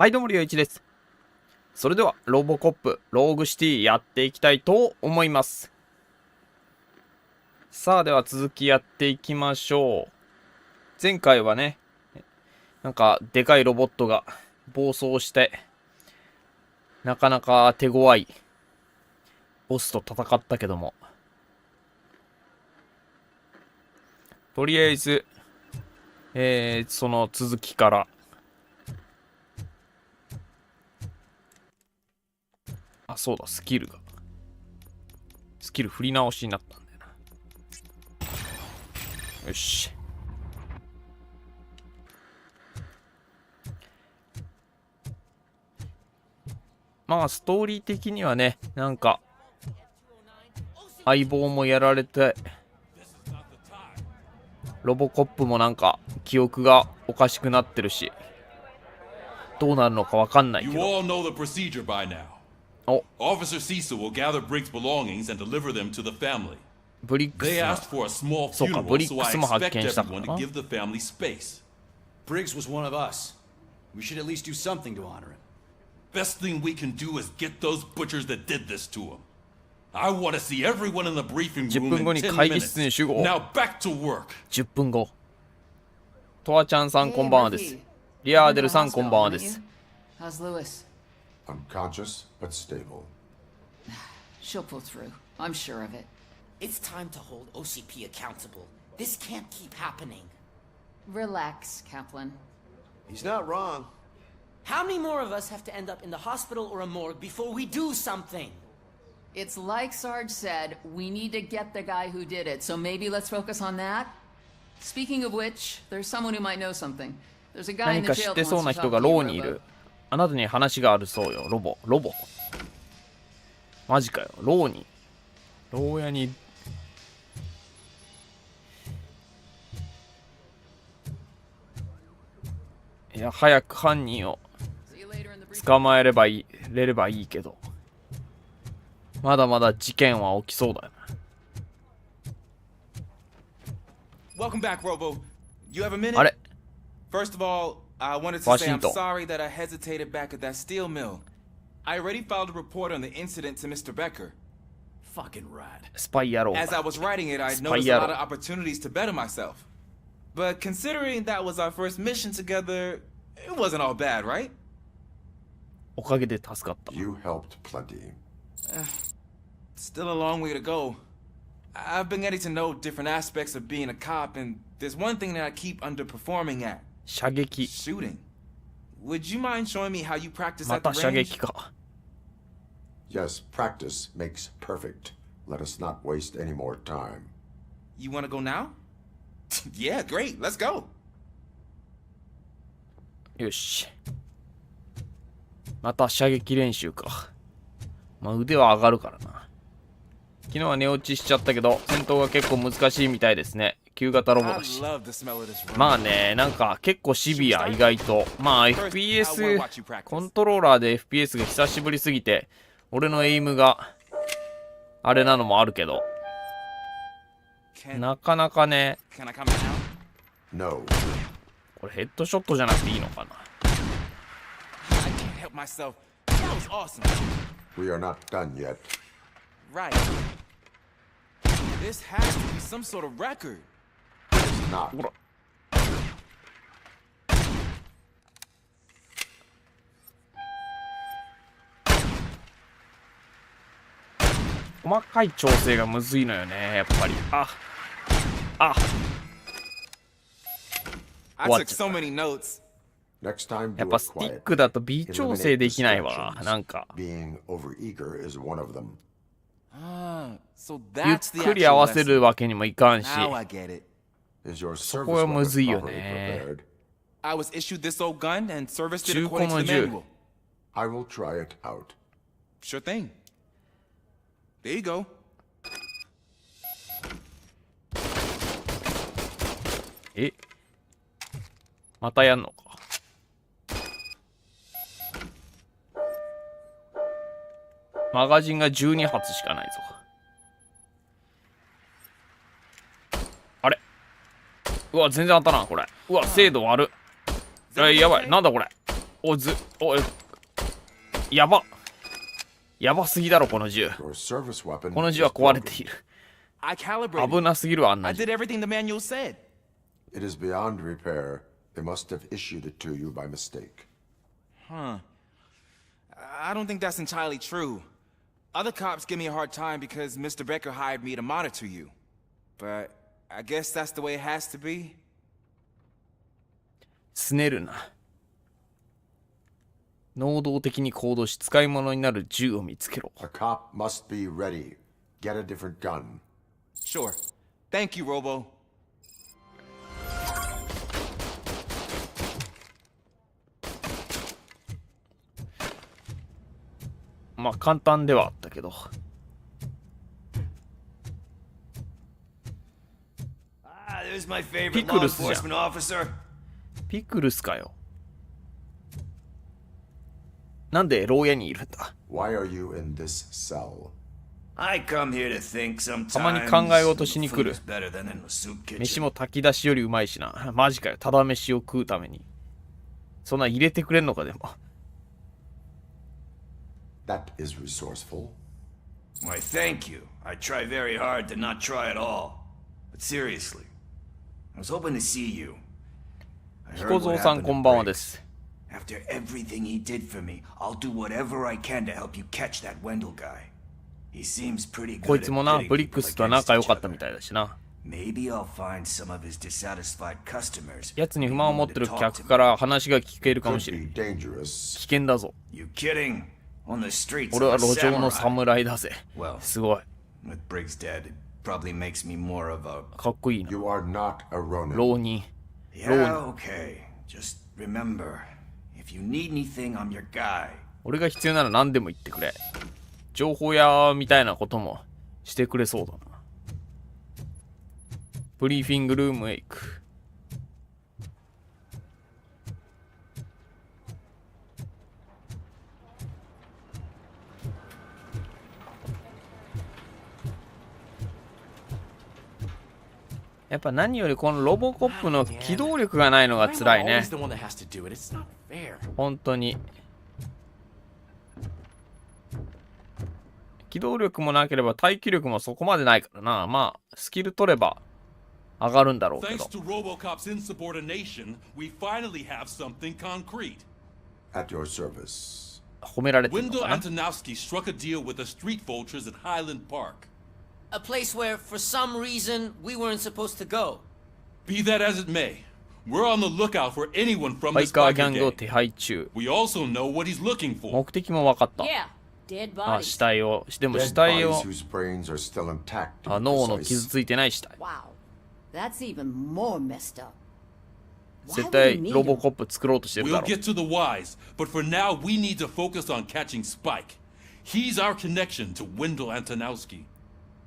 はい、どうも、りょういちです。それでは、ロボコップ、ローグシティやっていきたいと思います。さあ、では続きやっていきましょう。前回はね、なんか、でかいロボットが暴走して、なかなか手強いボスと戦ったけども、とりあえず、その続きから、あ、そうだ、スキル振り直しになったんだよな。よし。まあ、ストーリー的にはね、なんか、相棒もやられて、ロボコップもなんか、記憶がおかしくなってるし、どうなるのかわかんないけど。お、Officer Cecil will gather Briggs' belongings and deliver them to the family. ブリック They ス asked for a small そうか、 funeral, ブリッ so ク I スも発 expect 見したか everyone な。 to give the family space. Briggs was one of us. We should at least do something to honor him. Best thing we can do is get those butchers that did this to him. I want to see everyone in the briefing 10 room 分後 in に 10 会議室 minutes. に集合。 Now back to work. 10分後。トワちゃんさんこんばんはです。リアーデルさんこんばんはです。 How's Lewis? Unconscious but stable. She'll pull through. I'm sure of it. It's time to hold OCP accountable. This can't keep happening. Relax, Kaplan. He's not wrong. How many more of us have to end up in the hospital or a morgue before we do something? It's like Sarge said, we need to get the guy who did it, so maybe let's focus on that. Speaking of which, there's someone who might know something. There's a guy 何 in か the 知 jail って that そうな wants to 人 talk が to ロ you, ーにい Robo. る。あなたに話があるそうよ。ロボ。マジかよ。牢屋に。いや、早く犯人を See you later in the briefing. 捕まえればいいけど。まだまだ事件は起きそうだよな。 Welcome back, Robo. You have a minute? あれ First of all, I wanted to say I'm Washington. sorry that I hesitated back at that steel mill. I already filed a report on the incident to Mr. Becker. Fucking rat. スパイ野郎 As I か。 was writing it, I Spy noticed a lot yellow. of opportunities to better myself. But considering that was our first mission together, it wasn't all bad, right? おかげで助かった。 You helped plenty. Still a long way to go. I've been getting to know different aspects of being a cop, and there's one thing that I keep underperforming at. 射撃。 Shooting. Would you mind showing me how you practice ま at た the 射 range? 撃か。 Yes, practice makes perfect. Let us not waste any more time. You want to go now? Yeah, great. Let's go. よし。また射撃練習か。まあ腕は上がるからな。昨日は寝落ちしちゃったけど、戦闘が結構難しいみたいですね。旧型ロボ I だし。 love the smell of this room. まあね、なんか結構シビア、意外と。まあ FPS、コントローラーで FPS が久しぶりすぎて、俺のエイムが、あれなのもあるけど、 Can なかなかね、 I come in now? No. これヘッドショットじゃなくていいのかな。 I can't help myself. That was awesome. We are not done yet. Right. This has to be some sort of record. It's not. ほら。細かい調整がむずいのよね、やっぱり。あ。 I What? took so many notes. Next time, やっ do ぱ it スティッ quiet. クだと B 調整 Eliminate できないわ。 distractions. なんか。 Being overeager is one of them. Ah, so ゆっ that's the くり合 actual わせ lesson. るわけにもいかんし。 Now I get it. Is your そ service こは weapon むずいよ properly ね。 prepared? I was issued this old gun and serviced it 中古 according to の the 銃。 manual. I will try it out. Sure thing. There you go. え、またやんのか。マガジンが12発しかないぞ。あれ、うわ、全然当たらん、これ。うわ、精度悪っ。やばい。なんだこれ。おやば。やばすぎだろ、この銃。 Your service weapon この is 銃は壊れ broken. ている。 I calibrated. 危なすぎるわ、あんな I 銃。 did everything the manual said. It is beyond repair. They must have issued it to you by mistake. Huh. I don't think that's entirely true. Other cops give me a hard time because Mr. Becker hired me to monitor you. But I guess that's the way it has to be. すねるな。能動的に行動し使い物になる銃を見つけろ。 A cop must be ready. Get a different gun. Sure. Thank you, Robo. まあ簡単ではあったけど。 There's my favorite law Pickles, yeah. enforcement officer. ピクルスかよ。なんで牢屋にいるんだ。 Why are you in this cell? I come here to think sometimes. たまに考え事しに来る。 Food's better than in the soup kitchen. 飯も炊き出しよりうまいしな。マジかよ。ただ飯を食うために。そんな入れてくれんのかでも。 That is resourceful. Why, thank you. I try very hard to not try at all. But seriously, I was hoping to see you. I 彦 heard 蔵 what さん happened こ to んばんは Briggs. です。 After everything he did for me, I'll do whatever I can to help you catch that Wendell guy. He seems pretty こい good つ at もな、 pitting ブリック people スとは against 仲良 each かったみ other. たいだしな。 Maybe I'll find some of his dissatisfied customers. 奴に不満を持ってる客から話が聞けるかも Could しれん。 be 危 dangerous. 険だぞ。 You kidding? On the streets 俺 of は a 路上の samurai. 侍だぜ。 Well, すごい。 with Briggs dead, it probably makes me more of a... かっこいいな。 You are not a Ronin. 浪人。 Yeah, okay. Just remember, if you need anything, I'm your guy. 俺が必要なら何でも言ってくれ。情報屋みたいなこともしてくれそうだな。ブリーフィングルームへ行く。やっぱ何よりこのロボコップの機動力がないのが辛いね。 Always the one that has to do it. It's not fair. 本当に。機動力もなければ耐久力もそこまでないからな。まあ、スキル取れば上がるんだろうけ Thanks ど。 to RoboCop's insubordination, we finally have something concrete. At your service. 褒められてるの Wendell かな。 Antonowski struck a deal with the street vultures at Highland Park. A place where, for some reason, we weren't supposed to go. Be that as it may, we're on the lookout for anyone from バ this イカーギ biker ャングを gang. 手配中。 We also know what he's looking for. 目的も分かった。 Yeah, dead あ、 bodies. 死体を。でも Dead 死体 bodies を。 whose brains are still intact. to あ、 be 脳の precise. 傷ついてない死体。 Wow, that's even more messed up. Why 絶 would 対 you need ロボ them? コップ作ろうとしてるだ We'll ろう。 get to the whys, but for now we need to focus on catching Spike. He's our connection to Wendell Antonowski.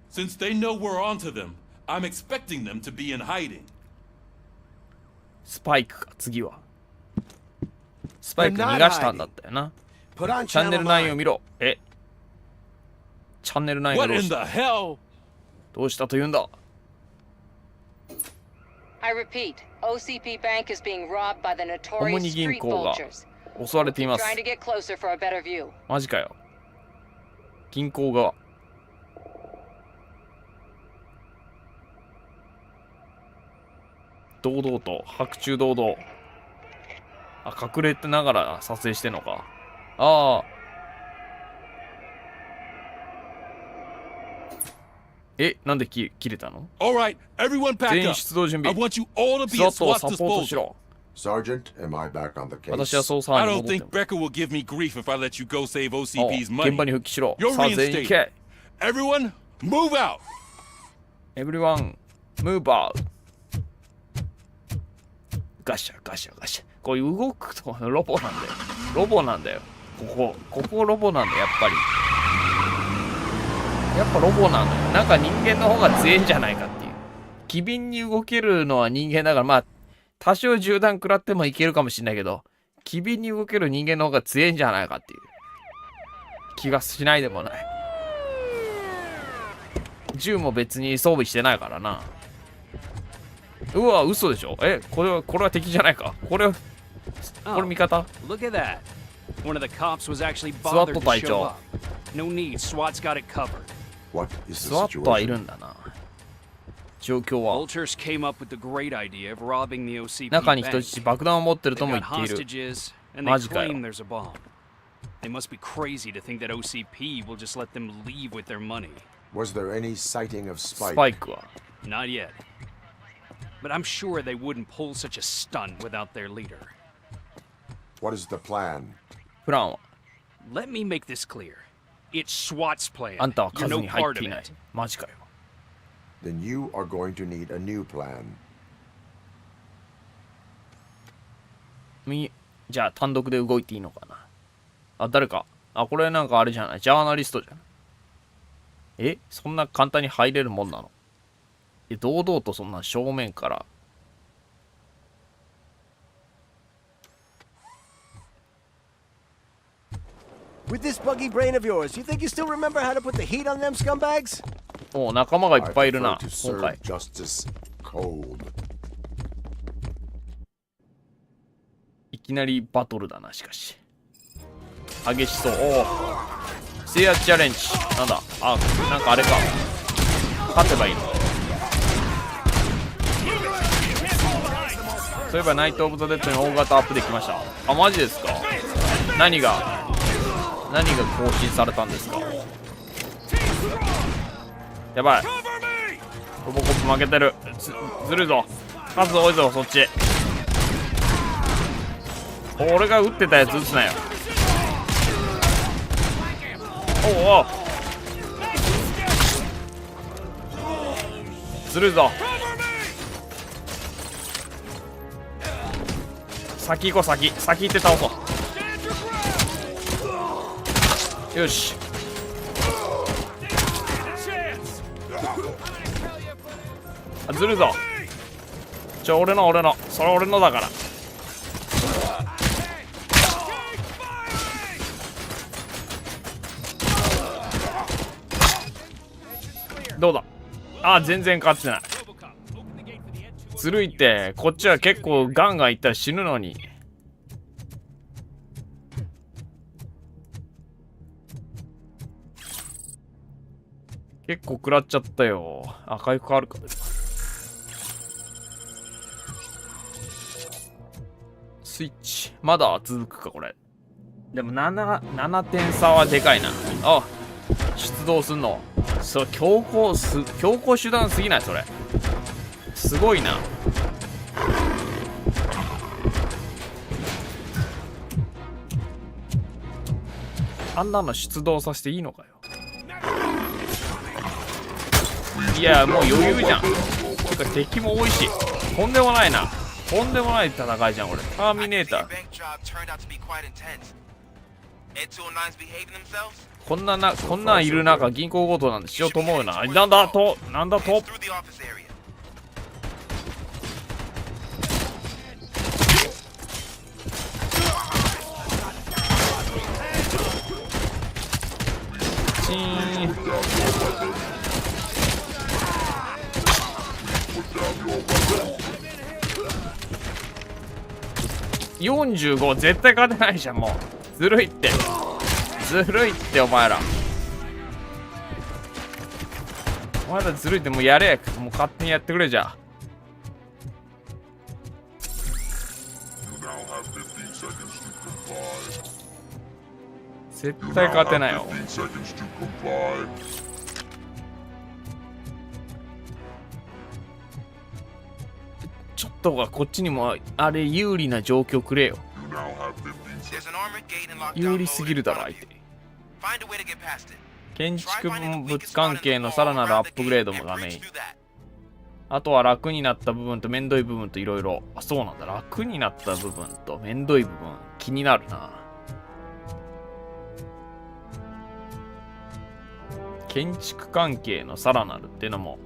Since they know we're onto them, I'm expecting them to be in hiding. スパイクか、次は。スパイク逃がしたんだったよな。 Put on チャンネル channel 9を 9. 見ろ。え、チャンネル9を What どう in し the た hell? どうしたと言うんだ。 I repeat, OCP Bank is being robbed by the 主 notorious に銀 street 行が vultures. 襲われています。 Trying to get closer for a better view. マジかよ。銀行側。堂々と、白昼堂々。あ、隠れてながら撮影してんのか。ああ。え、なんで切れたの？ All right, everyone pack 全員 up. 出動準 I 備。 want you all to ス be ワ at ットを SWAT's サポートし disposal. ろ。 Sergeant, am I back on the 私は case? 捜査 I 班に don't 戻って think も。 Becker will give me grief if I let you go save お OCP's 現場 money. に復帰しろ。 You're さあ全員行け。 Everyone, move out. Everyone, move out. ガシャガシャガシャ。こういう動くとロボなんだよ。ロボなんだよ。ここロボなんだよ、やっぱり。やっぱロボなんだよ。なんか人間の方が強いんじゃないかっていう。機敏に動けるのは人間だから、まあ、多少銃弾食らってもいけるかもしれないけど、機敏に動ける人間の方が強いんじゃないかっていう気がしないでもない。銃も別に装備してないからな。うわ、嘘でしょ。これは敵じゃないか。これこれ味方 Look at that. One of the cops was actually SWAT bothered to 隊 show 長 up. No need. SWAT's got it covered. What is ス the ワットはいる situation? んだな。状況は Vultures came up with the great idea of robbing the OCP 中に bank. 人質爆弾を持ってると They've も got 言っている。 hostages, and they マジかよ。 claim there's a bomb. They must be crazy to think that OCP will just let them leave with their money. Was there any sighting of ス Spike? パイクは Not yet. But I'm sure they wouldn't pull such a stunt without their leader. What is the plan? プランは Let me make this clear. It's SWAT's plan. あんたは You're 数 no に入っ part て of いない it. マジかよ。 Then you are going to need a new plan. じゃあ単独で動いていいのかな。あ、誰か。あ、これなんかあれじゃない。ジャーナリストじゃない。え、そんな簡単に入れるもんなの？堂々とそんな正面から。With this buggy brain of yours, you think you still remember how to put the heat on them scumbags? おう、仲間がいっぱいいる I な prefer to 今回 serve。justice cold. いきなりバトルだな、しかし。激しそう。おお。制圧チャレンジ。なんだ。あ、なんかあれか。勝てばいいの。そういえばナイト・オブ・ザ・デッドに大型アップできました。あ、マジですか？何が更新されたんですか？やばい。ロボコップ負けてる。ずるいぞ。数多いぞ、そっち。俺が撃ってたやつ撃つなよ。おうおう。ずるいぞ。先行こう、先行って倒そう。よし。あ、ずるいぞ。俺のそれ俺のだから。どうだ。あ、全然勝ってない。ずるいって、こっちは結構ガンガンいったら死ぬのに。結構食らっちゃったよ。あ、回復あるか。スイッチ。まだ続くか、これ。でも7点差はでかいな。あ、出動すんの。それ強行手段すぎないそれ。すごいな。あんなの出動させていいのかよ。いや、もう余裕じゃん。てか敵も多いし、とんでもないな。とんでもない戦いじゃん、俺。ターミネーター。こんなんいる中、銀行強盗なんてしようと思うよな。なんだとチーン。45絶対勝てないじゃん。もうずるいってお前らずるいって。もうやれ。もう勝手にやってくれ。じゃあ絶対勝てないよ。ちょっとがこっちにもあれ有利な状況くれよ。有利すぎるだろ相手。建築物関係のさらなるアップグレードもダメ。あとは楽になった部分とめんどい部分といろいろ。あ、そうなんだ。楽になった部分とめんどい部分気になるな。建築関係のさらなるっていうのも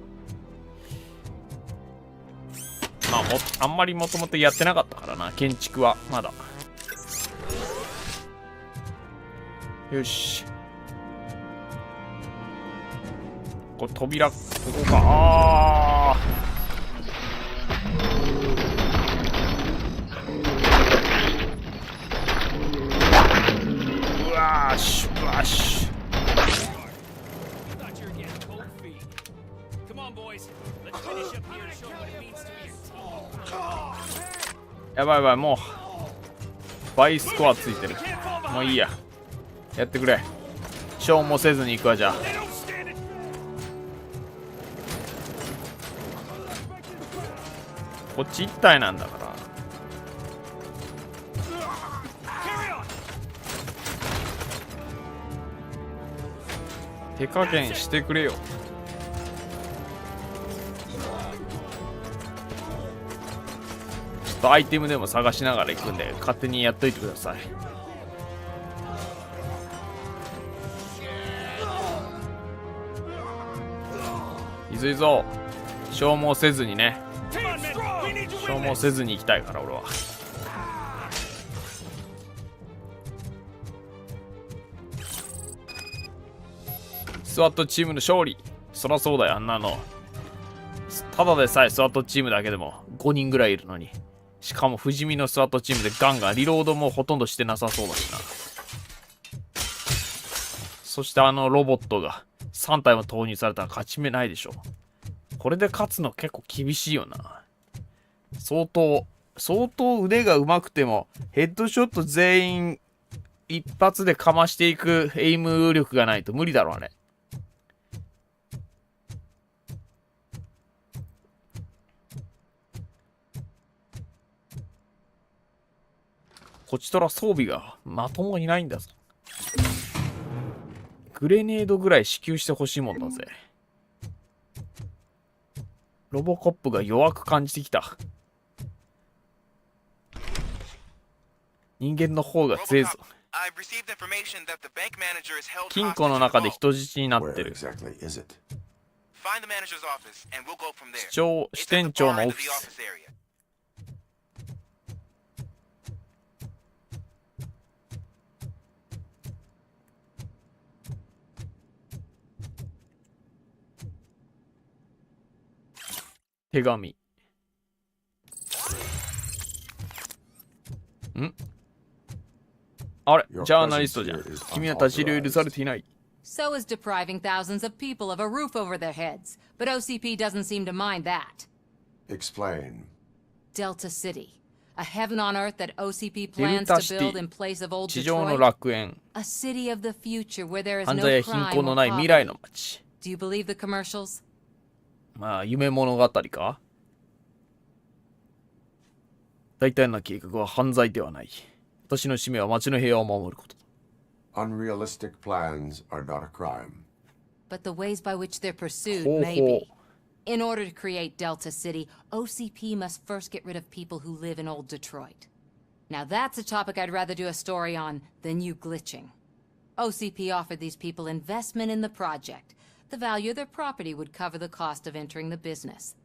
まああんまりもともとやってなかったからな、建築はまだ。よし、これ扉、ここか。あー、やばいやばい、もう倍スコアついてる。もういいや、やってくれ。消耗せずに行くわ。じゃあこっち一体なんだから。手加減してくれよ。ちょっとアイテムでも探しながら行くんで勝手にやっといてください。いずいぞ、消耗せずにね。消耗せずに行きたいから俺は。スワットチームの勝利。そらそうだよ、あんなの。ただでさえスワットチームだけでも5人ぐらいいるのに。しかも不死身のスワットチームでガンガンリロードもほとんどしてなさそうだしな。そしてあのロボットが3体も投入されたら勝ち目ないでしょ。これで勝つの結構厳しいよな。相当腕が上手くてもヘッドショット全員一発でかましていくエイム力がないと無理だろうね。こちとら装備がまともにないんだぞ。グレネードぐらい支給してほしいもんだぜ。ロボコップが弱く感じてきた。人間の方が強いぞ。金庫の中で人質になってる。支店長のオフィス。手紙。ん？あれ、ジャーナリストじゃん。君は立ち入りを許されていない。So is depriving thousands of people of a roof over their heads, but OCP doesn't seem to mind that. Explain. Delta City, a heaven on earth that OCP plans to build in place of old 地上の Detroit. 楽園。 A city of the future where there is 犯 no 罪や貧 crime 困の or ない未来の poverty. 街。 Do you believe the commercials? まあ、夢物語か？大体の計画は犯罪ではない。私の使命は街の平和を守ること。Unrealistic plans are not a crime. But the ways by which they're pursued ほう may ほ be. う。 In order to create Delta City, OCP must first get rid of people who live in old Detroit. Now that's a topic I'd rather do a story on than you glitching. OCP offered these people investment in the project. The value of their property would cover the cost of entering the business.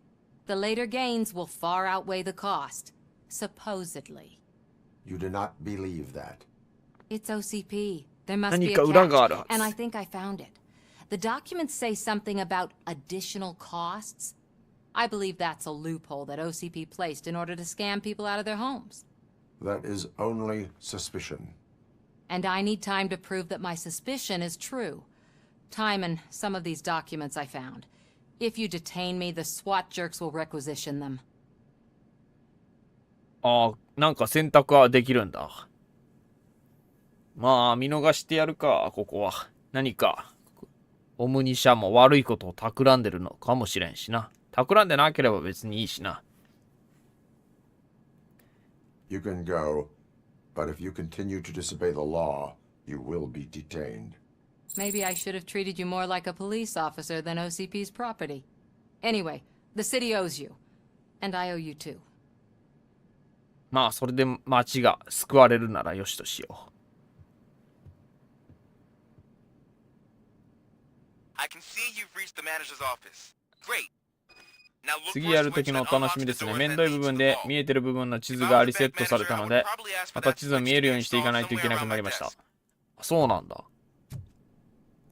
The later gains will far outweigh the cost. Supposedly. You do not believe that. It's OCP. There must be a 何か裏がある catch, は and I ず。 think I found it. The documents say something about additional costs. I believe that's a loophole that OCP placed in order to scam people out of their homes. That is only suspicion. And I need time to prove that my suspicion is true. Time and some of these documents I found. If you detain me, the SWAT jerks will requisition them. ああ、なんか選択はできるんだ。まあ、見逃してやるか、ここは。何か、オムニシャも悪いことを企んでるのかもしれんしな。企んでなければ別にいいしな。You can go, but if you continue to disobey the law, you will be detained. Maybe I should have treated you more like a police officer than OCP's property. Anyway, the city owes you. And I owe you too. まあ、それで街が救われるならよしとしよう。次やるときのお楽しみですね。面倒い部分で見えてる部分の地図がリセットされたので、また地図を見えるようにしていかないといけなくなりました。そうなんだ。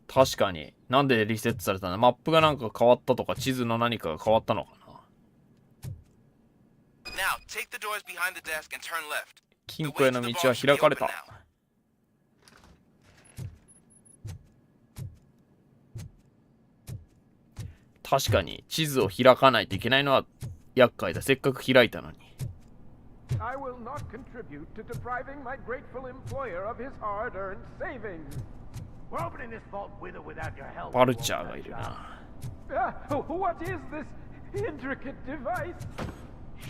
確かに。なんでリセットされたんだ？マップがなんか変わったとか、地図の何かが変わったのかな。金庫への道は開かれた。確かに地図を開かないといけないのは厄介だ。せっかく開いたのに。I will not contribute to depriving my grateful employer of his hard-earned savings. We're opening this vault with or without your help. バルチャーがいるな。What is this intricate device?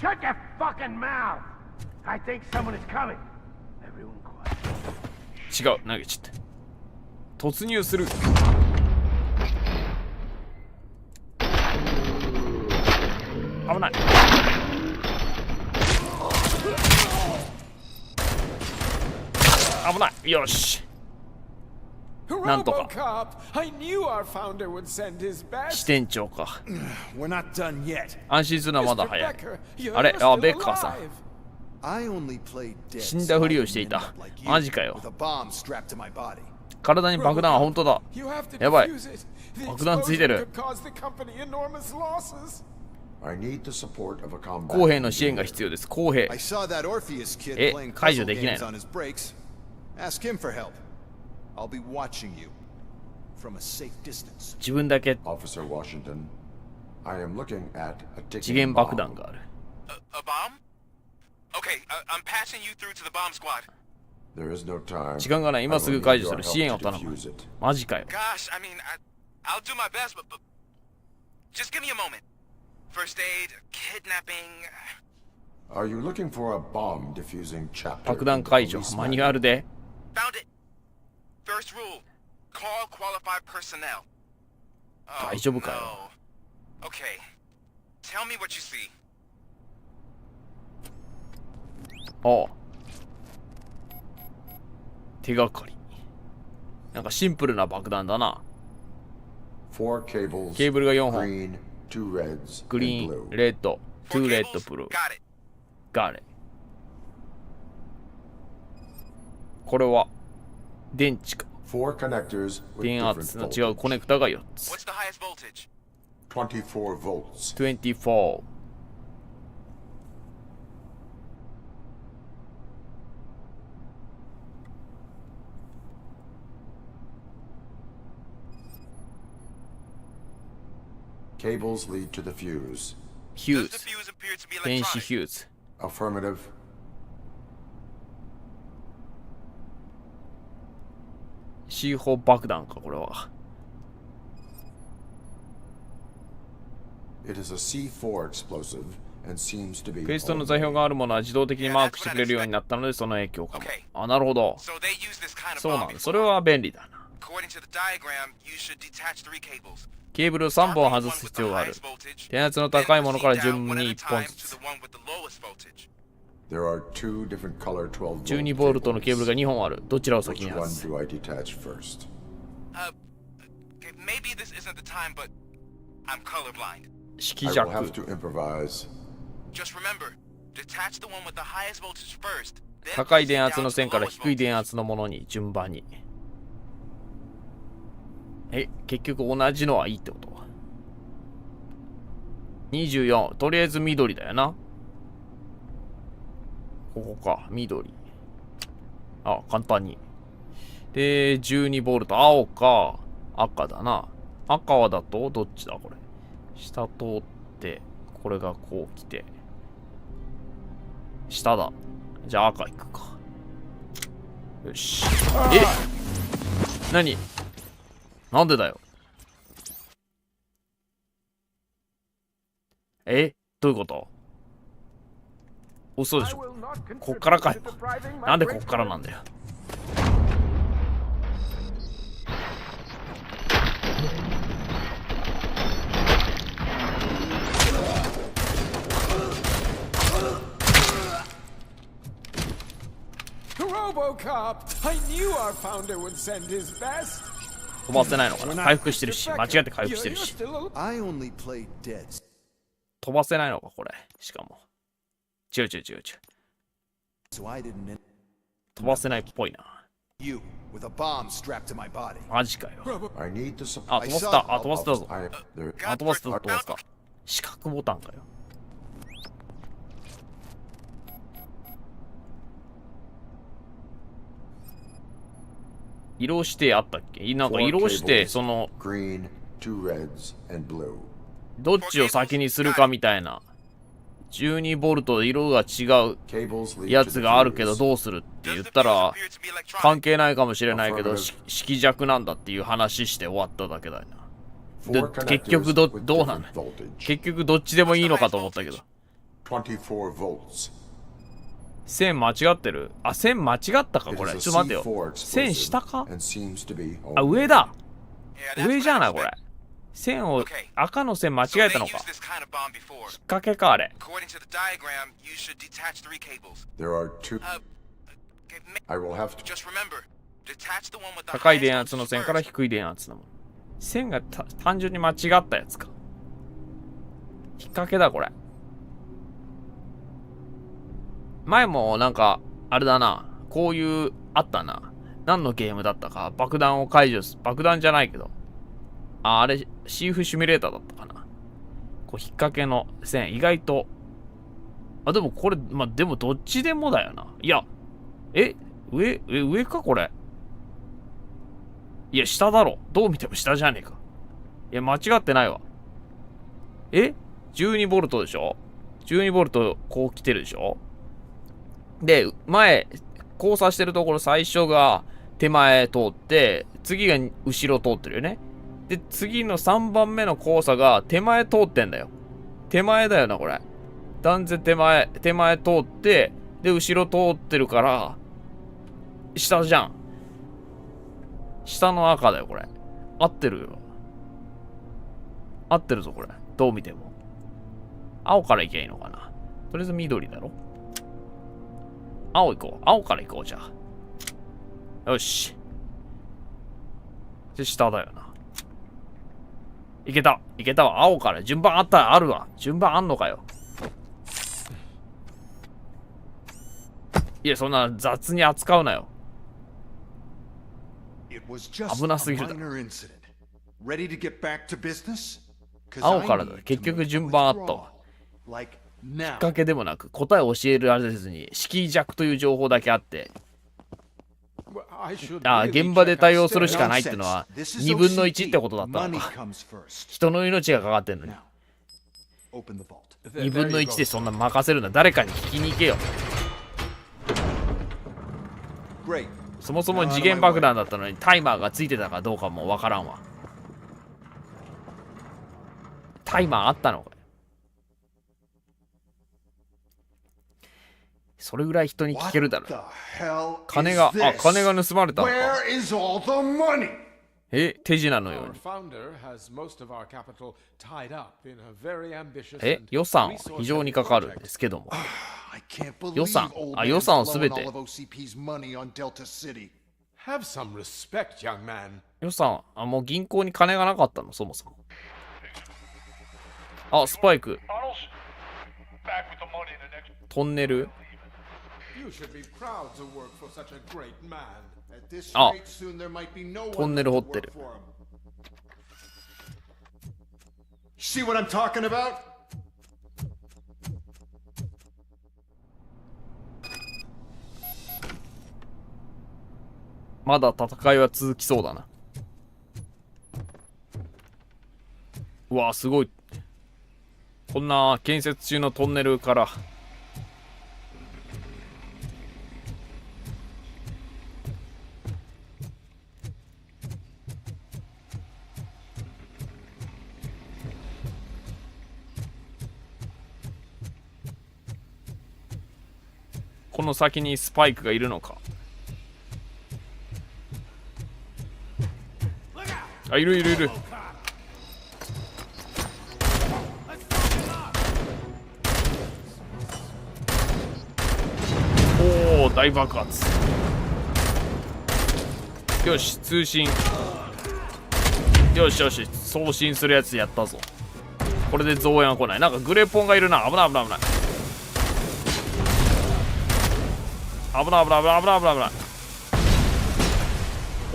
Shut your fucking mouth! I think someone is coming. Everyone quiet. 違う、投げちゃった。突入する。危ない。危ない。よし。なんとか。 I knew our founder would send his 支 best. 店長か。 We're not done yet. 安心するのはまだ早い。 You're あれ、 still ベッカーさん。 alive. I only played dead. 死んだふりをしていた。マジかよ。 With a bomb strapped to my body. 体に爆弾は本当だ。 You have to やばい。 defuse it. The 爆弾ついて explosion る。 could cause the company enormous losses. I need the support of a combat. 公兵の支援が必要です。公兵。 I saw that Orpheus kid え、 playing 解除 puzzle できない games の？ on his breaks. Ask him for help. I'll be watching you from a safe distance. 自分だけ Officer Washington, I am looking at a 次 ticking 元爆 bomb. 弾がある。 A bomb? Okay, I'm passing you through to the bomb squad. There is no time. 時間がない。今すぐ解除する。支援を頼む。マジかよ。 Gosh, I mean, I'll do my best, but just give me a moment. First aid, kidnapping. Are you looking for a bomb diffusing chapter? 爆弾解除。マニュアルで。 Found it. First rule, call qualified personnel. 大丈夫かよ。 No. Okay, tell me what you see. ああ。手がかり。なんかシンプルな爆弾だな。 Four cables. ケーブルが4本。 Green, two reds, グリ and ーン、 blue. レッド、トゥ Four ーレッ cables? ド、ブルー。 Got it. ガーレ。これは電池か。 Four connectors with 電 different 圧の違う voltage. コネクタが4つ。 What's the highest voltage? 24 volts. 24。Cables lead to the fuse. ヒュー Does the ズ。 fuse appear to be 電子 electronic? ヒューズ。 Affirmative. C4 爆弾か、これは。 It is a C4 explosive and seems to be. クエストの座標があるものは自動的にマークしてくれるようになったので、その影響かも。あ、なるほど。 So they use this kind of そう bomb なんだ。 before. それは便利だな。 According to the diagram, you should detach 3 cables. ケーブルを3本外す必要がある。電圧の高いものから順に1本ずつ。 There are two different color 12 volt 12ボルトのケーブルが2本ある。どちらを Which 先に外 one す？ do I detach first? Maybe this isn't the time, but I'm colorblind. 色 I 弱 will。have to improvise. Just remember, detach the one with the highest voltage first. Then 高い proceed 電圧 down の to the 線から lowest 低い voltage. 電圧のものに順番に。結局同じのはいいってこと？ 24。とりあえず緑だよな。ここか。緑。あ、簡単に。で、12ボルト。青か赤だな。赤はだとどっちだこれ。下通って、これがこう来て。下だ。じゃあ赤いくか。よし。何？なんでだよ。どういうこと？嘘でしょ。こっからかよ。なんでこっからなんだよ。RoboCop, I knew our founder would send his best. 飛ばせないのかな？回復してるし。間違って回復してるし。 I only played dead. 飛ばせないのかこれ。しかも。違う。 So I didn't 飛ばせないっぽいな。 you with a bomb strapped to my body. マジかよ。 I need to support. あ、飛ばせた。あ、飛ばせたぞ。 There. あ、飛ばせた。四角ボタンかよ。色指定あったっけ？なんか色指定、その、 Green, two reds, and blue. どっちを先にするかみたいな12ボルトで色が違うやつがあるけどどうするって言ったら、関係ないかもしれないけど、色弱なんだっていう話して終わっただけだよな。で、結局どうなんだ、結局どっちでもいいのかと思ったけど。線間違ってる？あ、線間違ったかこれ。ちょっと待ってよ。線下か？あ、上だ。上じゃないこれ。線を、赤の線間違えたのか。引っ掛けかあれ。高い電圧の線から低い電圧のもの。線が単純に間違ったやつか。引っ掛けだこれ。前もなんか、あれだな。こういう、あったな。何のゲームだったか。爆弾を解除す。爆弾じゃないけど。あれ、シーフシミュレーターだったかな。こう、引っ掛けの線、意外と。あ、でもこれ、まあ、でもどっちでもだよな。いや、上かこれ。いや、下だろ。どう見ても下じゃねえか。いや、間違ってないわ。12ボルトでしょ ?12 ボルト、こう来てるでしょで、前、交差してるところ最初が手前通って、次が後ろ通ってるよね。で、次の3番目の交差が手前通ってんだよ。手前だよな、これ。断然手前通って、で、後ろ通ってるから、下じゃん。下の赤だよ、これ。合ってるよ。合ってるぞ、これ。どう見ても。青から行けばいいのかな。とりあえず緑だろ。青行こう。青から行こう、じゃあ。よし。で、下だよな。いけた。いけたわ。青から順番あるわ。順番あんのかよ。いや、そんな雑に扱うなよ。危なすぎるだろ。青からだ。結局順番あったわ。きっかけでもなく、答えを教えられずに、色弱という情報だけあって、現場で対応するしかないってのは、2分の1ってことだったのか。人の命がかかってんのに。2分の1でそんな任せるな。誰かに聞きに行けよ。そもそも次元爆弾だったのにタイマーがついてたかどうかもわからんわ。タイマーあったのかよ。それぐらい人に聞けるだろ。金が盗まれたのか。手品のように。予算は非常にかかるんですけども。予算をすべて。予算、もう銀行に金がなかったの、そもそも。あ、スパイク。トンネル。あ、トンネル掘ってる。まだ戦いは続きそうだな。うわ、すごい。こんな建設中のトンネルからこの先にスパイクがいるのか。あ、いる。おお、大爆発。よし、通信。よし、送信するやつやったぞ。これで増援は来ない。なんかグレポンがいるな。危ない。危ない。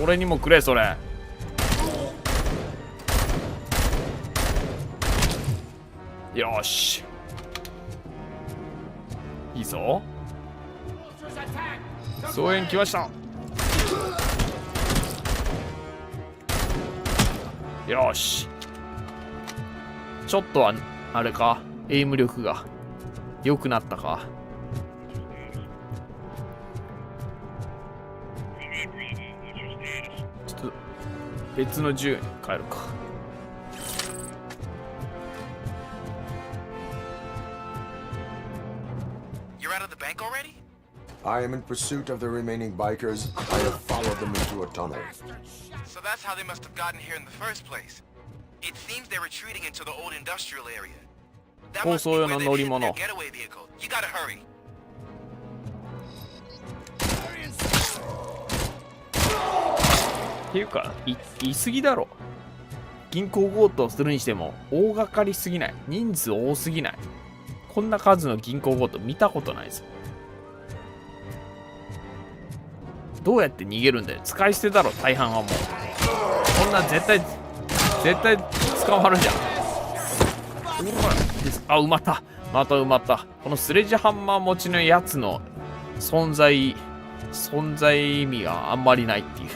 俺にもくれ、それ。よし。いいぞ。増援来ました。よし。ちょっとは、あれか。エイム力が。良くなったか。ちょっと別の銃に変えるか。You're out of the bank already? I am in pursuit of the remaining bikers. I have followed them into a tunnel. So that's how they must have gotten here in the first place. It seems they're retreating into the old industrial area. That must be where they've hidden their getaway vehicle. You gotta hurry. っていうか、言い過ぎだろ。銀行強盗するにしても大掛かりすぎない。人数多すぎない。こんな数の銀行強盗見たことないぞ。どうやって逃げるんだよ。使い捨てだろ、大半はもう。こんな絶対捕まるじゃん。あ、埋まった。また埋まった。このスレッジハンマー持ちのやつの存在意味があんまりないっていう。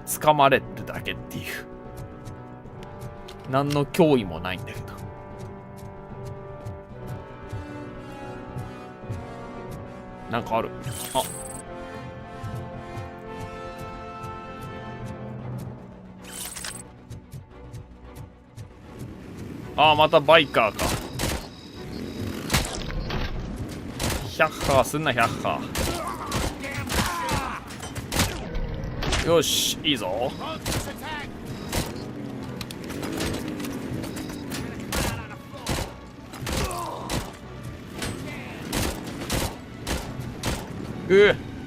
掴まれるだけっていう。何の脅威もないんだけど。なんかある。あ、またバイカーか。100ハーすんな、100ハー。よし、いいぞ。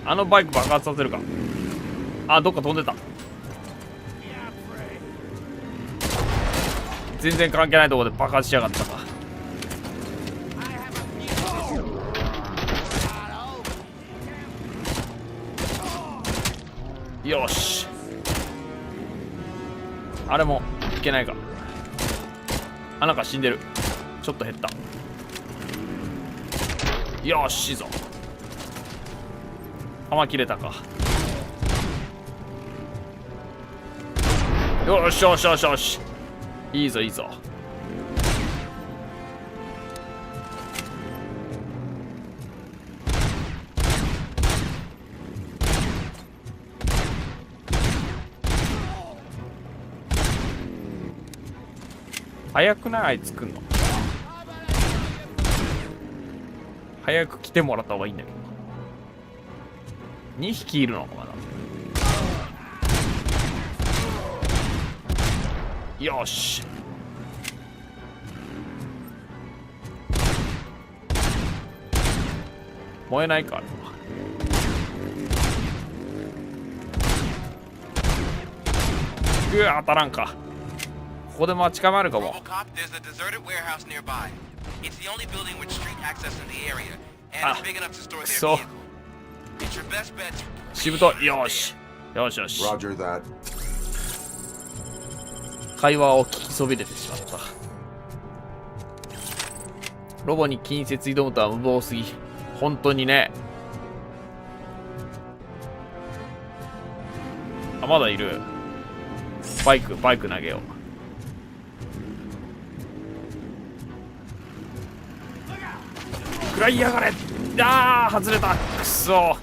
あのバイク爆発させるか。あ、どっか飛んでた。全然関係ないところで爆発しやがったか。よし。あれもいけないか。あ、なんか死んでる。ちょっと減った。よし、いいぞ。弾切れたか。よしよしよしよし。いいぞいいぞ。早くない？あいつ来んの。早く来てもらった方がいいんだけど。2匹いるのかまだ。よし。燃えないかあれは。当たらんか。ここで待ち構えるかも。RoboCop, there's a deserted warehouse nearby. It's the only building with street access in the area, and it's big enough to store their vehicle. It's your best bet. しぶとい。よし。よしよし。Roger that. 会話を聞きそびれてしまった。ロボに近接挑むとは無謀すぎ。本当にね。あ、まだいる。バイク投げよう。食らいやがれ。あー、外れた。くそ。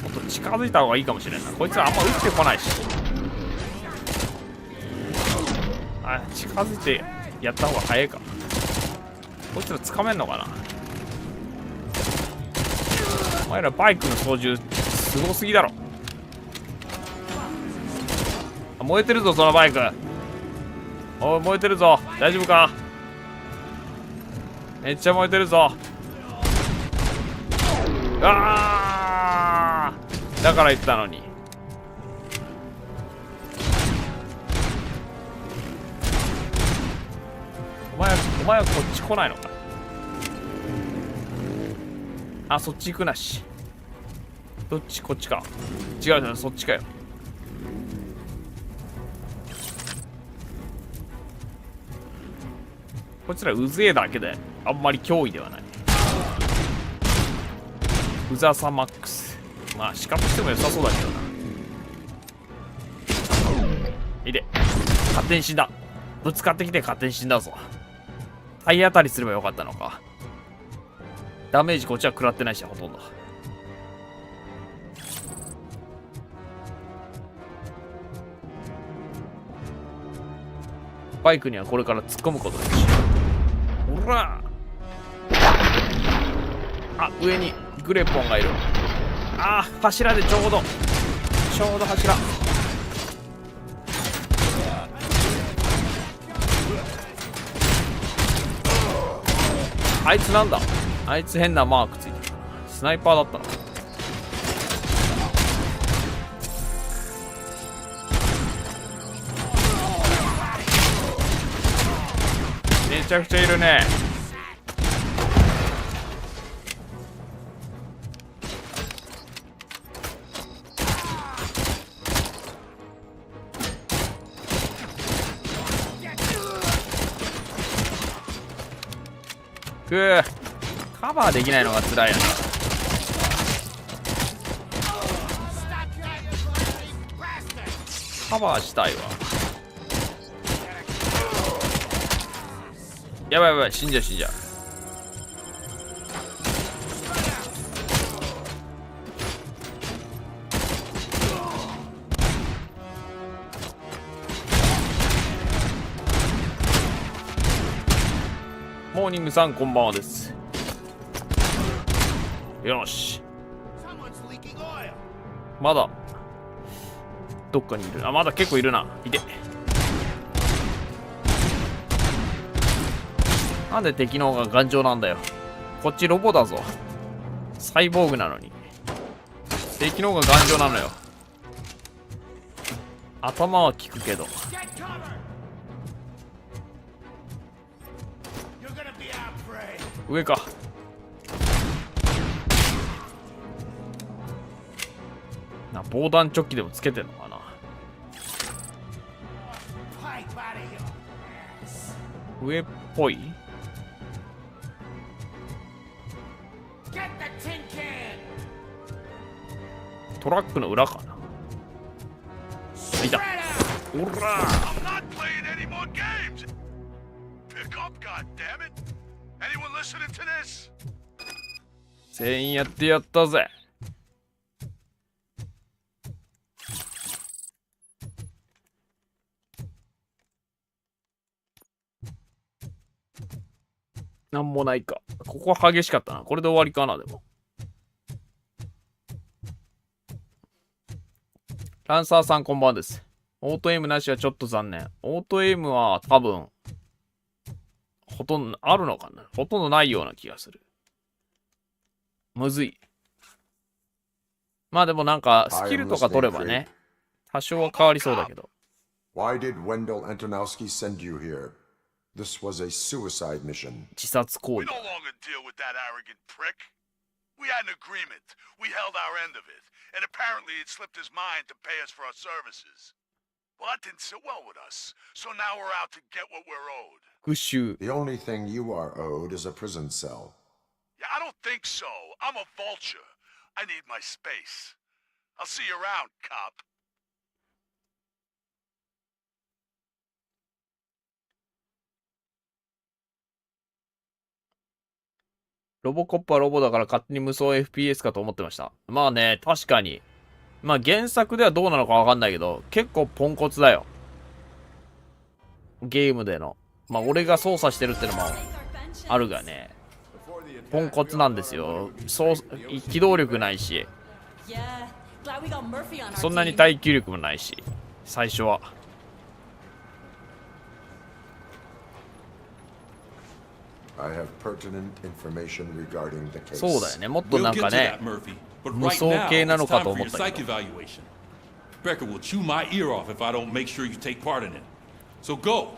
もっと近づいた方がいいかもしれんな。こいつはあんま撃ってこないし。あ、近づいてやった方が早いか。こいつら掴めんのかな。お前らバイクの操縦すごすぎだろ。あ、燃えてるぞそのバイク。おい、燃えてるぞ。大丈夫か。めっちゃ燃えてるぞ。あー、だから言ったのに。お前はこっち来ないのか。あ、そっち行くなし。どっち？こっちか。違う、そっちかよ。こいつらうぜえだけであんまり脅威ではない。うざさマックス。まあ仕方しても良さそうだけどな。いで、勝手に死んだ。ぶつかってきて勝手に死んだぞ。体当たりすればよかったのか。ダメージこっちは食らってないし、ほとんど。バイクにはこれから突っ込むことだし。ほら、あ、上にグレポンがいる。あー、柱でちょうど柱。あいつなんだ。あいつ変なマークついてる。スナイパーだったのか。めちゃくちゃいるね。くー、カバーできないのが辛いよね。カバーしたいわ。やばいやばい、死んじゃう死んじゃう。モーニングさんこんばんはです。よし、まだどっかにいる。あ、まだ結構いるな。いて、なんで敵の方が頑丈なんだよ。こっちロボだぞ。サイボーグなのに敵の方が頑丈なのよ。頭は効くけど。上か。な、防弾チョッキでもつけてんのかな。上っぽい。トラックの裏かな。いた。おら全員やってやったぜ。なんもないか。ここは激しかったな。これで終わりかな。でもランサーさんこんばんはです。オートエイムなしはちょっと残念。オートエイムは多分ほとんどあるのかな。ほとんどないような気がする。むずい。まあでもなんかスキルとか取ればね、多少は変わりそうだけど。Why did Wendell Antonowski send you here? This was a suicide mission. 自殺行為。We no longer deal with that arrogant prick. We had an agreement. We held our end of it, and apparently it slipped his mind to pay us for our services. Well, that didn't sit well with us, so now we're out to get what we're owed. 復讐。 The only thing you are owed is a prison cell. Yeah, I don't think so. I'm a vulture. I need my space. I'll see you around, cop. ロボコップはロボだから勝手に無双 FPS かと思ってました。まあね、確かに。まあ原作ではどうなのかわかんないけど、結構ポンコツだよ。ゲームでの。まあ俺が操作してるってのもあるがね。ポンコツなんですよ。機動力ないし。そんなに耐久力もないし。最初は。そうだよね。もっとなんかね、無双系なのかと思ったけど。Becker will chew my ear off if I don't make sure you take part in it. So go.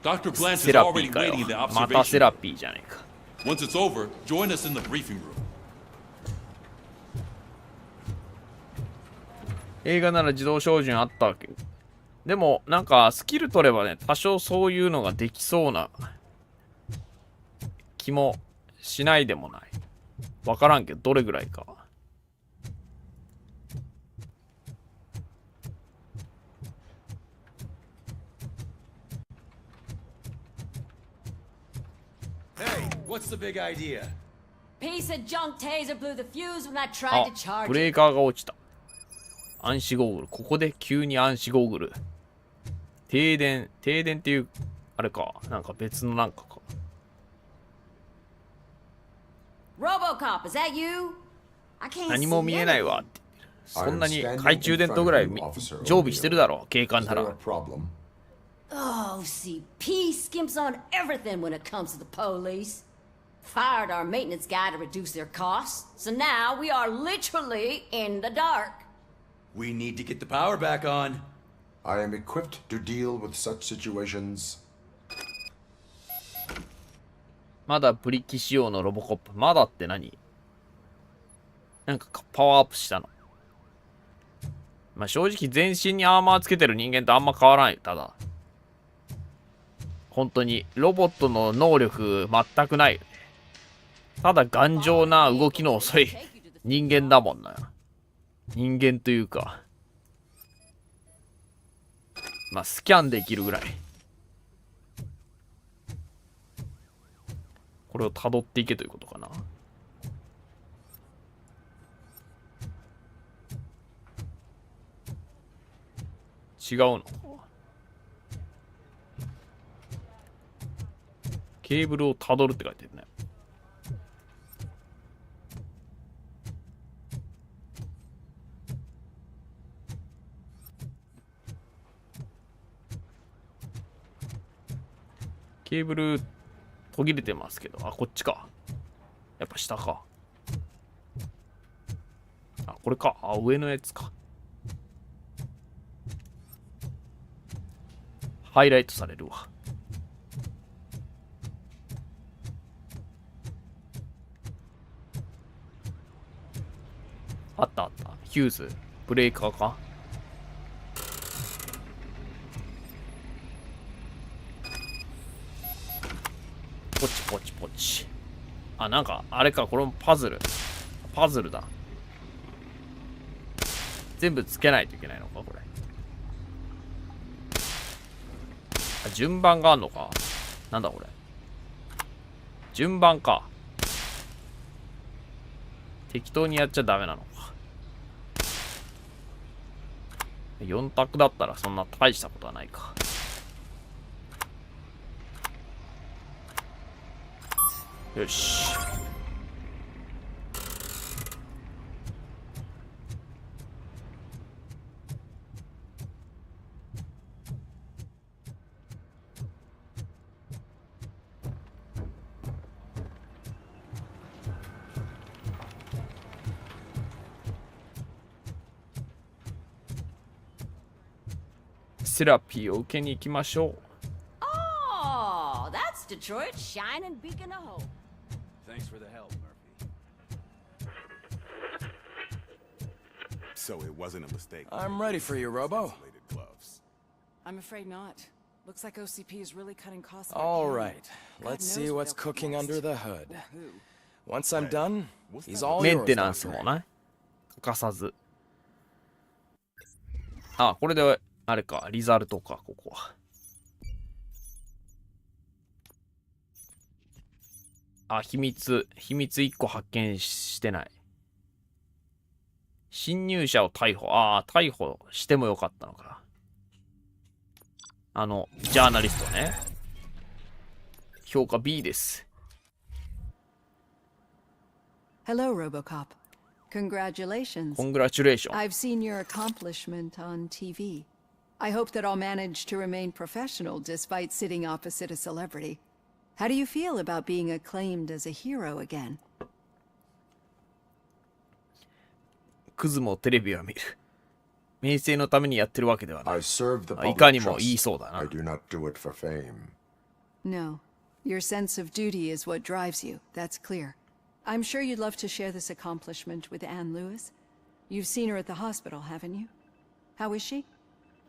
Dr. Blanche is セラピ already ーかよ。 waiting in the またセ observation. ラピーじゃねえか。 Once it's over, join us in the briefing room. 映画なら自動照準あったわけ。でもなんかスキル取ればね、多少そういうのができそうな気もしないでもない。わからんけど、どれぐらいか。What's the big idea? Piece of junk taser blew the fuse when I あ tried to charge ブレー it. カーが落ちた。暗視ゴーグル。ここで急に暗視ゴーグル。停電っていう、あれか。なんか別のなんかか。RoboCop, is that you? I can't 何も see 見えないわ anything. って言ってる。そんなに懐中電灯ぐらい常備してるだろう。警官なら。 Oh, CP skimps on everything when it comes to the police. Fired our maintenance guy to reduce their costs, so now we are literally in the dark. We need to get the power back on. I am equipped to deal with such situations. まだブリキ仕様のロボコップ。まだって何？なんかパワーアップしたの。まあ正直全身にアーマーつけてる人間とあんま変わらないよ。ただ。本当にロボットの能力全くないよね。ただ頑丈な動きの遅い人間だもんな。人間というか。まあスキャンできるぐらい。これを辿っていけということかな。違うの？ケーブルを辿るって書いてるね。ケーブル途切れてますけど、あ、こっちか。やっぱ下か。あ、これか。あ、上のやつか。ハイライトされるわ。あったあった。ヒューズ、ブレーカーか。ポチポチポチ。あ、なんか、あれか、これもパズル。パズルだ。全部つけないといけないのか、これ。あ、順番があんのか。なんだこれ。順番か。適当にやっちゃダメなのか。4択だったらそんな大したことはないか。よし。セラピーを受けに行きましょう。Oh, that's Detroit's shining beacon of hope. Thanks for the help, Murphy. So it wasn't a mistake. I'm ready for you, Robo. Gloves. I'm afraid not. Looks like OCP is really cutting costs. All right, let's see what's cooking under the hood. Once I'm done, he's all メ yours. ンテナンスもな。欠かさず。あ、これで、あれか、リザルトか、ここは。あ、秘密1個発見してない。侵入者を逮捕。ああ、逮捕してもよかったのか。ジャーナリストね。評価 B です。Hello, RoboCop. Congratulations. Congratulations. I've seen your accomplishment on TV. I hope that I'll manage to remain professional despite sitting opposite a celebrity. How do you feel about being acclaimed as a hero again? クズもテレビは見る。名声のためにやってるわけではない。 I serve the いか public にも言い trust. そうだな。 I do not do it for fame. No. Your sense of duty is what drives you. That's clear. I'm sure you'd love to share this accomplishment with Anne Lewis. You've seen her at the hospital, haven't you? How is she?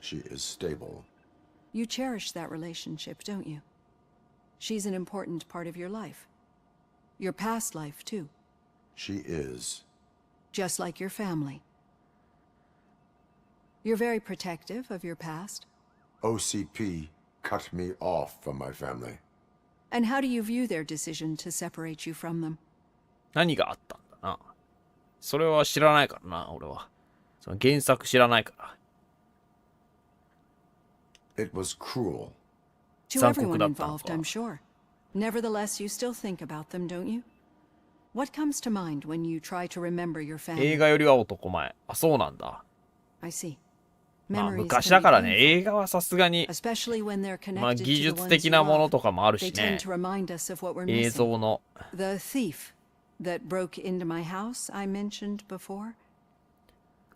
She is stable. You cherish that relationship, don't you? She's an important part of your life. Your past life, too. She is. Just like your family. You're very protective of your past. OCP cut me off from my family. And how do you view their decision to separate you from them? 何があったんだな。それは知らないからな、俺は。その原作知らないから。It was cruel. To everyone involved, I'm sure. Nevertheless, you still think about them, don't you? What comes to mind when you try to remember your family? 映画よりは男前。あ、そうなんだ。I see. まあ昔だからね、映画はさすがに、まあ技術的なものとかもあるしね。映像の。The thief that broke into my house I mentioned before.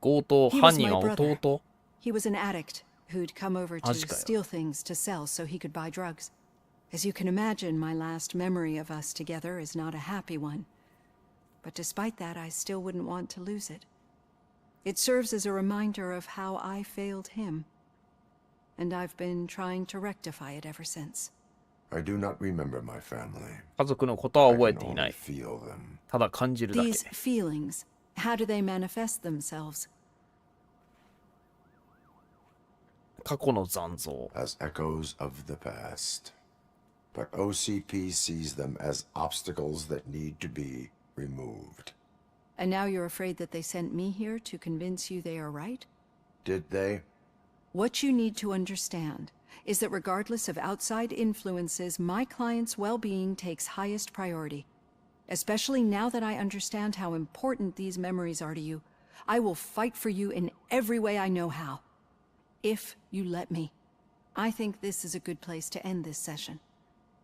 強盗、犯人は弟。He was an addict who'd come over to steal things to sell so he could buy drugs. As you can imagine, my last memory of us together is not a happy one. But despite that, I still wouldn't want to lose it. It serves as a reminder of how I failed him. And I've been trying to rectify it ever since. I do not remember my family. 家族のことは覚えていない。ただ感じるだけ。These feelings, how do they manifest themselves? 過去の残像。As echoes of the past. But OCP sees them as obstacles that need to be removed. And now you're afraid that they sent me here to convince you they are right? Did they? What you need to understand is that regardless of outside influences, my client's well-being takes highest priority. Especially now that I understand how important these memories are to you, I will fight for you in every way I know how. If you let me. I think this is a good place to end this session.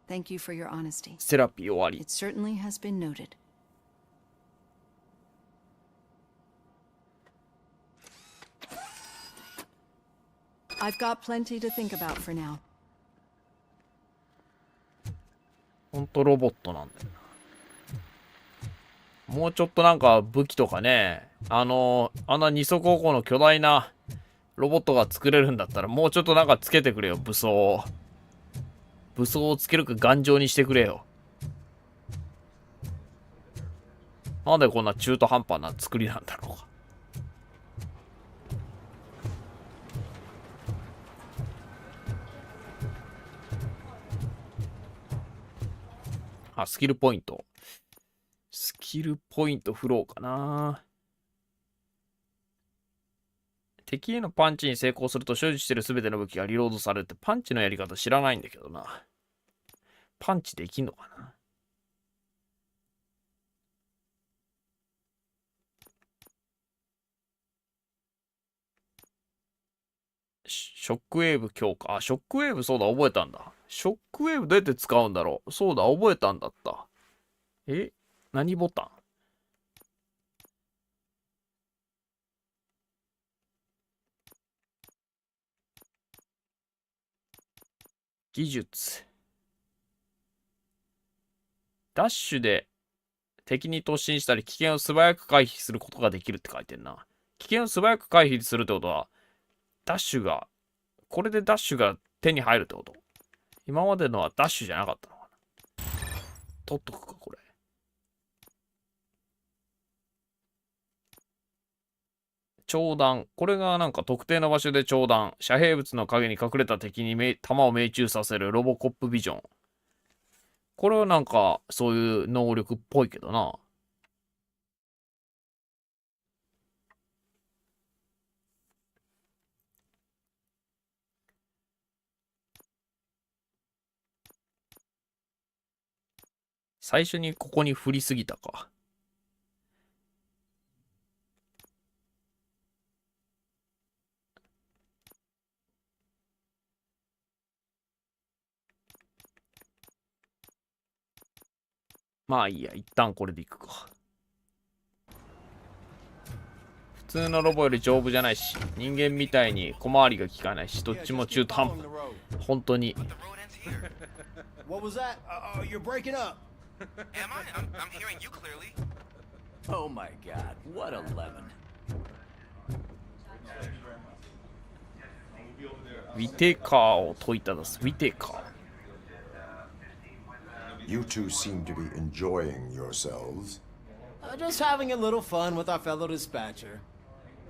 Thank you for your honesty. セラピー終わり。 It certainly has been noted. I've got plenty to think about for now. ほんとロボットなんだよな。もうちょっとなんか武器とかね、あんな二足歩行の巨大なロボットが作れるんだったら、もうちょっとなんかつけてくれよ、武装を。武装をつけるか頑丈にしてくれよ。なんでこんな中途半端な作りなんだろうか。あ、スキルポイント。スキルポイントフローかな。敵へのパンチに成功すると所持している全ての武器がリロードされるってパンチのやり方知らないんだけどな。パンチできんのかな。ショックウェーブ強化。あ、ショックウェーブそうだ、覚えたんだ。ショックウェーブどうやって使うんだろう。そうだ、覚えたんだった。何ボタン？技術。ダッシュで敵に突進したり危険を素早く回避することができるって書いてんな。危険を素早く回避するってことは、ダッシュが、これでダッシュが手に入るってこと？今までのはダッシュじゃなかったのかな。取っとくか、これ。長弾。これがなんか特定の場所で長弾。遮蔽物の影に隠れた敵に弾を命中させるロボコップビジョン。これはなんかそういう能力っぽいけどな。最初にここに振りすぎたか。まあいいや、一旦これでいくか。普通のロボより丈夫じゃないし、人間みたいに小回りが効かないし、どっちも中途半端。本当に。What was that? You're breaking up. Am I? I'm hearing you clearly. Oh my god, what a lemon. ウィテカーを解いたです。ウィテカー。You two seem to be enjoying yourselves. Just having a little fun with our fellow dispatcher.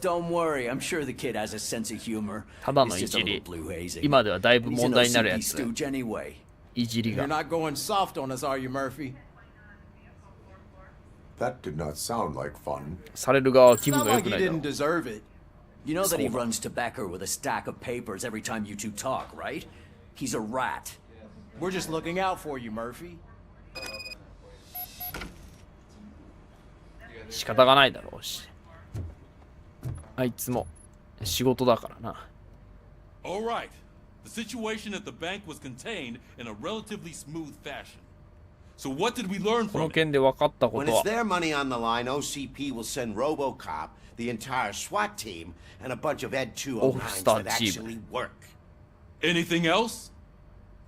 Don't worry, I'm sure the kid has a sense of humor. ただの He's い just a じ little り。 blue hazing. 今ではだいぶ He's 問 an 題になる OCP やつだよ。 stooge anyway. いじり You're が。 not going soft on us, are you, Murphy? That did not sound like fun. される側は気 It's 分 not が良 like く he ないだろ didn't deserve it. You know that he そうだ。 runs to Becker with a stack of papers every time you two talk, right? He's a rat. We're just looking out for you, Murphy. 仕方がないだろうし。あいつも仕事だからな。All right. The situation at the bank was contained in a relatively smooth fashion. So what did we learn この from it? 件で分かったこ When と it's は、 their money on the line, OCP will send RoboCop, the entire SWAT team, and a bunch of Ed 209s All-Star that team. actually work. Anything else?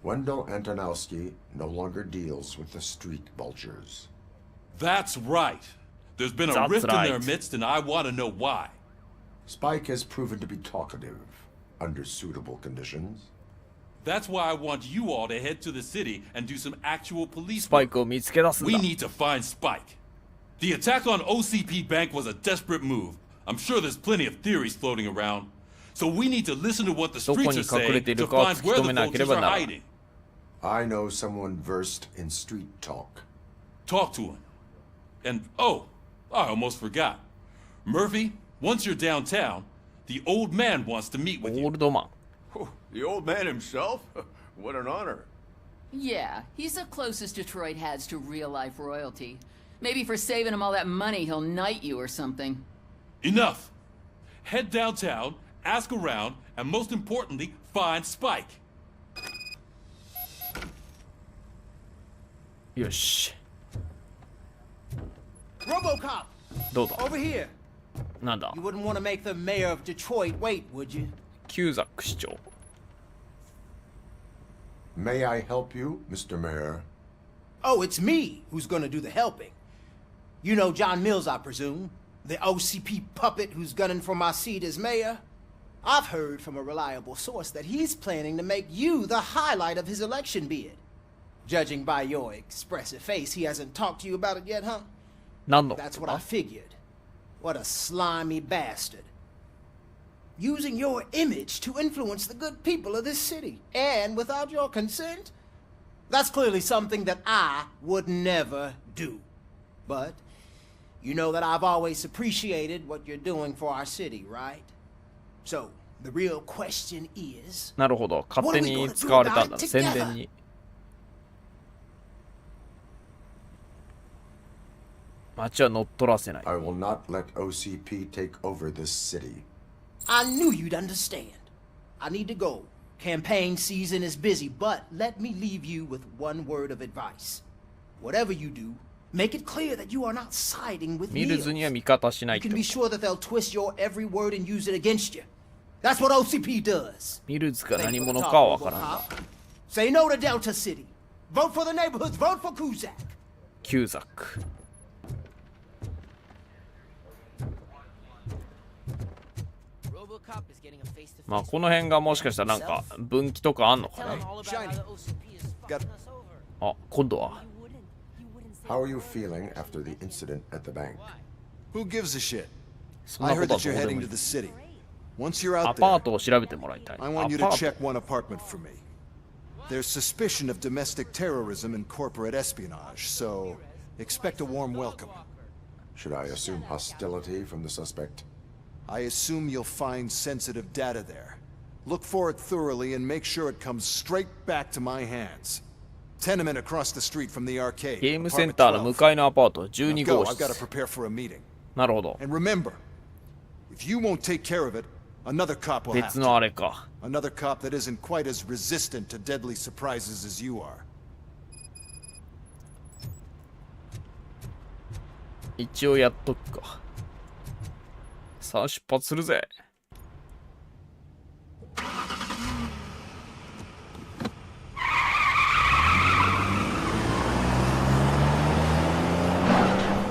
Wendell Antonowski no longer deals with the street vultures. That's right. There's been a That's rift in their right. midst, and I want to know why. Spike has proven to be talkative under suitable conditions. That's why I want you all to head to the city and do some actual police スパイ work. クを見つけ出すん We だ。 need to find Spike. The attack on OCP Bank was a desperate move. I'm sure there's plenty of theories floating around. So we need to listen to what the どこ streets に are 隠れ saying ている to かを find 突き where 止 the めなけれ vultures ば are ならない。 hiding. I know someone versed in street talk. Talk to him. And oh, I almost forgot. Murphy, once you're downtown, the old man wants to meet with オー you. ルドマン。 Oh, the old man himself? What an honor. Yeah, he's the closest Detroit has to real-life royalty. Maybe for saving him all that money, he'll knight you or something. Enough. Head downtown, ask around, and most importantly, find Spike. よし。 RoboCop! どうだ Over here! なんだ You wouldn't want to make the mayor of Detroit wait, would you? キューザック市長。 May I help you, Mr. Mayor? Oh, it's me who's gonna do the helping. You know John Mills, I presume? The OCP puppet who's gunning for my seat as mayor? I've heard from a reliable source that he's planning to make you the highlight of his election bid. Judging by your expressive face, he hasn't talked to you about it yet, huh? 何の That's what I figured. What a slimy bastard. Using your image to influence the good people of this city, and without your consent? That's clearly something that I would never do. But you know that I've always appreciated what you're doing for our city, right? So, the real question is... なるほど。勝手に使われたんだ。宣伝に。街は乗っ取らせない。 I will not let OCP take over this city. I knew you'd understand. I need to go. Campaign season is busy, but let me leave you with one word of advice. Whatever you do, make it clear that you are not siding with ミル Mills. ズには味方しない You って can こ be と。 sure that they'll twist your every word and use it against you. That's what OCP does. ミルズが Thanks 何 for the 者 talk, かはわからんが。 RoboCop. Say no to Delta City. Vote for the neighborhoods. Vote for Kuzak. キューザック。まあこの辺がもしかしたらなんか分岐とかあんのかな。あ、今度は。 How are you feeling after the incident at the bank? Who gives a shit? そん I なこ heard とは that ど you're うで heading もい to い。 the city. Once you're ア out パー there, トを調べてもらいたい。 I ア want you パ to ー check one apartment for me. There's suspicion of domestic terrorism and corporate espionage, so expect a warm welcome. Should I assume hostility from the suspect? I assume you'll find sensitive data there. Look for it thoroughly and make sure it comes straight back to my hands. Tenement across the street from the arcade. ゲームセンターの向かいのアパート12 Now 号 go, I've got to 室。 prepare for a meeting. なるほど。 And remember, if you won't take care of it, another cop will have 別の to. あれか。 Another cop that isn't quite as resistant to deadly surprises as you are. 一応やっとくか。さあ出発するぜ。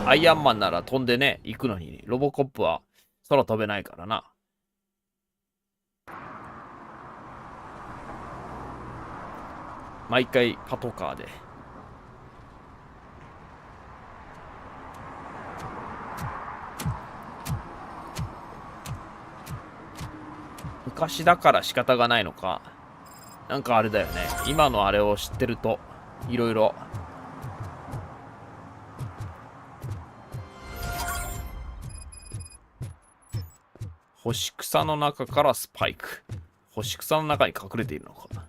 アイアンマンなら飛んでね、行くのに、ロボコップは空飛べないからな。毎回パトカーで。昔だから仕方がないのか。なんかあれだよね。今のあれを知ってると、いろいろ。干し草の中からスパイク。干し草の中に隠れているのかな。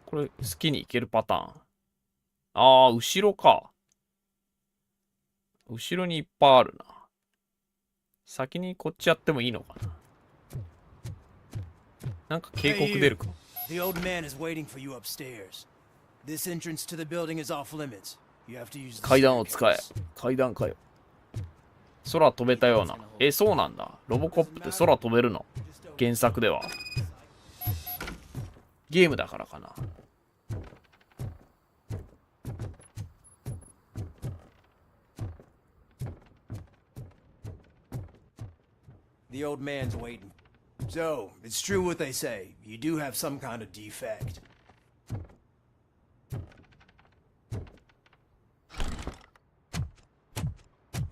これ、好きに行けるパターン。ああ、後ろか。後ろにいっぱいあるな。先にこっちやってもいいのかな。なんか警告出るか。The old man is waiting for you upstairs. This entrance to the building is off limits. You have to use the 階段を使え。階段かよ。空飛べたような。そうなんだ。ロボコップって空飛べるの。原作では。ゲームだからかな。The old man's waiting. So, it's true what they say. You do have some kind of defect.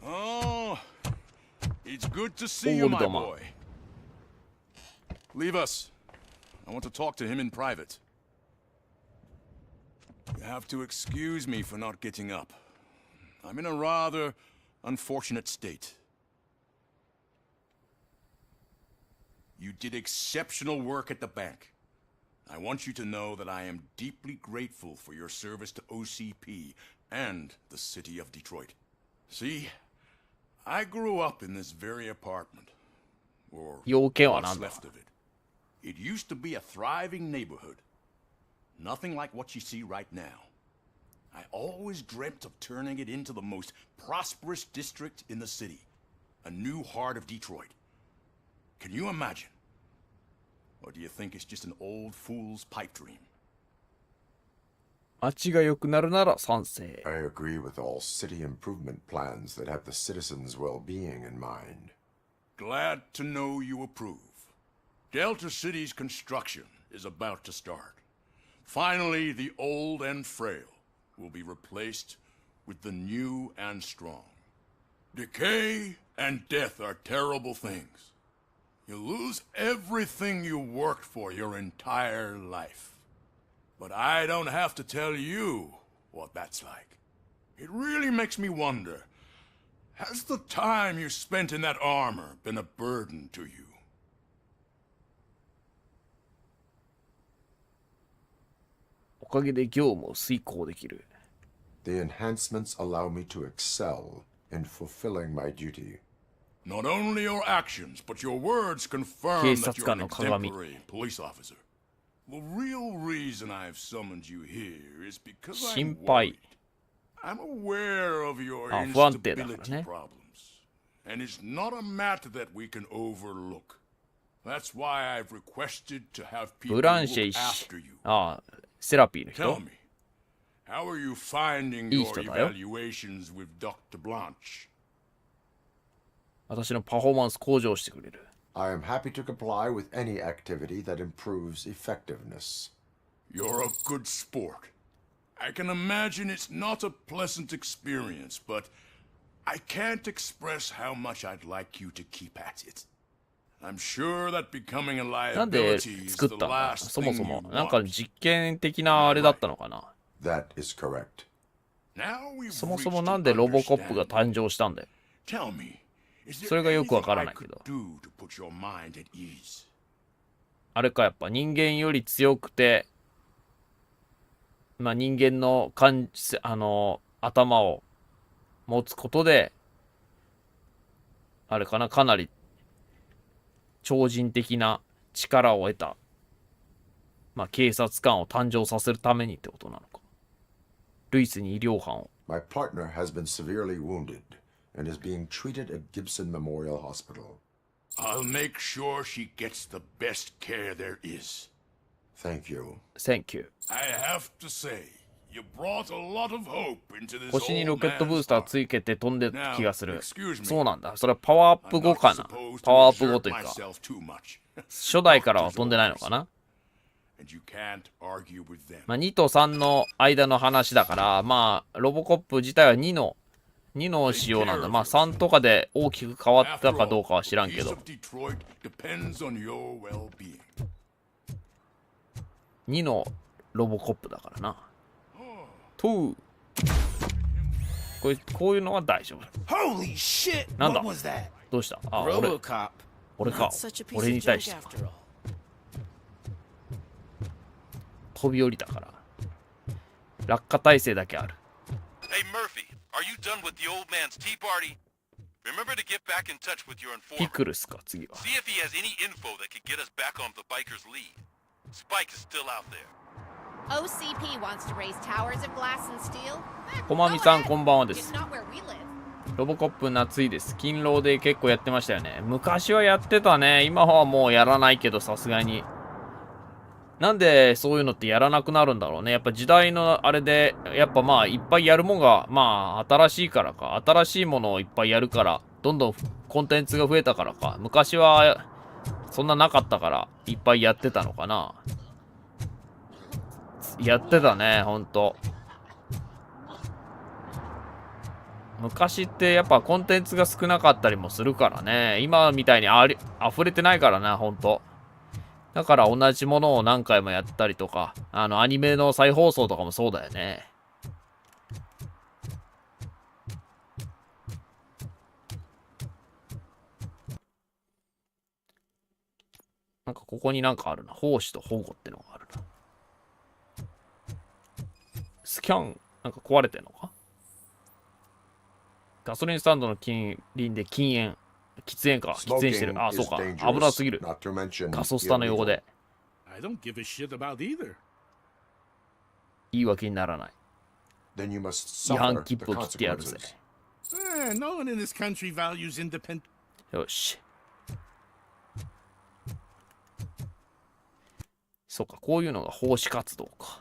Oh, it's good to see you, my boy. Leave us. I want to talk to him in private. You have to excuse me for not getting up. I'm in a rather unfortunate state. You did exceptional work at the bank. I want you to know that I am deeply grateful for your service to OCP and the city of Detroit. See, I grew up in this very apartment, or what's left of it. It used to be a thriving neighborhood. Nothing like what you see right now. I always dreamt of turning it into the most prosperous district in the city. A new heart of Detroit. Can you imagine? Or do you think it's just an old fool's pipe dream? 街が良くなるなら賛成。I agree with all city improvement plans that have the citizens' well-being in mind. Glad to know you approve. Delta City's construction is about to start. Finally, the old and frail will be replaced with the new and strong. Decay and death are terrible things. You lose everything you worked for your entire life. But I don't have to tell you what that's like. It really makes me wonder, has the time you spent in that armor been a burden to you? おかげで業務を遂行できる。The enhancements allow me to excel in fulfilling my duty. Not only your actions, but your words confirm that you're an exemplary police officer. The real reason I've summoned you here is because I'm worried. I'm aware of your instability problems, and it's not a matter that we can overlook. That's why I've requested to have people look after you. Tell me, how are you finding your evaluations with Dr. Blanche? 私のパフォーマンス向上してくれる。I am happy to comply with any activity that improves effectiveness. You're a good sport. I can imagine it's not a pleasant experience, but I can't express how much I'd like you to keep at it. I'm sure that becoming a なんで liability is 作 the ったんだ last そも thing そ you も。なんか want. 実験的なあれだったのかな。 That is correct. Now we've そもそ reached もなん an でロボコップが understanding. 誕生したんだよ。 Tell me, is そ there れがよくわ anything から I ないけ could ど。 do to put your mind at ease? あれか、やっぱ人間より強くて、まあ人間の頭を持つことで、あれかな、かなり超人的な力を得た、まあ警察官を誕生させるためにってことなのか。ルイスに医療班を。My partner has been severely wounded and is being treated at Gibson Memorial Hospital. I'll make sure she gets the best care there is. Thank you. Thank you. I have to say, you brought a lot of hope into this 星にロ old ケットブー man's スター heart. つけて飛んでた気がする。 excuse me. そうなんだ。それはパワーアップ I'm 後 not かな。 supposed パ to ワーアップ後 exert というか、 myself too much. 初代からは飛んでないのかな。 And you can't argue with them. まあ2と3の間の話だから、まあロボコップ自体は2の2の仕様なんだ。まあ3とかで大きく変わったかどうかは知らんけど。2のロボコップだからな。とこういうのは大丈夫。なんだどうした？あ、俺か。俺に対してか。飛び降りたから。落下体制だけある。Hey Murphy, are you done with the old man's tea party? Remember to get back in touch with your ピ informant. クルスか次は。 See if he has any info that could get us back on the biker's lead. Spike is still out there. OCP wants to raise towers of glass and steel. こまみさんこんばんはで Just す。 not where we live. ロボコップ夏いです。勤労で結構やってましたよね。昔はやってたね。今はもうやらないけどさすがに。なんでそういうのってやらなくなるんだろうね。やっぱ時代のあれで、やっぱまあいっぱいやるもんが、まあ新しいからか。新しいものをいっぱいやるから、どんどんコンテンツが増えたからか。昔はそんななかったから、いっぱいやってたのかな。やってたね、ほんと。昔ってやっぱコンテンツが少なかったりもするからね。今みたいに溢れてないからな、ほんと。だから同じものを何回もやったりとか、アニメの再放送とかもそうだよね。なんかここになんかあるな。奉仕と保護ってのがあるな。スキャン、なんか壊れてんのか？ガソリンスタンドの近隣で禁煙。喫煙か。喫煙してる。あ、そうか。危なすぎる。ガソスタの横で。言い訳にならない。違反切符を切ってやるぜ。よし。そうか、こういうのが奉仕活動か。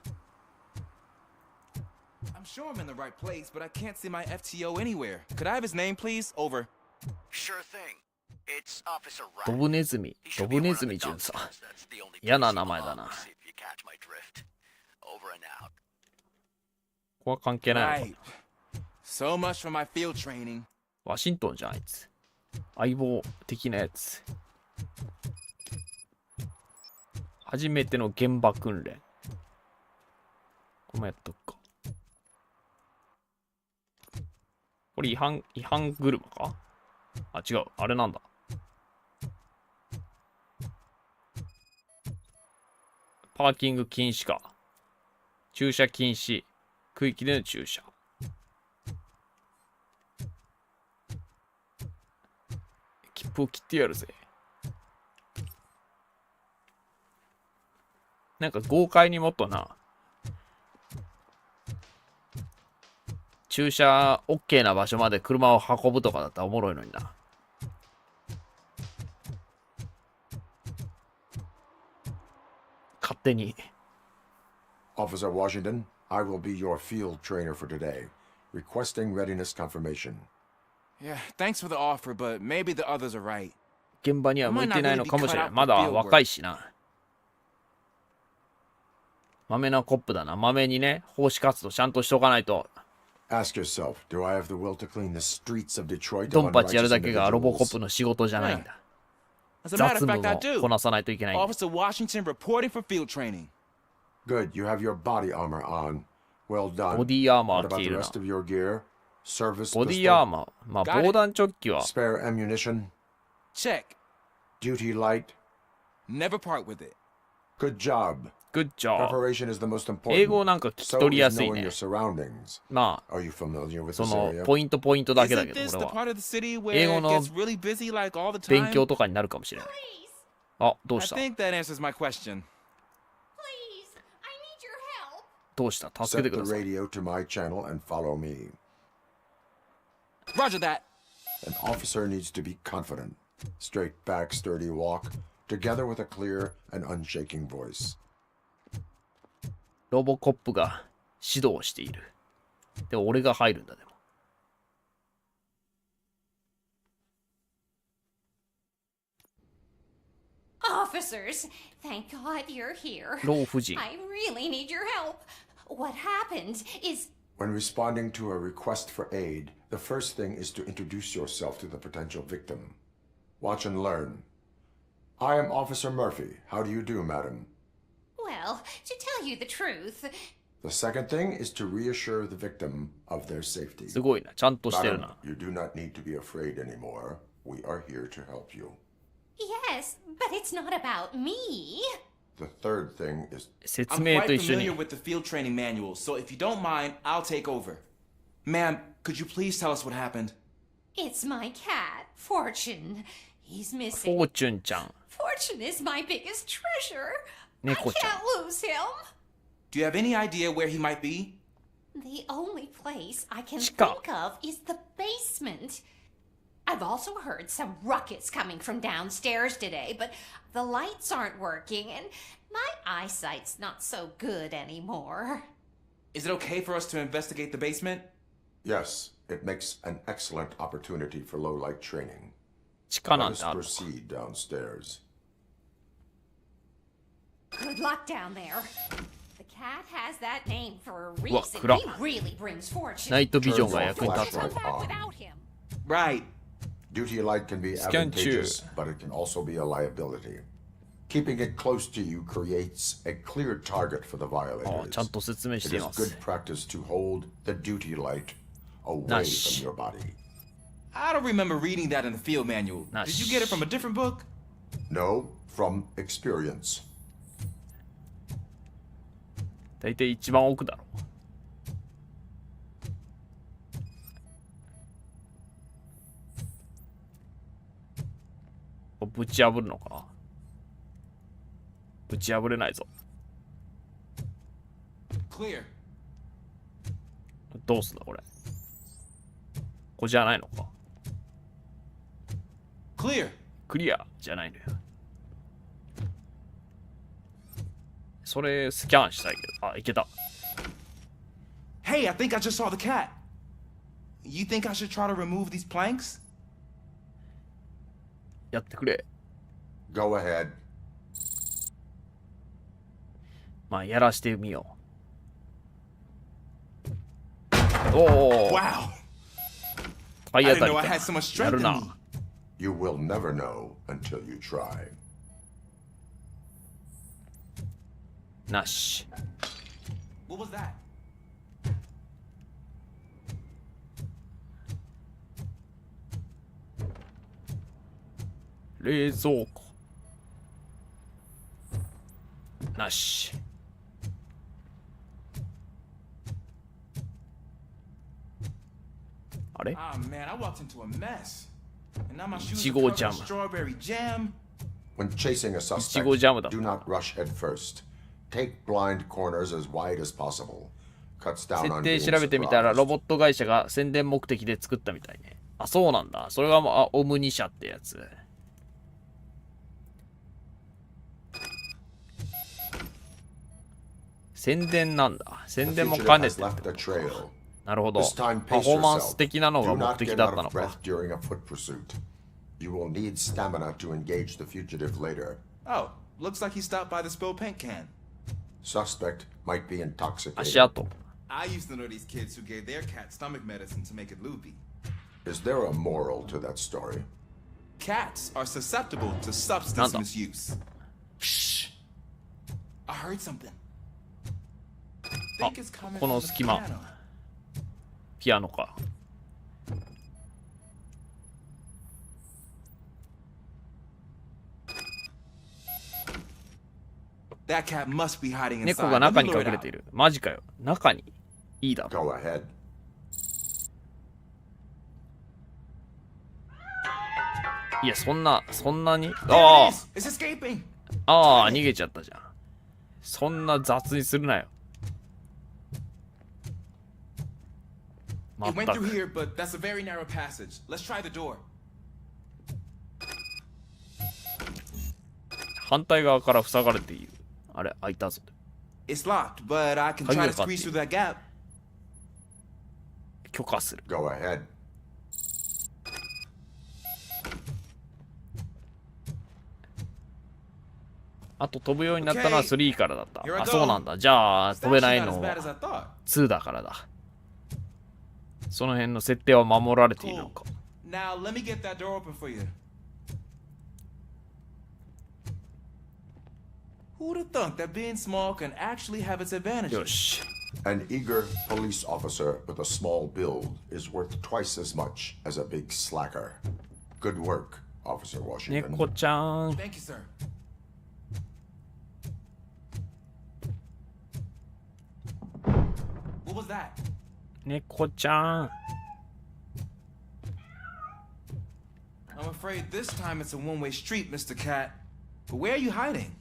I'm sure I'm in the right place, but I can't see my FTO anywhere. Could I have his name, please? Over. Sure thing. It's Officer Wright. ドブネズミ巡査。嫌な名前だな。ここは関係ないのか。So much for my field training. ワシントンじゃん、あいつ。相棒的なやつ。初めての現場訓練。これもやっとくか。これ違反車か？あ、違う。あれなんだ。パーキング禁止か。駐車禁止。区域での駐車。切符を切ってやるぜ。なんか豪快にもっとな。駐車 OK な場所まで車を運ぶとかだったらおもろいのにな。勝手に。Officer Washington, I will be your field trainer for today. Requesting readiness confirmation. Yeah, thanks for the offer, but maybe the others are right. 現場には向いてないのかもしれない。まだ若いしな。豆なコップだな。豆にね、奉仕活動ちゃんとしとかないと。Ask yourself, do I have the will to clean the streets of Detroit? ドンパチやるだけがロボコップの仕事じゃないんだ。雑務もこなさないといけないんだ。Officer Washington reporting for field training. Good, you have your body armor on. Well done. ボディアーマー What 着 about てい the るな。 rest of your gear? Service ボディアー pistol? マー。まあ、防弾チョッキは。 Spare ammunition? Check. Duty light? Never part with it. Good job. Good job. Preparation is the most important. 英語なんか聞き取りやすい So is knowing ね your。surroundings. まあ、 Are you familiar with そ this の area? ポイントだけだ Isn't けど、 this こ the れは。 part of the city where 英語 it の gets really busy like all the 勉 time? 強とかになるかもしれない。あ、どう I した think that answers my question. どうした助けて Set く the ださい。 radio to my channel and follow me. Roger that. An officer needs to be confident. Straight back, sturdy walk, together with a clear and unshaking voice. ロボコップが指導している。で、俺が入るんだ、でも。Officers, thank God you're here. 老婦人。 I really need your help. What happened is When responding to a request for aid, the first thing is to introduce yourself to the potential victim. Watch and learn. I am Officer Murphy. How do you do, madam? Well, to tell you the truth, The second thing is to reassure the victim of their safety. すごいな。ちゃんとしてる Madam, な。 you do not need to be afraid anymore. We are here to help you. yes, but it's not about me. The third thing is 説 I'm 明 quite と一緒に familiar。with the field training manual, so if you don't mind, I'll take over. Ma'am, could you please tell us what happened? It's my cat, Fortune. He's フォ missing. ーチュンちゃん。 Fortune is my biggest treasure. I 猫ちゃん。 can't lose him. Do you have any idea where he might be? The only place I can 地下。 think of is the basement. I've also heard some ruckus coming from downstairs today, but the lights aren't working and my eyesight's not so good anymore. Is it okay for us to investigate the basement? yes, it makes an excellent opportunity for low-light training. 地下 Let なん us てあるのか。 proceed downstairs. Good luck down there. The cat has that name for a うわ、 reason. 暗っ。 He really brings fortune. ナイトビジョン Turns が off 役に立つ。 flashlight on. Without him. Right. Duty light can be Scan advantageous, but it can also be a liability. Keeping it close to you creates a clear target for the ああ、 violators. ちゃんと説明し It てい is ま good す。 practice to hold the duty light away Nice. from your body. I don't remember reading that in the field manual. Nice. Did you get it from a different book? No, from experience. 大体一番奥だろ。ぶち破るのか。ぶち破れないぞ。 Clear. どうすんだこれ。これじゃないのか。 Clear. クリアじゃないのよ。それスキャンしたいけど。あ、いけた。 Hey, I think I just saw the cat. You think I should try to remove these planks? やってくれ。 Go ahead. まあ、やらしてみよう。おお。 Wow. 体 I 当た didn't り know I か had so much や strength る in な me.。You will never know until you try. なし。 What was that? 冷蔵庫。なし。あれ Ah, man, I walked into a mess. And now my shoes are いちご covered ジャ in ム。 strawberry jam. When chasing a suspect, いちごジャムだ。 do not rush head first. Take blind corners as wide as possible. Cuts down 設 on 定 being 調べてみたら surprised. ロボット会社が宣伝目的で作ったみたいね。あ、そうなんだ。それがオムニ社ってやつ。宣伝なんだ。宣 The 伝も fugitive 兼ね has てる left a trail. なるほど。 This time, パ pace フォーマンス yourself. 的なのが Do 目 not 的 get だっ out たの of か。 breath during a foot pursuit. You will need stamina to engage the fugitive later. Oh, looks like he stopped by the spilled paint can. Suspect might be intoxicated. 足跡。 I used to know these kids who gave their cat stomach medicine to make it loopy. Is there a moral to that story? Cats are susceptible to substance なんだ。 misuse. I heard something. あ Think it's coming この from the 隙間 piano. ピアノか。 That cat must be hiding 猫 inside. が Let 中 me に lure 隠 it れてい out. る。マジかよ。中に。いいだろ。 Go ahead. いや、そんなに There あ it is. It's escaping. あ、逃げちゃったじゃん。そんな雑にするなよ。 It まっ went た through く。 here, but that's a very narrow passage. Let's try the door. 反対側から塞がれている。あれ、開いたぞ。 It's locked, but I can 鍵 try が to かかってい squeeze る through that gap. 許可する。 Go ahead. あと飛ぶようになったのは Okay. 3からだった。 Here I あ、 go. そうなんだ。じゃあ、 It's 飛べない actually not の as bad as I は thought. 2だからだ。その辺の設定は守られているのか。Now let me get that door open for you. Who'd have thunk that being small can actually have its advantages? よし。An eager police officer with a small build is worth twice as much as a big slacker. Good work, Officer Washington. 猫ちゃん。Thank you, sir. What was that? 猫ちゃん。I'm afraid this time it's a one-way street, Mr. Cat. But where are you hiding?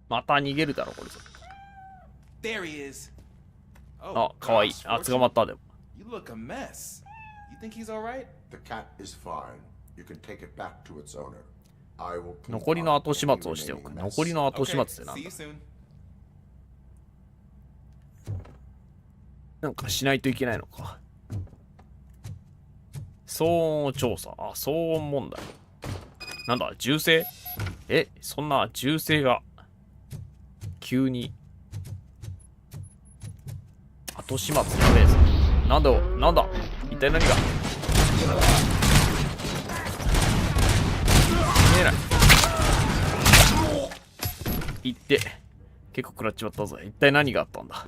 また逃げるだろこれ。There he is. あ、かわいい。あ、捕まったでも。You look a mess. You think he's all right? The cat is fine. You can take it back to its owner. I will. 残りの後始末をしておく。残りの後始末ってなんだ。なんかしないといけないのか。騒音調査。あ、騒音問題。なんだ、銃声？え、そんな銃声が急に後始末やべえぞ。なんだなんだ一体何が見えない。行って結構食らっちまったぞ。一体何があったんだ。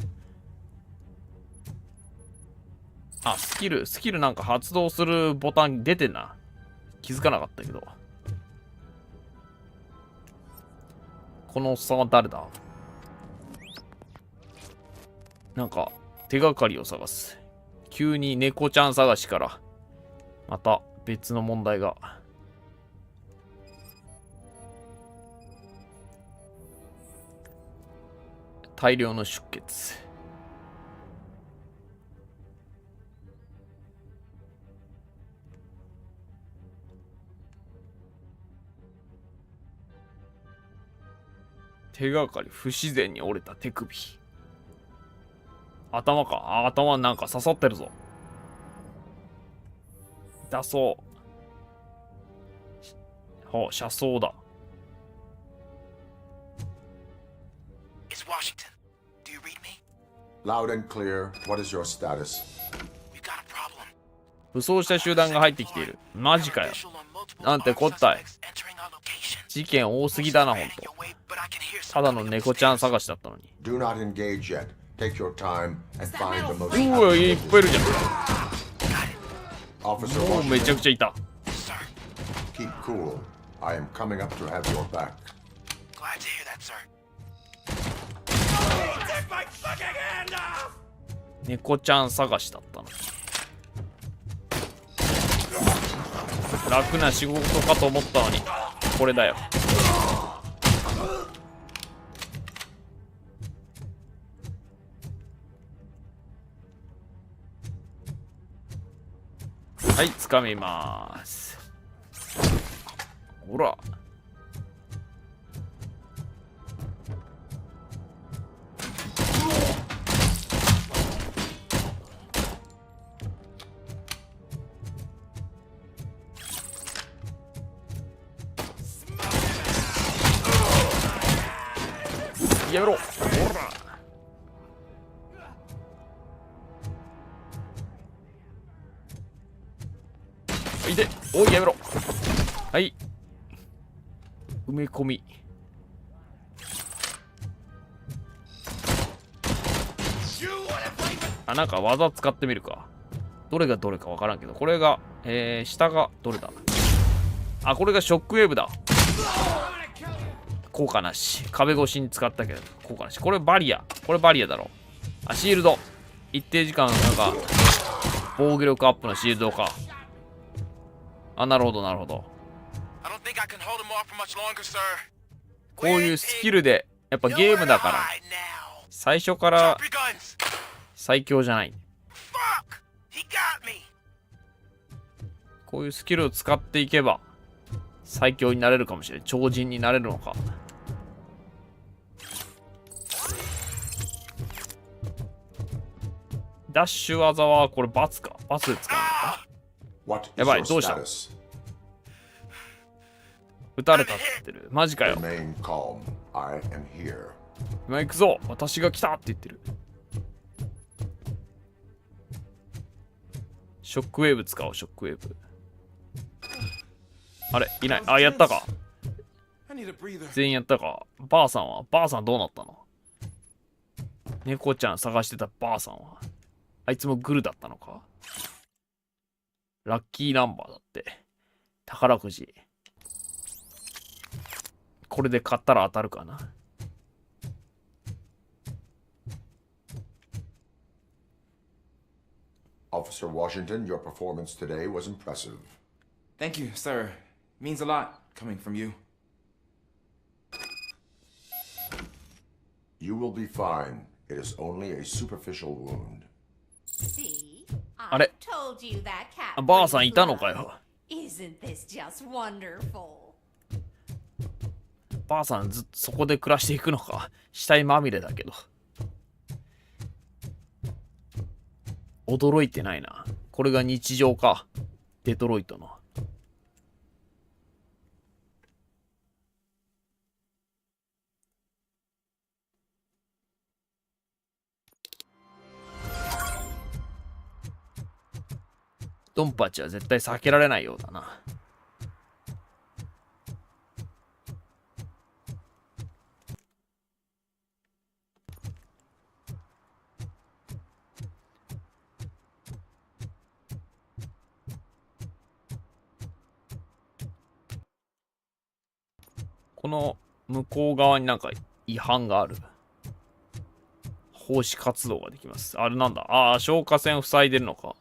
あ、スキルなんか発動するボタン出てんな。気づかなかったけど。このおっさんは誰だ？なんか手がかりを探す。急に猫ちゃん探しからまた別の問題が。大量の出血。手がかり、不自然に折れた手首。頭か。あ、頭なんか刺さってるぞ。痛そう。ほう、車窓だ。It's Washington. Do you read me? Loud and clear. What is your status? We've got a problem. 武装した集団が入ってきている。マジかよ。なんてこったい。事件多すぎだな、ほんと。ただの猫ちゃん探しだったのに。Do not engage yet. Take your time and find the most. うわ、いっぱいいるじゃん。 Officer もうめちゃくちゃいた。 Keep cool. I am coming up to have your back. Glad to hear that, sir. Take my fucking hand off! 猫ちゃん探しだったの。楽な仕事かと思ったのに、これだよ。はい、掴みます。ほら。やめろ。ほら。いて、おい、やめろ。はい。埋め込み。あ、なんか技使ってみるか。どれがどれかわからんけど、これが、下がどれだ。あ、これがショックウェーブだ。効果なし。壁越しに使ったけど、効果なし。これバリア。これバリアだろ。あ、シールド。一定時間、なんか、防御力アップのシールドか。あ、なるほど、なるほど。こういうスキルで、やっぱゲームだから、最初から最強じゃない。こういうスキルを使っていけば、最強になれるかもしれない。超人になれるのか。ダッシュ技はこれ×か。×で使うのか。やばい、どうした？撃たれたって言ってる。マジかよ。 Remain calm. I am here. 今行くぞ、私が来たって言ってる。ショックウェーブ使おう、ショックウェーブ。あれいない。あ、やったか。全員やったか。ばあさんどうなったの？猫ちゃん探してたばあさんは。あいつもグルだったのか。ラッキーナンバーだって。宝くじ。これで買ったら当たるかな。Officer Washington, your performance today was impressive. Thank you, sir. Means a lot coming from you. You will be fine. It is only a superficial wound. See? あれ Told you that cat. ばあさんいたのかよ。 Isn't this just wonderful? ばあさんずっとそこで暮らしていくのか。死体まみれだけど。驚いてないな。これが日常か。デトロイトの。ドンパチは絶対避けられないようだな。この向こう側になんか違反がある。放射活動ができます。あれなんだ。ああ、消火栓を塞いでるのか。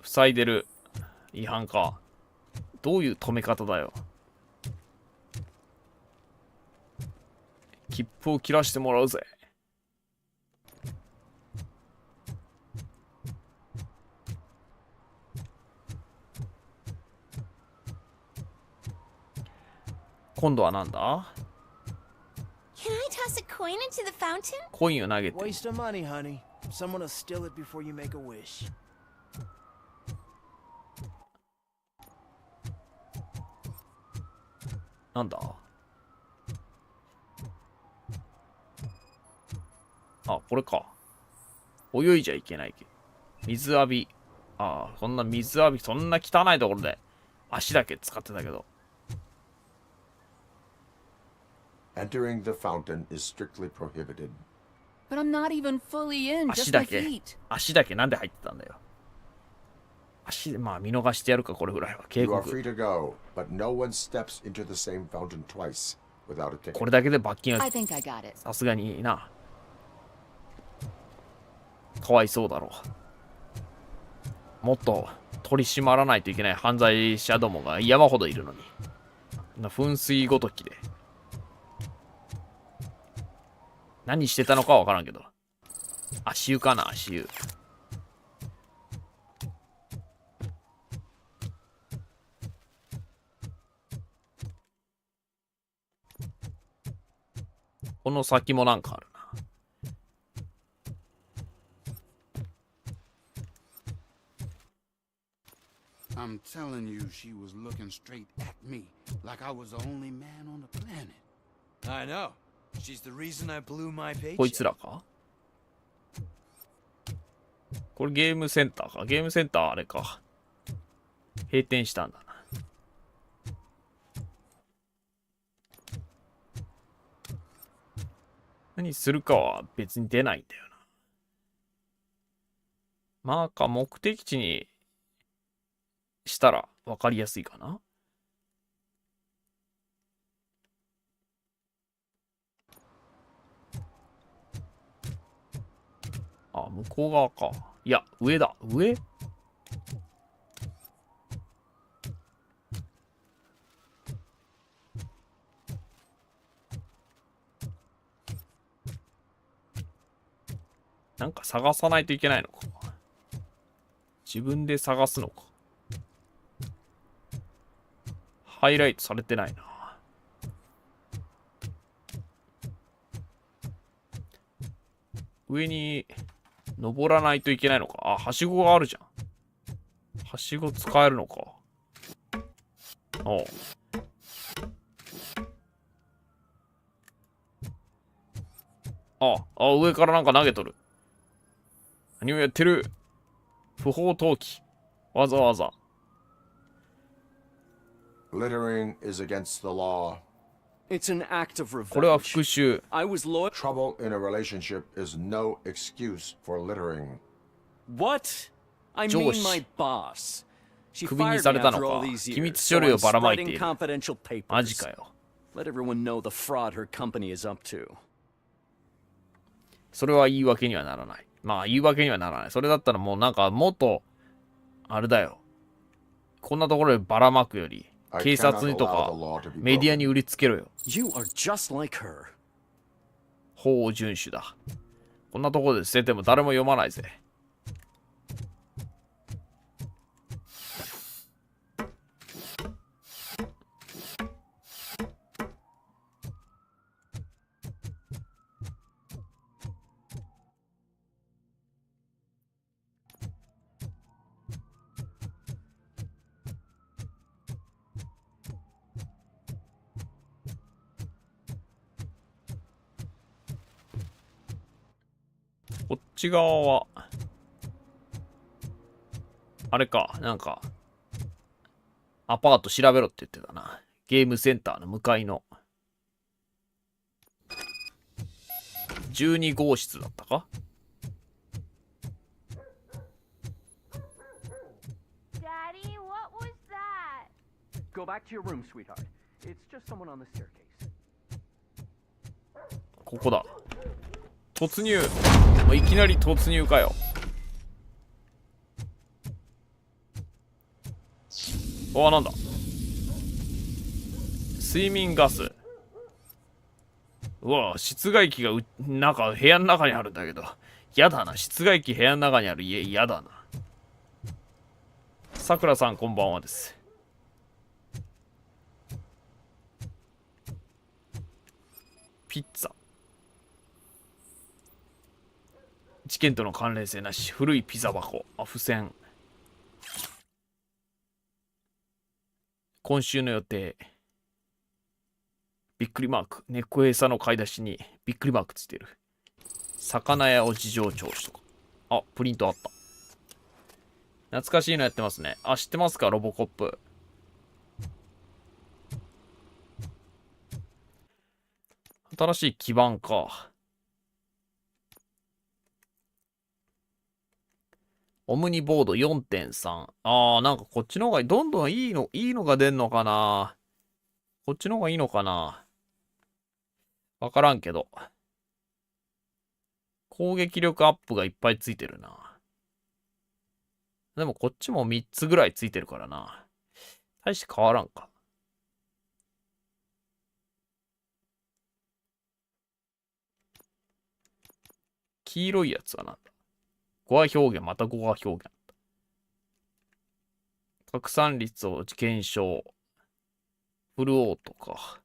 塞いでる。違反か。どういう止め方だよ。切符を切らしてもらうぜ。今度はなんだ？ Can I toss a coin into the fountain? コインを投げて。 Waste of money, honey. Someone will steal it before you make a wish. なんだ？あ、これか。泳いじゃいけないけど。水浴び。ああ、そんな水浴び、そんな汚いところで足だけ使ってたけど。Entering the fountain is strictly prohibited. But I'm not even fully in, 足 just だ my け feet. 足だけなんで入ってたんだよ。足でまあ見逃してやるかこれぐらいは。警 You are 告。 free to go, but no one steps into the same fountain twice without a ticket. これだけで罰金は I think I got it. さすがにいいな。かわいそうだろう。もっと取り締まらないといけない犯罪者どもが山ほどいるのに。噴水ごときで。何してたのかはわからんけど。足湯かな、足湯。この先もなんかあるな。I'm telling you, she was looking straight at me, like I was the only man on the planet. I know. She's the reason I blew my paycheck. こいつらか？これゲームセンターか。ゲームセンターあれか。閉店したんだな。何するかは別に出ないんだよな。まあか目的地にしたら分かりやすいかな。あ、向こう側か。いや、上だ。上？なんか探さないといけないのか。自分で探すのか。ハイライトされてないな。上に登らないといけないのか。あ、はしごがあるじゃん。はしご使えるのか。おう。上からなんか投げとる。何をやってる。不法投棄。わざわざ。Littering is against the law. It's an act of revenge. これは復讐。I was loyal. Trouble in a relationship is no excuse for littering. What? I 上 mean 司。 my boss. She クビに fired さ me れたの after all か。 these 機 years, 密書 so 類 I'm をばらまいてい spreading る。 confidential マジ papers. かよ。 Let everyone know the fraud her company is up to. それは言い訳にはならない。まあ言い訳にはならない。それだったらもうなんかもっと、あれだよ。こんなところでばらまくより、警察にとかメディアに売りつけろよ。You are just like her. 法を遵守だ。こんなところで捨てても誰も読まないぜ。こっち側は、あれか、なんか、アパート調べろって言ってたな。ゲームセンターの向かいの。12号室だったか？ Daddy, what was that? Go back to your room, sweetheart. It's just someone on the staircase. ここだ。突入。もういきなり突入かよ。なんだ。睡眠ガス。うわ、室外機がなんか部屋の中にあるんだけど。やだな。室外機部屋の中にある家、やだな。さくらさん、こんばんはです。ピッツァ。事件との関連性なし。古いピザ箱。付箋。今週の予定。びっくりマーク。猫餌の買い出しにびっくりマークついてる。魚屋を事情聴取とか。プリントあった。懐かしいのやってますね。知ってますか？ロボコップ。新しい基盤か。オムニボード 4.3。なんかこっちの方がどんどんいいのが出んのかな。こっちの方がいいのかな。わからんけど。攻撃力アップがいっぱいついてるな。でもこっちも3つぐらいついてるからな。大して変わらんか。黄色いやつはなんだ。語話表現、また語話表現。拡散率を減少。フルオートか。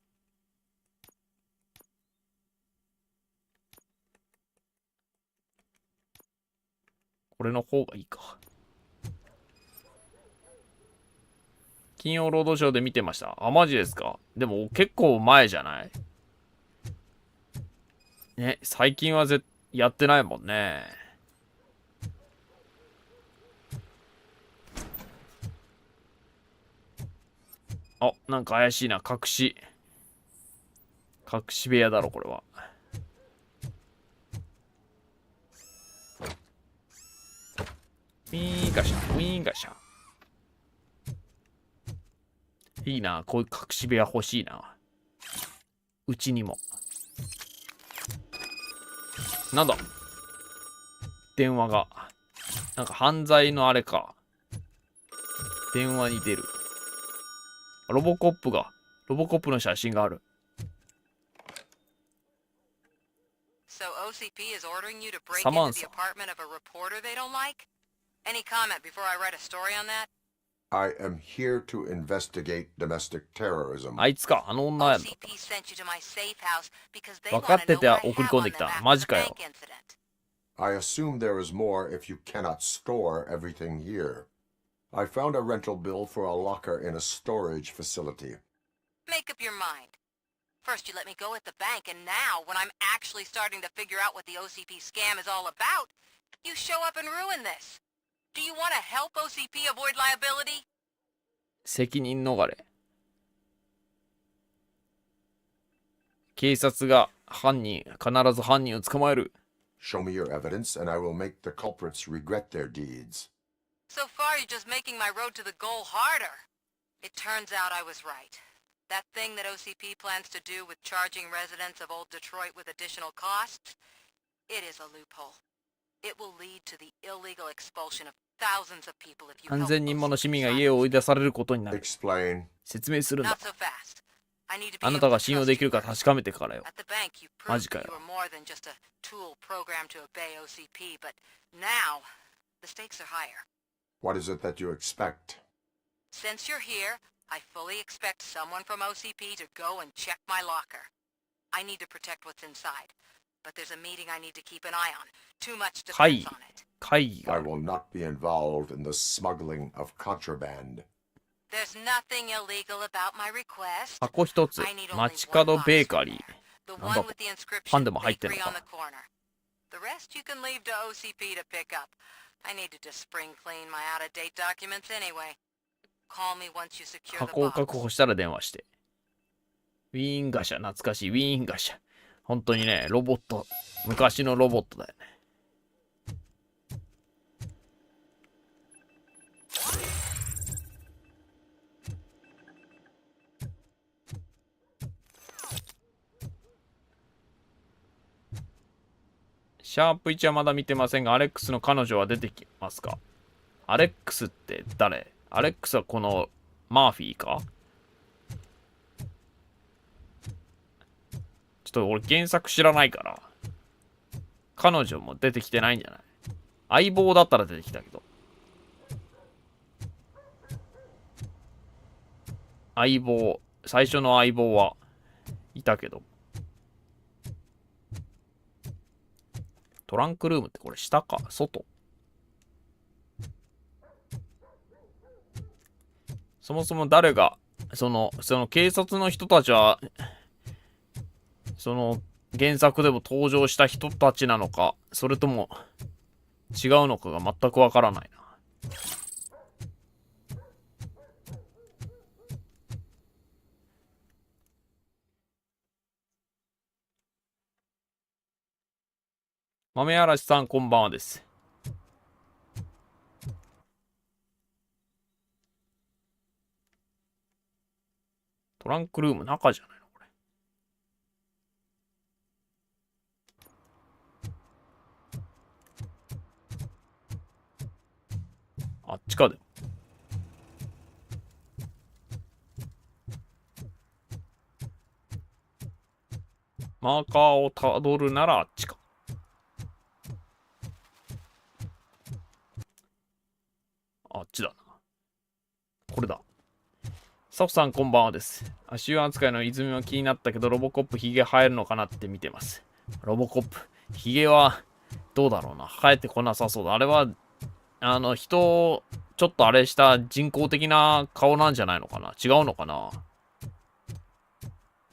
これの方がいいか。金曜ロードショーで見てました。マジですか？でも結構前じゃない？ね、最近はやってないもんね。なんか怪しいな。隠し部屋だろ、これは。ウィーンガシャ、ウィーンガシャ。いいな、こういう隠し部屋欲しいな。うちにも。なんだ？電話が。なんか犯罪のあれか。電話に出る。ロボコップの写真がある。So OCP is ordering you to break サマン into the サ。 apartment of a reporter they don't like? Any comment before I write a story on that? I am here to investigate domestic terrorism. あいつか、あの女やんの。 OCP sent you to my safe house because they 分か want っ to て know て what I 送り have 込んで on き them た。 after マ the ジかよ。 bank incident. I assume there is more if you cannot store everything here. I found a rental bill for a locker in a storage facility. Make up your mind. First you let me go at the bank, and now, when I'm actually starting to figure out what the OCP scam is all about, you show up and ruin this. Do you want to help OCP avoid liability? 責任逃れ。警察が必ず犯人を捕まえる。Show me your evidence, and I will make the culprits regret their deeds. So far, you're just making my road to the goal harder. It turns out I was right. That thing that OCP plans to do with charging residents of Old Detroit with additional costs, it is a loophole. It will lead to the illegal expulsion of thousands of people if you help 3000人もの市民が家を追い出されることになる。説明するんだ。 Not so fast. I need to be あな able た to が信用できるか trust you. 確かめてからよ。 At the bank, you マ proved ジか that よ you。were more than just a tool programmed to obey OCP, but now the stakes are higher. What is it that you expect? Since you're here, I fully expect someone from OCP to go and check my locker. I need to protect what's inside, but there's a meeting I need to keep an eye on. Too much 会 depends 議 on it. 会議 I が will not be involved in the smuggling of contraband. There's nothing illegal about my request. 箱一つ I need only 街角 one ベー box カリ The ー。なん one だ with the inscription パンでも入ってん bakery の on か the corner. The rest you can leave to OCP to pick up. I needed to spring clean my out-of-date documents anyway. Call me once you secure the 箱を box. 確保したら電話して。ウィーンガシャ、懐かしいウィーンガシャ。本当にね、ロボット、昔のロボットだよね。シャープ1はまだ見てませんが、アレックスの彼女は出てきますか？アレックスって誰？アレックスはこのマーフィーか？ちょっと俺原作知らないから、彼女も出てきてないんじゃない？相棒だったら出てきたけど。相棒、最初の相棒はいたけど。トランクルームってこれ下か外？そもそも誰が、その警察の人たちは、その原作でも登場した人たちなのか、それとも違うのかが全くわからないな。豆嵐さんこんばんはです。トランクルーム中じゃないのこれ。あっちかでも。マーカーをたどるならあっちか。あっちだな。これだ。サフさんこんばんはです。足湯扱いの泉は気になったけど、ロボコップヒゲ生えるのかなって見てます。ロボコップ、ヒゲはどうだろうな。生えてこなさそうだ。あれは、人をちょっとあれした人工的な顔なんじゃないのかな。違うのかな。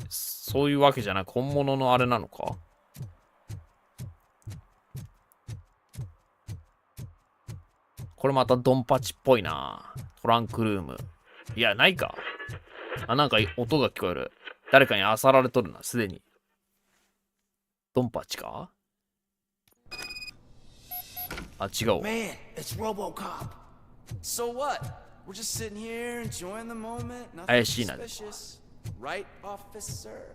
そういうわけじゃない。本物のあれなのか。これまたドンパチっぽいな。トランクルーム。いや、ないか。あ、なんか音が聞こえる。誰かに漁られとるな、すでに。ドンパチか？あ、違う。 Man, it's RoboCop. So what? We're just sitting here enjoying the moment. Nothing 怪しいな。 suspicious. Right, officer?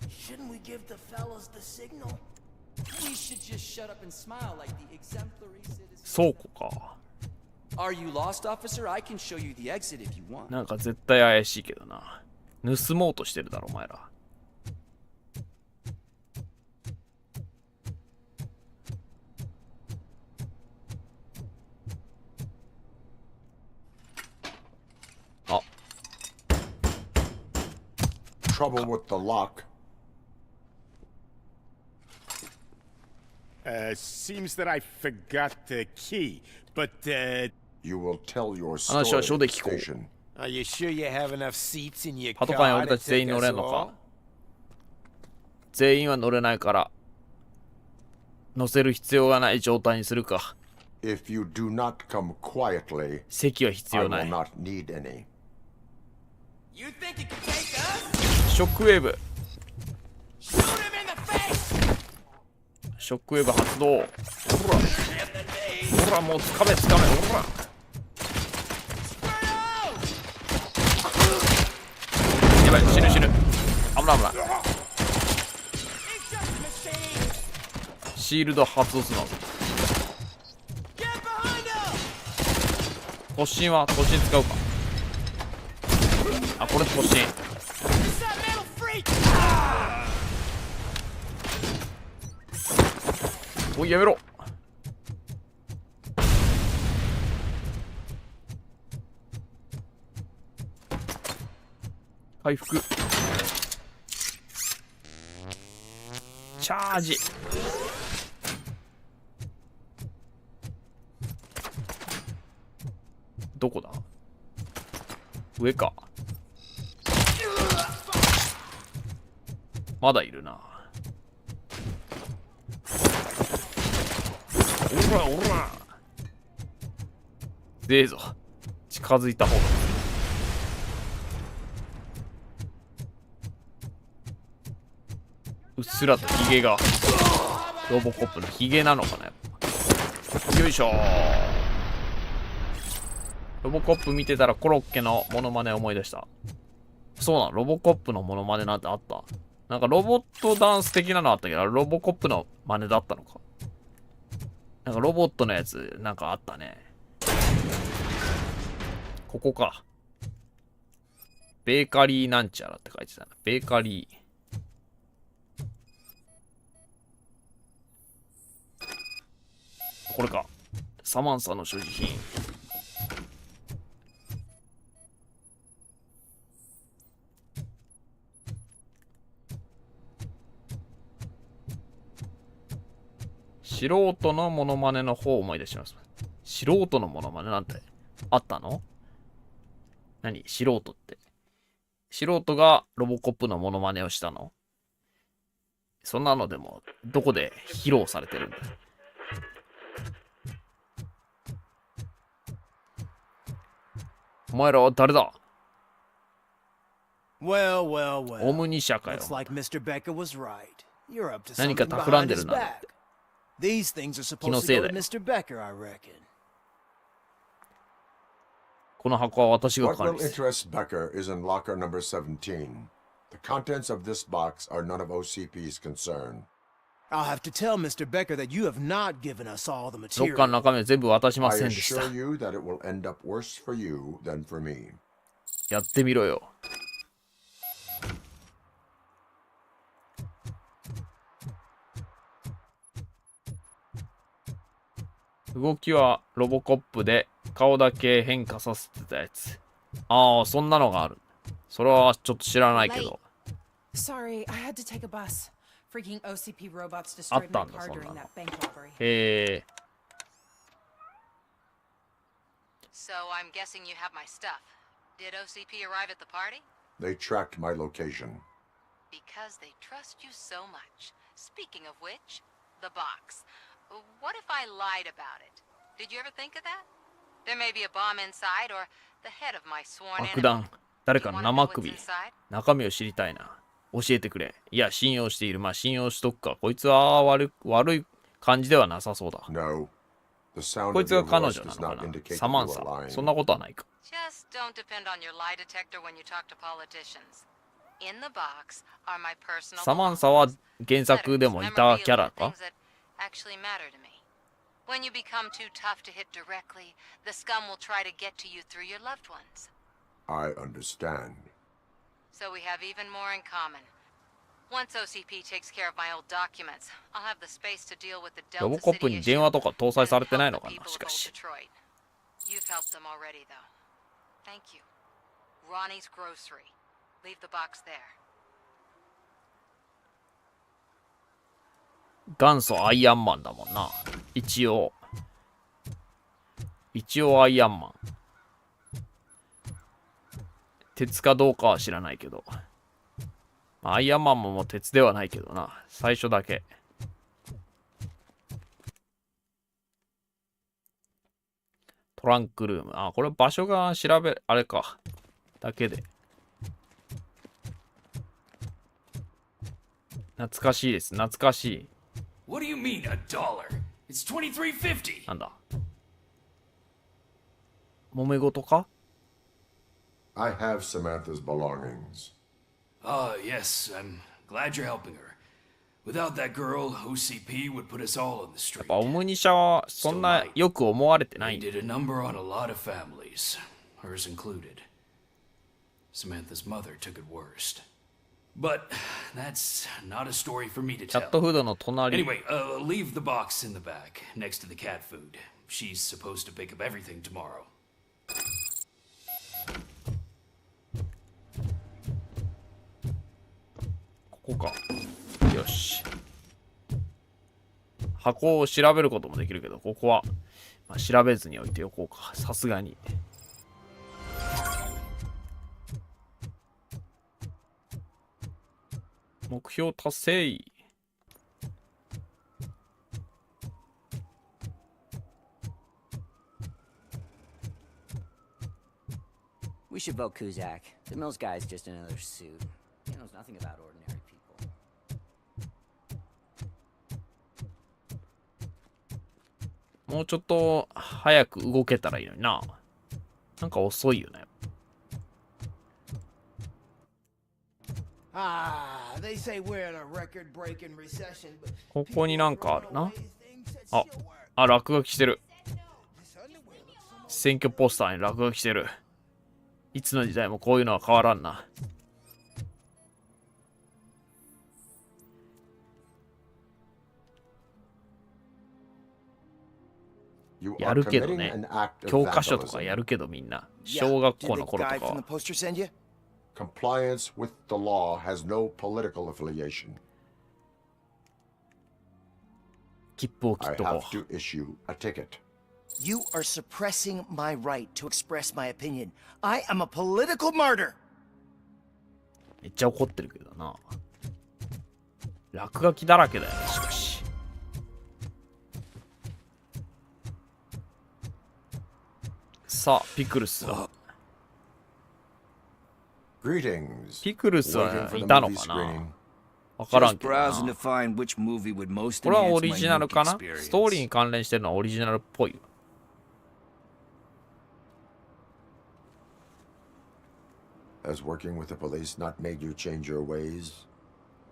Shouldn't we give the fellas the signal? We should just shut up and smile like the exemplary citizens. 倉庫か。Are you lost, officer? I can show you the exit if you want. なんか絶対怪しいけどな。盗もうとしてるだろ、お前ら。あ。Trouble with the lock. Seems that I forgot the key, but, You will tell your 話は story 署 at で the 聞こう。 station. Are you sure you have enough seats in your パトカーに car 俺 to たち全員 take 乗 us れんの all? か？全員は乗れないから乗せる必要がない状態にするか。 If you do not come quietly, 席は必 I 要な will い。 not need any. You think you can take us? ショックウェーブ。 Shoot him in the face! ショックウェーブ発動。ほらほら、もうつかめつかめ。ほらやばい、死ぬ死ぬ。危ない危ない。シールド発動するの。突進は突進使うか。あ、これ突進。おい、やめろ。回復。チャージ。どこだ？上か。まだいるな。おらおら。ぜえぞ。近づいた方が。うっすらとヒゲが。ロボコップのヒゲなのかな。よいしょー。ロボコップ見てたらコロッケのモノマネ思い出した。そうなの、ロボコップのモノマネなんてあった？なんかロボットダンス的なのあったけど、ロボコップの真似だったのか。なんかロボットのやつ、なんかあったね。ここか。ベーカリーなんちゃらって書いてたな。ベーカリー。これか。サマンサの所持品。素人のモノマネの方を思い出します。素人のモノマネなんてあったの？何？素人って。素人がロボコップのモノマネをしたの？そんなのでもどこで披露されてるんだ？お前らは誰だ？ Well, well, well. オムニ社かよ。 Looks like Mr. Becker was right. You're up to 何 something か企ん behind でる his な。 back. These things are 気の supposed せい to だ go to よ。 Mr. Becker, I reckon. この箱は私が What 管 will 理する。 interest Becker is in locker number 17. The contents of this box are none of OCP's concern. I'll have to tell Mr. Becker that you have not given us all the ロッカー material. の中身は全部渡しま I せんでした。 assure you that it will end up worse for you than for me. やってみろよ。動きはロボコップで顔だけ変化させてたやつ。ああ、そんなのがある。それはちょっと知らないけど。 Sorry, I had to take a bus. Freaking OCP robots あっ destroyed た my んだ、 car そんな during の。 that bank robbery. へえ。 So I'm guessing you have my stuff. Did OCP arrive at the party? They tracked my location. Because they trust you so much. Speaking of which, the box. What if I lied about it? Did you ever think of that? There may be a bomb inside or the head of my sworn 爆 enemy. 弾。誰か You の wanna know 生 what's 首。 inside? 中身を知りたいな。教えてくれ。いや、信用している。まあ、信用しとくか。こいつは悪い感じではなさそうだ。 No. The sound こい of つが your 彼 voice 女な does の not かな。 indicate サ that マ you ン are サ。 lying. そんなことはないか。 Just don't depend on your lie detector when you talk to politicians. In the box are my personal サマンサは原作でもいたキャラか？ things that actually matter to me. When you become too tough to hit directly, the scum will try to get to you through your loved ones. I understand. So we have even more in common. Once OCP takes care of my old documents, I'll have the space to deal with the ロボ Delta コップ City に issue 電話とか搭載されてない and の help か the な people し of か old し。 Detroit. You've helped them already, though. Thank you. Ronnie's Grocery. Leave the box there. 元祖アイアンマンだもんな。一応。一応アイアンマン。鉄かどうかは知らないけど。アイアンマンももう鉄ではないけどな。最初だけ。トランクルーム。あ、これ場所が調べ、あれか。だけで。懐かしいです。懐かしい。What do you mean, $1? It's $23.50. なんだ。揉め事か？ I have Samantha's belongings. Yes, I'm glad you're helping her. Without that girl, OCP would put us all on the やっ street. ぱオムニシャはそんなよく思われてない。 We did a number on a lot of families, hers included. Samantha's mother took it worst. But that's not a story for me to キャ tell. ットフードの隣。 Anyway, leave the box in the back, next to the cat food. She's supposed to pick up everything tomorrow. ここか。よし。箱を調べることもできるけど、ここは、まあ、調べずに置いておこうか。さすがに。目標達成。We should vote Kuzak. The Mills guy's just another suit. He knows nothing about ordinary people. もうちょっと早く動けたらいいのにな。なんか遅いよね。They say we're in a record-breaking recession, but ここになんかあるな。あ、落書きしてる。選挙ポスターに落書きしてる。いつの時代もこういうのは変わらんな。やるけどね。教科書とかやるけどみんな。小学校の頃とかは。Compliance with the law has no political affiliation. 切符を切っとこ I have to issue a ticket. You are suppressing my right to express my opinion. I am a political martyr. めっちゃ怒ってるけどな。落書きだらけだよね、しかし。さあ、ピクルスだ。ピクルスはいたのかな？わからんけどな。これはオリジナルかな？ストーリーに関連してるのはオリジナルっぽい。Has working with the police not made you change your ways?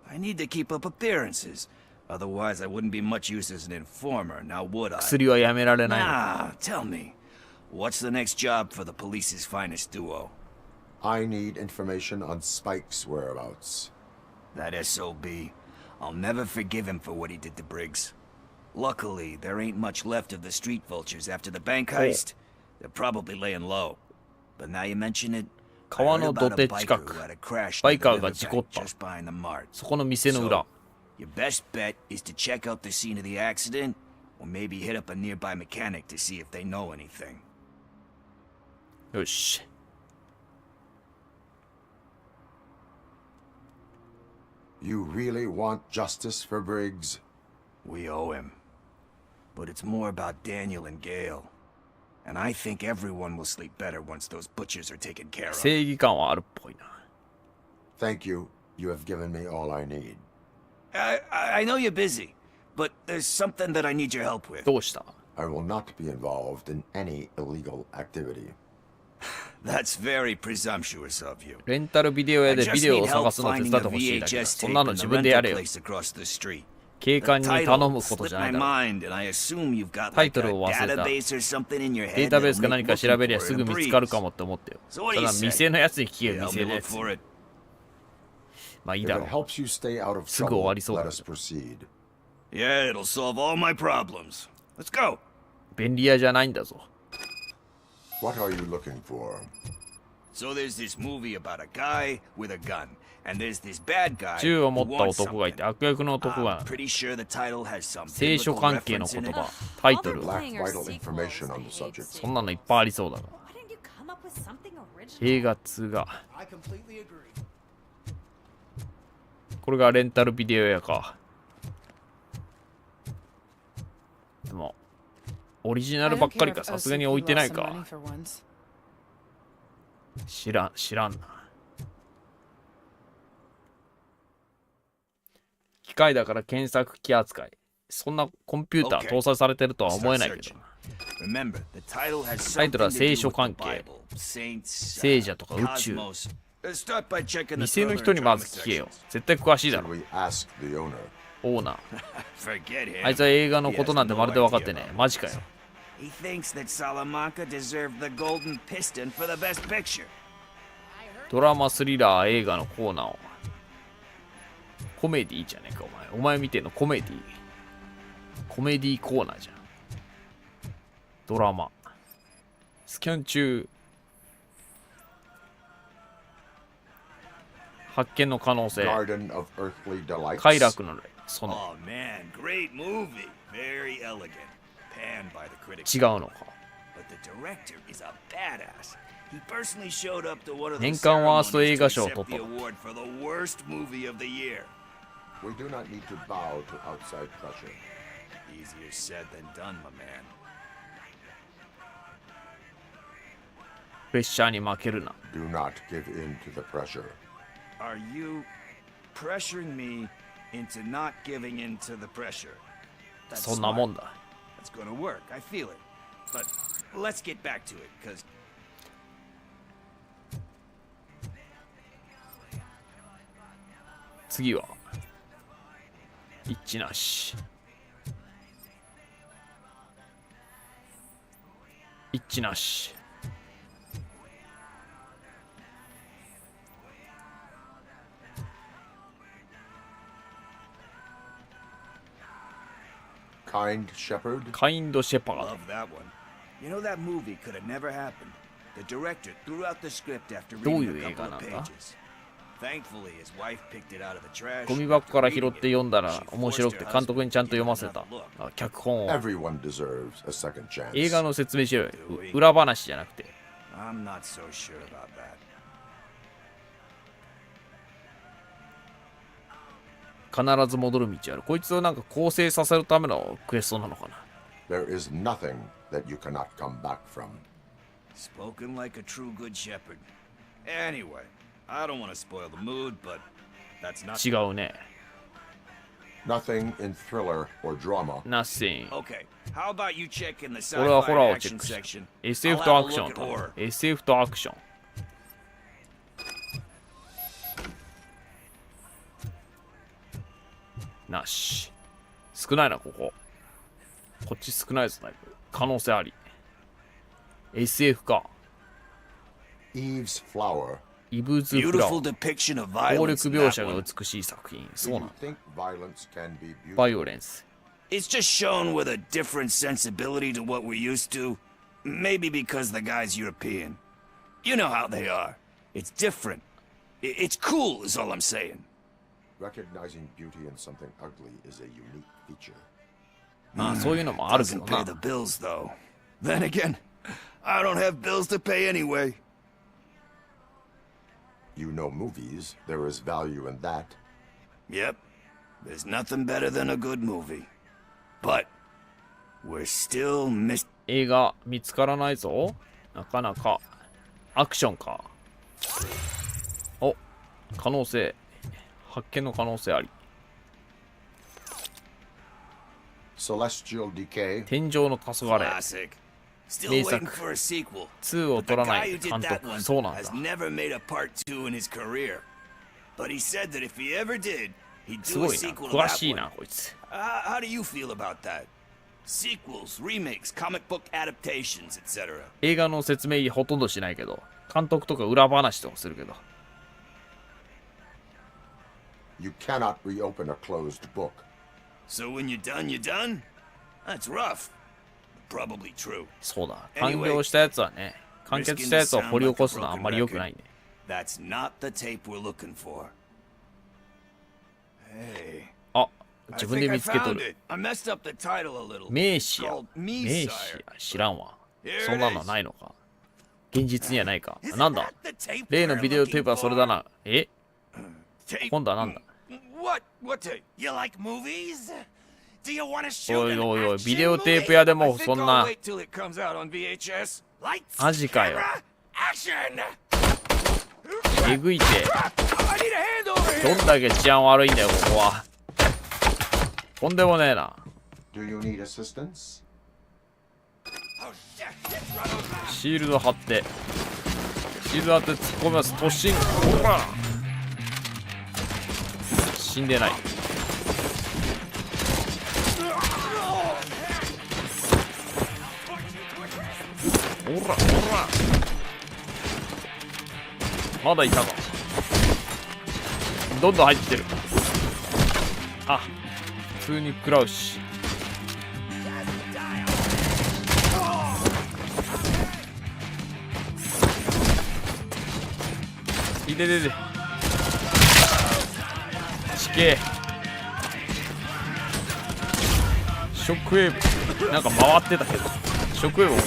I need to keep up appearances. Otherwise, I wouldn't be much use as an informer, now would I? 薬はやめられないの。Nah, tell me. What's the next job for the police's finest duo? I need information on Spike's whereabouts. That SOB. I'll never forgive him for what he did to Briggs. Luckily, there ain't much left of the street vultures after the bank heist. They're probably laying low. But now you mention it, 川の土手近く。バイカーが事故った。そこの店の裏。Your best bet is to check out the scene of the accident, or maybe hit up a nearby mechanic to see if they know anything. よし。You really want justice for Briggs? We owe him. But it's more about Daniel and Gale. And I think everyone will sleep better once those butchers are taken care of. 正義感はあるっぽいな。Thank you. You have given me all I need. I know you're busy, but there's something that I need your help with. どうした？ I will not be involved in any illegal activity. That's very presumptuous of you. レンタルビデオ屋でビデオを探すの手伝ってほしいだけだ。そんなの自分でやれよ。警官に頼むことじゃないだろ。タイトルを忘れた。データベースか何か調べりゃすぐ見つかるかもって思ってよ。ただ店のやつに聞けよ、店のやつ。まあいいだろう。すぐ終わりそうだ。Yeah, it'll solve all my problems. Let's go. 便利屋じゃないんだぞ。What are you looking for? So there's this movie about a guy with a gun, and there's this bad guy 銃を who 持った wants 男がい something. て悪役の男 I'm が pretty sure the title has some 聖書 biblical 関係の reference 言 in it. 葉タイトル Lack vital information on the subject. そんなのいっぱいありそうだが映画2が I completely agree. これがレンタルビデオ屋か。でもオリジナルばっかりかさすがに置いてないか。知らんな。機械だから検索機扱い。そんなコンピューター搭載されてるとは思えないけど。タイトルは聖書関係、聖者とか宇宙。店の人にまず聞けよ。絶対詳しいだろ。オーナー。あいつは映画のことなんてまるで分かってねえ。マジかよ。He thinks that Salamanca deserved the golden piston for the best picture. ドラマスリラー映画のコーナーを。コメディじゃねえかお前。お前見てんのコメディ。コメディコーナーじゃん。ドラマ。スキャン中。発見の可能性。快楽のその。Oh man, great movie. Very elegant. Panned by the critics. 違うのか。But the director is a badass. He personally showed up to one of 年 those 間ワースト ceremonies 映 to 画賞を accept 取っ the た。 award for the worst movie of the year. We do not need to bow to outside pressure. Easier said than done, my man. プレッシャーに負けるな。 Do not give in to the pressure. Are you pressuring me into not giving in to the pressure? That's そんなもん smart. だ。It's gonna work. I feel it. But let's get back to it, because 次は一致なし。一致なし。Kind shepherd. カインドシェパード。 love that one. You know that movie could have never happened. The director threw out the script after どう reading いう a 映画 couple な of んだ？ pages. Thankfully, his wife picked it out of the trash. ゴミ箱から拾って読んだら面白くて監督にちゃんと読ませた。あ、脚本を。 Everyone deserves a second chance. 映画の説明しろよ。裏話じゃなくて。 I'm not so sure about that. 必ず戻る道ある。こいつをなんか構成させるためのクエストなのかな。 There is nothing that you cannot come back from. Spoken like a true good shepherd. Anyway, I don't want to spoil the mood, but that's not 違うね。 Nothing in thriller or drama. Nothing. Okay, how about you check in the 俺はホラー sci-fi をチェッ action クした。 section? SF I'll とア have ク a ション look at と horror. SF とアクション。なし。少ないな、ここ。こっち少ないぞ、だいぶ。可能性あり。SF か。 Eve's Flower. イブズ・フラワ Beautiful ー。 depiction of 暴 violence 力 in 描 that 写が one. 美しい作品。 Do そうな you の。 think violence can be beautiful? バイオレンス。 It's just shown with a different sensibility to what we're used to. Maybe because the guy's European. You know how they are. It's different. It's cool, is all I'm saying. Recognizing beauty in something ugly is a unique feature. まあ、そういうのもあるけ Doesn't ど pay な the。bills, though. Then again, I don't have bills to pay anyway. You know movies. There is value in that. Yep. There's nothing better than a good movie. But we're still 映画見つからないぞ。なかなか。アクションか。お、可能性。発見の可能性あり。 Celestial Decay. 天井の黄昏。 classic. Still 名 waiting 作。 for a sequel. 2を But 取ら the な guy い who did 監 that 督。 one そうなんだ has。never made a part 2 in his career. But he said that if he ever did, he'd す do ご a いな。 sequel to 詳 that しい one. な、こいつ。How do you feel about that? Sequels, remakes, comic book adaptations, etc. 映画の説明ほとんどしないけど、監督とか裏話とかするけど。 You cannot reopen a closed book. So when you're done, you're done? That's rough. Probably true. そうだ。完了したやつはね、完結したやつを掘り起こすのはあんまり良くないね。That's not the tape we're looking for. Hey. あ、自分で見つけとる。 I messed up the title a little. 名詞や。名詞や。知らんわ。そんなのないのか。現実にはないか。なんだ、例のビデオテープはそれだな。え、今度はなんだ。 What tape? You like movies? Do you want to お shoot い an おいおい、 action ビデオテープ屋で movie? も I そ think ん I'll な wait till it comes out on VHS. Lights, マジかよ。 action! えぐいて。 I need a hand over ど here. んだけ治安悪いんだよ、ここは。とんでもねえな。 Do you need assistance? シールド貼って。シールド貼って突っ込みます。突進。ほら。死んでない。ほらほら。まだいたか。どんどん入ってる。あ、普通に食らうし。いててて。地形。ショックウェーブ。なんか回ってたけど。ショックウェーブ。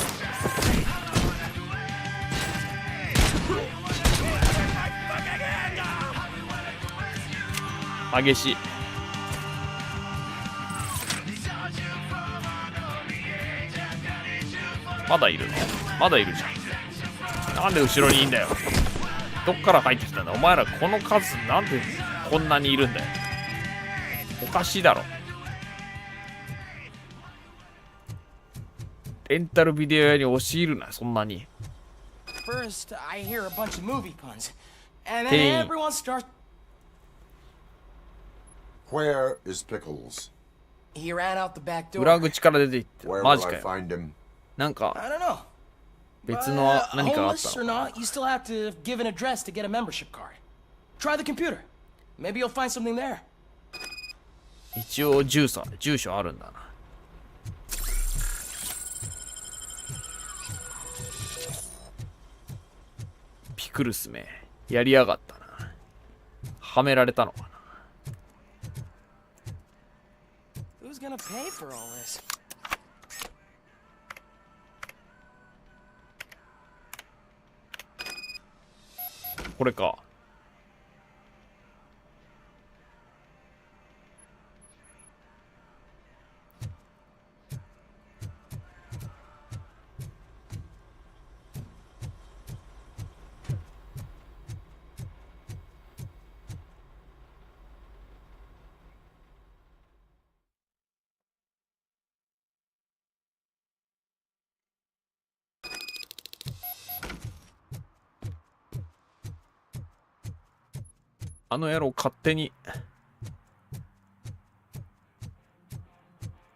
激しい。まだいるの？まだいるじゃん。なんで後ろにいいんだよ。どっから入ってきたんだお前ら。この数なんでこんなにいるんだよ。おかしいだろ。レンタルビデオ屋に押し入るな、そんなに。 First, I hear a bunch of movie puns, and Dang. then everyone starts. Where is Pickles? He ran out the back door. 裏口から出ていって。 Where マ will ジか I よ。 find him? なんか I don't know. 別の何かがあっ Homeless た or の。 not, you still have to give an address to get a membership card. Try the computer. Maybe you'll find something there. 一応住所あるんだな。ピクルスめやりやがったな。はめられたのかな。 Who's gonna pay for all this? これか。あの野郎勝手に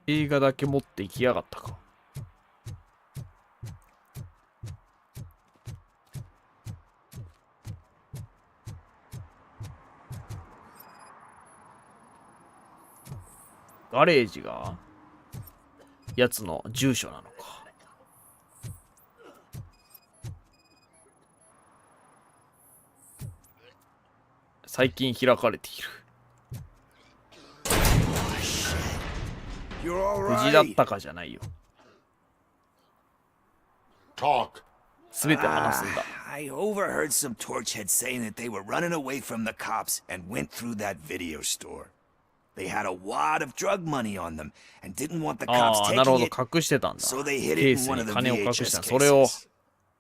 映画だけ持って行きやがったか。ガレージがやつの住所なのか。最近開かれている。無事だったかじゃないよ。Talk. すべて話すんだ。I overheard some torchheads saying that they were running away from the cops and went through that video store. They had a wad of drug money on them and didn't want the cops ああ、なるほ taking ど、 it, 隠してたんだ。 so they ケ hid ー it ス in one に of the 金を隠した。 VHS それを cases.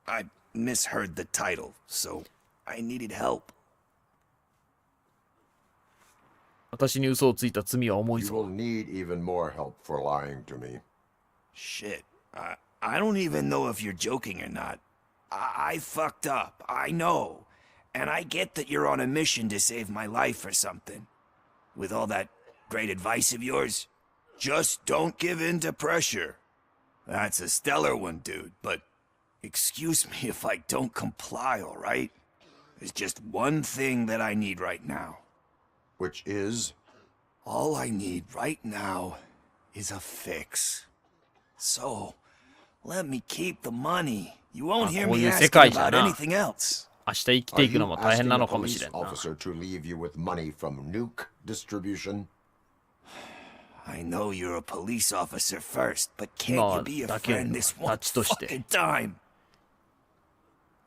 I misheard the title, so I needed help. 私に嘘をついた罪は重い You ぞ。 will need even more help for lying to me. Shit. I don't even know if you're joking or not. I fucked up. I know. And I get that you're on a mission to save my life or something. With all that great advice of yours, just don't give in to pressure. That's a stellar one, dude, but excuse me if I don't comply, all right? There's just one thing that I need right now. Which is? All I need right now is a fix. So, let me keep the money. You won't hear こう me いう世 asking 界じゃ about な。 anything else. 明日生きていくのも大変なのかもしれんな。 Officer to leave you with money from nuke distribution? I know you're a police officer first, but 今 can't は you be a だけ friend this one 立ちとして fucking time?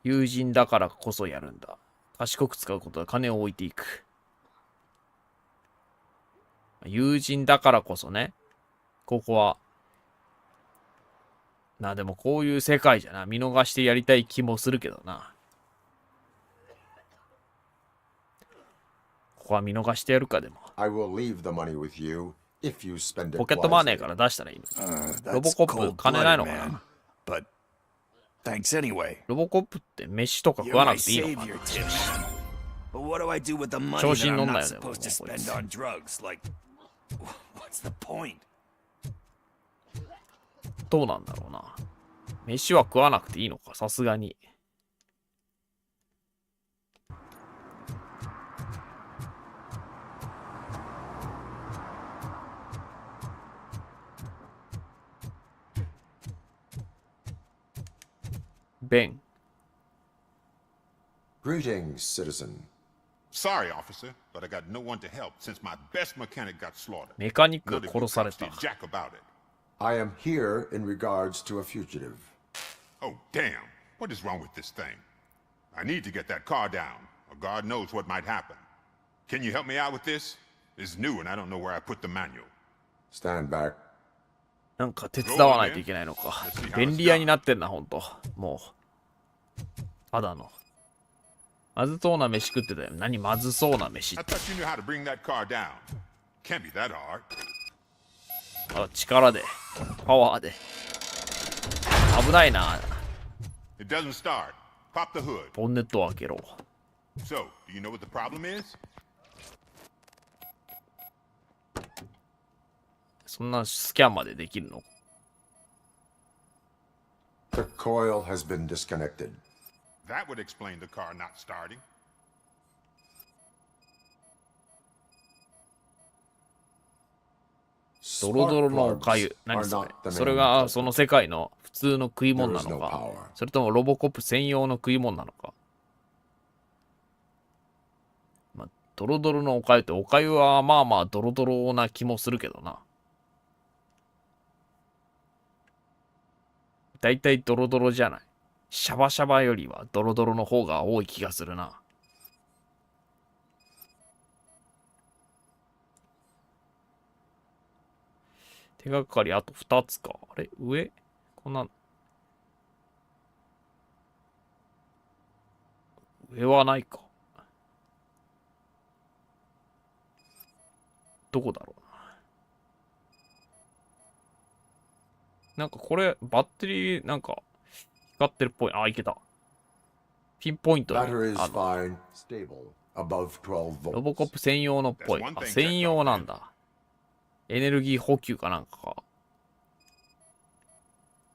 友人だからこそやるんだ。賢く使うことは金を置いていく。友人だからこそね。ここは。でもこういう世界じゃな。見逃してやりたい気もするけどな。ここは見逃してやるかでも。I will leave the money with you if you spend it ポケットマネー wisely. から出したらいいの。ロボコップ金ないのかな。 But thanks anyway. ロボコップって飯とか食わなくていいのかな。 But what do I do with the money 調 that 子に乗 I'm んな not よね。もう supposed to こい spend つ on drugs? Like, what's the point? どうなんだろうな。飯は食わなくていいのか、さすがに。ベン。 Greetings, citizen. Sorry, officer, but I got no one to help since my best mechanic got slaughtered. メカニック None が of you 殺され cops た。 did jack about it. I am here in regards to a fugitive. Oh, damn. What is wrong with this thing? I need to get that car down, or God knows what might happen. Can you help me out with this? It's new and I don't know where I put the manual. Stand back. なんか手伝わないといけないのか。便利屋になってんな、ほんと。もう。ただの。まずそうな飯食ってたよ。何まずそうな飯っ I て。 thought you knew how to bring that car down. Can't be that hard. 力で。パワーで。危ないな。 It doesn't start. Pop the hood. ボンネットを開けろ。 So, do you know what the problem is? そんなスキャンまでできるの？ The coil has been disconnected. That would explain the car not starting. ドロドロのおかゆ。何それ？それがその世界の普通の食い物なのか、それともロボコップ専用の食い物なのか。まあ、ドロドロのおかゆって、おかゆはまあまあドロドロな気もするけどな。だいたいドロドロじゃない。シャバシャバよりはドロドロの方が多い気がするな。手がかりあと2つか。あれ上こんな。上はないか。どこだろうな。なんかこれ、バッテリー、なんか、光ってるっぽい。あ、いけた。ピンポイントで。 Battery is fine, stable, above 12 volts. ロボコップ専用のっぽい。あ、専用なんだ。エネルギー補給かなんかか。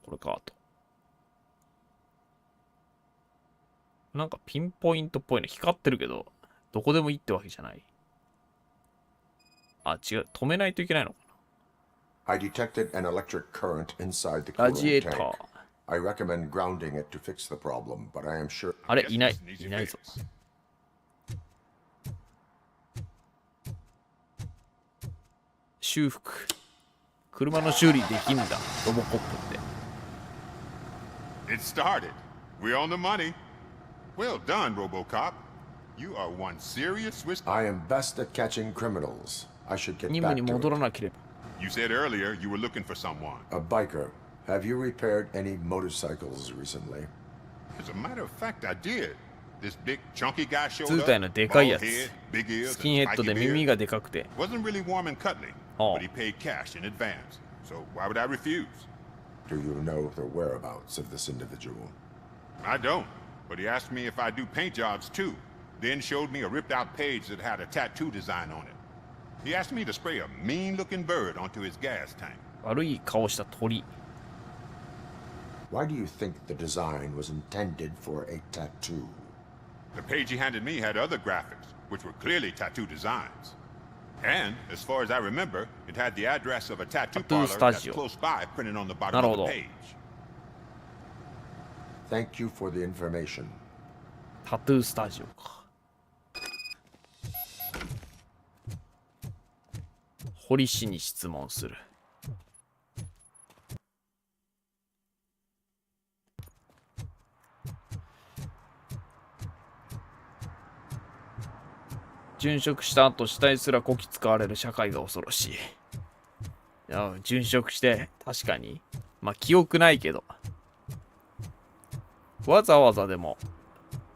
これかと。なんかピンポイントっぽいの光ってるけど、どこでもいいってわけじゃない。あ、違う。止めないといけないのかな。 I detected an electric current inside the ラジエ cooling ータ tank. ー。 I recommend grounding it to fix the problem, but I am sure. あれ、いない。いないぞ。修復。車の修理できんだ。ロボコップって。 It started. We're on the money. Well done, RoboCop. You are one serious Swiss. I am best at catching criminals. I should get 任務 back に to 戻 it. らなければ。 You said earlier you were looking for someone. A biker. Have you repaired any motorcycles recently? As a matter of fact, I did. This big chunky guy showed 図 up. 体のでかいやつ。 Bald head, big ears, スキンヘッドで and 耳 spiky がでかくて。 beard. Wasn't really warm and cuddly, but he paid cash in advance. So why would I refuse? Do you know the whereabouts of this individual? I don't. But he asked me if I do paint jobs too. Then showed me a ripped out page that had a tattoo design on it. He asked me to spray a mean looking bird onto his gas tank. 悪い顔した鳥。 Why do you think the design was intended for a tattoo? The page he handed me had other graphics, which were clearly tattoo designs. And, as far as I remember, it had the address of a tattoo parlor that's close by printed on the bottom of the page. Thank you for the information. タトゥースタジオか。堀氏に質問する。殉職した後死体すらこき使われる社会が恐ろしい。いや、殉職して確かにまあ記憶ないけど、わざわざでも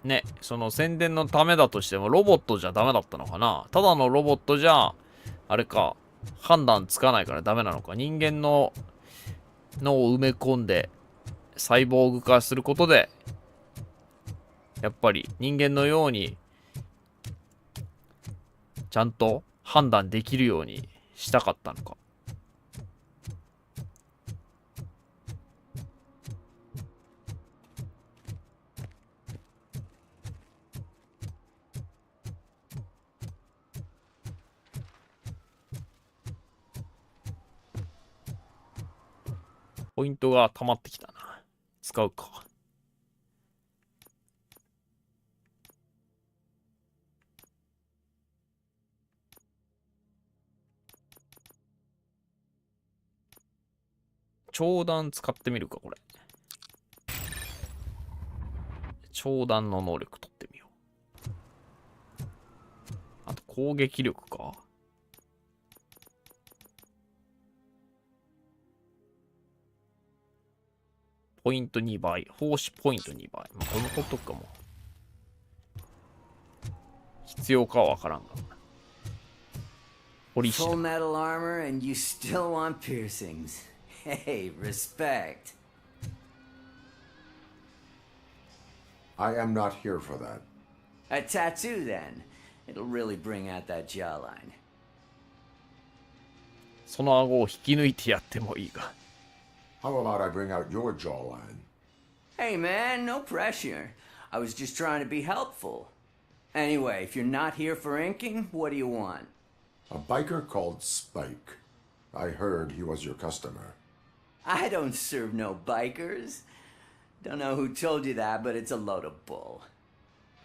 ね、その宣伝のためだとしてもロボットじゃダメだったのかな。ただのロボットじゃあれか、判断つかないからダメなのか。人間の脳を埋め込んでサイボーグ化することでやっぱり人間のようにちゃんと判断できるようにしたかったのか。ポイントが溜まってきたな。使うか。長弾使ってみるか、これ。長弾の能力取ってみよう。あと攻撃力か。ポイント2倍。奉仕ポイント2倍。まあ、これも取っとくかも。必要かはわからんが。堀氏。 Full metal armor and you still want piercings. Hey, respect. I am not here for that. A tattoo then. It'll really bring out that jawline. その顎を引き抜いてやってもいいが。How about I bring out your jawline? Hey man, no pressure. I was just trying to be helpful. Anyway, if you're not here for inking, what do you want? A biker called Spike. I heard he was your customer. I don't serve no bikers. Don't know who told you that, but it's a load of bull.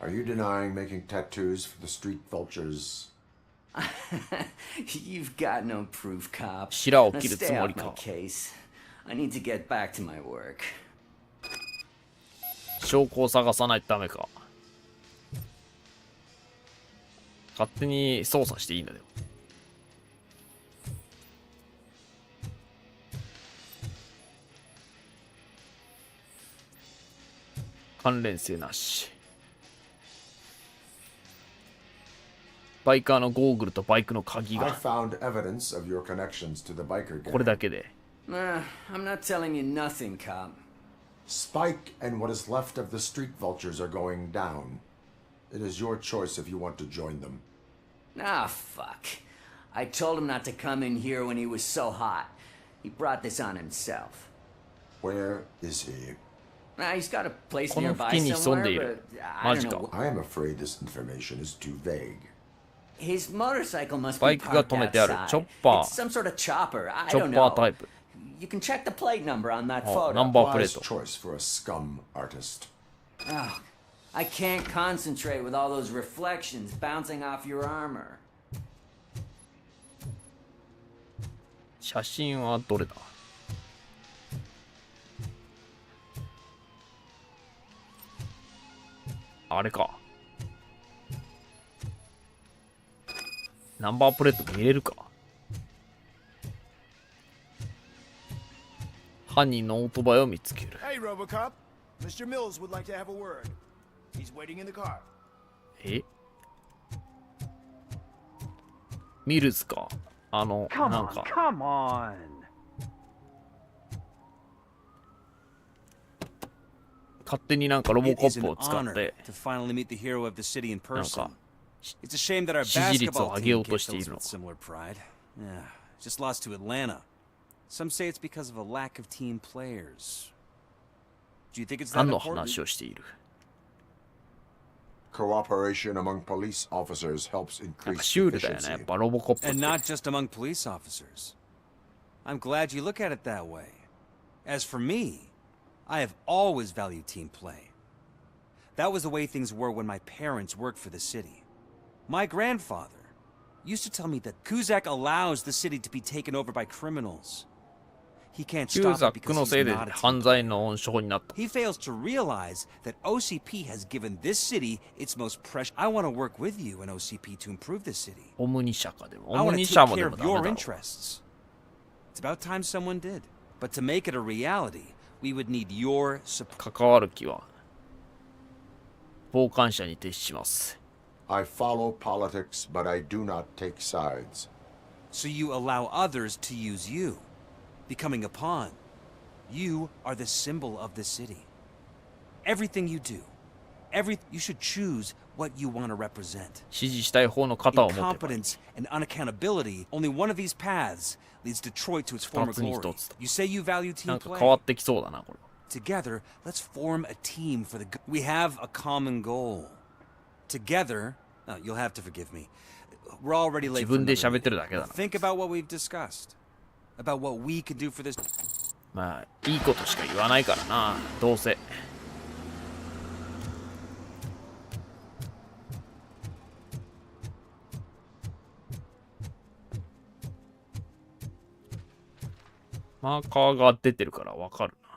Are you denying making tattoos for the street vultures? You've got no proof, cop. 白を Now 切るつ stay も off り my か。 case. I need to get back to my work. 証拠を探さないとダメか。勝手に操作していいんだよ。関連性なし。バイカーのゴーグルとバイクの鍵 I が found evidence of your connections to the biker これ gang. だけで。I'm not telling you nothing, cop. Spike and what is left of the street vultures are going down. It is your choice if you want to join them. Ah, fuck. I told him not to come in here when he was so hot. He brought this on himself. Where is he? He's got a place この付 nearby 近に潜んでい somewhere, る。 but I マ don't ジか。 know. I am afraid this information is too vague. His motorcycle must バ be イクが parked 止めてある。 outside. チョッパ It's ー。 some sort of chopper. I チョ don't ッパー know. タイプ。 You can check the plate number on that あ、 photo. ナンバープレー Wise ト。 choice for a scum artist. Oh, I can't concentrate with all those reflections bouncing off your armor. 写真はどれだ？あれか。ナンバープレート見れるか？犯人のオートバイを見つける。 Hey, RoboCop. Mr. Mills would like to have a word. He's waiting in the car. え？ミルズか。なんか。 come on. 勝手になんかロボコ It is ッ an プを使っ honor て to finally meet the hero of the city in なん person. か It's a shame that our 支持率を basketball 上げよ team うと can't してい fill us るの with similar pride. Yeah, just lost to Atlanta. Some say it's because of a lack of team players. Do you think it's that 何の important? 話をしている？ Cooperation among police officers helps なんか increase シュールだよね。やっ efficiency. ぱロボコップっ And て。 not just among police officers. I'm glad you look at it that way. As for me, I have always valued team play. That was the way things were when my parents worked for the city. My grandfather used to tell me that Kuzak allows the city to be taken over by criminals. He can't キュー stop ザ it ックの because せい he's で not a team 犯罪の温床になった。 He fails to realize that OCP has given this city its most precious. I want to work with you and OCP to improve this city. オムニシャかでも。 I オム want ニ to シャ take もで care も of ダメ your だろ。 interests. It's about time someone did. But to make it a reality, we would need your support. 関わる気は傍観者に徹します。 I follow politics, but I do not take sides. So you allow others to use you, becoming a pawn. You are the symbol of the city. Everything you do, you should choose what you want to represent. 支持したい方の肩を持ってばいい。 Incompetence and unaccountability, only one of these paths leads Detroit to its former 二つに glory. 一つ。 You say you value な team んか変わ play. ってきそうだな、これ。 Together, let's form a team for the good. We have a common goal. Together, you'll have to forgive me. We're already late 自 for 分で another 喋ってる meeting. だけだな。 Think about what we've discussed. About what we can do for this. まあ、いいことしか言わないからな、どうせ。マーカーが出てるからわかるな。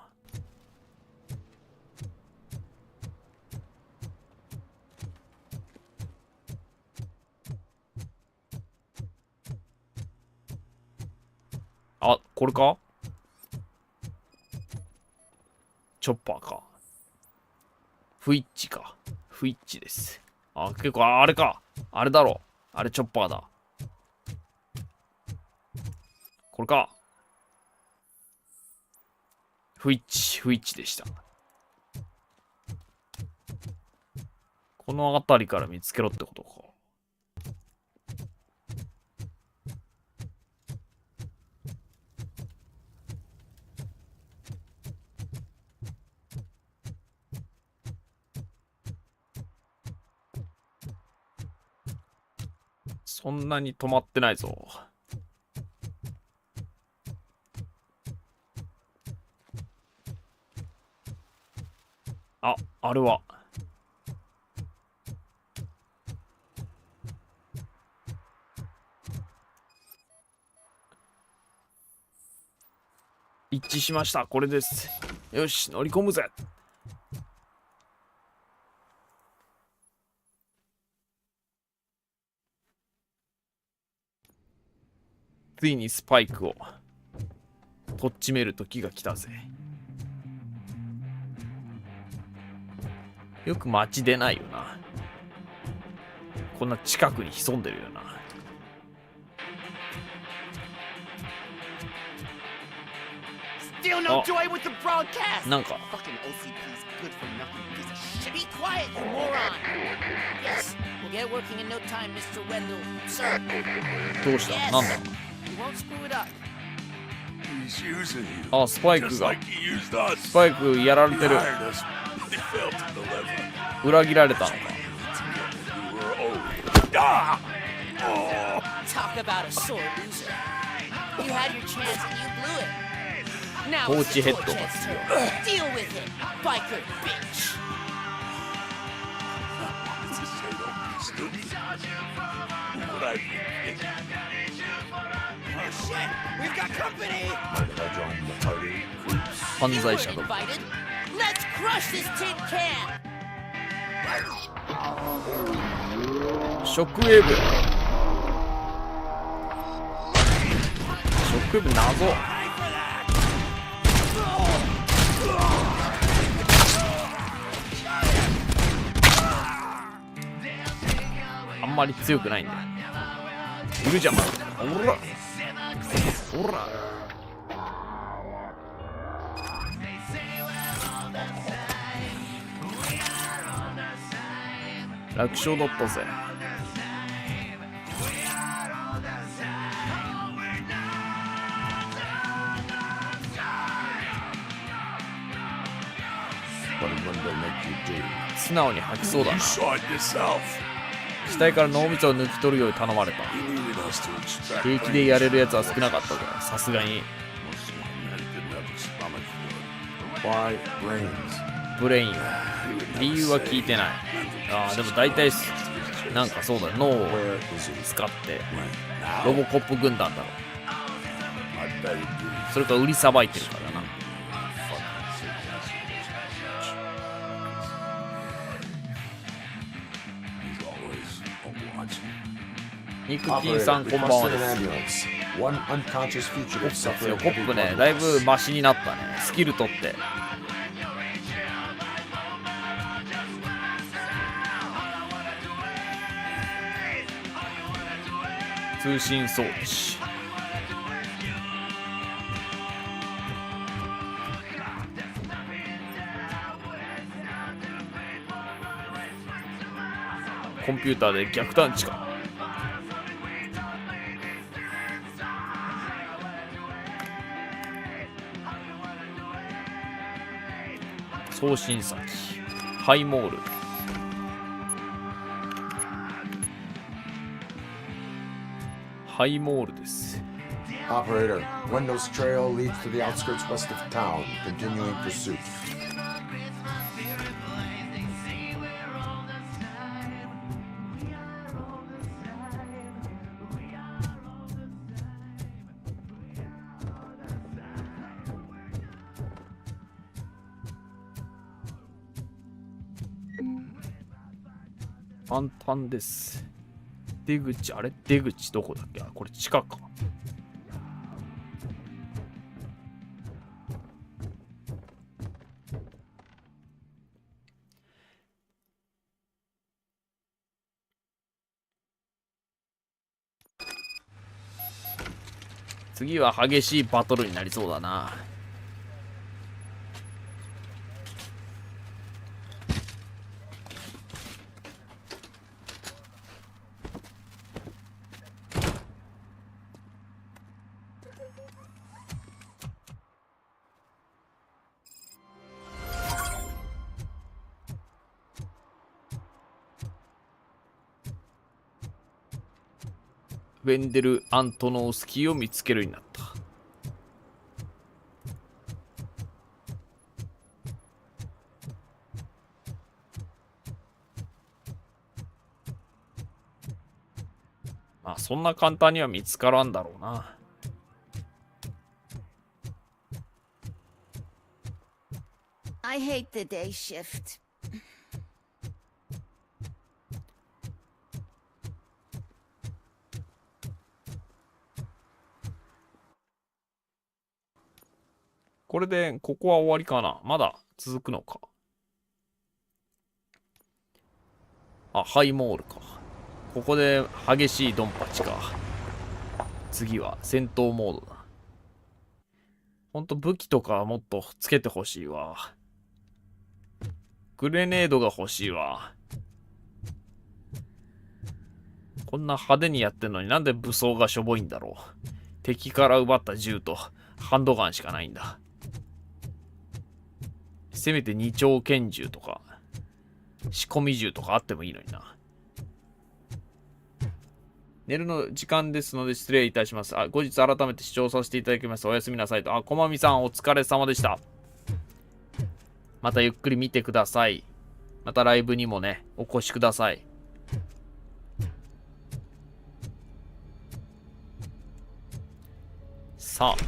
あ、これか？チョッパーか。フイッチか。フイッチです。あ、結構、あれか。あれだろ。あれチョッパーだ。これか。フイッチでした。この辺りから見つけろってことか。そんなに止まってないぞ。あ、あれは。一致しました。これです。よし、乗り込むぜ。ついにスパイクをとっちめる時が来たぜ。よく街出ないよな。こんな近くに潜んでるよな。Still no joy with the broadcast. なんか Fucking OCP's good for nothing piece of shit. Be quiet, you moron. Yes, we'll get working in no time, Mr. Wendell. Sir. どうした？ Yes. なんだ？ You won't screw it up. He's using you. あ、スパイク Just が like he used us. スパイクやられて He る。 hired us. He failed to deliver. 裏切られたのか。 We were old. Ah! Oh! Talk about a sore loser. You had your chance and you blew it. Now コー it's チ the ヘッ toy ドが cat's 強い。 turn. Deal with it, biker bitch. What I think. Oh shit, we've got company. 犯 You 罪 weren't 者の invited. Let's crush this tin can. ショックウェーブ。ショックウェーブ謎。あんまり強くないんだよ。いるじゃん。おら。おら。楽勝だったぜ。素直に吐きそうだな。死体から脳みそを抜き取るように頼まれた。平気でやれるやつは少なかったぜ。さすがに。Why brains? ブレイン。理由は聞いてない。ああ、でも大体なんかそうだ、脳を使ってロボコップ軍団だろ。それか売りさばいてるからな。肉金さんこんばんはです。コップね、だいぶマシになったね。スキル取って。通信装置。コンピューターで逆探知か。送信先。ハイモール。ハイモールです。Operator, Wendell's trail leads to the outskirts west of town, continuing pursuit.簡単です。出口、あれ出口どこだっけ？あ、これ地下か。次は激しいバトルになりそうだな。ウェンデル・アントノースキーを見つけるようになった。まあそんな簡単には見つからんだろうな。I hate the day shift. これで、ここは終わりかな。まだ続くのか。あ、ハイモールか。ここで激しいドンパチか。次は戦闘モードだ。ほんと武器とかもっとつけてほしいわ。グレネードが欲しいわ。こんな派手にやってんのになんで武装がしょぼいんだろう。敵から奪った銃とハンドガンしかないんだ。せめて二丁拳銃とか仕込み銃とかあってもいいのにな。寝るの時間ですので失礼いたします。あ、後日改めて視聴させていただきます。おやすみなさいと。あ、こまみさんお疲れ様でした。またゆっくり見てください。またライブにもね、お越しください。さあ、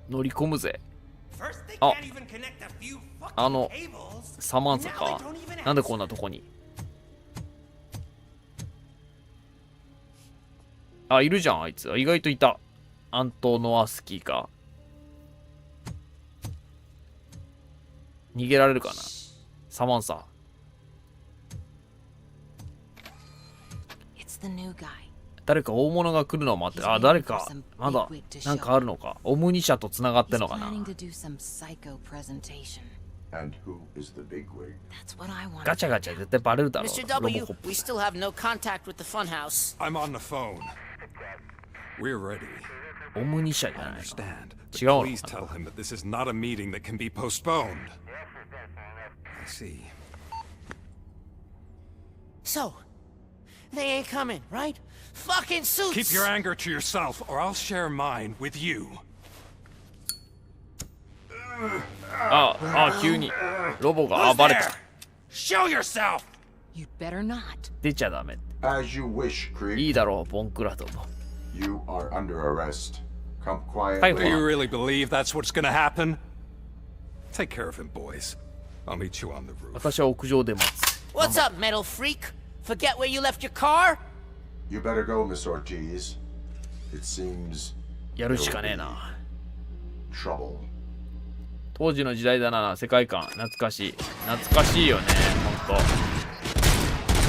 乗り込むぜ。あ、サマンサか。なんでこんなとこに。あ、いるじゃん、あいつ。意外といた。アントノアスキーか。逃げられるかな。サマンサ。誰か大物が来るのを待ってる。あ、誰か。まだ、なんかあるのか。オムニ社と繋がってんのかな。ガチャガチャ絶対バレるだろう。 Mr. W, we still have no contact with the funhouse. I'm on the phone. We're ready. オムニ社じゃないの。違うの。 Please tell him that this is not a meeting that can be postponed. I see. So, they ain't coming, right? Fucking suits! Keep your anger to yourself, or I'll share mine with you. 急にロボが暴れた。 Show yourself! You'd better not. 出ちゃダメ。 As you wish, Creek. いいだろう、ボンクラドも。 You are under arrest. Come quietly. Do you really believe that's what's gonna happen? Take care of him, boys. I'll meet you on the roof. 私は屋上で待つ。 What's up, metal freak? Forget where you left your car? You better go, Miss Ortiz. It seems やるしかねえな。 trouble. 当時の時代だな、世界観懐かしい。懐かしいよね、ほんと。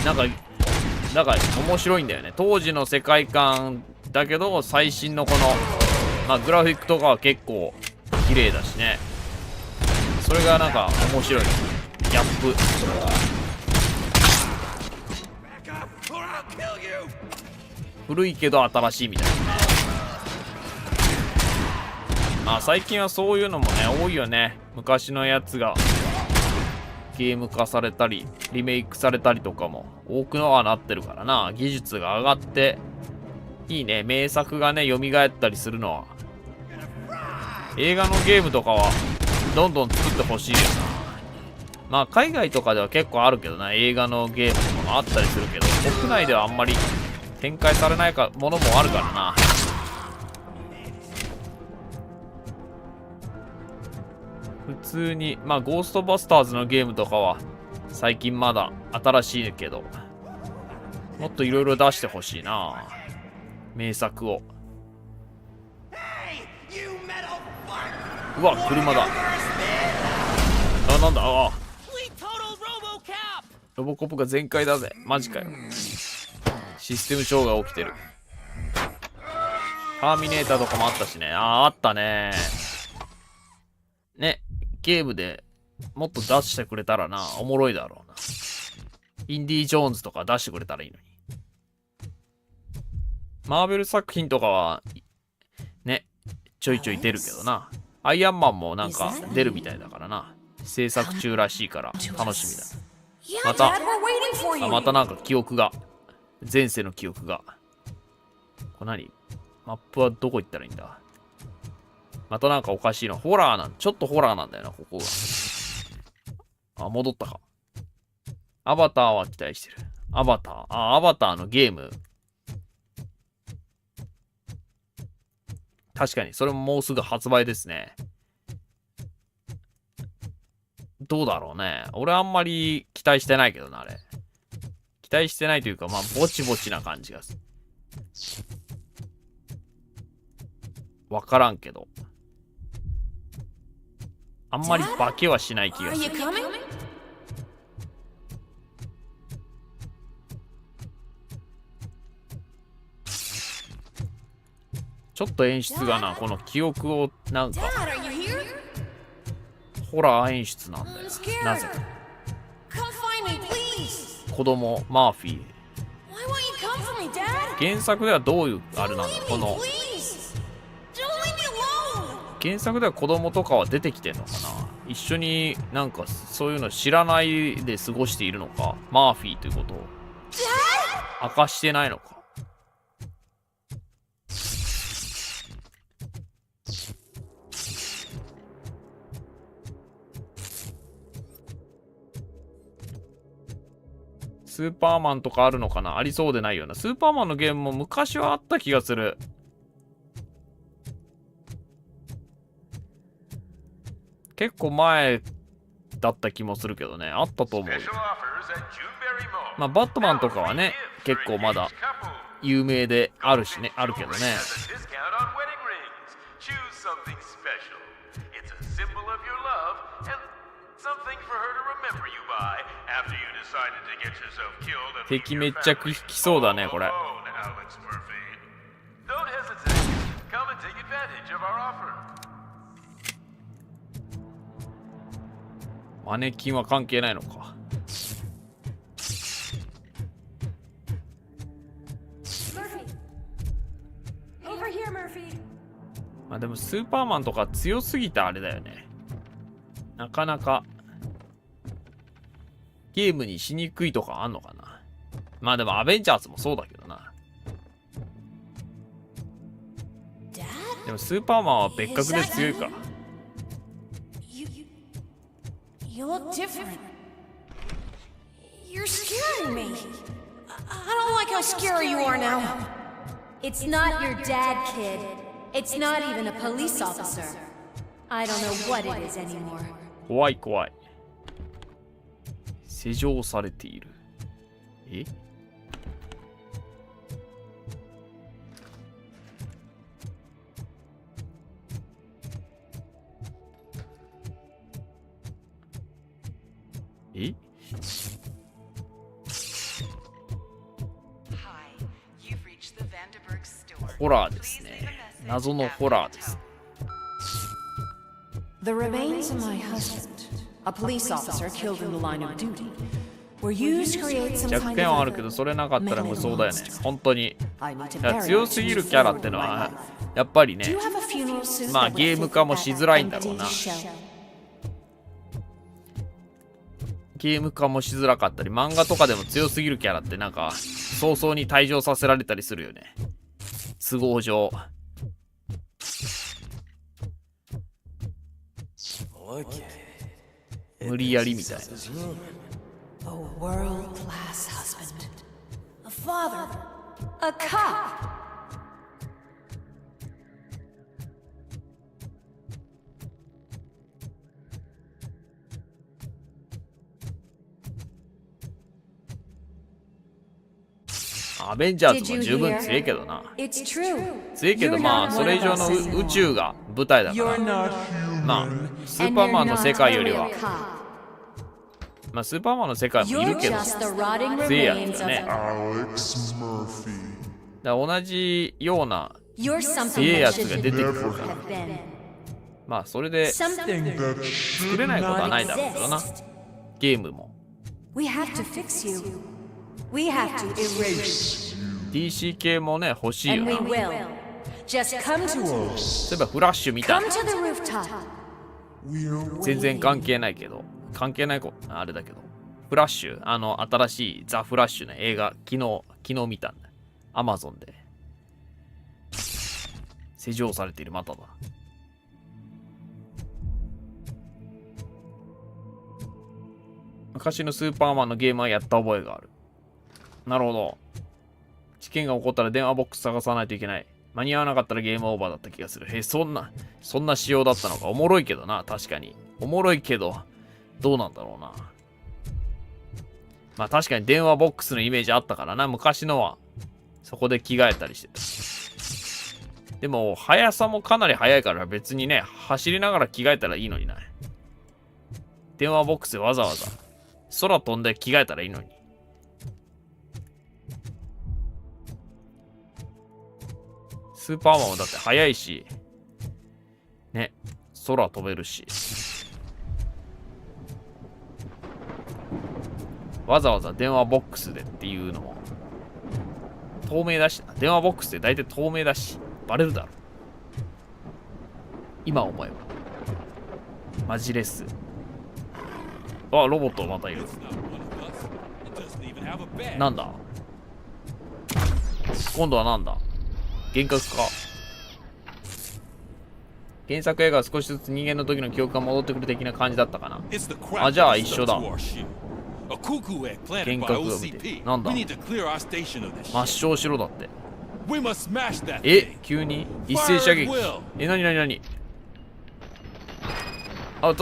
なんか面白いんだよね。当時の世界観だけど最新のこのグラフィックとかは結構綺麗だしね。それがなんか面白い。ギャップ。古いけど新しいみたいなね。最近はそういうのもね多いよね。昔のやつがゲーム化されたりリメイクされたりとかも多くのはなってるからな。技術が上がっていいね。名作がね蘇ったりするのは。映画のゲームとかはどんどん作ってほしいよな。海外とかでは結構あるけどな。映画のゲームとかもあったりするけど国内ではあんまり展開されないものもあるからな。普通にゴーストバスターズのゲームとかは最近まだ新しいけどもっといろいろ出してほしいな、名作を。うわ車だ。なんだロボコップが全開だぜ。マジかよ。システム障害起きてる。ターミネーターとかもあったしね。あったね。ね、ゲームでもっと出してくれたらな、おもろいだろうな。インディ・ジョーンズとか出してくれたらいいのに。マーベル作品とかは、ね、ちょいちょい出るけどな。アイアンマンもなんか出るみたいだからな。制作中らしいから楽しみだ。またなんか記憶が、前世の記憶が。これ何？マップはどこ行ったらいいんだ？またなんかおかしいの。ホラーちょっとホラーなんだよな、ここが。戻ったか。アバターは期待してる。アバターのゲーム。確かに、それももうすぐ発売ですね。どうだろうね。俺あんまり期待してないけどな、あれ。期待してないというか、ぼちぼちな感じがする。わからんけど。あんまり化けはしない気がする。ちょっと演出がな、この記憶をなんかホラー演出なんだよ。なぜか。子供マーフィー。原作ではどういうあれなんだろう。この原作では子供とかは出てきてんのかな。一緒になんかそういうの知らないで過ごしているのか。マーフィーということを明かしてないのか。スーパーマンとかあるのかな。ありそうでないような。スーパーマンのゲームも昔はあった気がする。結構前だった気もするけどね。あったと思うよ。バットマンとかはね、結構まだ有名であるしね、あるけどね。敵めっちゃ来そうだね、これ。マネキンは関係ないのか。でもスーパーマンとか強すぎてあれだよね。なかなかゲームにしにくいとかあんのかな。でもアベンジャーズもそうだけどな。でもスーパーマンは別格で強いか。You look different. You're scaring me. I don't like how scary you are now. It's not your dad, kid. It's not even a police officer. I don't know what it is anymore. 怖い怖い。施錠されている。え？え？ホラーですね。謎のホラーです。The remains of my husband, a police officer killed in the line of duty, were used to create some 弱 kind 点はある of けど、それなかったら無双だよね。本当に。だから強すぎるキャラってのは、やっぱりね、まあゲーム化もしづらいんだろうな。ゲーム化もしづらかったり、漫画とかでも強すぎるキャラってなんか、早々に退場させられたりするよね。都合上。無理やりみたいな。a world-class husband, a father, a cop. アベンジャーズも十分強いけどな。強いけどまあそれ以上の宇宙が舞台だからまあスーパーマンの世界よりはまあスーパーマンの世界もいるけど強いやつだね。だから同じような強いやつが出てくるからまあそれで作れないことはないだろうけどな。ゲームもDC 系もね欲しいよな。そういえばフラッシュ見た。全然関係ないけど関係ないあれだけどフラッシュ新しいザ・フラッシュね映画昨日見たんだ。アマゾンで施錠されている。まただ。昔のスーパーマンのゲームはやった覚えがある。なるほど。事件が起こったら電話ボックス探さないといけない。間に合わなかったらゲームオーバーだった気がする。そんな仕様だったのか。おもろいけどな。確かに。おもろいけど、どうなんだろうな。まあ確かに電話ボックスのイメージあったからな。昔のは。そこで着替えたりしてた。でも、速さもかなり速いから別にね、走りながら着替えたらいいのにな。電話ボックスでわざわざ空飛んで着替えたらいいのに。スーパーマンもだって速いし、ね、空飛べるし。わざわざ電話ボックスでっていうのも、透明だしな。電話ボックスって大体透明だし、バレるだろ。今思えば。マジレス。あ、ロボットまたいる。なんだ今度はなんだ幻覚か。原作映画は少しずつ人間の時の記憶が戻ってくる的な感じだったかな。あ、じゃあ一緒だ。幻覚を見て。なんだ抹消しろだって。急に一斉射撃。なにあ、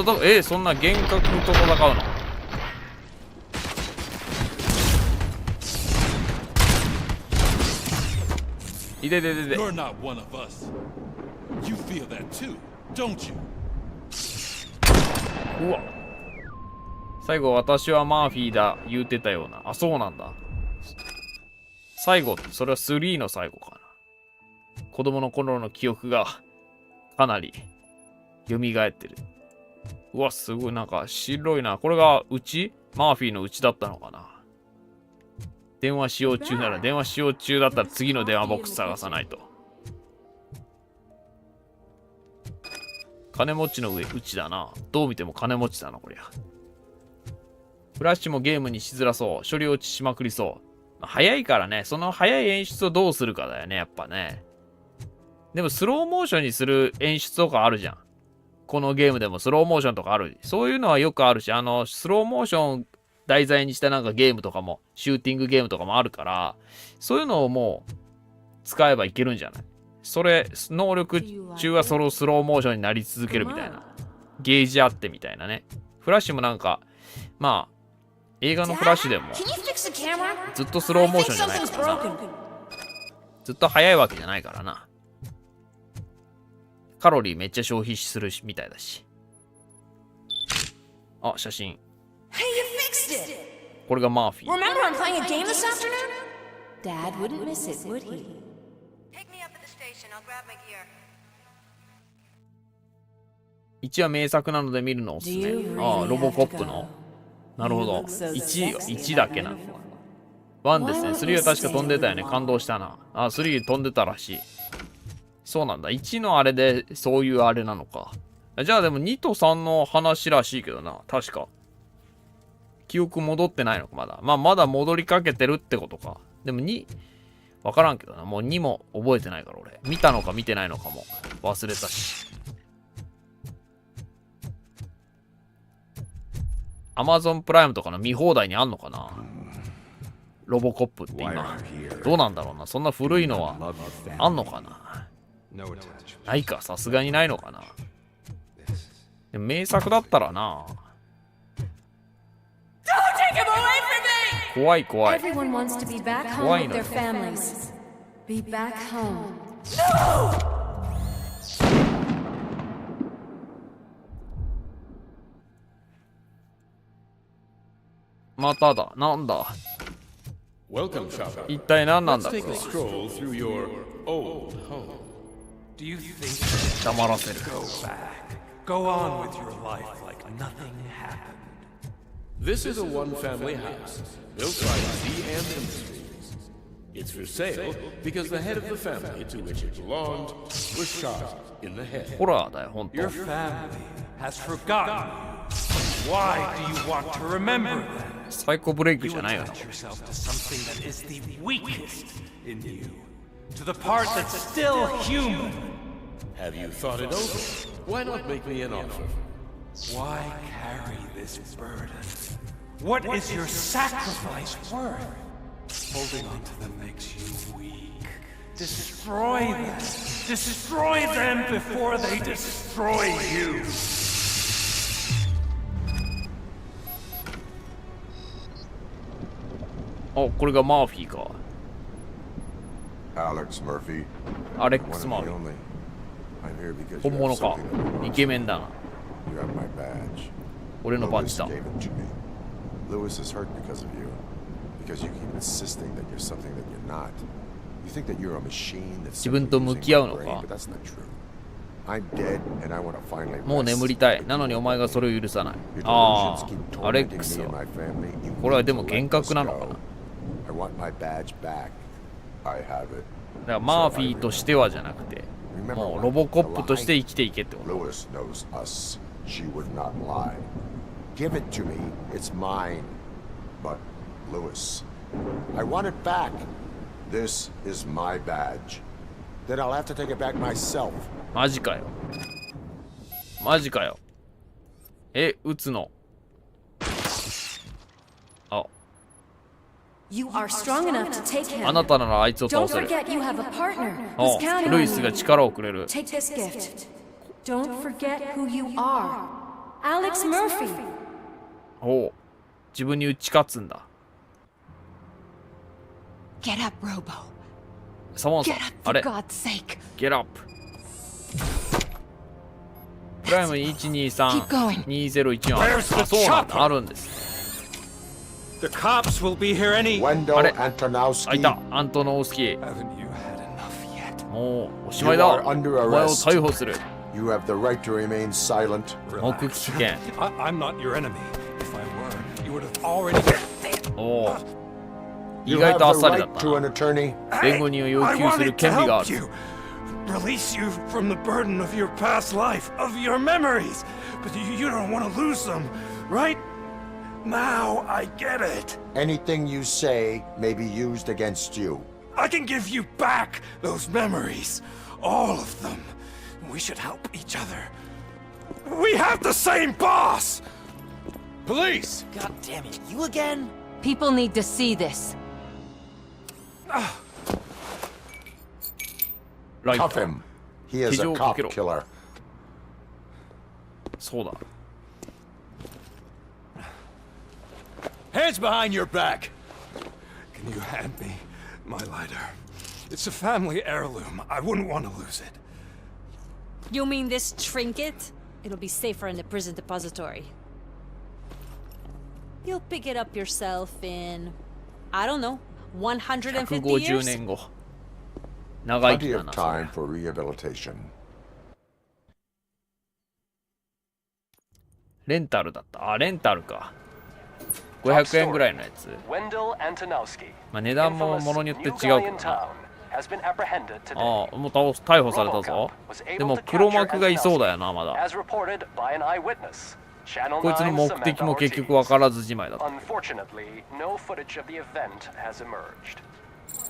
そんな幻覚と戦うのいで。うわ。最後私はマーフィーだ言うてたような。あ、そうなんだ。最後ってそれは3の最後かな。子供の頃の記憶がかなり蘇ってる。うわ、すごいなんか白いな。これがマーフィーのうちだったのかな。電話使用中なら電話使用中だったら次の電話ボックス探さないと。金持ちのうちだな。どう見ても金持ちだなこりゃ。フラッシュもゲームにしづらそう。処理落ちしまくりそう。早いからね。その早い演出をどうするかだよねやっぱね。でもスローモーションにする演出とかあるじゃん。このゲームでもスローモーションとかある。そういうのはよくあるし、スローモーションを題材にしたなんかゲームとかも、シューティングゲームとかもあるから、そういうのをもう使えばいけるんじゃない？それ、能力中はそのスローモーションになり続けるみたいな。ゲージあってみたいなね。フラッシュもなんか、まあ、映画のフラッシュでも、ずっとスローモーションじゃないからな。ずっと速いわけじゃないからな。カロリーめっちゃ消費するみたいだし。あ、写真。これがマーフィー。Remember I'm playing a game this afternoon? Dad wouldn't miss it, would he? Take me up at the station. I'll grab my gear. 1は名作なので見るのおすすめ。ああ、ロボコップの。なるほど。1だけなの。1ですね。3は確か飛んでたよね。感動したな。あ、3飛んでたらしい。そうなんだ。1のあれで、そういうあれなのか。じゃあでも2と3の話らしいけどな。確か。記憶戻ってないのか、まだ。まあ、まだ戻りかけてるってことか。でも2、わからんけどな。もう2も覚えてないから、俺。見たのか見てないのかも忘れたし。Amazon プライムとかの見放題にあんのかな？ロボコップって今。どうなんだろうな。そんな古いのはあんのかな？ないか。さすがにないのかな。でも名作だったらな。怖い怖い。Everyone wants to be back home 怖い with のよ。 their families. Be back home. まただ。なんだ。 Welcome, shopper. 一体何なんだ Let's こ take れ a stroll through your old home. Do you think 黙らせる。 go back? Go on with your life like nothing happened. This is a one-family house built by Z&M Industries. It's for sale because the head of the family to which it belonged was shot in the head. ホラーだよ、ほんと。 Your family has forgotten you. Why do you want to remember them? サイコブレイク You じゃないよな。 attach yourself to something that is the weakest in you. To the part that's still human. Have you thought it over? Why not make me an offer? Why carry this burden? What is your sacrifice worth? Holding on to them makes you weak. Destroy them. Destroy them before they destroy you. あ、これがマーフィーか。 Alex Murphy. アレックス・マーフィー。 I'm here because 本 you 物 have か something that イケメンだな。 you have my badge. 俺のバッジ Lewis だ。 gave it to me. Lewis is hurt because of you. Because you keep insisting that you're something that you're not. You think that you're a machine that's 自分と向き合うの brain, か but that's not true. I'm dead and I want to finally もう rest. 眠りたい。なのにお前がそれを許さない。 Your あ delusions keep あ、アレッ tormenting クス me and は。 my family. You これは need で to も let 幻 this 覚なのかな。 go. I want my badge back. I have it. だからマーフィーとしてはじゃなくて、もうロボコップとして生きていけってこと。 Lewis knows us. She would not lie. Give it to me. It's mine. But, Lewis, I want it back. This is my badge. Then I'll have to take it back myself. マジかよ。マジかよ。撃つの。あ。 You are strong enough to take him. あなたならあいつを Don't 倒せる。 forget you have a partner お who's counting ル on イスが you. 力をくれる。 Take this gift. Don't forget who you are. Alex Murphy. おう自分に打ち勝つんだ。 Get up, Robo. サモンさん Get up, あ for れ God's sake. Get up プライム Keep going. 1232014ある。 Where's the そうなんだ chopper? あるんです。 The cops will be here any. Wendell あれ Antonowski. あいたアントノウスキー。 Haven't you had enough yet? もうおしまい You だ。 are お under 前を arrest. 逮捕する。 You have the right to remain silent. 目撃権。 I'm not your enemy. If I were, you would have already. おお意 You 外 have とあっ the さりだっ right た to な。 an attorney. 弁護人を要求する権利がある。 Release you from the burden of your past life, of your memories. But you don't want to lose them, right? Now I get it. Anything you say may be used against you. I can give you back those memories. All of them. We should help each other. We have the same boss! Police! God damn it, you again? People need to see this. Cuff him. He is a cop killer. そうだ。 Hands behind your back! Can you hand me my lighter? It's a family heirloom. I wouldn't want to lose it. You mean this trinket? It'll be safer in the prison depository. You'll pick it up yourself in, I don't know, 150 150 years? 年後。長生き Plenty だ of な。 time for rehabilitation. レンタルだった。あ、レンタルか。500円ぐらいのやつ。まあ値段もものによって違うけどな。ああ、もう逮捕されたぞ。でも黒幕がいそうだよな、まだ。こいつの目的も結局分からずじまいだった。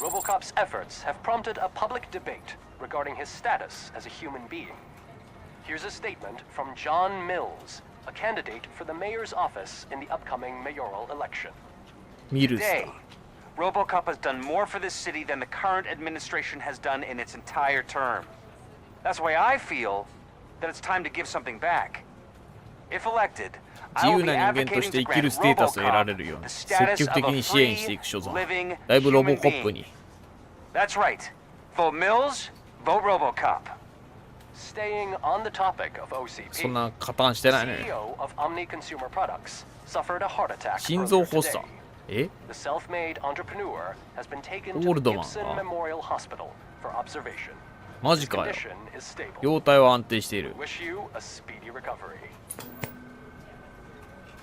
RoboCop's efforts have prompted a public debate regarding his status as a human being. Here's a statement from John Mills, a candidate for the mayor's office in the upcoming mayoral election. Today, RoboCop has done more for this city than the current administration has done in its entire term. That's why I feel that it's time to give something back. If elected, 自由な人間として生きるステータスを得られるように積極的に支援していく所存。だいぶロボコップに。That's right. Vote Mills, vote RoboCop. Staying on the topic of OCP, そんな加担してないね。 CEO of Omni Consumer Products suffered a heart attack 心臓 earlier 発作。 today. え The self-made entrepreneur has been taken オ to ール the ドマン Gibson か。 Memorial Hospital for observation. マジかよ。 His condition is stable. 容体は安定している。 Wish you a speedy recovery.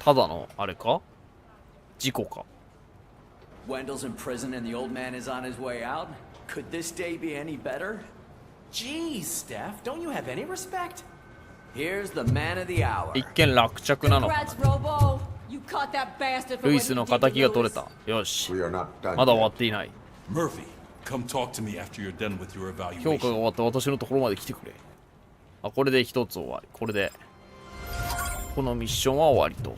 ただのあれか事故か。 Wendell's in prison and the old man is on his way out. Could this day be any better? Jeez, Steph, don't you have any respect? Here's the man of the hour. 一見落着なのか Congrats, Robo. You caught that bastard for ルイ what ス he の did to 仇が取れ Lewis. た。よし。 We are not done まだ終わ yet. っていない。 Murphy, come talk to me after you're done with your 評価が evaluation. 終わって私のところまで来てくれ。あ、これで一つ終わり。これで、このミッションは終わりと。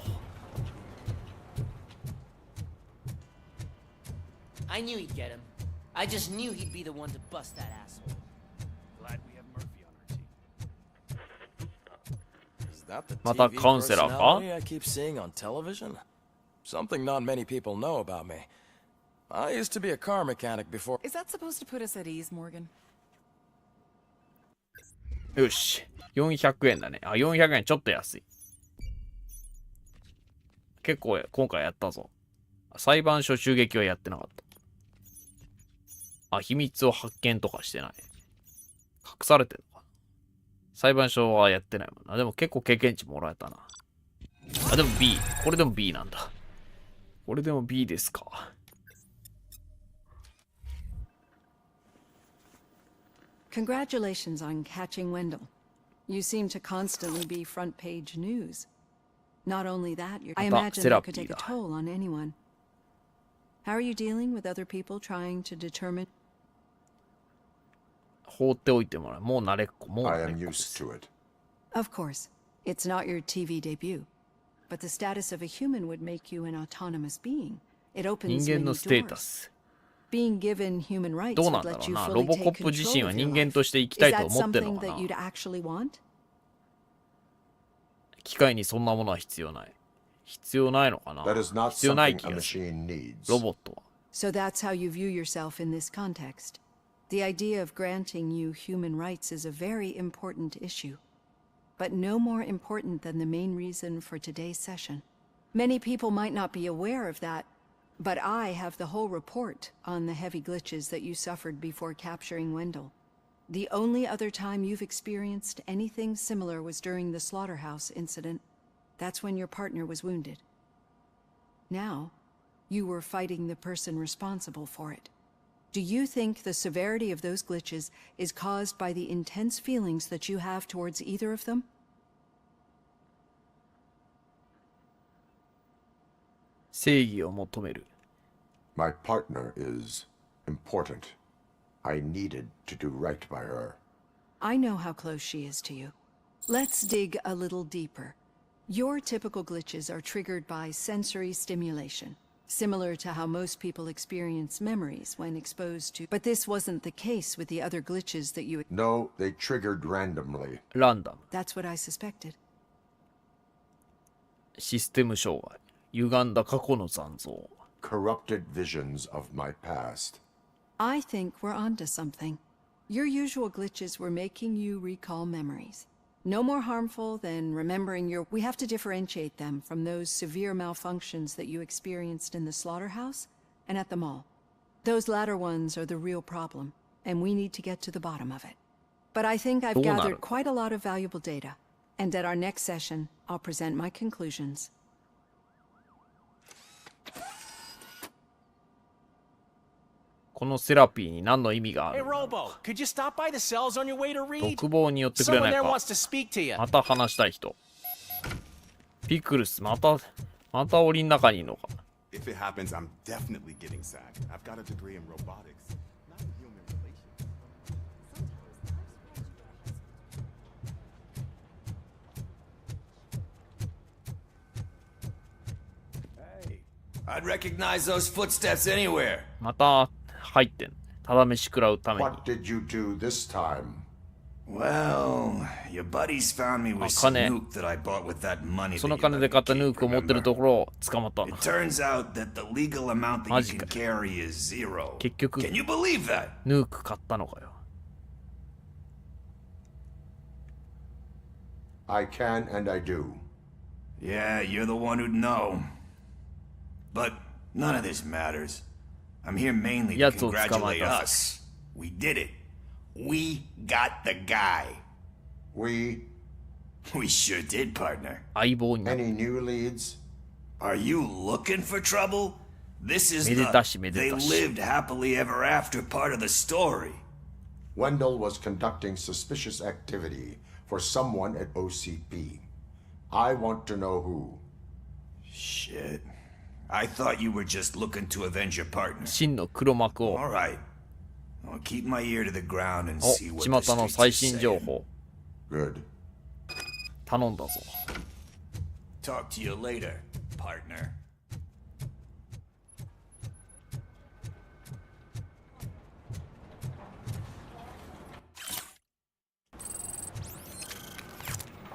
I knew he'd get him. I just knew he'd be the one to bust that asshole. Glad we have Murphy on our team. Is that the また TV カウンセラーか personality I keep seeing on television? Something not many people know about me. I used to be a car mechanic before. Is that supposed to put us at ease, Morgan? よし。400円だね。あ、400円ちょっと安い。結構今回やったぞ。裁判所襲撃はやってなかった。あ、秘密を発見とかしてない。隠されてるのかな。裁判所はやってないもんな。でも結構経験値もらえたな。あ、でも B。これでも B なんだ。これでも B ですか。Congratulations on catching Wendell. You seem to constantly be front page news. Not only that, I imagine that could take a toll on anyone. How are you dealing with other people trying to determine? 放っておいてもらう。もう慣れっこ。もう I 慣れ am っこ。 used to it. Of course, it's not your TV debut, but the status of a human would make you an autonomous being. It 人 opens 間 many のステータ doors. ス。 Being given human rights どうなん would だろ let う you な。 fully ロボ take コップ自 control 身は of 人 your 間 life. として生き Is たいと that 思ってるの something か that な。 you'd actually want? 機械にそんなものは必要ない。必要ないのかな。 That is not 必要ない something 気 a がする。 machine needs. ロボットは。 So that's how you view yourself in this context. The idea of granting you human rights is a very important issue, but no more important than the main reason for today's session. Many people might not be aware of that, but I have the whole report on the heavy glitches that you suffered before capturing Wendell. The only other time you've experienced anything similar was during the slaughterhouse incident. That's when your partner was wounded. Now, you were fighting the person responsible for it. Do you think the severity of those glitches is caused by the intense feelings that you have towards either of them? 正義を求める。 My partner is important. I needed to do right by her. I know how close she is to you. Let's dig a little deeper. Your typical glitches are triggered by sensory stimulation, similar to how most people experience memories when exposed to. But this wasn't the case with the other glitches that you. No, they triggered randomly. Random. That's what I suspected. システム障害。歪んだ過去の残像。Corrupted visions of my past. I think we're onto something. Your usual glitches were making you recall memories. No more harmful than remembering your... We have to differentiate them from those severe malfunctions that you experienced in the slaughterhouse and at the mall. Those latter ones are the real problem, and we need to get to the bottom of it. But I think I've gathered quite a lot of valuable data, and at our next session, I'll present my conclusions. このセラピーに何の意味がある Hey, Robo, could you stop by the cells on your way to read? 独房に寄ってくれない Someone there か wants to speak to you. また話したい人ピクルスまた檻の中にいるのか If it happens, I'm definitely getting sacked. I've got a degree in robotics, not in human relations. Hey, I'd recognize those footsteps anywhere. また入ってんただ飯食らうために What did you do this time? Well, your buddies found me with some nuke that I bought with that money. その金で買ったヌークを持ってるところを捕まったの It turns out that the legal amount that you can carry is zero. 結局 Can you believe that? ヌーク買ったのかよ I can and I do. Yeah, you're the one who'd know. But none of this matters. I'm here mainly to congratulate us. We did it. We got the guy. We sure did, partner. Any new leads? Are you looking for trouble? This is the they lived happily ever after part of the story. Wendell was conducting suspicious activity for someone at OCP. I want to know who. Shit. I thought you were just looking to avenge your partner. 真の黒幕を All right. I'll keep my ear to the ground and お see what 巷 the の streets 最 are 新 saying. 情報 Good. 頼んだぞ Talk to you later, partner.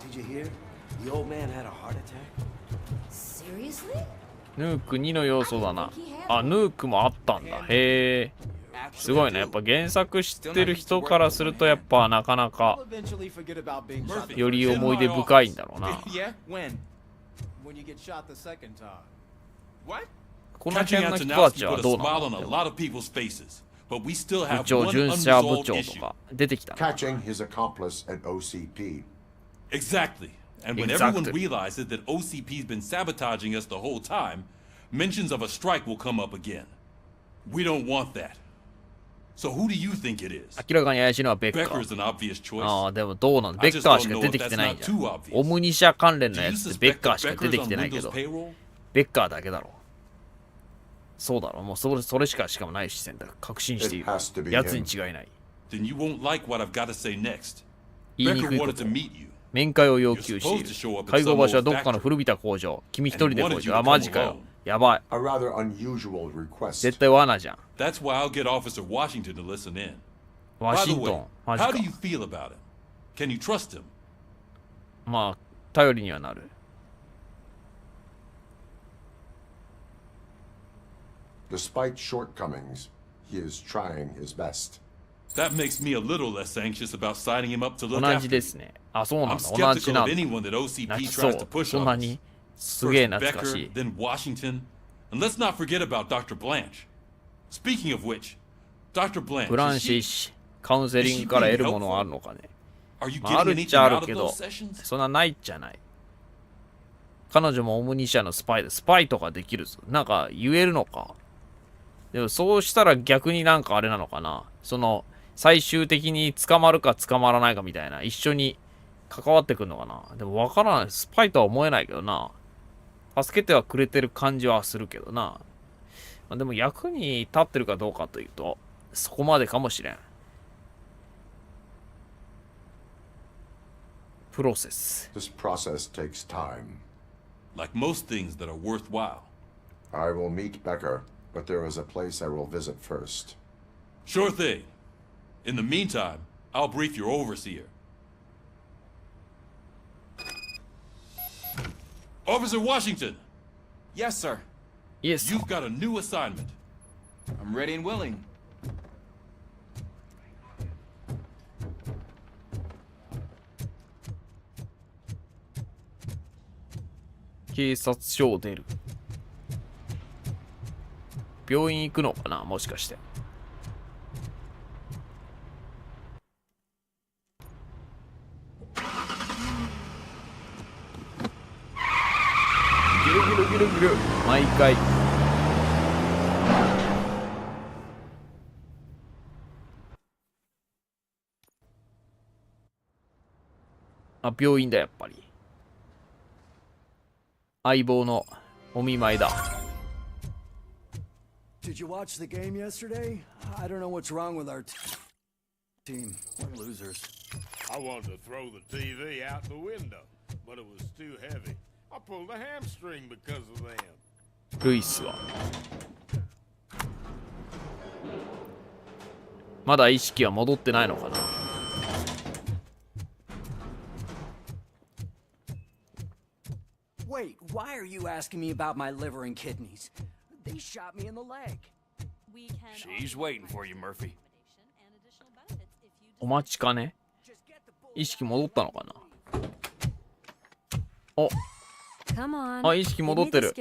Did you hear? The old man had a heart attack. Seriously? ヌーク2の要素だなあヌークもあったんだへえすごいねやっぱ原作知ってる人からするとやっぱなかなかより思い出深いんだろうなこの辺の人たちはどうなの部長巡査部長とか出てきたな Catching his accomplice at OCP. Exactly. And when everyone realizes that OCP's been sabotaging us the whole time, mentions of a strike will come up again. We don't want that. So who do you think it is? 明らかに怪しいのはベッカ Becker's an obvious choice. ああでもどうなんベッカーしか出てきてないんじゃんオムニ社関連のやつってベッカーしか出てきてないけどベッカーだけだろそうだろもうそれしかしかもない視線だ確信しているやつに違いない Then you won't like what I've got to say next. 言いにく Becker いこ wanted と to meet you. 面会を要求している会合場所はどこかの古びた工場君一人で工場あマジかよやばい A rather unusual request. 絶対罠じゃん That's why I'll get Officer Washington to listen in. ワ By シ the ント way, ンマジ how か do you feel about him? Can you trust him? まあ頼りにはなる Despite shortcomings, he is trying his best. That makes me a little less anxious about signing him up to look 同 after じですねあそうなん I'm だ同じ skeptical な of んだ anyone that OCP 泣きそ tries to う push そんな on us. にすげえ First 懐かし Becker, い then Washington. And let's not forget about Dr. Blanche. Speaking of which, Dr. Blanche, ブラン is シー she, 氏カウンセリングから得るものはあるのかね are you まああ getting るっ anything ちゃあ out るけ of ど those sessions? そんなないっちゃない彼女もオムニ社のスパイでスパイとかできるぞなんか言えるのかでもそうしたら逆になんかあれなのかなその最終的に捕まるか捕まらないかみたいな一緒に関わってくるのかなでもわからないスパイとは思えないけどな助けてはくれてる感じはするけどな、まあ、でも役に立ってるかどうかというとそこまでかもしれんプロセス。 This process takes time. Like most things that are worthwhile. I will meet Becker, but there is a place I will visit first. Sure thing. In the meantime, I'll brief your overseer. Officer Washington! Yes, sir. Yes. You've got a new assignment. I'm ready and willing. 警察署を出る。病院行くのかな、もしかして。ぐるぐるぐるぐる、毎回。あ、病院だ、やっぱり。相棒のお見舞いだ。 Did you watch the game yesterday? I don't know what's wrong with our team. We're losers. I wanted to throw the TV out the window, but it was too heavy. I pulled a hamstring because of them. ルイスはまだ意識は戻ってないのかな。 Wait, why are you asking me about my liver and kidneys? They shot me in the leg. She's waiting for you, Murphy. お待ちかね。意識戻ったのかな。お、あ、意識戻ってる。よ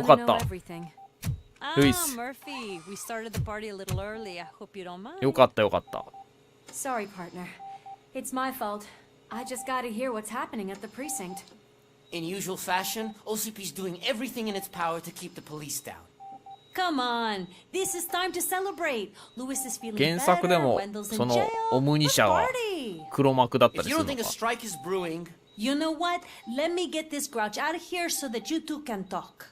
かった。ルイス。よかったよかった。 Sorry, partner. It's my fault. I just gotta hear what's happening at the precinct. In usual fashion, OCP's doing everything in its power to keep the police down. Come on, this is time to celebrate. Lewis is feeling 原作で better. も Wendell's そ in の jail. オムニ社が Party. 黒幕だった If り you す don't る think の a か。 strike is brewing, You know what? Let me get this grouch out of here so that you two can talk.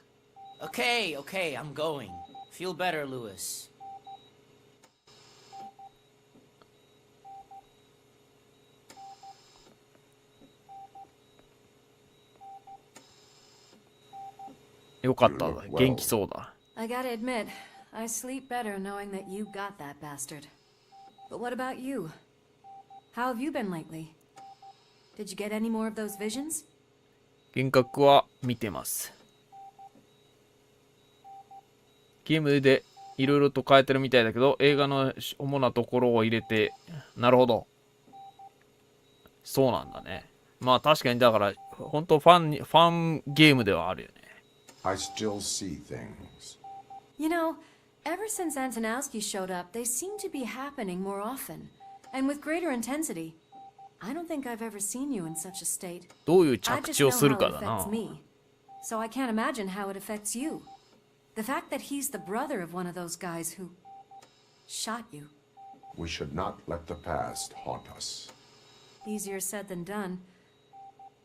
okay, I'm going. Feel better, Lewis. よかった。元気そうだ。 I gotta admit, I sleep better knowing that you got that bastard. But what about you? How have you been lately? Did you get any more of those visions? 幻覚は見てます。ゲームでいろいろと変えてるみたいだけど、映画の主なところを入れて、なるほど。そうなんだね。まあ確かにだから、本当ファンゲームではあるよね。I still see things. You know, ever since Antonowski showed up, they seem to be happening more often, and with greater intensity. I don't think I've ever seen you in such a state. どういう着 I 地を just する know か how だ it な affects。me. So I can't imagine how it affects you. The fact that he's the brother of one of those guys who shot you. We should not let the past haunt us. Easier said than done.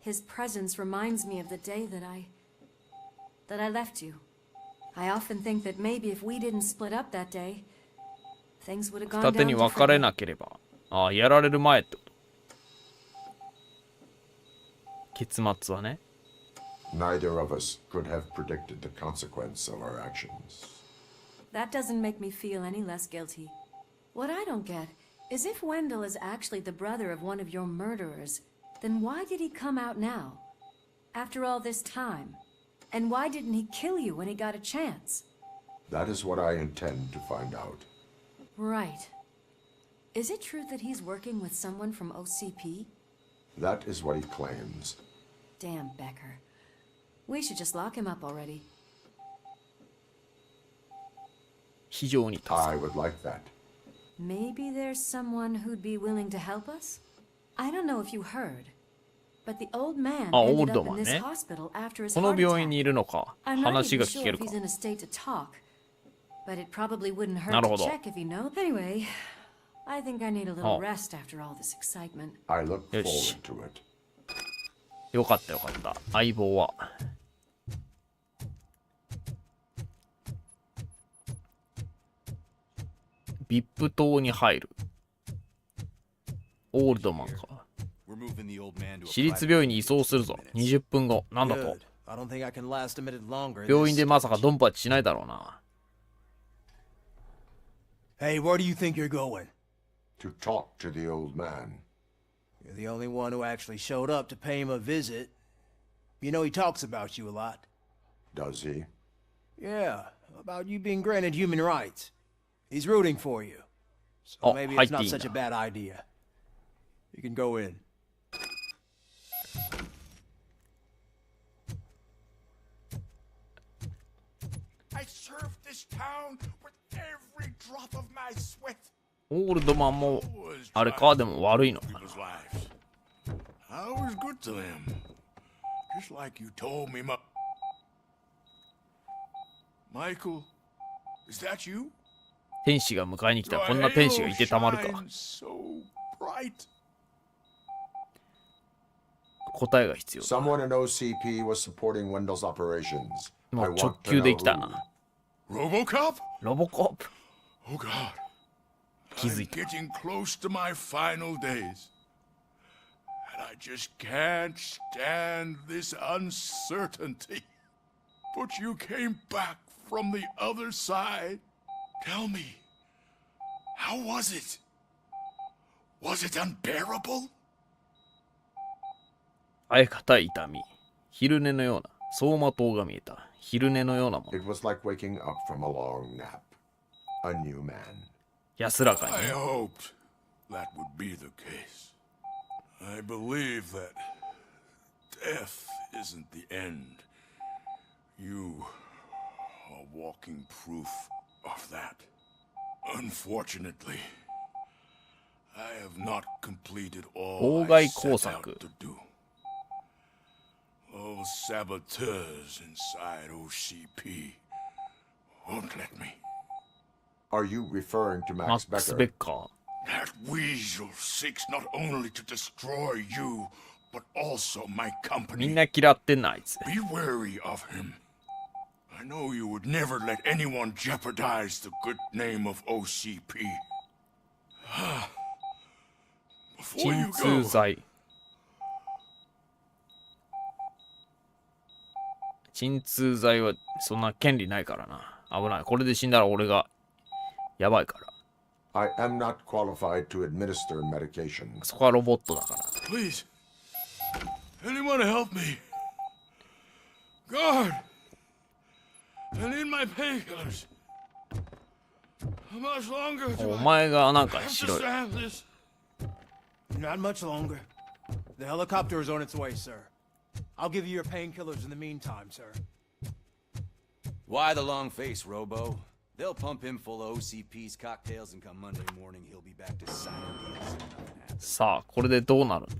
His presence reminds me of the day that I left you. I often think that maybe if we didn't split up that day, things would have gone 二手に down 分かれ differently. なければ。ああ、やられる前ってこと。結末はね。 Neither of us could have predicted the consequence of our actions. That doesn't make me feel any less guilty. What I don't get is if Wendell is actually the brother of one of your murderers, then why did he come out now? After all this time? And why didn't he kill you when he got a chance? That is what I intend to find out. Right. Is it true that he's working with someone from OCP? That is what he claims. Damn Becker. We should just lock him up already. 非常に助か I る。 would like that. Maybe there's someone who'd be willing to help us? I don't know if you heard, but the old man あ、オー ended ルド up マ in ン this ね。 hospital after his この heart 病院 attack. にいるのか。 I'm not 話 even が聞 sure ける if か he's。in a state to talk, but it probably wouldn't な hurt るほ to ど。 check if he knows. Anyway, I think I need a little Oh. rest after all this excitement. I look よし。 forward to it. よかったよかった。相棒は。VIP 棟に入る。オールドマンか。私立病院に移送するぞ。20分後。なんだと。 I don't think I can last a minute longer. 病院でまさかドンパチしないだろうな。 Hey, where do you think you're going? To talk to the old man. You're the only one who actually showed up to pay him a visit. You know he talks about you a lot. Does he? Yeah, about you being granted human rights. He's rooting for you. So maybe it's not such a bad idea. You can go in. I served this town with every drop of my sweat. オールドマンもあれかでも悪いのかな。 I was good to them. Just like you told me, Michael, is that you? 天使が迎えに来た。こんな天使がいてたまるか。 So bright. 答えが必要だ。 Someone in OCP was supporting Wendell's operations. もう直球できたな。 RoboCop? ロボコップ。 Oh God. 気づいた。 I'm getting close to my final days. And I just can't stand this uncertainty. But you came back from the other side. Tell me, how was it? Was it unbearable? あえ堅い痛み。昼寝のような。走馬灯が見えた。昼寝のようなもの。 It was like waking up from a long nap. A new man. 安らかに。 I hoped that would be the case. I believe that death isn't the end. You are walking proof of that. Unfortunately, I have not completed all I set out to do. Those saboteurs inside OCP won't let me. Are you referring to Max Max Becker? Becker. That weasel seeks not only to destroy you, but also my み company. んな嫌ってんな、あいつ。 Be wary of him. I know you would never let anyone jeopardize the good name of OCP. Before 鎮 you 痛 go, 剤。鎮痛剤はそんな権利ないからな。危ない。これで死んだら俺がやばいから。 I am not qualified to administer medication. そこはロボットだから。 please, anyone help me. Guard! I need my painkillers. How much longer do お前がなんか I have し to ろよ。 stand this? Not much longer. The helicopter is on its way, sir. I'll give you your painkillers in the meantime, sir. Why the long face, Robo? They'll pump him full of OCP's cocktails, and come Monday morning, he'll be back to signing deals. さあ、これでどうなるんだ。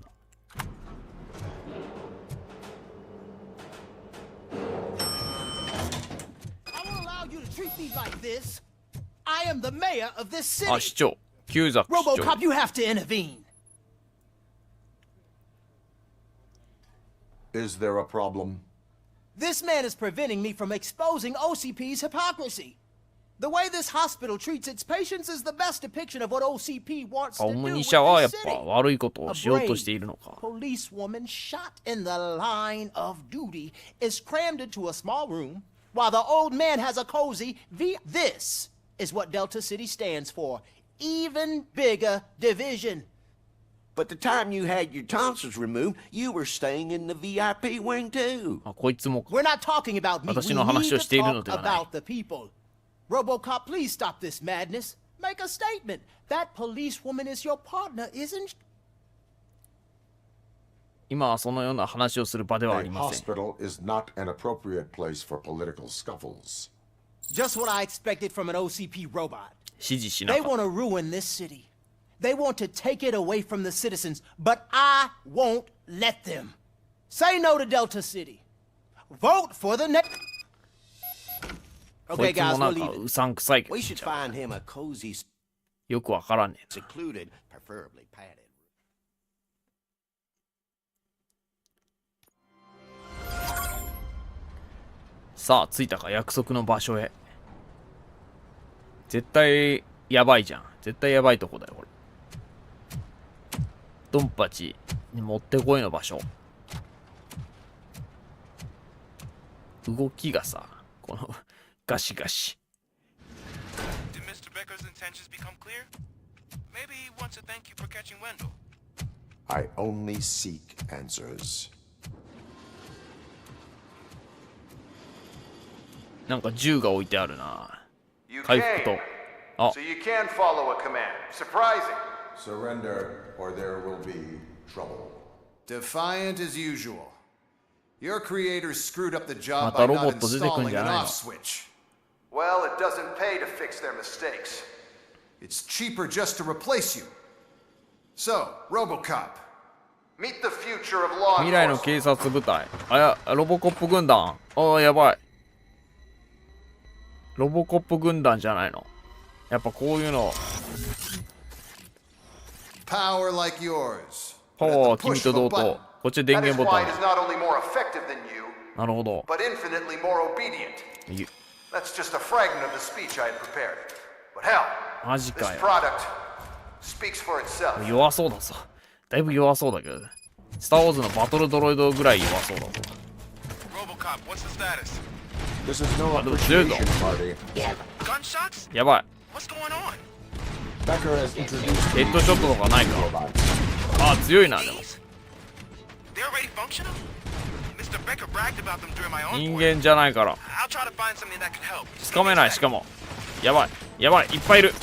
I won't allow you to treat me like this. I am the mayor of this city. あ、市長。旧ザク市長。 RoboCop, you have to intervene. Is there a problem? This man is preventing me from exposing OCP's hypocrisy. The way this hospital treats its patients is the best depiction of what OCP wants to オ do ム with ニ社はやっ this ぱ city. 悪いことを A しようと brave しているのか。 policewoman shot in the line of duty is crammed into a small room while the old man has a cozy V. This is what Delta City stands for. Even bigger division. But the time you had your tonsils removed, you were staying in the VIP wing too. あ、こいつも We're not talking about me. We 私の話を need している to の talk ではない。 about the people. RoboCop, please stop this madness. Make a statement. That policewoman is your partner, isn't she? 今はそのような話をする場ではあ A りません。 hospital is not an appropriate place for political scuffles. Just what I expected from an OCP robot. 指示しな They かった。 want to ruin this city. They want to take it away from the citizens, but I won't let them. Say no to Delta City. Vote for the next. こ Okay, いつも guys, な we'll んか leave it. うさんくさい We should find him a cozy, よくわからんねん。 secluded, preferably padded. さあ、着いたか、約束の場所へ。絶対やばいじゃん。絶対やばいとこだよ、これ。ドンパチもってこいの場所。動きがさ、このガシガシ。Did Mr. Becker's intentions become clear? Maybe he wants to thank you for catching Wendell. I only seek answers. なんか銃が置いてあるな。回復と。あ。 So you can follow a command. Surprising. Surrender, or there will be trouble. Defiant as usual. Your creators screwed up the job また by ロボ not ット出てくん installing じゃ an ないの off switch. Well, it doesn't pay to fix their mistakes. It's cheaper just to replace you. So, RoboCop, meet the future of law 未来の enforcement. 警察部隊。ロボコップ軍団。やばい。ロボコップ軍団じゃないの。やっぱこういうの。Power like yours. パワーは君と同等。こっち電源ボタン。なるほど。But infinitely more obedient. That's just a fragment of the speech I had prepared. But hell, マジ this かよ。 product speaks for itself. 弱そうだぞ。だいぶ弱そうだけど。スター・ウォーズのバトルドロイドぐらい弱そうだぞ。RoboCop, what's the status? This is no appreciation party. Gunshots? やばい。 What's going on? Becker has introduced ヘッドショットとかないか。あ、強いな、でも。 They're already functional? Mr. Becker bragged about them during my own 人間じゃないから。 I'll try to find something that could help. つかめない、しかも。やばい。やばい。いっぱいいる。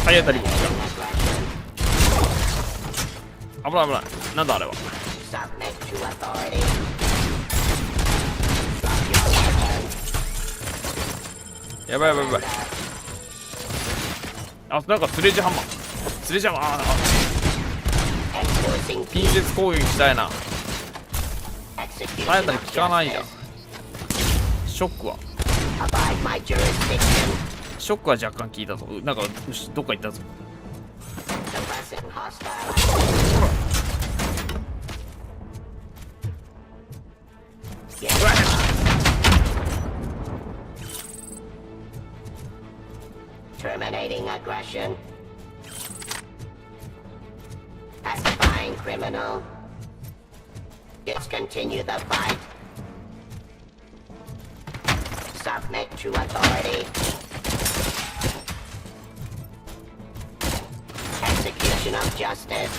体当たりも危ない危ない。なんだあれは。やばいやばいやばい。あ、なんかスレッジハンマー。スレッジハンマー。近接攻撃したいな。体当たり効かないじゃん。ショックはショックは若干効いたぞ。なんかどっか行ったぞ。Terminating aggression. Pacifying criminal. Discontinue the fight. Submit to authority. Execution of justice.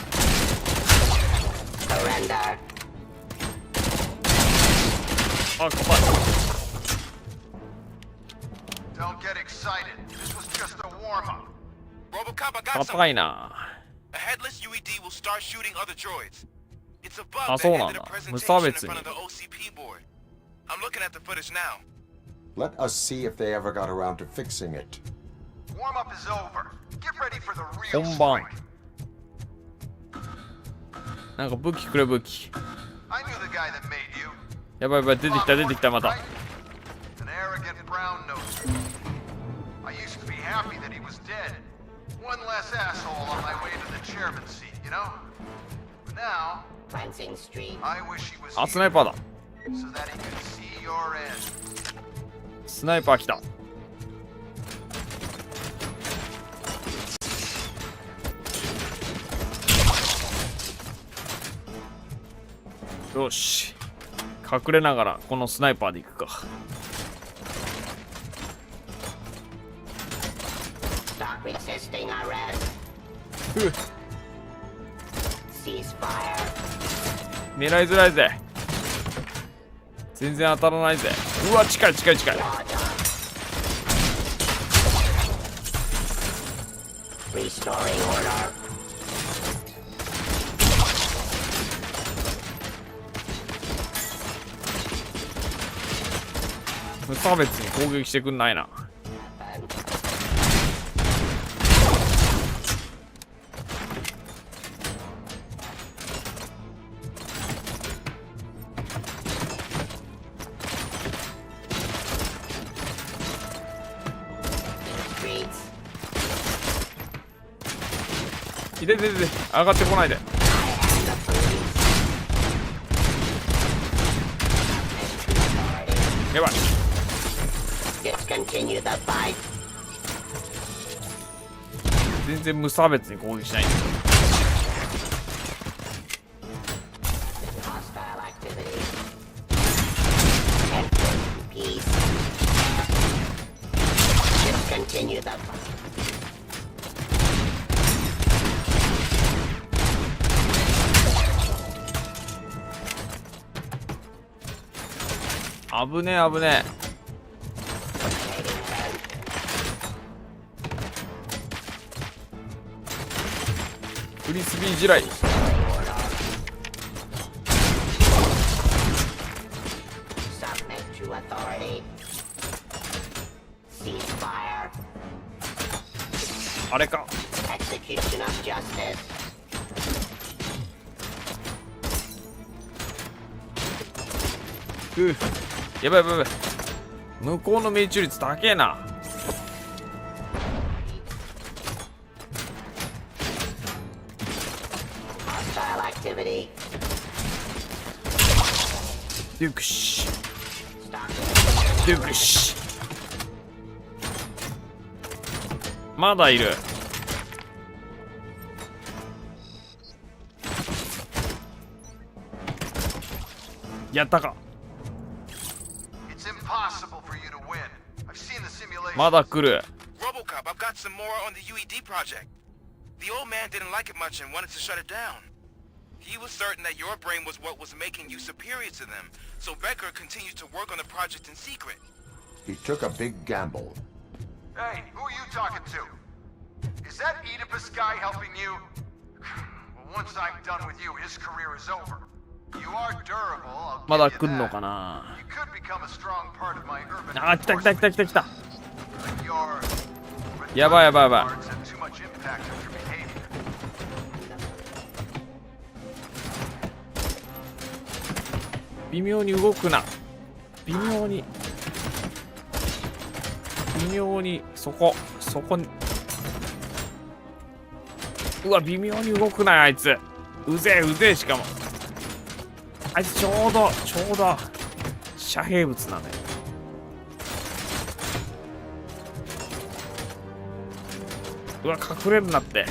Surrender. Oh, come on. Don't get excited. This was just a warm-up. RoboCop, I got 硬い something. な。 A headless UED will start shooting other droids. It's a bug あ、 that そうなん ended a だ。無 presentation 差 in 別 front に of the OCP board. I'm looking at the footage now. Let us see if they ever got around to fixing it. Warm-up is over. Get ready for the real 本番。なんか武器くれ武器。 I knew the guy that made you. やばいやばい、出てきた出てきたまた。 An arrogant brown noser. I used to be happy that he was dead. One less asshole on my way to the chairman's seat, you know? But now, Cleansing Street. I wish he was あ、スナイパーだ。 so that he could see your end. スナイパー来た。よし。隠れながらこのスナイパーでいくか。Stop resisting arrest. ふう Cease fire. 狙いづらいぜ。全然当たらないぜ。うわ、近い近い近い。 Restoring order. 無差別に攻撃してくんないな。いででで、上がってこないで。やばい。全然無差別に攻撃しないんだよ。危ねえ危ねえ。フリスビー地雷。あれか。やばいやばいやばい。向こうの命中率高えな。デュクシデュクシ。まだいる。やったか。まだ来る。 RoboCop, I've got some more on the UED project. The old man didn't like it much and wanted to shut it down. He was certain that your brain was what was making you superior to them, so Becker continued to work on the project in secret. He took a big gamble. Hey, who are you talking to? Is that Oedipus guy helping you? Well, once I'm done with you, his career is over. You are durable, I'll give まだ you 来んの that. かな。 You could become a strong part of my urban あ、来た来た来た来た来た。 Your やばいやばいやばい。 parts have too much impact on your behavior. 微妙に動くな。微妙にそこに。うわ、微妙に動くなあいつ。うぜえしかも。あいつちょうど遮蔽物なのよ。うわ、隠れるなって。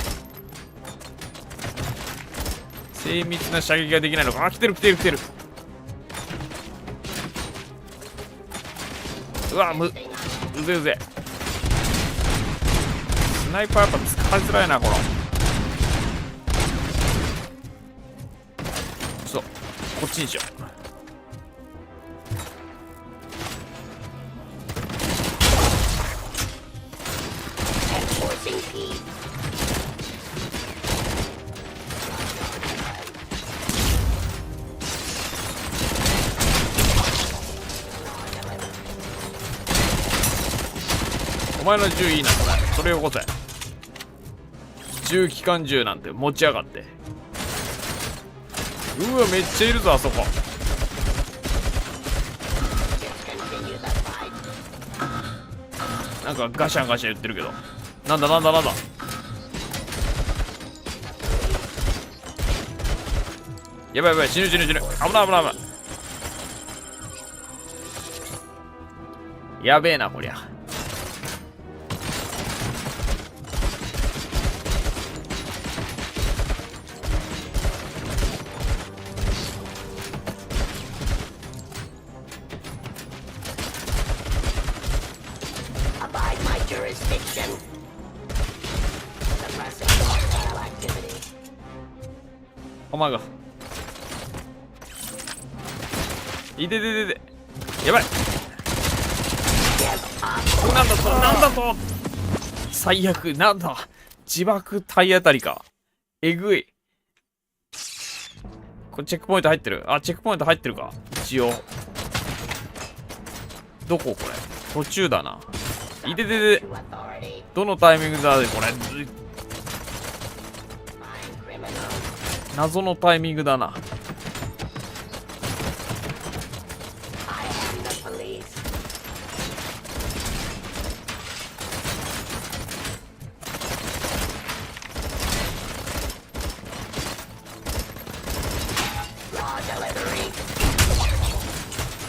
精密な射撃ができないのか。あ、来てる。うわ、うぜスナイパーやっぱ使いづらいな。こっちにしよう。お前の銃いいな。それよこせ。銃機関銃なんて持ちやがって。うわ、めっちゃいるぞあそこ。なんかガシャンガシャン言ってるけど、なんだ。やばい死ぬ。危ない。やべえなこりゃ。お前がいでやばい。なんだと最悪。なんだ自爆体当たりか。えぐい。これチェックポイント入ってる。あ、チェックポイント入ってるか一応。どここれ途中だな。いでどのタイミングだこれ。謎のタイミングだな。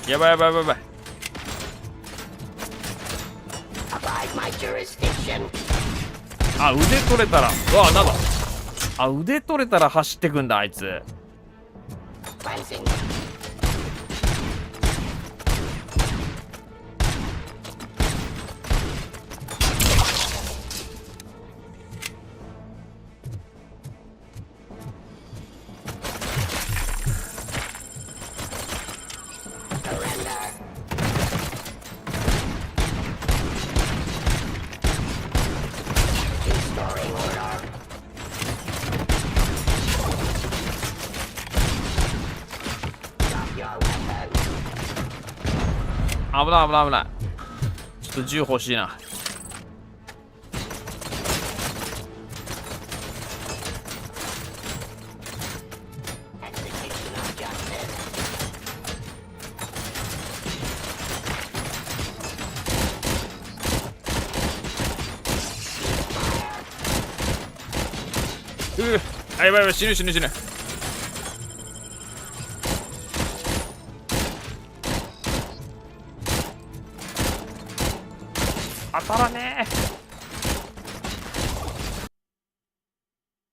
やばいやばいやばいやばい。あ、腕取れたら、うわ、なんだ。あ、腕取れたら走ってくんだ、あいつ。危ない危ない危ない。ちょっと銃欲しいな。あ、やばいやばい、死ぬ死ぬ死ぬ。当たらね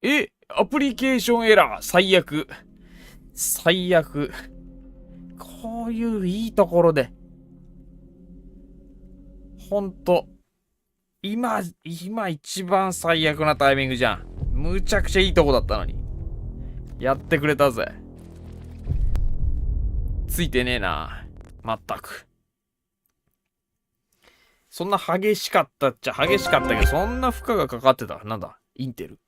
え。アプリケーションエラー。最悪。最悪。こういういいところで。ほんと。今一番最悪なタイミングじゃん。むちゃくちゃいいとこだったのに。やってくれたぜ。ついてねえな。まったく。そんな激しかったっちゃ激しかったけど、そんな負荷がかかってた。なんだインテル。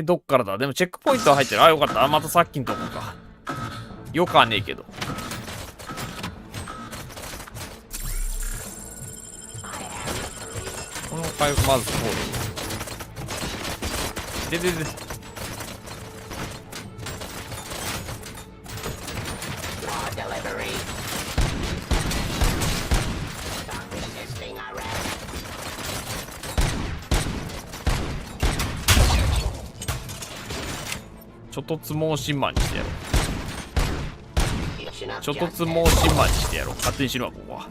どっからだ。でもチェックポイントは入ってる。あ、よかった。あ、またさっきのとこか。よくはねえけど。この回復まず通る。で。ちょっとつもうしんまんにしてやろう。ちょっとつもうしんまんにしてやろう。勝手にしろわ、ここは。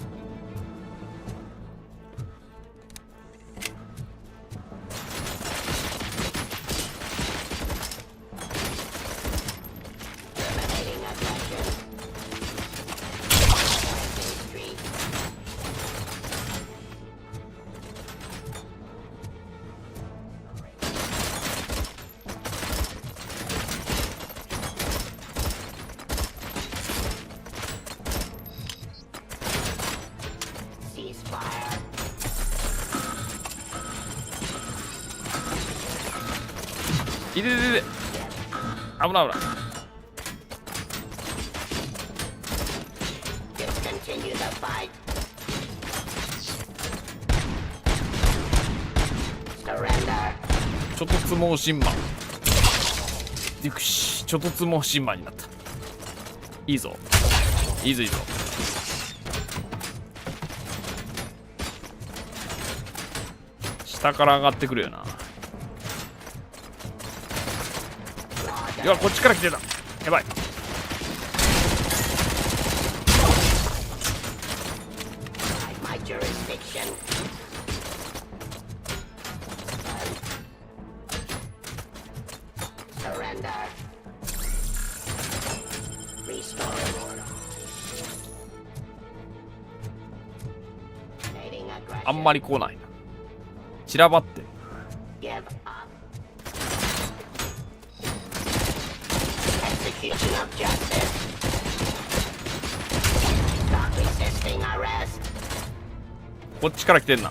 いで危ない危ない。ちょっとつもうしんまん。よし、ちょっとつもうしんまんになった。いいぞいいぞいいぞ。下から上がってくるよな。いや、こっちから来てた。やばい。あんまり来ないな。散らばって。こっちから来てんな。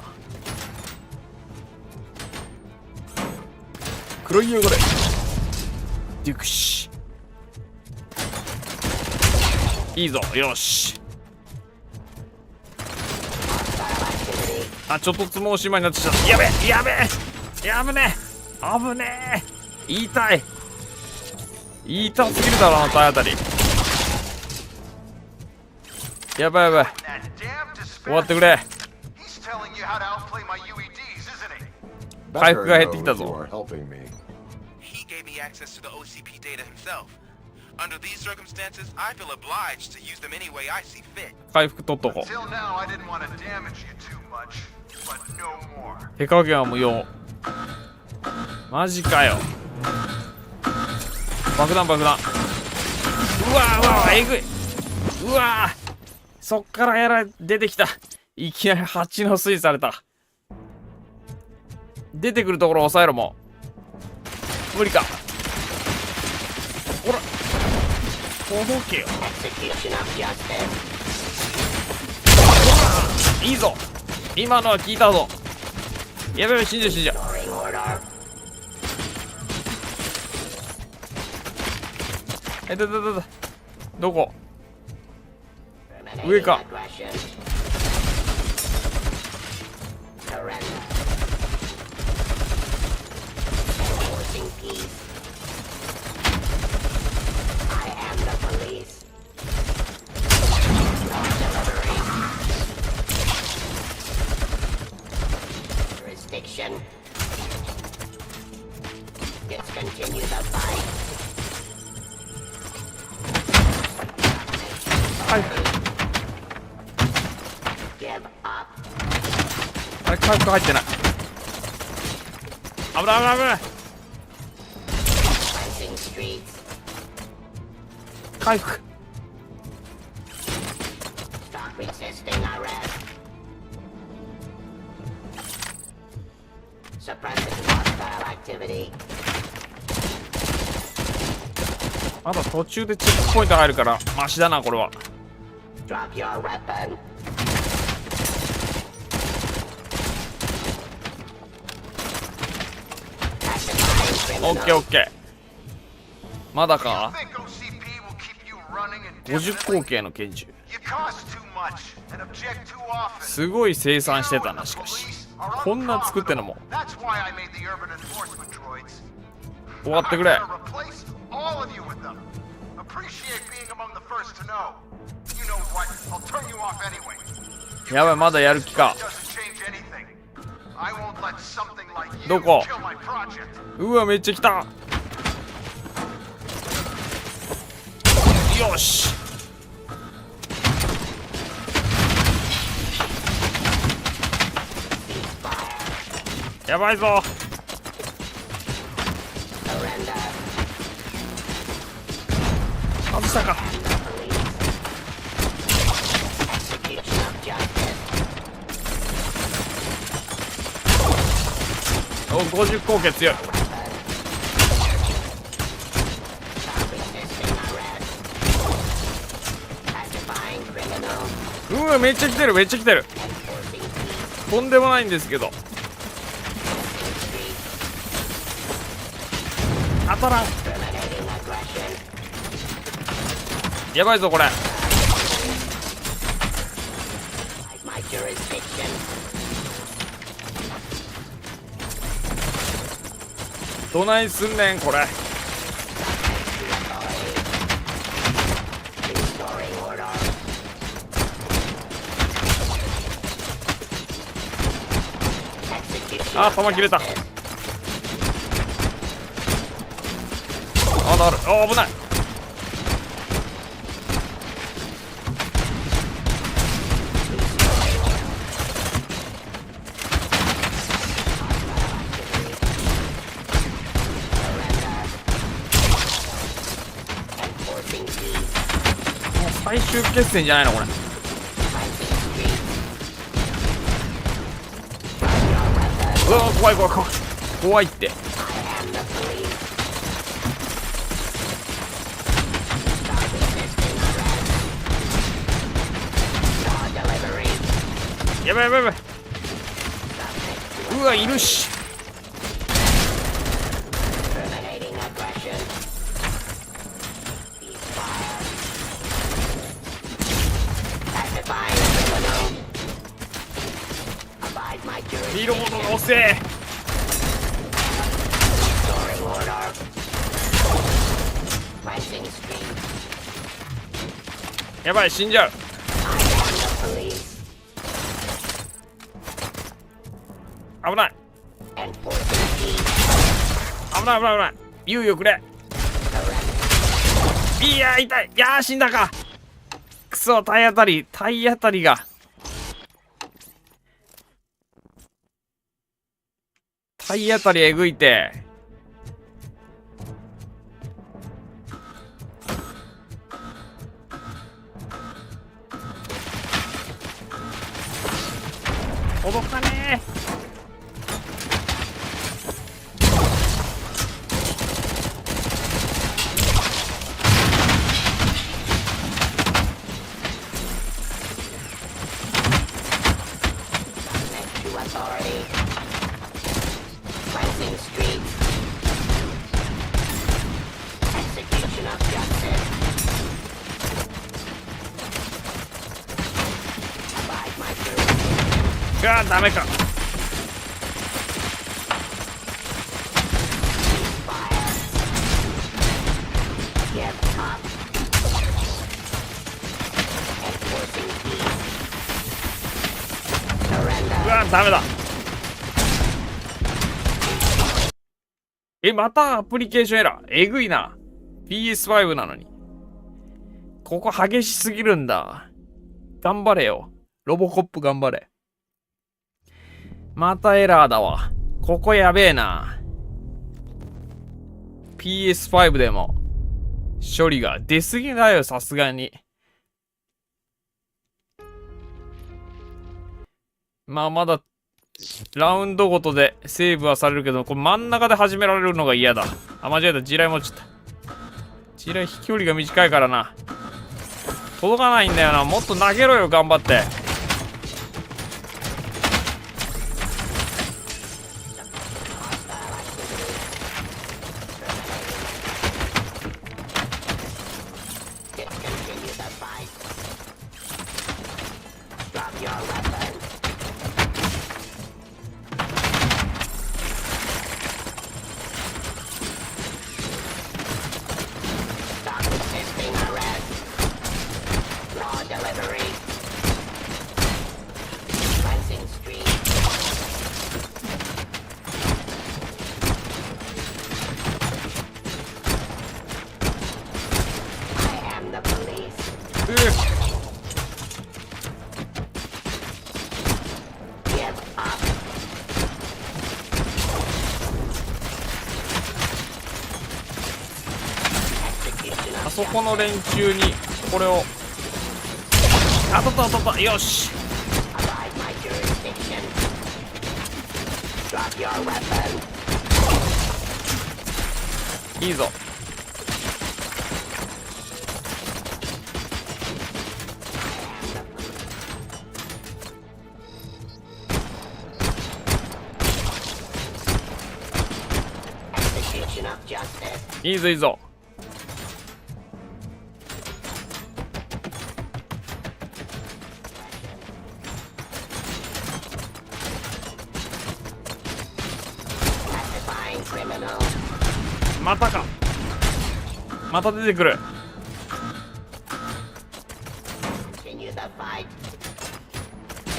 黒い汚れ。デュクシ。いいぞ。よし。あ、ちょっとつもうしまいになってきた。やべえやべえやぶねえ危ねえ。言いたい言いたすぎるだろ、あの体当たり。やばいやばい。終わってくれ。回復が減ってきたぞ。He gave me any access to the OCP data himself. Under these circumstances, I feel obliged to use them any way I see fit. 回復取っとこう。 Till now, I didn't want to damage you too much, but no more. 手加減は無用。マジかよ。爆弾爆弾。うわーうわー、えぐい。うわー、そっから出てきた。いきなり蜂の巣にされた。出てくるところを抑えろ。もう無理か。ほら届けよ。いいぞ、今のは効いたぞ。やべやべ、死んじゃう死んじゃう。どこ？上か。はい。あれ、回復入ってない。危ない危ない危ない。回復。まだ途中でチェックポイント入るからマシだな、これは。オッケーオッケー。まだか。50口径の拳銃。すごい生産してたな。しかしこんな作ってんのも。終わってくれ。やばい、まだやる気か。どこ？うわ、めっちゃ来た。よし。やばいぞ。外したか。お、50口径強い。うわ、めっちゃ来てるめっちゃ来てる。とんでもないんですけど当たらん。やばいぞこれ。どないすんねんこれ。あ、弾切れた。あ、だる。あ、危ない。最終決戦じゃないのこれ。うわ、怖い怖い怖い怖いって。やばいやばいやばい。うわ、いるし。リロードが遅え。やばい、死んじゃう。危ない危ない危ない危ない。猶予くれ。いや痛い。いやー死んだか。くそ、体当たりが。体当たりえぐいて。届かねえ。ダメか。うわダメだ。またアプリケーションエラー。えぐいな。 PS5 なのにここ激しすぎるんだ。頑張れよロボコップ、頑張れ。またエラーだわ。ここやべえな。PS5 でも処理が出すぎだよ、さすがに。まあまだラウンドごとでセーブはされるけど、これ真ん中で始められるのが嫌だ。あ、間違えた。地雷持っちゃった。地雷飛距離が短いからな。届かないんだよな。もっと投げろよ、頑張って。あそこの連中にこれを当たった当たった。よし、いいぞ。いいぞいいぞ。またか。また出てくる。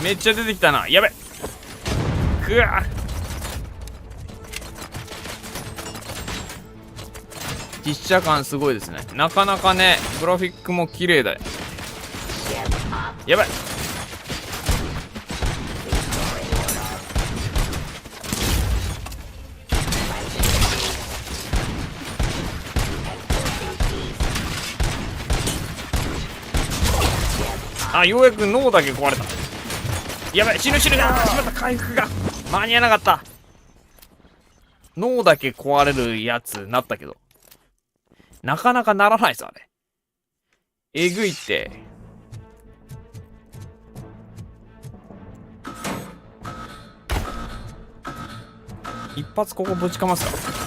めっちゃ出てきたな。やべ。くわ。実写感すごいですね。なかなかね、グラフィックも綺麗だよ。やばい。あ、ようやく脳だけ壊れた。やばい、死ぬ死ぬ。あーしまった。回復が間に合わなかった。脳だけ壊れるやつなったけど、なかなかならないぞあれ。えぐいって。一発ここぶちかますか。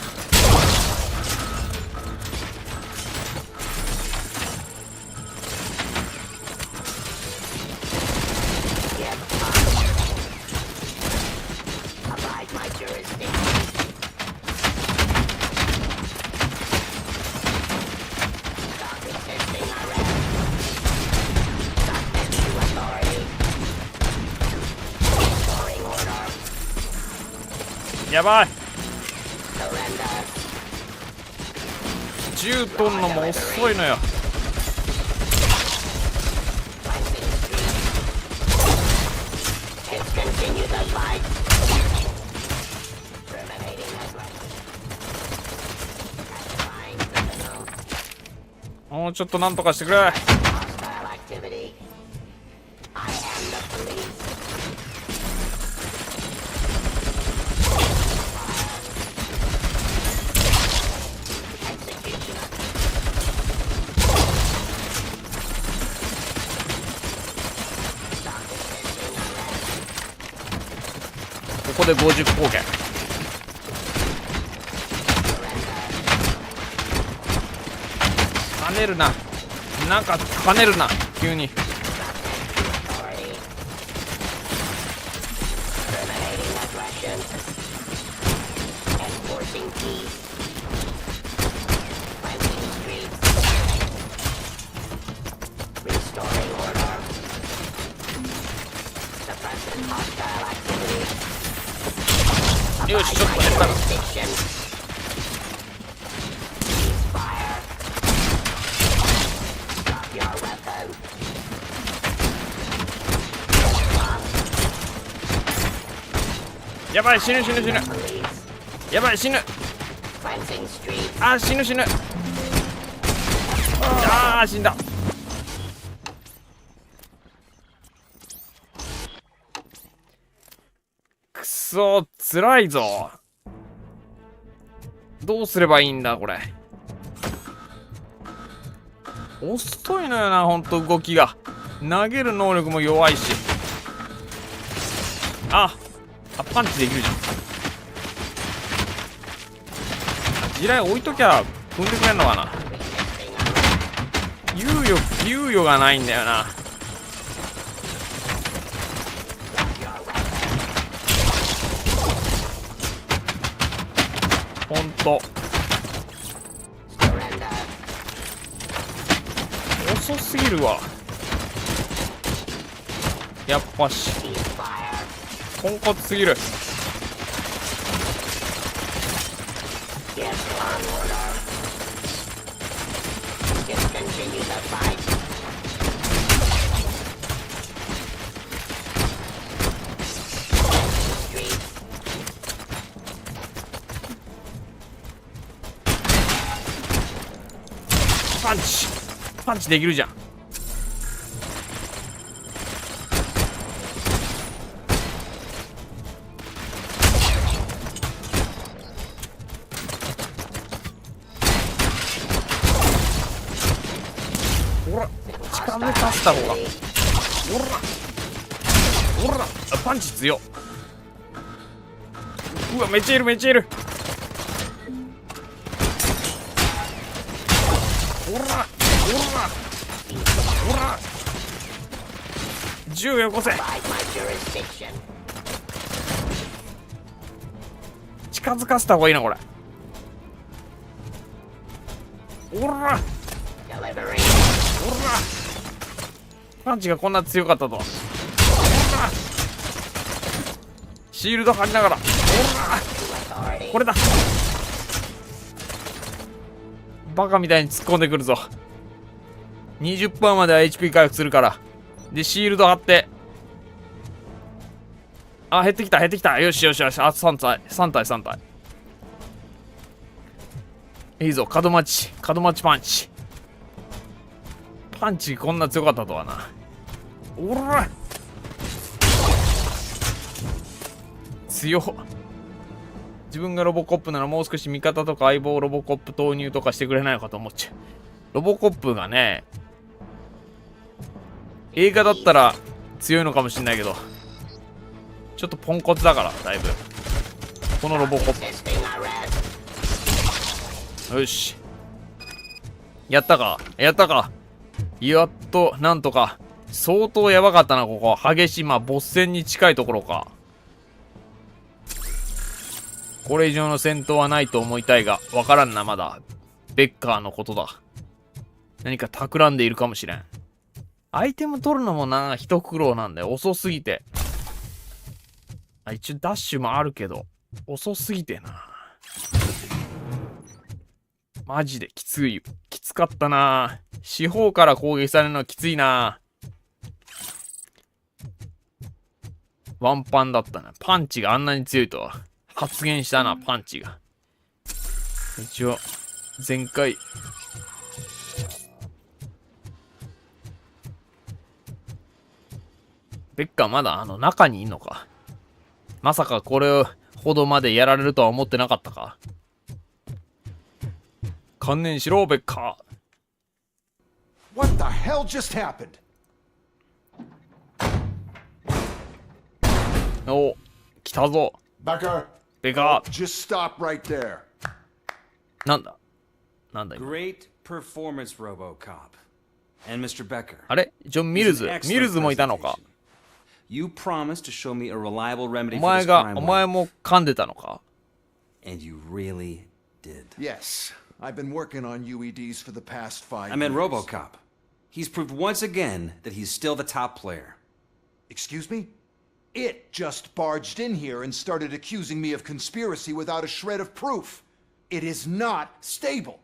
やばい。銃取んのも遅いのよ。もうちょっとなんとかしてくれ。ここで50光源。跳ねるな、なんか跳ねるな急に。よし、ちょっと減ったら。やばい、死ぬ死ぬ死ぬ。やばい、死ぬ。あー、死ぬ死ぬ。あー、死んだ。くそ、つらいぞ。どうすればいいんだこれ。遅いのよな、ほんと動きが。投げる能力も弱いし。あ、パンチできるじゃん。地雷置いときゃ踏んでくれんのかな。猶予がないんだよな。ほんと遅すぎるわ。やっぱしポンコツすぎる。パンチできるじゃん。ほら、近づかせた方が。ほら、パンチ強っ。うわ、めっちゃいるめっちゃいる。ほらほら、銃よこせ。近づかせた方がいいなこれ。ほらパンチがこんな強かったとは。シールド張りながら。これだ。バカみたいに突っ込んでくるぞ。20% までは HP 回復するから。でシールド貼って。あ、減ってきた減ってきた。よしよしよし。あと3体。いいぞ、角待ちパンチ。パンチこんな強かったとはな。おら強っ。自分がロボコップならもう少し味方とか相棒ロボコップ投入とかしてくれないのかと思っちゃう。ロボコップがね、映画だったら強いのかもしんないけど、ちょっとポンコツだからだいぶこのロボコップ。よし、やったかやっとなんとか。相当やばかったなここ。激しい、まあボス戦に近いところか。これ以上の戦闘はないと思いたいが、わからんな。まだベッカーのことだ。何か企んでいるかもしれん。アイテム取るのもな、一苦労なんだよ。遅すぎて。一応ダッシュもあるけど遅すぎてな。マジできつかったな。四方から攻撃されるのはきついな。ワンパンだったな。パンチがあんなに強いとは。発言したな、パンチが。一応、前回。ベッカーまだ中にいんのか。まさかこれほどまでやられるとは思ってなかったか。観念しろ、ベッカー。What the hell just happened? お、来たぞ。Becker. ベカー。Just stop right there. なんだ今。Great performance, RoboCop. And Mr. Becker. あれジョン・ミルズもいたのか。You promised to show me a reliable remedy お for 前 this が、 crime お前も噛んでたのか。 And you really did. Yes, I've been working on UEDs for the past 5 I meant years. RoboCop. He's proved once again that he's still the top player. Excuse me? It just barged in here and started accusing me of conspiracy without a shred of proof. It is not stable.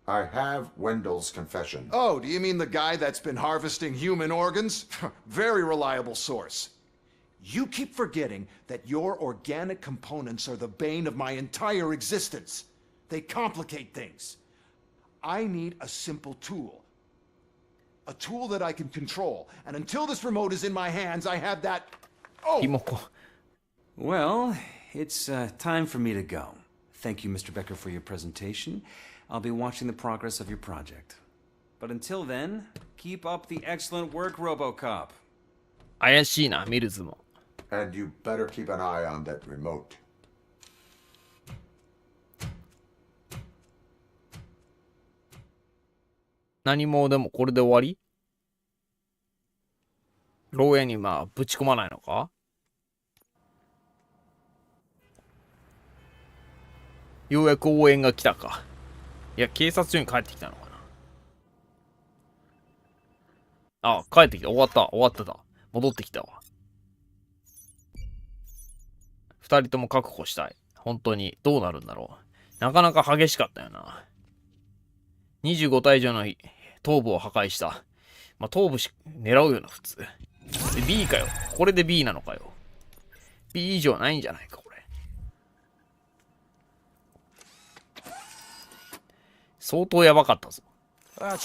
I have Wendell's confession. Oh, do you mean the guy that's been harvesting human organs? Very reliable source. You keep forgetting that your organic components are the bane of my entire existence. They complicate things. I need a simple tool. A tool that I can control. And until this remote is in my hands, I have that... Oh! Well, it's time for me to go. Thank you, Mr. Becker, for your presentation. I'll be watching the progress of your project. But until then, keep up the excellent work, RoboCop. 怪しいな、ミルズも。And you better keep an eye on that remote. 何もでもこれで終わり？牢屋にぶち込まないのか？ようやく応援が来たか。いや、警察署に帰ってきたのかな。あ、帰ってきた。終わってた。戻ってきたわ。二人とも確保したい。本当に、どうなるんだろう。なかなか激しかったよな。25体以上の頭部を破壊した。頭部狙うよな、普通。B かよ。これで B なのかよ。B 以上ないんじゃないか、これ。相当やばかったぞ。あ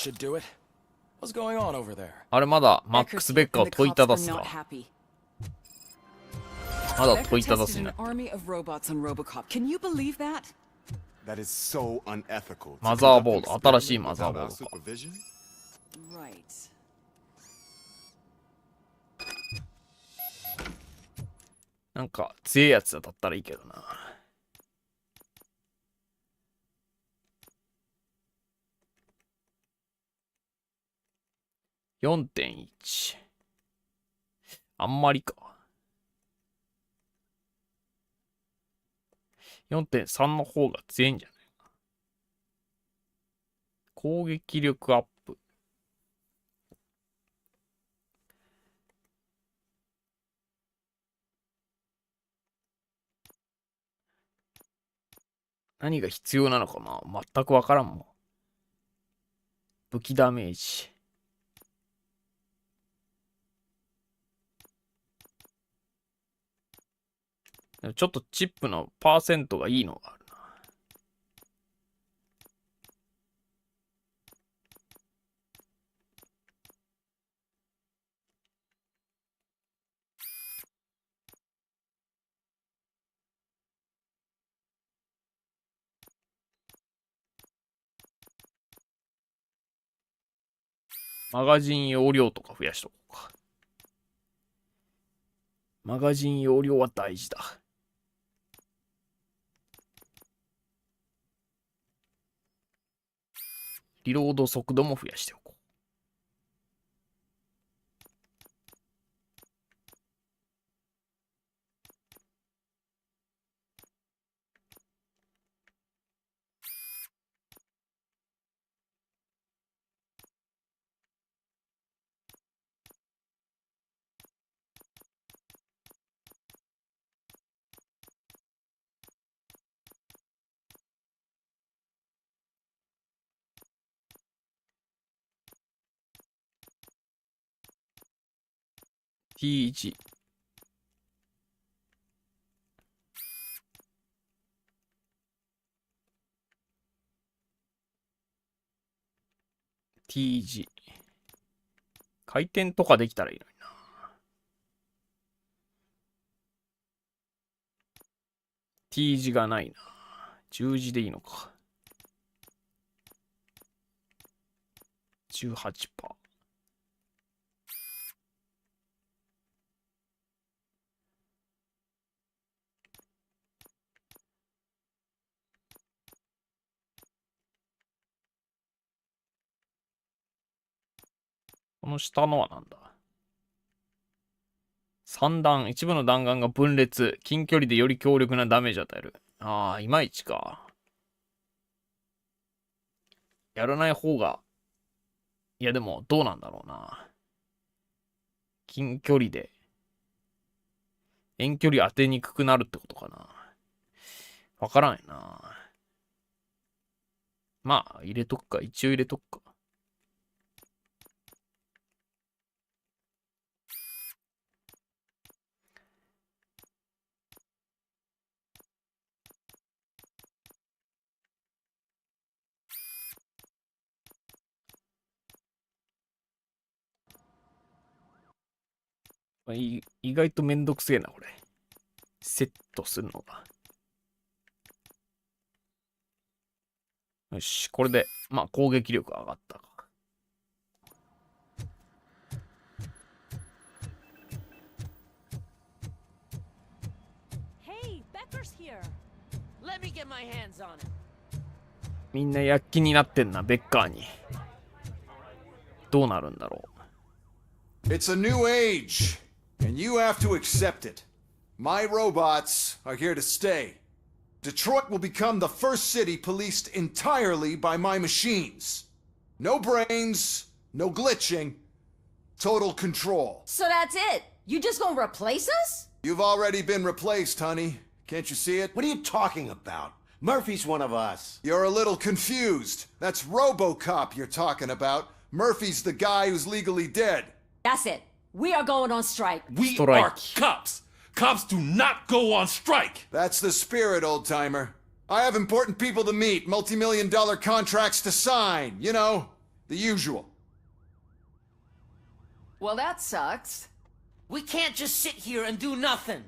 れまだマックス・ベッカーを問いただすか。まだ問いただすんない。マザーボード、新しいマザーボードか。なんか強いやつだったらいいけどな。4.1 あんまりか。4.3 の方が強いんじゃないか。攻撃力アップ。何が必要なのかな、全くわからんもん。武器ダメージ。ちょっとチップのパーセントがいいのがあるな。マガジン容量とか増やしとこうか。マガジン容量は大事だ。リロード速度も増やしておこう。T 字。T 字。回転とかできたらいいのにな。T 字がないな。10字でいいのか。18%。この下のはなんだ。3弾、一部の弾丸が分裂。近距離でより強力なダメージを与える。ああ、いまいちか。やらない方が。いやでも、どうなんだろうな。近距離で。遠距離当てにくくなるってことかな。わからんよな。まあ、入れとくか。一応入れとくか。意外とめんどくせえな、これ。セットするのが。よし、これで、まあ、攻撃力上がったか。みんな躍起になってんな、ベッカーに。どうなるんだろう。It's a new age, and you have to accept it. My robots are here to stay. Detroit will become the first city policed entirely by my machines. No brains, no glitching, total control. So that's it? You just gonna replace us? You've already been replaced, honey. Can't you see it? What are you talking about? Murphy's one of us. You're a little confused. That's RoboCop you're talking about. Murphy's the guy who's legally dead. That's it. We are going on strike. We are cops. Cops do not go on strike. That's the spirit, old-timer. I have important people to meet, multi-million-dollar contracts to sign. You know, the usual. Well, that sucks. We can't just sit here and do nothing.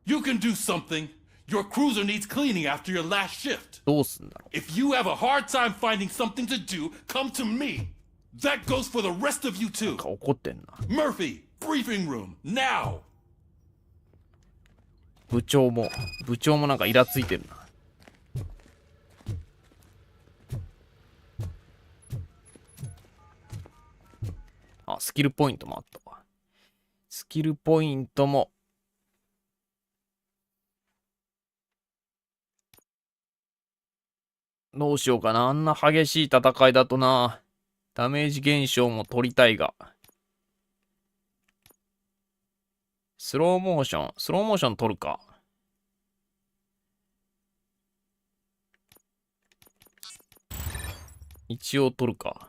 You can do something. Your cruiser needs cleaning after your last shift. If you have a hard time finding something to do, come to me. That goes for the rest of you too. Murphy, briefing room, now. 部長もなんかイラついてるな。あ、スキルポイントもあったわ。スキルポイントも。どうしようかな。あんな激しい戦いだとな。ダメージ減少も取りたいが。スローモーション取るか。一応取るか。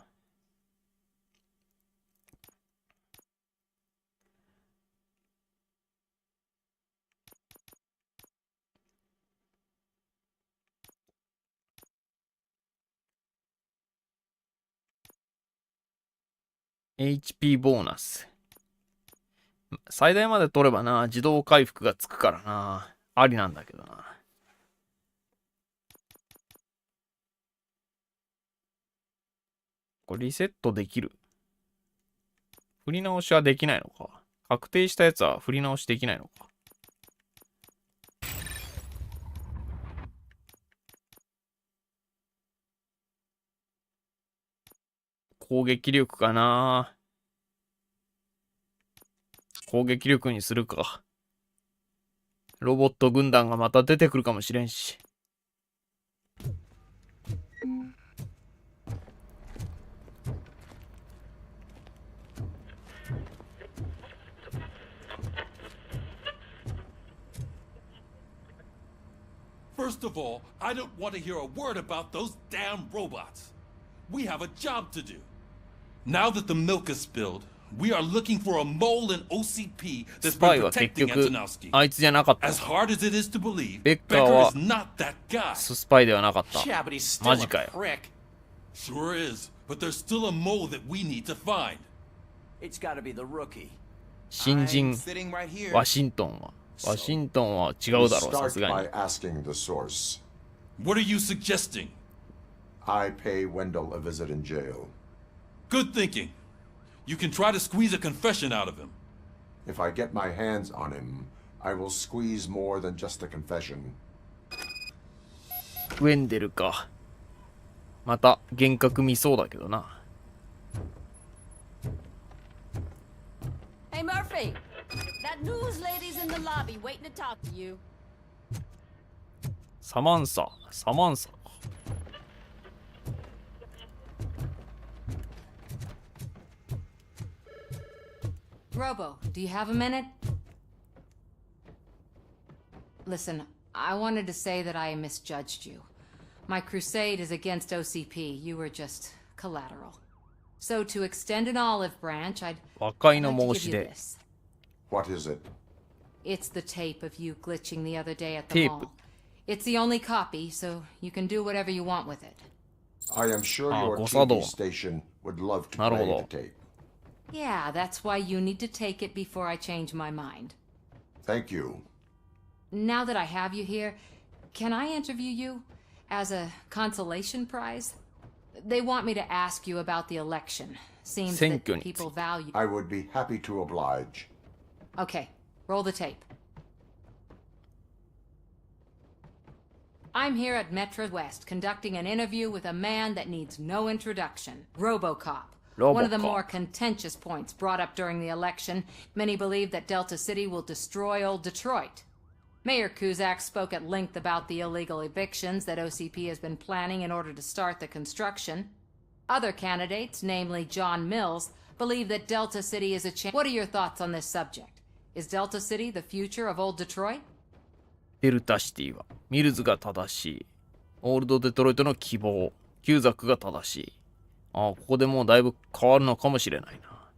HP ボーナス。最大まで取ればな、自動回復がつくからな。ありなんだけどな。これリセットできる？振り直しはできないのか。確定したやつは振り直しできないのか。攻撃力かな。攻撃力にするか。ロボット軍団がまた出てくるかもしれんし。First of all, I don't want to hear a word about those damn robots. We have a job to do. Now that the milk is spilled, We are looking for a mole in OCP ス that's パイ been は結 protecting 局 Antonowski. あいつじゃなかった。 As hard as it is to believe, ベッカー Becker は is not that guy. スパイではなかった。 Yeah, but he's still マジか a よ。 prick. Sure is, but there's still a mole that we need to find. It's gotta be the rookie. 新人 Sitting right here. ワシントンは違うだろう、さ Start すがに。 by asking the source. What are you suggesting? I pay Wendell a visit in jail. Good thinking. You can try to squeeze a confession out of him. If I get my hands on him, I will squeeze more than just a confession. ウェンデルか。また幻覚見そうだけどな。Hey, Murphy! That news lady's in the lobby waiting to talk to you. サマンサ。Robo, do you have a minute? Listen, I wanted to say that I misjudged you. My crusade is against OCP. You were just collateral. So to extend an olive branch, I'd 和解 like の to 申 give し you 出。 this. What is it? It's the tape of you glitching the other day at the Tape. mall. It's the only copy, so you can do whatever you want with it. I am sure your 誤作動。 TV station would love to なるほ play ど。 the tape. Yeah, that's why you need to take it before I change my mind. Thank you. Now that I have you here, can I interview you as a consolation prize? They want me to ask you about the election. Seems 選 that 挙について。 people value. I would be happy to oblige. Okay, roll the tape. I'm here at Metro West conducting an interview with a man that needs no introduction, RoboCop. One of the RoboCop. more contentious points brought up during the election. Many believe that Delta City will destroy old Detroit. Mayor Kuzak spoke at length about the illegal evictions that OCP has been planning in order to start the construction. Other candidates, namely John Mills, believe that Delta City is a chance. What are your thoughts on this subject? Is Delta City the future of old Detroit? デルタシティはミルズが正しい。オールドデトロイトの希望。キューザックが正しい。ああ、ここでもうだいぶ変わるのかもしれないな。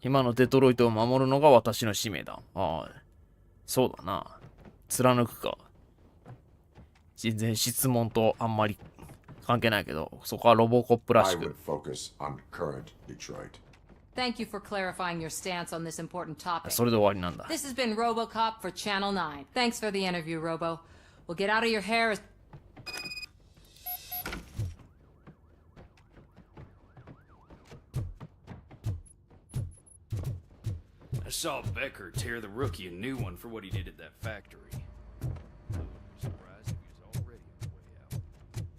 今のデトロイトを守るのが私の使命だ。ああ、そうだな。貫くか。全然質問とあんまり関係ないけど、そこはロボコップら I し would く。 focus on current Detroit. Thank you for clarifying your stance on this important topic. それで終わりなんだ。 This has been RoboCop for Channel 9. Thanks for the interview, Robo. We'll get out of your hair as... I saw Becker tear the rookie a new one for what he did at that factory. Surprised he was already on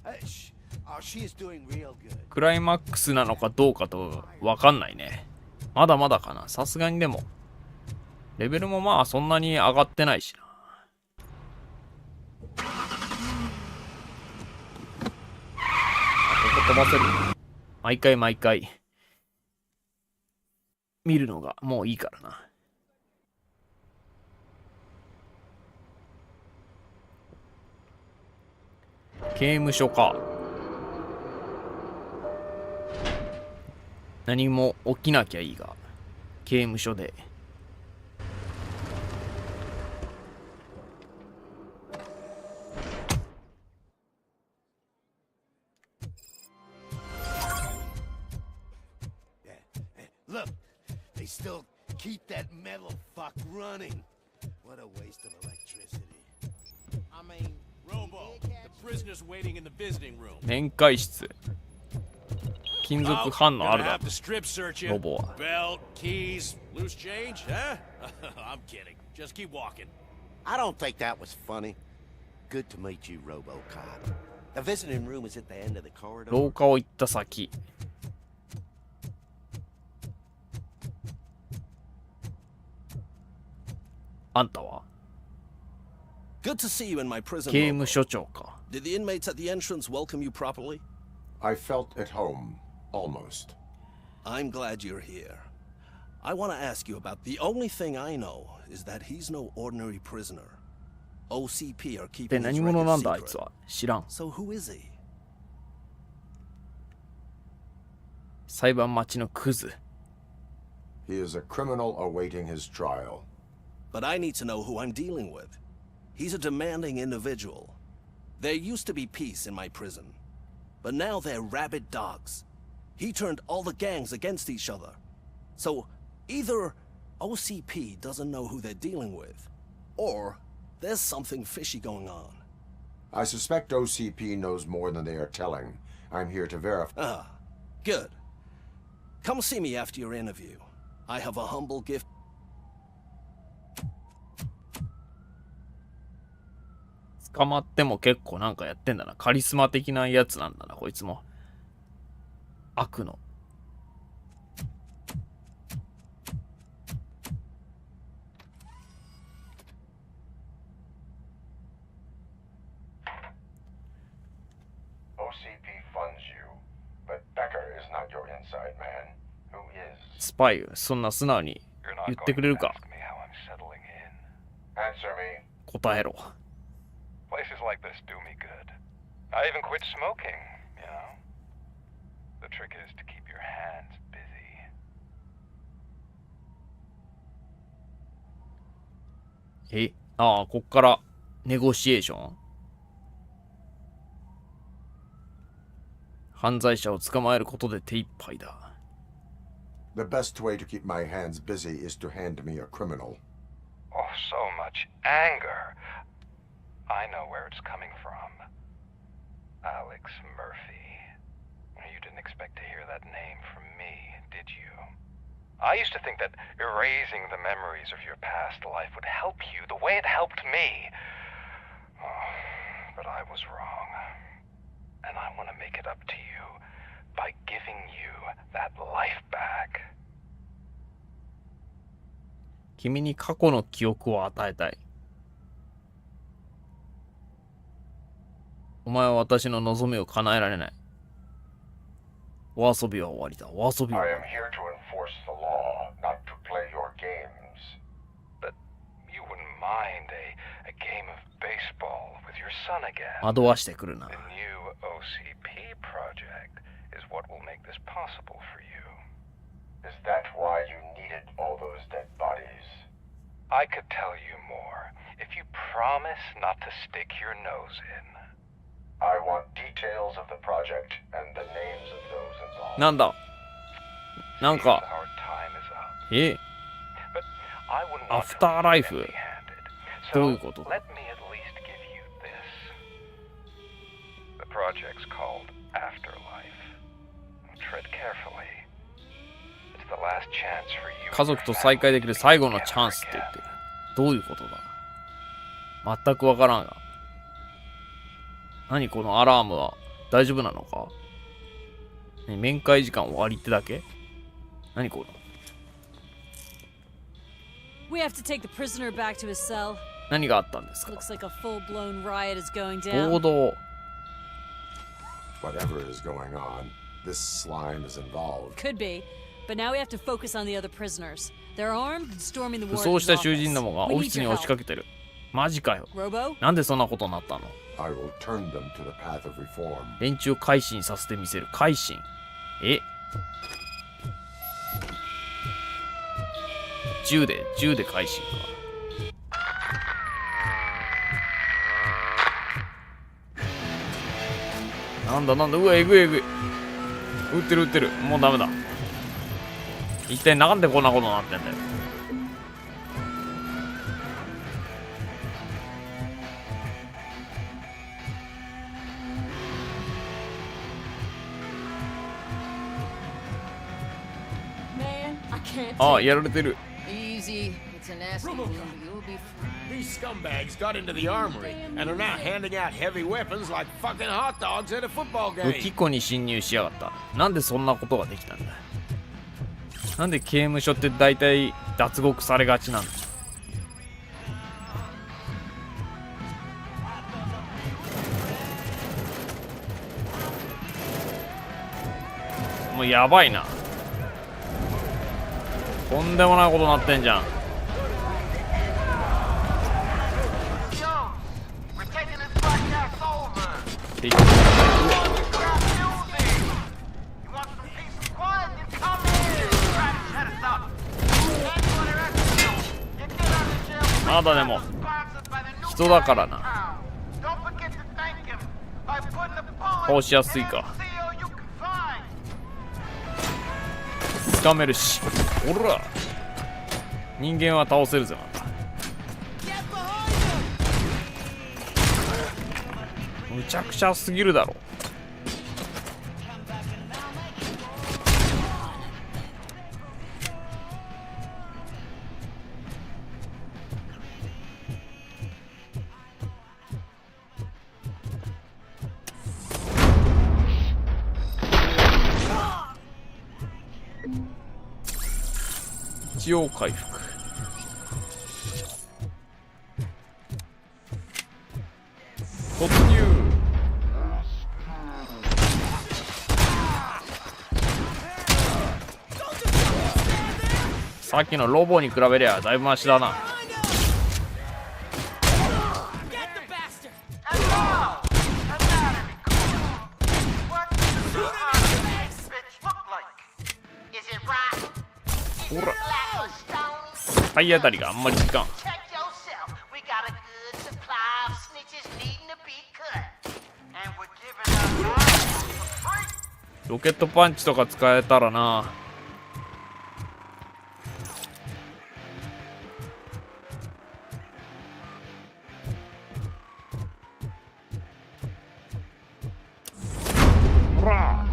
the way out. Shh. Oh, she is doing real good. クライマックスなのかどうかとわかんないね。まだまだかな。さすがにでも。レベルもまあそんなに上がってないしな。ここ飛ばせる。毎回。見るのがもういいからな。刑務所か。何も起きなきゃいいが、刑務所で。Look, they still keep that metal fuck running. What a waste of electricity. I mean, Robo, the prisoner's waiting in the visiting room. 面会室。金属反応あるだ Gonna have to strip search you. ロボは。 Belt, keys, loose change, huh? I'm kidding. Just keep walking. I don't think that was funny. Good to meet you, RoboCop. The visiting room is at the end of the corridor. 廊下を行った先。あんたは Good to see you in my prison. 刑務所長か。 Did the inmates at the entrance welcome you properly? I felt at home, almost. I'm glad you're here. I want to ask you about the only thing I know is that he's no ordinary prisoner. OCP are で keeping his 何者なん record だあい secret. つは。知らん。 So who is he? 裁判待ちのクズ。 He is a criminal awaiting his trial. But I need to know who I'm dealing with. He's a demanding individual. There used to be peace in my prison, but now they're rabid dogs. He turned all the gangs against each other. So either OCP doesn't know who they're dealing with, or there's something fishy going on. I suspect OCP knows more than they are telling. I'm here to verify. Ah, good. Come see me after your interview. I have a humble gift. 捕まっても結構なんかやってんだな。カリスマ的なやつなんだな、こいつも。悪の。スパイ、そんな素直に言ってくれるか。答えろ。Places like this do me good. I even quit smoking, you know. The trick is to keep your hands busy. ああ、こっからネゴシエーション。犯罪者を捕まえることで手一杯だ。The best way to keep my hands busy is to hand me a criminal. Oh, so much anger. I know where it's coming from. Alex Murphy. You didn't expect to hear that name from me, did you? I used to think that erasing the memories of your past life would help you the way it helped me. Oh, but I was wrong. And I want to make it up to you by giving you that life back. 君に過去の記憶を与えたい。お前は私の望みを叶えられない。お遊びは終わりだ。お遊びは終わり。I am here to enforce the law, not to play your games. But you wouldn't mind a game of baseball with your son again. 惑わしてくるな。The new OCP project is what will make this possible for you. Is that why you needed all those dead bodies? I could tell you more if you promise not to stick your nose in. I want details of the project and the names of those involved. なんだなんか、アフターライフどういうこと？ Let me at least give you this. The project's called Afterlife. Tread carefully. It's the last chance for you. 家族と再会できる最後のチャンスって言ってる。どういうことだ？全くわからんが。何このアラームは大丈夫なのか？ね、面会時間終わりってだけ？何これ？ We have to take the prisoner back to his cell. 何があったんですか？ Looks like a full-blown riot is going down. 暴動。 Whatever is going on, this slime is involved. Could be, but now we have to focus on the other prisoners. They're armed and storming the 武 warden's 装した囚 office. 人どもがオフィスに押しかけてる。マジかよ。なんでそんなことになったの？ I will turn them to the path of reform. 連中を改心させてみせる。改心。銃で改心か。なんだうわ、えぐい。撃ってる。もうダメだ。一体なんでこんなことになってんだよ。あ、やられてる。Easy. It's a nasty wound. You'll be fine. These scumbags got into the armory and are now handing out heavy weapons like fucking hot dogs at a football 武 game. 器庫に侵入しやがった。なんでそんなことができたんだ。なんで刑務所って大体脱獄されがちなんだ。もうやばいな。とんでもないことになってんじゃん。まだでも人だからな。倒しやすいか。掴めるし。おら、人間は倒せるぜ。またむちゃくちゃすぎるだろ。一応回復。突入。さっきのロボに比べりゃだいぶマシだな。ほら、体当たりがあんまり効かん。ロケットパンチとか使えたらな。ほら、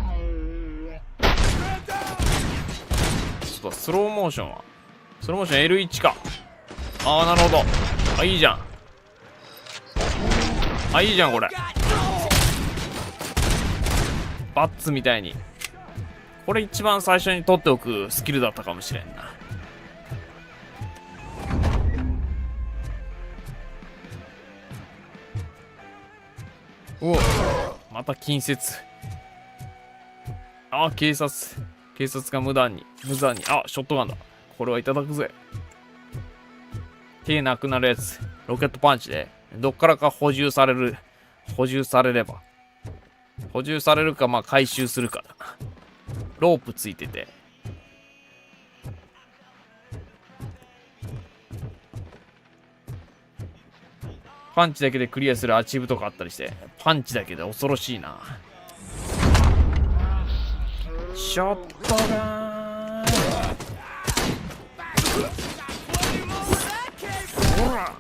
ちょっとスローモーションはスローモーション L1 か。ああ、なるほど。あ、いいじゃん。あ、いいじゃんこれ。バッツみたいに。これ一番最初に取っておくスキルだったかもしれんな。おお、また近接。あ、警察が無残に。あ、ショットガンだ。これはいただくぜ。手なくなるやつ。ロケットパンチでどっからか補充されれば。補充されるか、まあ回収するかだな。ロープついてて。パンチだけでクリアするアチーブとかあったりして、パンチだけで恐ろしいな。ショットガン。ほら、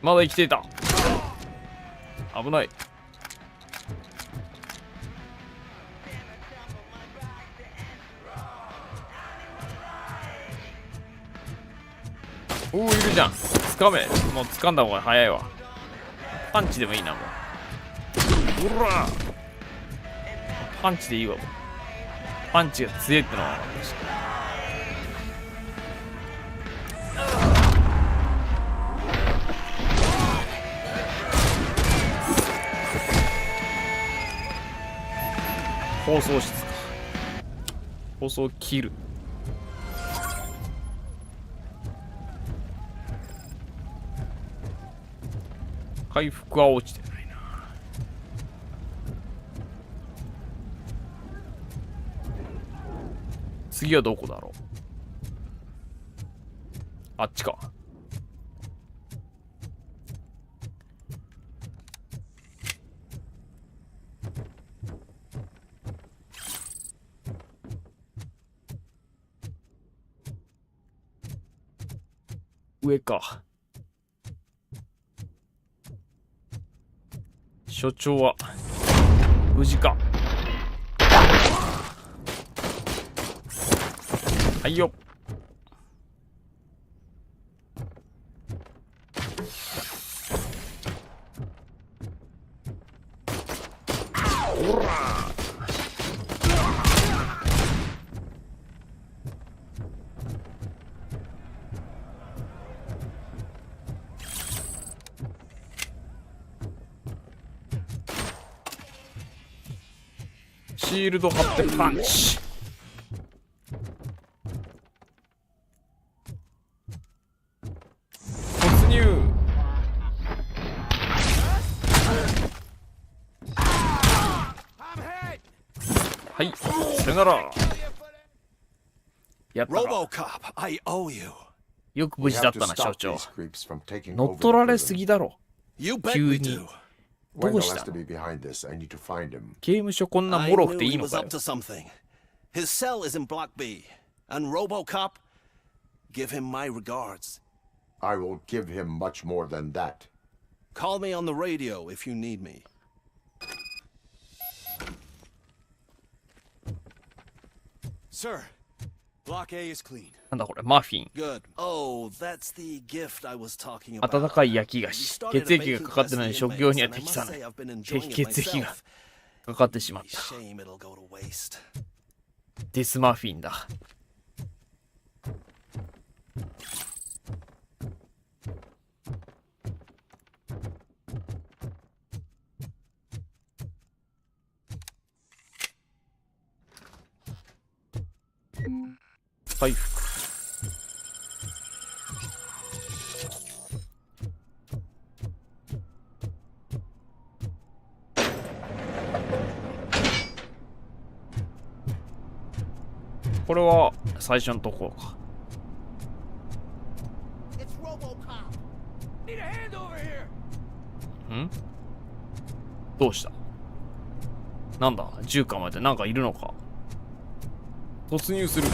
まだ生きていた。危ない。おお、いるじゃん。掴め。もう掴んだ方が早いわ。パンチでもいいな、もう。ほら、パンチでいいわ。パンチが強いってのは分かりました。放送室か。放送切る。回復は落ちてないな。次はどこだろう。あっちか。上か。所長は無事か。はいよ。ほら、シールド貼ってパンチ。突入。はい、さよなら。やったか。 RoboCop, I owe you. よく無事だったな、所長。乗っ取られすぎだろ。 You bet 急 we に。 do. どうしたの？刑務所こんな I もろく knew ていい he の was か up よ。 to something. His cell is in Block B. And RoboCop, give him my regards. I will give him much more than that. Call me on the radio if you need me. Sir, Block A is clean. なんだこれ、マフィン。 Good. Oh, that's the gift I was talking 温 about. かい焼き菓子。血液がかかってない職業には適さない。血液がかかってしまった。 Shame it'll go to waste. デスマフィンだ。回復。これは最初のところか。ん？どうした？なんだ？銃構えてなんかいるのか？突入する。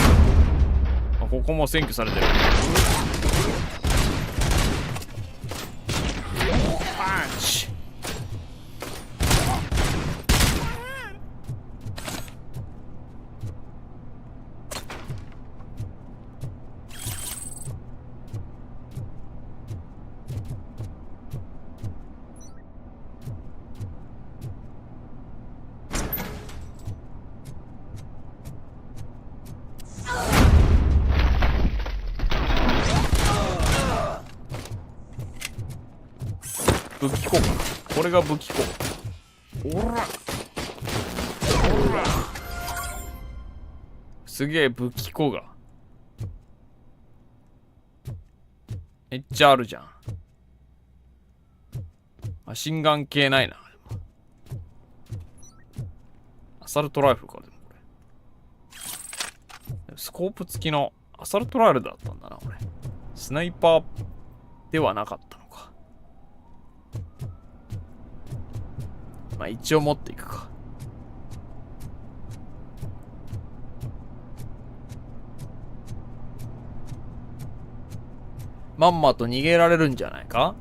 あ、ここも占拠されてる。パンチ。武器庫か。これが武器庫。おら。おら。すげえ武器庫が。めっちゃあるじゃん。マシンガン系ないな。アサルトライフルか、でもこれ。スコープ付きのアサルトライフルだったんだな、これ。スナイパーではなかったのか。まあ一応持っていくか。まんまと逃げられるんじゃないか？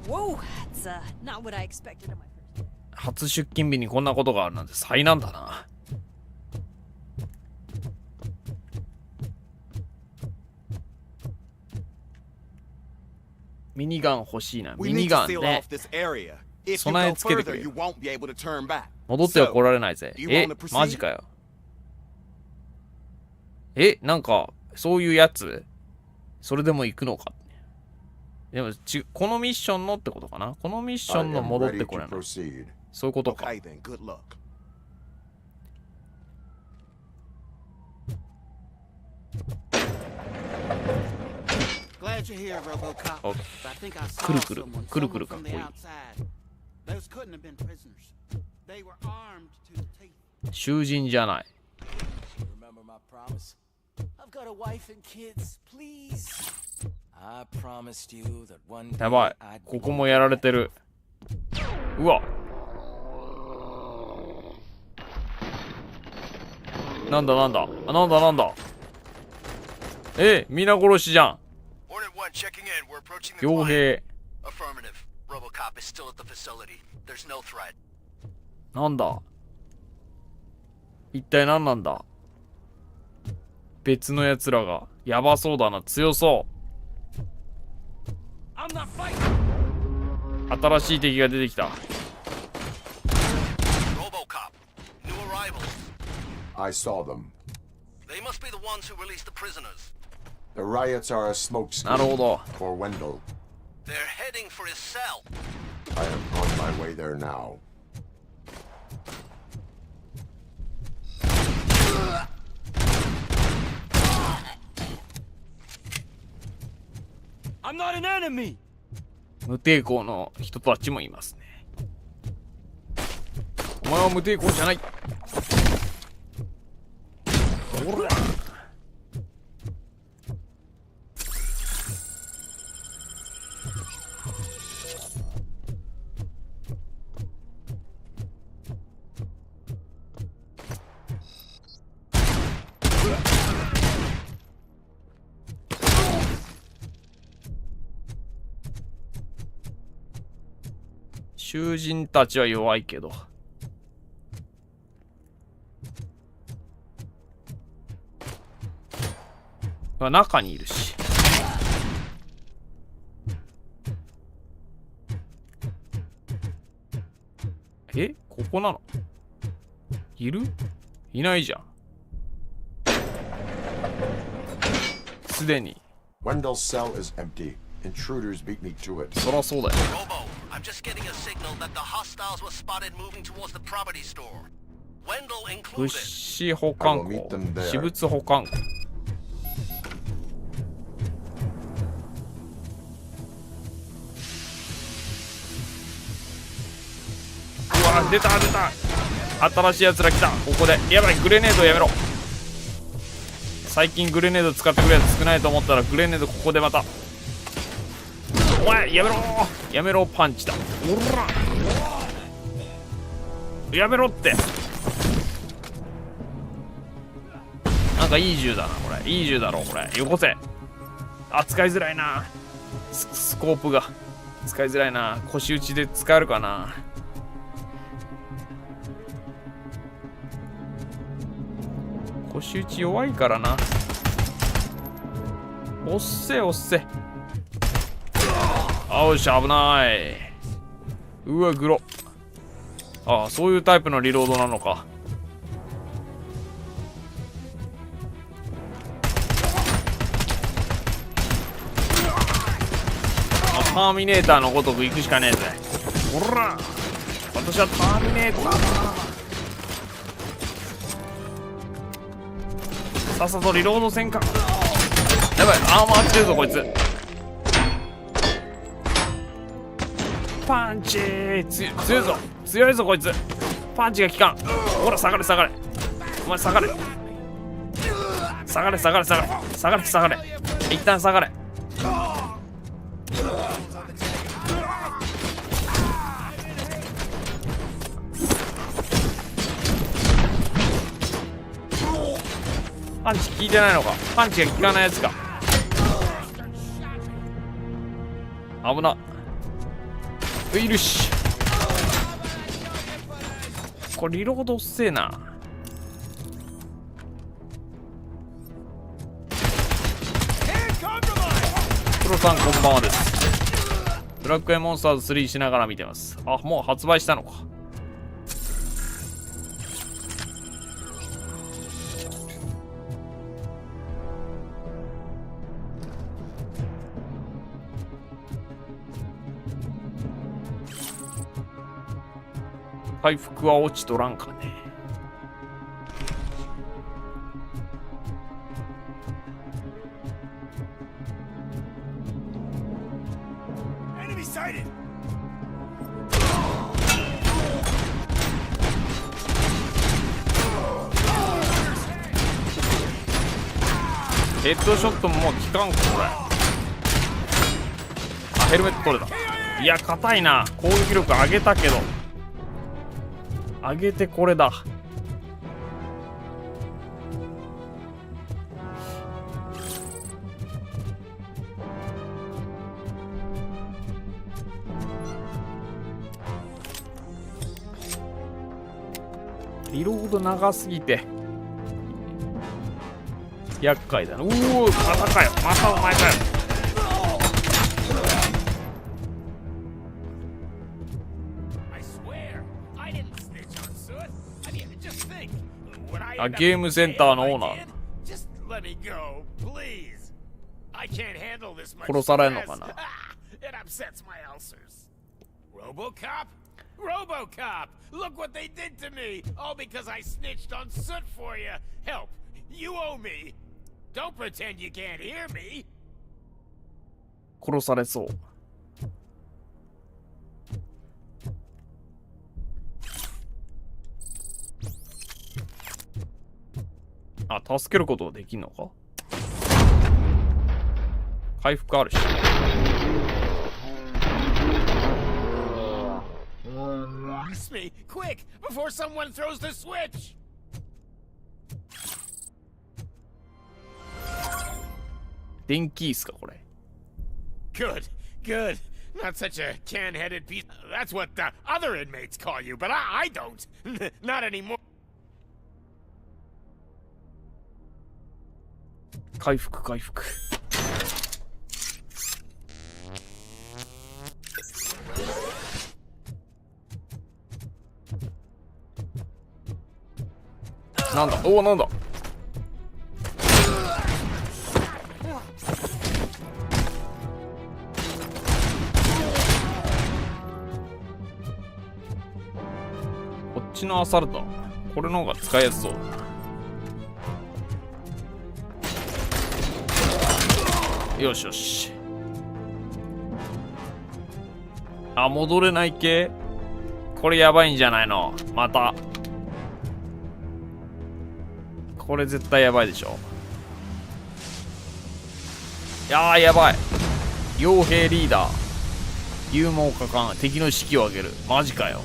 Whoa, that's not what I expected of my first day. 初出勤日にこんなことがあるなんて災難だな。ミニガン欲しいな。ミニガンね。備え付けてくれよ。戻っては来られないぜ。え、マジかよ。え、なんか、そういうやつ？それでも行くのか。でもこのミッションのってことかな。このミッションの戻ってこれない。そういうことか。Glad you're here, RoboCop. But I think I saw くるくる someone くるくるかっ from こい the い。 outside. Those couldn't have been prisoners. They were armed to the teeth. 囚人じゃない。 Remember my promise? I've got a wife and kids. Please. I promised you that one day やばい。ここもやられてる。うわ。なんだなんだ。あ、なんだなんだ。皆殺しじゃん。傭兵。なんだ。一体何なんだ。別の奴らがやばそうだな。強そう。新しい敵が出てきた。I saw them. They must be the ones who released the prisoners. The riots are a smokescreen for Wendell. They're heading for his cell. I am on my way there now. I'm not an enemy. 無抵抗の人たちもいますね。お前は無抵抗じゃない。ほ囚人たちは弱いけど。中にいるし。ここなの？いる？いないじゃん。すでに。Wendell's cell is empty. Intruders beat me to it. そらそうだよ。Robo, I'm just getting a signal that the hostiles were spotted moving towards the property store. Wendell 物 included. 資保管庫。私物保管庫。うわ、出た。新しいやつら来た。ここで。やばい、グレネードやめろ。最近グレネード使ってくるやつ少ないと思ったらグレネードここでまた。お前やめろー、やめろパンチだ。おらやめろって。なんかいい銃だなこれ。いい銃だろこれ。よこせ。あ、使いづらいな。スコープが使いづらいな。腰打ちで使えるかな。腰打ち弱いからな。おっせおっせ。あおし、危ない。うわ、グロ。ああ、そういうタイプのリロードなのか。ターミネーターのごとく行くしかねえぜ。ほら、私はターミネーターだ。さっさとリロードせんか。やばい、アーマーってるぞこいつ。パンチー、強いぞ、強いぞこいつ。パンチが効かん。ほら、下がれ下がれ。お前下がれ下がれ下がれ下がれ下がれ下がれ。一旦下がれ。パンチ効いてないのか。パンチが効かないやつか。危な。いるし。これリロードっせえな。プロさんこんばんはです。ブラックエモンスターズ3しながら見てます。あ、もう発売したのか。回復は落ちとらんかね。ヘッドショットももう効かんかこれ。あ、ヘルメット取れた。いや硬いな。攻撃力上げたけど上げてこれだ。リロード長すぎて厄介だな。うお、またかよ。またお前かよ。あ、ゲームセンターのオーナー。殺されんのかな。RoboCop! Look what they did to me! All because I snitched on Soot for you! Help! You owe me! Don't pretend you can't hear me! 殺されそう。あ、助けることができんのか。回復あるし。Release me, quick, before someone throws the switch! 電気椅子かこれ。Good, good. Not such a can-headed piece. That's what the other inmates call you, but I don't. Not anymore. 回復回復。なんだ、おお、なんだ。こっちのアサルト、これの方が使いやすそう。よしよし。あ、戻れない系？これやばいんじゃないの？また。これ絶対やばいでしょ。いやー、やばい。傭兵リーダー。勇猛果敢。敵の士気を上げる。マジかよ。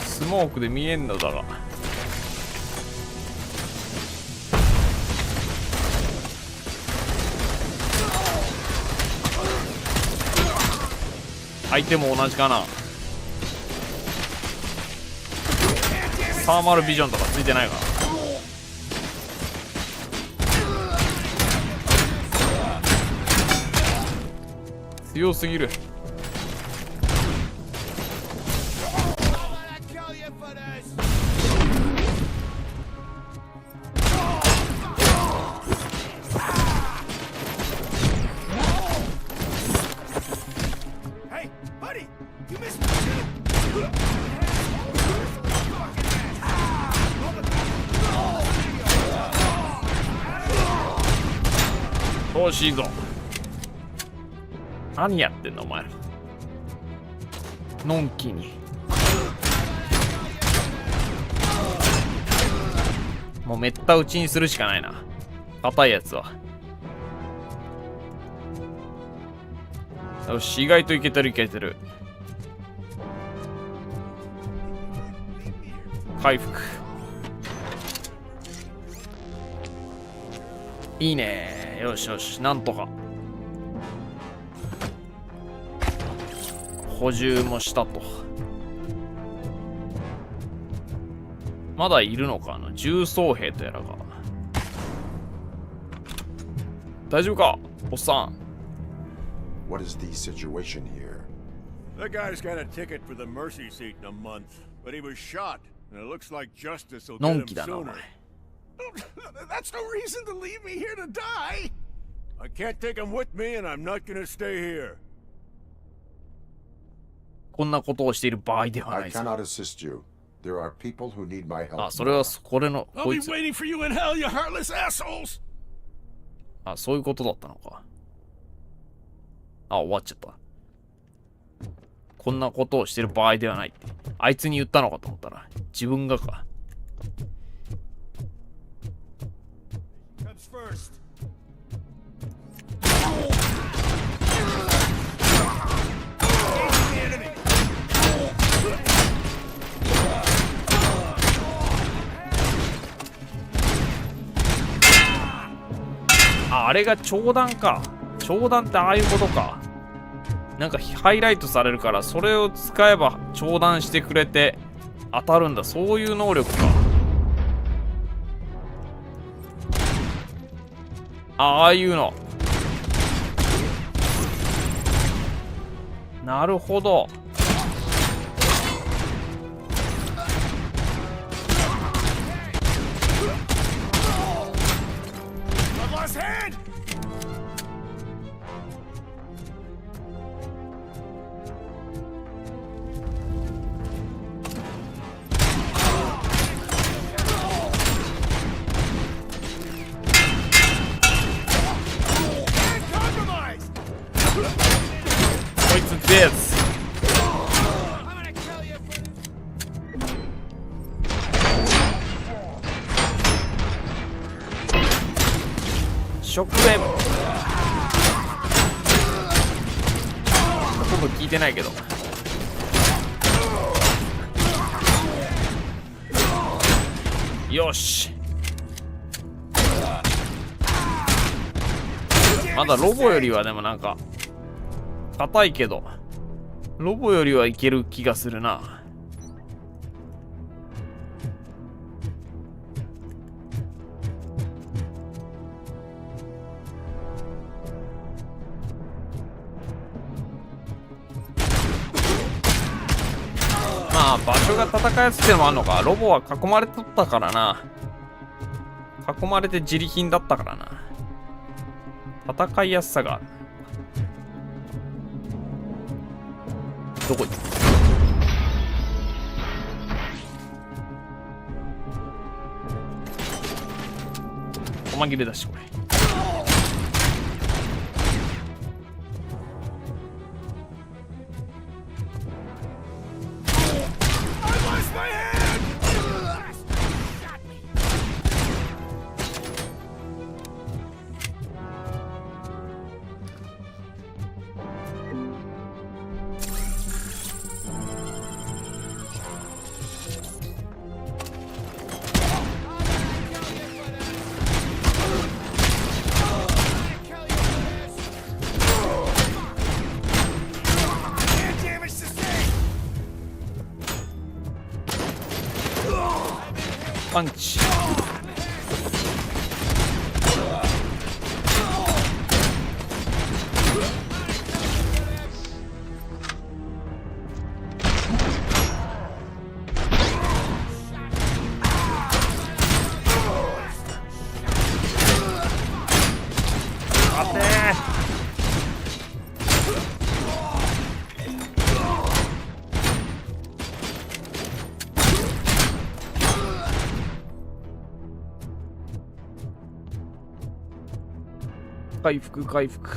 スモークで見えんのだが。相手も同じかな。サーマルビジョンとかついてないか。強すぎる。惜しいぞ。何やってんのお前ら。のんきに。もうめった打ちにするしかないな。硬いやつは。よし、意外といけてるいけてる。回復。いいね。よしよし、なんとか補充もしたと。まだいるのかな、重装兵とやらが。大丈夫か、おっさん。 What is the situation here? That guy's got a ticket for the mercy seat in a month, but he was shot, and it looks like justice will get him sooner. That's no reason to leave me here to die. I can't take him with me, and I'm not gonna stay here. こんなことをしている場合ではない。 I cannot assist you. There are people who need my help. あ、それはこれの I'll be waiting for you in hell, you heartless assholes. あ、そういうことだったのか。あ、終わっちゃった。こんなことをしている場合ではないって。あいつに言ったのかと思ったら、自分がか。Comes first. あ、あれが長弾か。長弾ってああいうことか。なんかハイライトされるから、それを使えば長弾してくれて当たるんだ。そういう能力か。ああいうの。なるほど。こいつです。ショックウェーブ。ほとんど効いてないけど。よし。まだロボよりはでもなんか硬いけど、ロボよりはいける気がするな。まあ場所が戦いやすいってのもあんのか。ロボは囲まれとったからな。囲まれて自利品だったからな。戦いやすさがある。どこ行った？細切れだしこれ。パンチ。待て回復回復。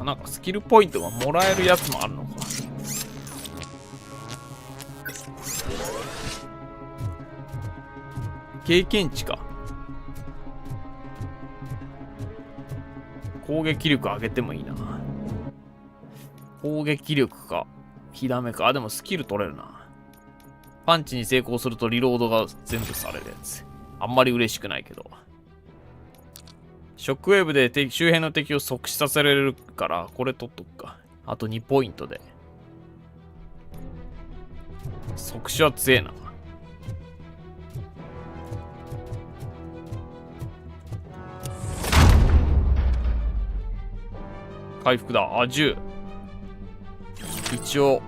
なんかスキルポイントがもらえるやつもあるのか。経験値か。攻撃力上げてもいいな。攻撃力か火ダメか。あ、でもスキル取れるな。パンチに成功するとリロードが全部されるやつ。あんまり嬉しくないけど。ショックウェーブで周辺の敵を即死させられるから、これ取っとくか。あと2ポイントで。即死は強えな。回復だ。あ、10。一応、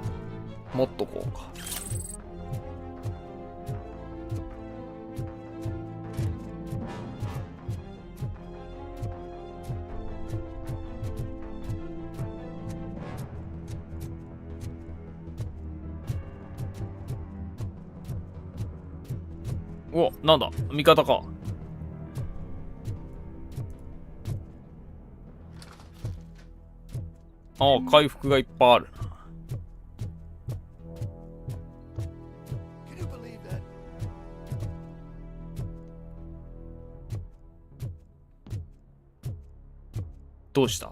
持っとこうか。お、なんだ味方か。ああ、回復がいっぱいあるな。どうした？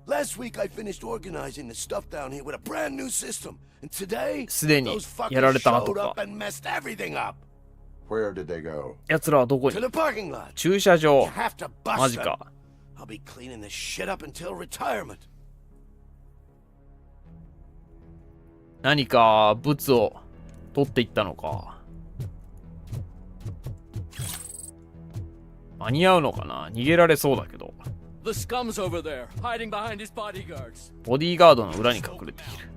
Last week I finished organizing the stuff down here with a brand new system. And today, すでに those やられ fuckers た後 showed か。 up and messed everything up. Where did they go? 奴らはどこに？ To the parking lot. 駐車場。 You have to bust マジ them. か。 I'll be cleaning this shit up until retirement. 何か物を取っていったのか。間に合うのかな。逃げられそうだけど。 The scum's over there, hiding behind his bodyguards. ボディーガードの裏に隠れている。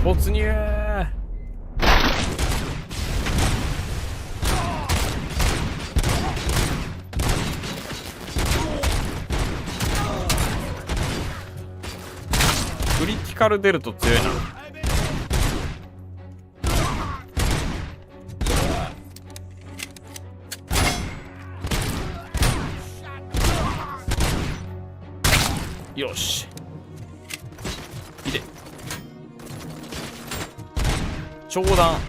突入。クリティカル出ると強いな。よし。いで。長弾。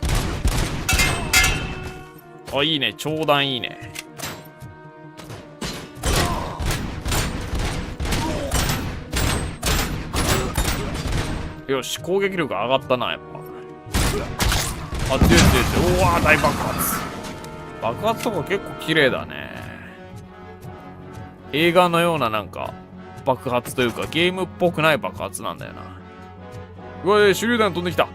あ、いいね。長弾いいね。よし、攻撃力上がったな、やっぱ。あ、強い強い強い。うわー、大爆発。爆発とか結構綺麗だね。映画のようななんか、爆発というか、ゲームっぽくない爆発なんだよな。うわ、手榴弾飛んできた。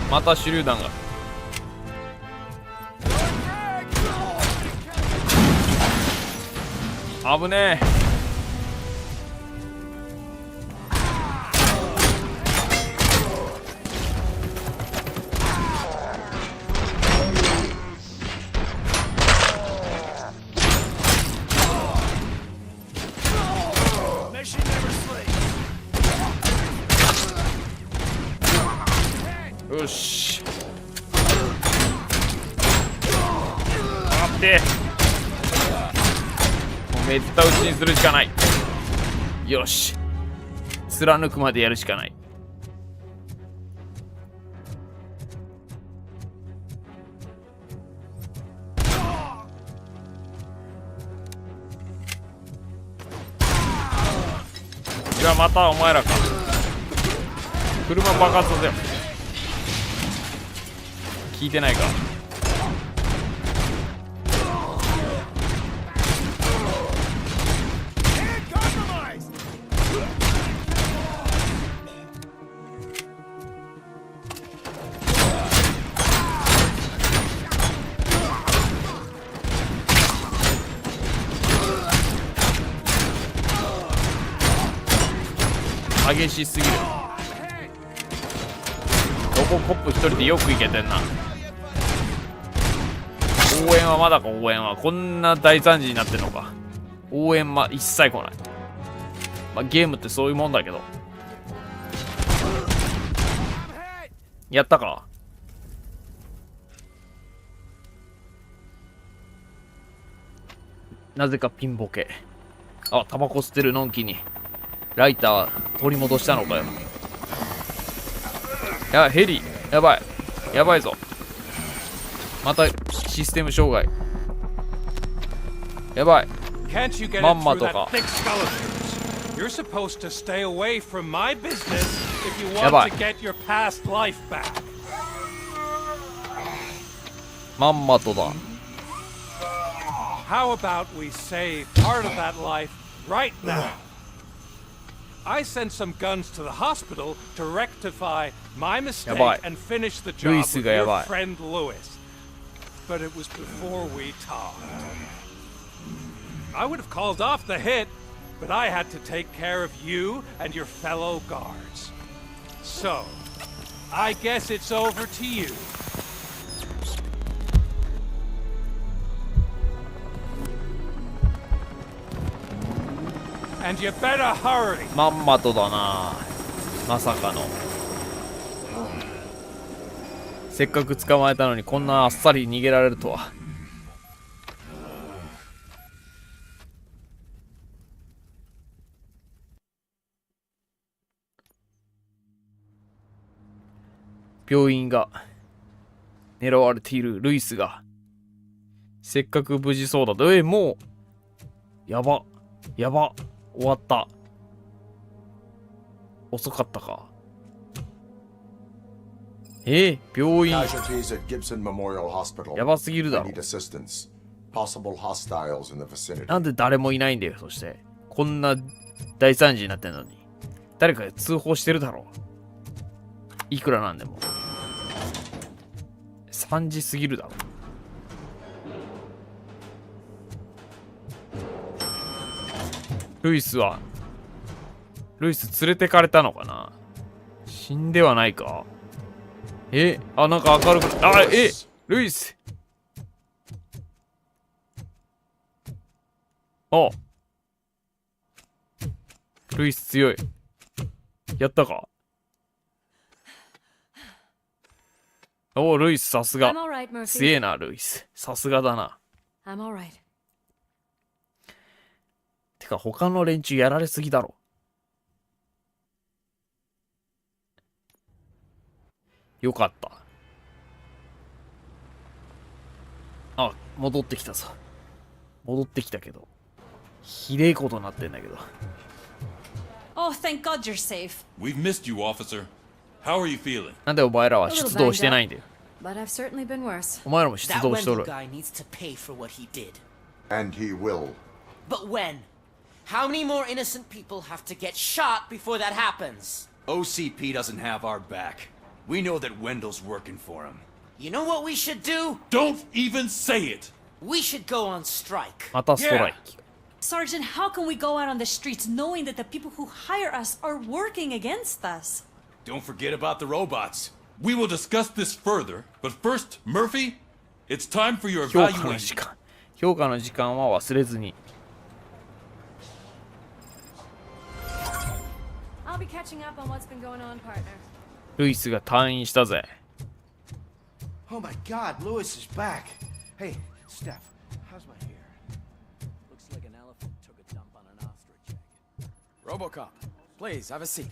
また手榴弾が。危ねえ。よし。待って。もうめった打ちにするしかない。よし。貫くまでやるしかない。じゃあまたお前らか。車爆発させよ。聞いてないか。激しすぎる。ロボコップ一人でよくいけてんな。応援はまだか。応援はこんな大惨事になってんのか。応援一切来ない。まあゲームってそういうもんだけど。やったか。なぜかピンボケ。あ、タバコ吸ってるのんきにライター取り戻したのかよ。やばい、ヘリやばい、やばいぞ。またシステム障害。やばい。まんまとか。You're supposed to stay away from my business if you やば want い。 to get your past life back. まんまとだ。 How about we save part of that life right now? I sent some guns to the hospital to rectify my mistake やばい。 and finish the ルイ job ス with がや your ばい。 friend Lewis. But it was before we talked. I would have called off the hit, but I had to take care of you and your fellow guards. So, I guess it's over to you. And you better hurry. まんまとだな。まさかの。せっかく捕まえたのにこんなあっさり逃げられるとは。病院が狙われている。ルイスがせっかく無事そうだと。もうやばやば、終わった。遅かったか。病院。やばすぎるだろ。なんで誰もいないんだよ。そしてこんな大惨事になってんのに誰か通報してるだろう。いくらなんでも3時すぎるだろ。ルイス連れてかれたのかな。死んではないか。なんか明るくルイス。ルイス強い。やったか。ルイスさすが。強えな、ルイス。さすがだな。てか他の連中やられすぎだろ。よかった。戻ってきたぞ。戻ってきたけど。ひでえことになってんだけど。Oh, thank God you're safe. We've missed you, officer. How are you feeling? なんでお前らは出動してないんだよ。 But I've certainly been worse. お前らも出 That 動しと Wendell る。 guy needs to pay for what he did. And he will. But when? How many more innocent people have to get shot before that happens? OCP doesn't have our back. We know that Wendell's working for him. You know what we should do? Don't even say it! We should go on strike. またストライキ。 Sergeant, how can we go out on the streets knowing that the people who hire us are working against us? Don't forget about the robots. We will discuss this further, but first, Murphy, it's time for your 評価の時 evaluation. 間。評価の時間は忘れずに。 I'll be catching up on what's been going on, partner. ルイスが退院したぜ。 Oh my God, Lewis is back. Hey, Steph, how's my hair? Looks like an elephant took a dump on an ostrich egg. RoboCop, please, have a seat.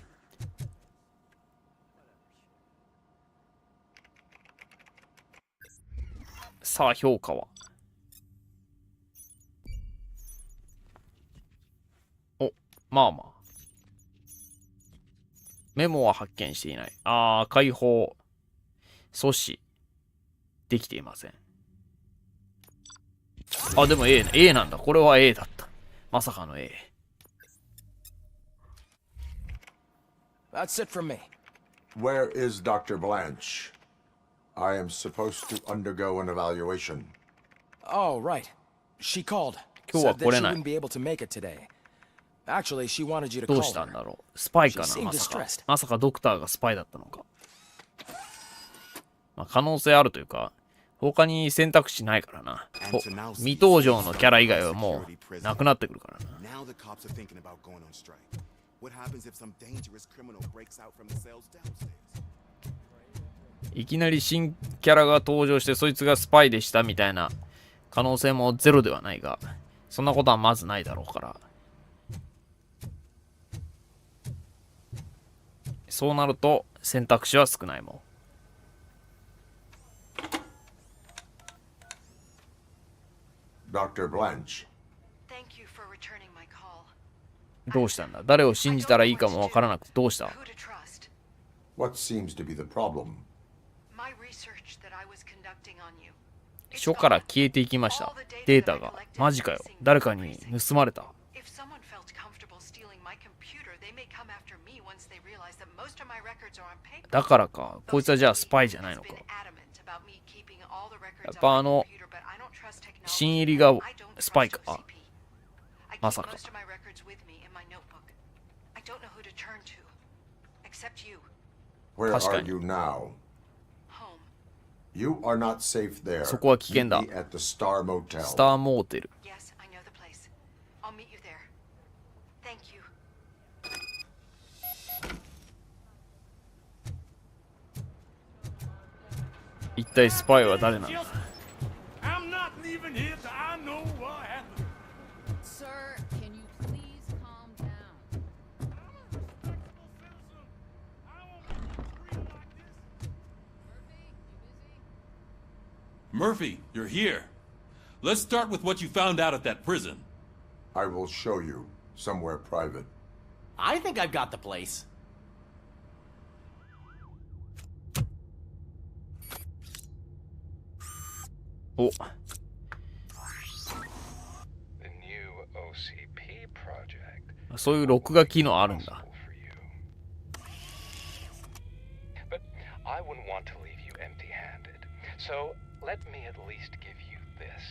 さあ、評価は。お、まあまあ。メモは発見していない。解放、阻止、できていません。でも A なんだ。これは A だった。まさかの A。That's it from me. Where is Dr. Blanche? I am supposed to undergo an evaluation. Oh, right. She called. 今日は Said 来 that れ she ない。 wouldn't be able to make it today. Actually, she wanted you to どう call したん her. だろう。スパイか She な、 seemed まさか。 distressed. まさかドクターがスパイだったのか。まあ、可能性あるというか、他に選択肢ないからな。未登場のキャラ以外はもうなくなってくるからな。 Now the cops are thinking about going on strike. What happens if some dangerous criminal breaks out from the cells downstairs? いきなり新キャラが登場してそいつがスパイでしたみたいな可能性もゼロではないが、そんなことはまずないだろうから。そうなると選択肢は少ないもん。Dr. Blanche. どうしたんだ？誰を信じたらいいかもわからなくてどうした？ What seems to be the problem? 書から消えていきました。データが。マジかよ。誰かに盗まれた。だからか。こいつはじゃあスパイじゃないのか。やっぱ新入りがスパイか。まさか。Where are you now? You are not safe there. そこは危険だ。 Meet me at the Star Motel. スターモーテル。一体スパイは誰なの？ I'm not leaving here till I know what happened. Sir, can you please calm down? Murphy, you're here. Let's start with what you found out at that prison. I will show you somewhere private. I think I've got the place. The new OCP project. そういう録画機能あるんだ。 But I wouldn't want to leave you empty-handed. So let me at least give you this.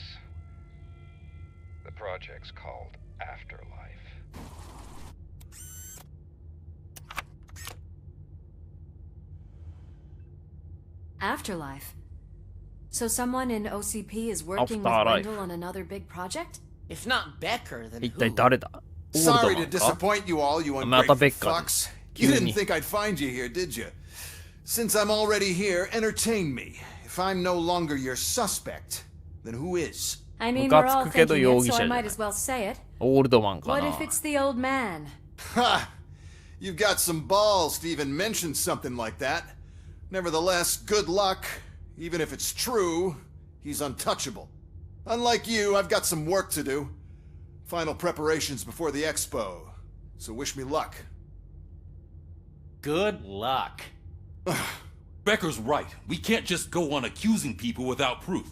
The project's called Afterlife. Afterlife. So someone in OCP is working with Afterlife. Wendell on another big project? If not Becker, then 一体 who? 誰だ？ Sorry オール to ドマンか？ disappoint you all, you また ungrateful ベッカー fucks. 急 You に didn't think I'd find you here, did you? Since I'm already here, entertain me. If I'm no longer your suspect, then who is? I mean, ムカ we're all つくけど thinking 容 it, 疑 so 者 I じゃな might い。 as well say it. オールドマンか What な。 if it's the old man? Ha! You've got some balls to even mention something like that. Nevertheless, good luck. Even if it's true, he's untouchable. Unlike you, I've got some work to do. Final preparations before the expo. So wish me luck. Good luck. Becker's right. We can't just go on accusing people without proof.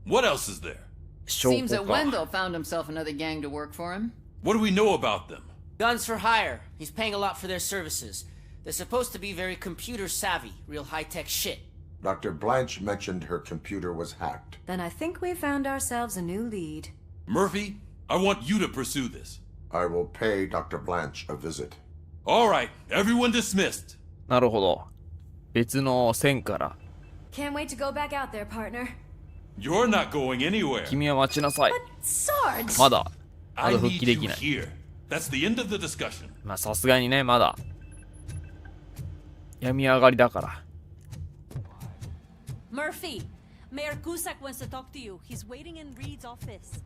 What else is there? Seems that Wendell found himself another gang to work for him. What do we know about them? Guns for hire. He's paying a lot for their services. They're supposed to be very computer savvy, real high-tech shit. Dr. Blanche mentioned her computer was hacked. Then I think we found ourselves a new lead. Murphy, I want you to pursue this. I will pay Dr. Blanche a visit. All right, everyone dismissed. なるほど。別の線から。Can't wait to go back out there, partner. You're not going anywhere. 君は待ちなさい。 Sarge! まだ I 復 need 帰で you きない。 here. That's the end of the discussion. まあさすがにね、まだ。病み上がりだから。Murphy, Mayor Cusack wants to talk to you. He's waiting in Reed's office.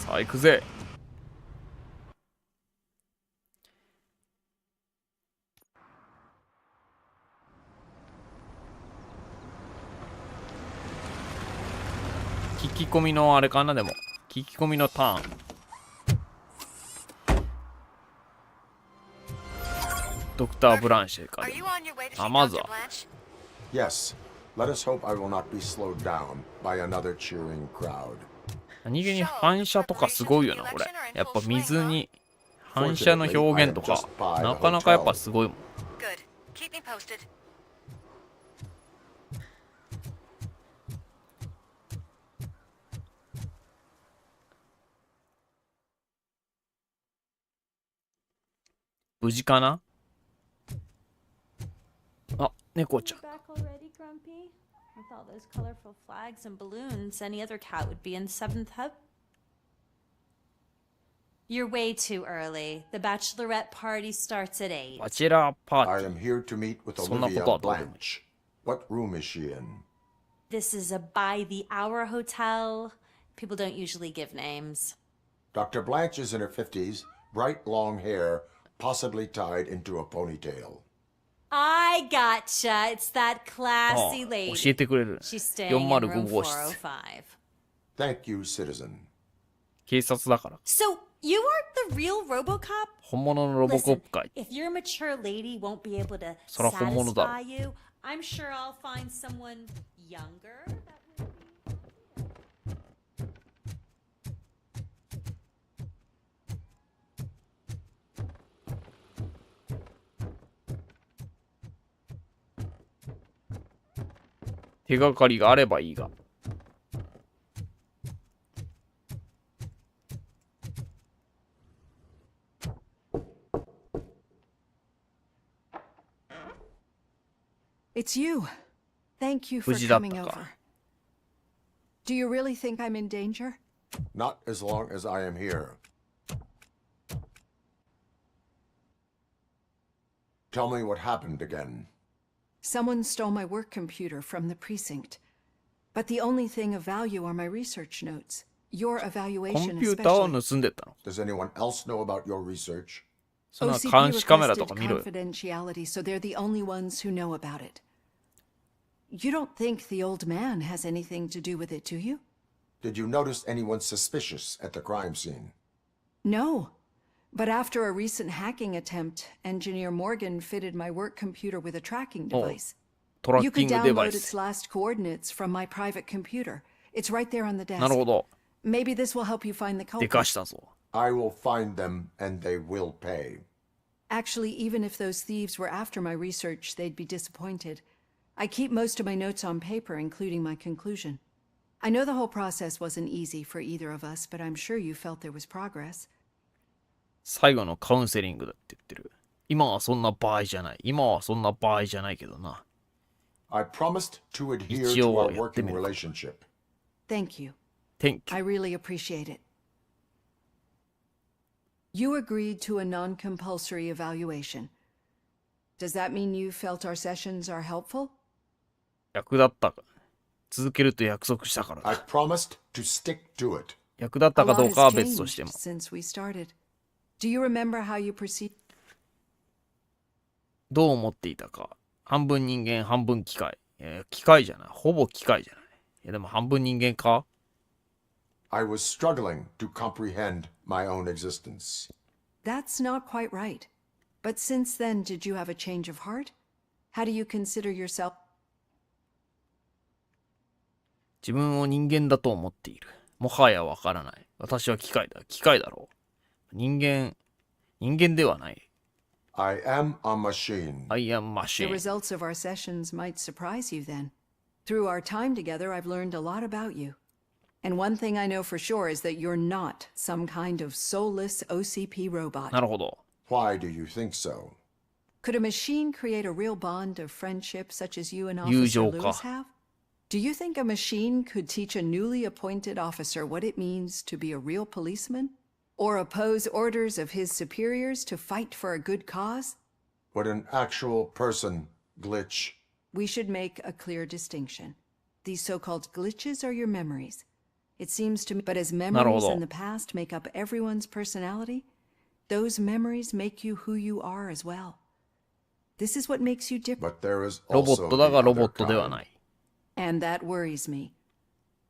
さあ行くぜ。聞き込みのあれかな。でも聞き込みのターン。ドクター・ブランシェか。あ、まずは。Yes. Let us hope I will not be slowed down by another cheering crowd. 何気に反射とかすごいよな、これ。やっぱ水に反射の表現とか、なかなかやっぱすごいもん。無事かな。あ、猫ちゃん。With all those colorful flags and balloons, any other cat would be in 7th Hub. You're way too early. The bachelorette party starts at 8. バチェラーパーティー。 I am here to meet with Olivia Blanche. What room is she in? This is a by-the-hour hotel. People don't usually give names. Dr. Blanche is in her 50s, bright long hair, possibly tied into a ponytail. I gotcha. It's that classy lady. 教えてくれる。 She's staying in room 405号室。 405. Thank you, citizen. 警察だから。 So, you are the real RoboCop? 本物のロボコップかい。 If your mature lady won't be able to そら本物だ。 satisfy you, I'm sure I'll find someone younger. That would 手がかりがあればいいが。It's you. Thank you for coming over. Do you really think I'm in danger? Not as long as I am here. Tell me what happened again. Someone stole my work computer from the precinct. But the only thing of value are my research notes. Your evaluation especially. Does anyone else know about your research? OCP requested confidentiality, so they're the only ones who know about it. You don't think the old man has anything to do with it, do you? Did you notice anyone suspicious at the crime scene? No. But after a recent hacking attempt, Engineer Morgan fitted my work computer with a tracking device. You could download its last coordinates from my private computer. It's right there on the desk. Maybe this will help you find the culprit. I will find them and they will pay. Actually, even if those thieves were after my research, they'd be disappointed. I keep most of my notes on paper, including my conclusion. I know the whole process wasn't easy for either of us, but I'm sure you felt there was progress. 最後のカウンセリングだって言ってる。今はそんな場合じゃない。今はそんな場合じゃないけどな。I promised to adhere to our working relationship. Thank you. Thank you. I really appreciate it. You agreed to a non-compulsory evaluation. Does that mean you felt our sessions are helpful? 役立ったか。続けると約束したからだ。I promised to stick to it. 役立ったかどうかは別としても。Since we started. Do you remember how you proceed? どう思っていたか。半分人間、半分機械。機械じゃない。ほぼ機械じゃない。でも半分人間か？ I was struggling to comprehend my own existence. That's not quite right. But since then, did you have a change of heart? How do you consider yourself? 自分を人間だと思っている。もはやわからない。私は機械だ。機械だろう。人間ではない。I am a machine. I am The machine. results of our sessions might surprise you then. Through our time together, I've learned a lot about you. And one thing I know for sure is that you're not some kind of soulless OCP robot. なるほど。Why do you think so? Could a machine create a real bond of friendship such as you and 友 Officer 情か。 Lewis have? Do you think a machine could teach a newly appointed officer what it means to be a real policeman? Or oppose orders of his superiors to fight for a good cause? Would an actual person glitch? We should make a clear distinction. These so-called glitches are your memories. It seems to me, but as memories in the past make up everyone's personality, those memories make you who you are as well. This is what makes you different. But there is ロボ also ットだが the ロ other ボットでは kind. ない。And that worries me.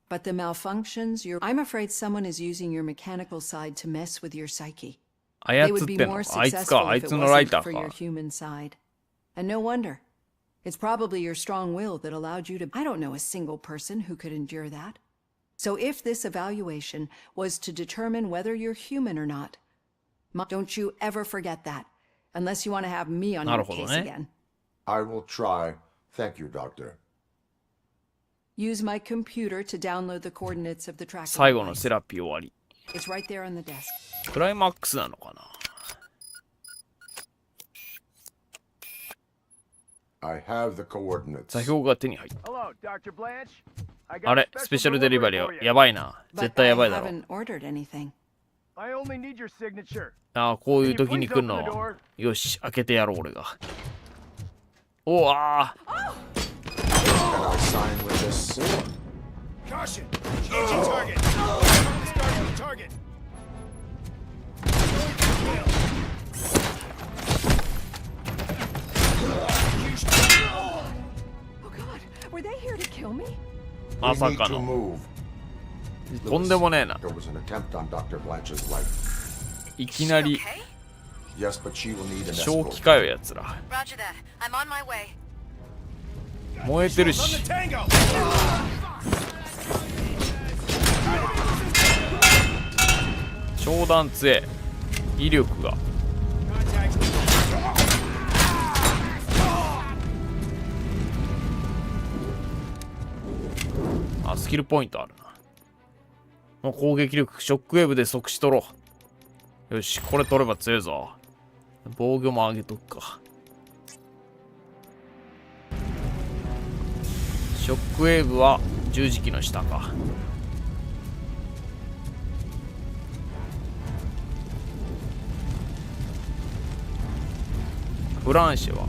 But the malfunctions, I'm afraid someone is using your mechanical side to mess with your psyche. 操 They っ would be てんの more あいつ successful か。あい if it つのライ wasn't タ for ー your か。 human side. And no wonder. It's probably your strong will that allowed you to... I don't know a single person who could endure that. So if this evaluation was to determine whether you're human or not, don't you ever forget that, unless you want to have me on your case again. I will try. Thank you, Doctor. Use my computer to download the coordinates of the tracking 最後の device. セラピー終わり。 It's right there on the desk. クライマックスなのかな。 I have the coordinates. 座標が手に入った。 Hello, Dr. Blanche. I got あ a れ、スペシャルデリバリ for ー you. やばいな。絶 But 対 I やばいだろ。 haven't ordered anything. I only need your signature. ああ、こういう時に来るのは。よし、開けてやろう、俺が。おああ。 Can I sign with this? Caution! Changing target! Starting the target! Oh God, were they here to kill me? ま We さ need か to の。 move. とんでもねえな。 There was an attempt on Dr. Blanche's life. いきなり Yes, but she will need an 正 escort. 気かよ、やつら。 Roger that. I'm on my way. 燃えてるし。 Tango! 超弾強え。威力が。あ、スキルポイントあるな。もう攻撃力、ショックウェーブで即死取ろう。よし、これ取れば強いぞ。防御も上げとくか。ショックウェーブは十字キーの下か。フランシェは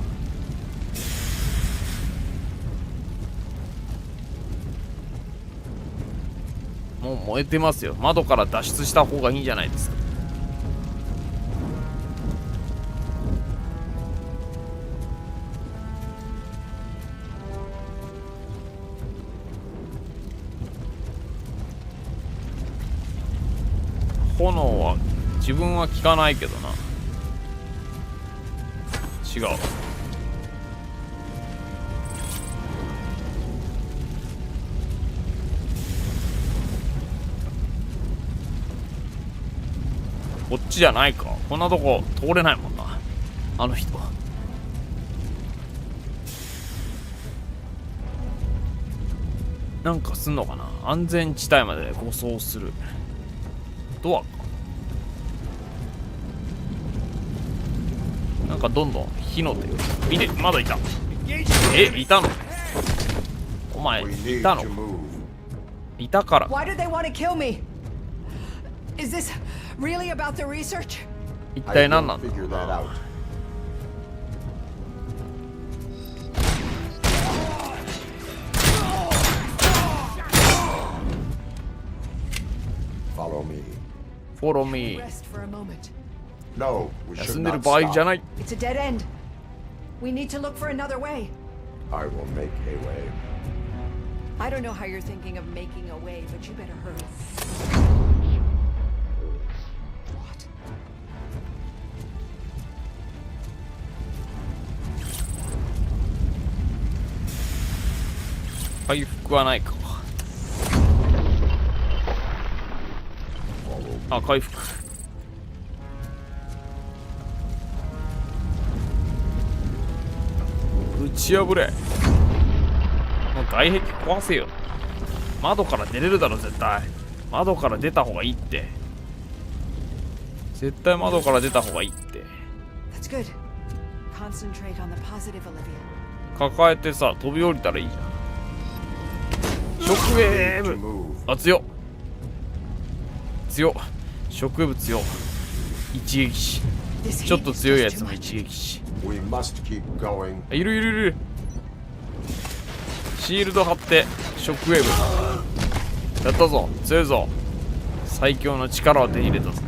もう燃えてますよ。窓から脱出した方がいいんじゃないですか。炎は自分は効かないけどな。違う。こっちじゃないか。こんなとこ通れないもんな。あの人。なんかすんのかな。安全地帯まで護送する。ドアか。なんかどんどん火の手が。見て、まだいた。いたの？お前、いたの？いたから。 Why do they want to kill me? Is this really about the research? 一体何なんだろう Figure that out. Follow me. Follow me. Rest for a moment. No, we 休 should んでる not 場合じゃ stop. ない。 It's a dead end. We need to look for another way. I will make a way. I don't know how you're thinking of making a way, but you better hurry. What? 回復はないか。あ、回復。打ち破れ。もう外壁壊せよ。窓から出れるだろ絶対。窓から出た方がいいって。絶対窓から出た方がいいって。That's good. Concentrate on the positive, Olivia. 抱えてさ、飛び降りたらいいじゃん。ショックウェーブ。あ、強っ。強っ。ショックウェーブ強っ。一撃死。ちょっと強いやつも一撃死。いるいるいる。シールド貼ってショックウェーブやったぞ。強いぞ。最強の力を手に入れたぞ。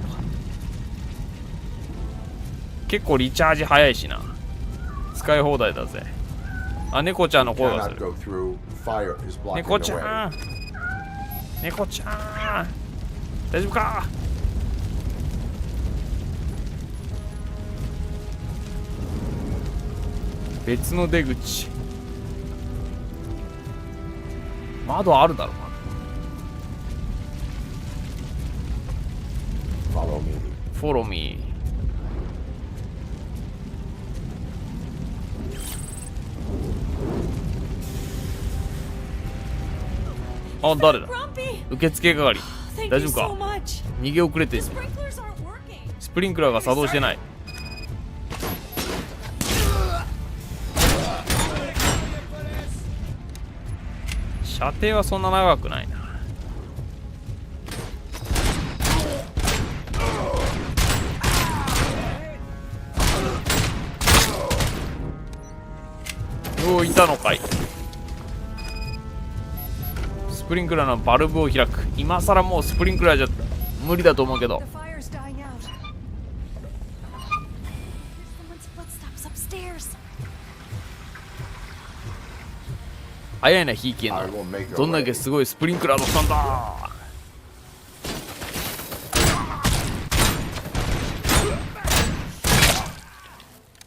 結構リチャージ早いしな。使い放題だぜ。あ、猫ちゃんの声がする。猫ちゃん、猫ちゃん、大丈夫か。別の出口。窓あるだろうな。Follow me。あ、誰だ。受付係。大丈夫か。逃げ遅れてる。スプリンクラーが作動してない。射程はそんな長くないな。おお、いたのかい。スプリンクラーのバルブを開く。今さらもうスプリンクラーじゃ無理だと思うけど。早いな、ひいきんの。どんだけすごいスプリンクラーのスタンだ。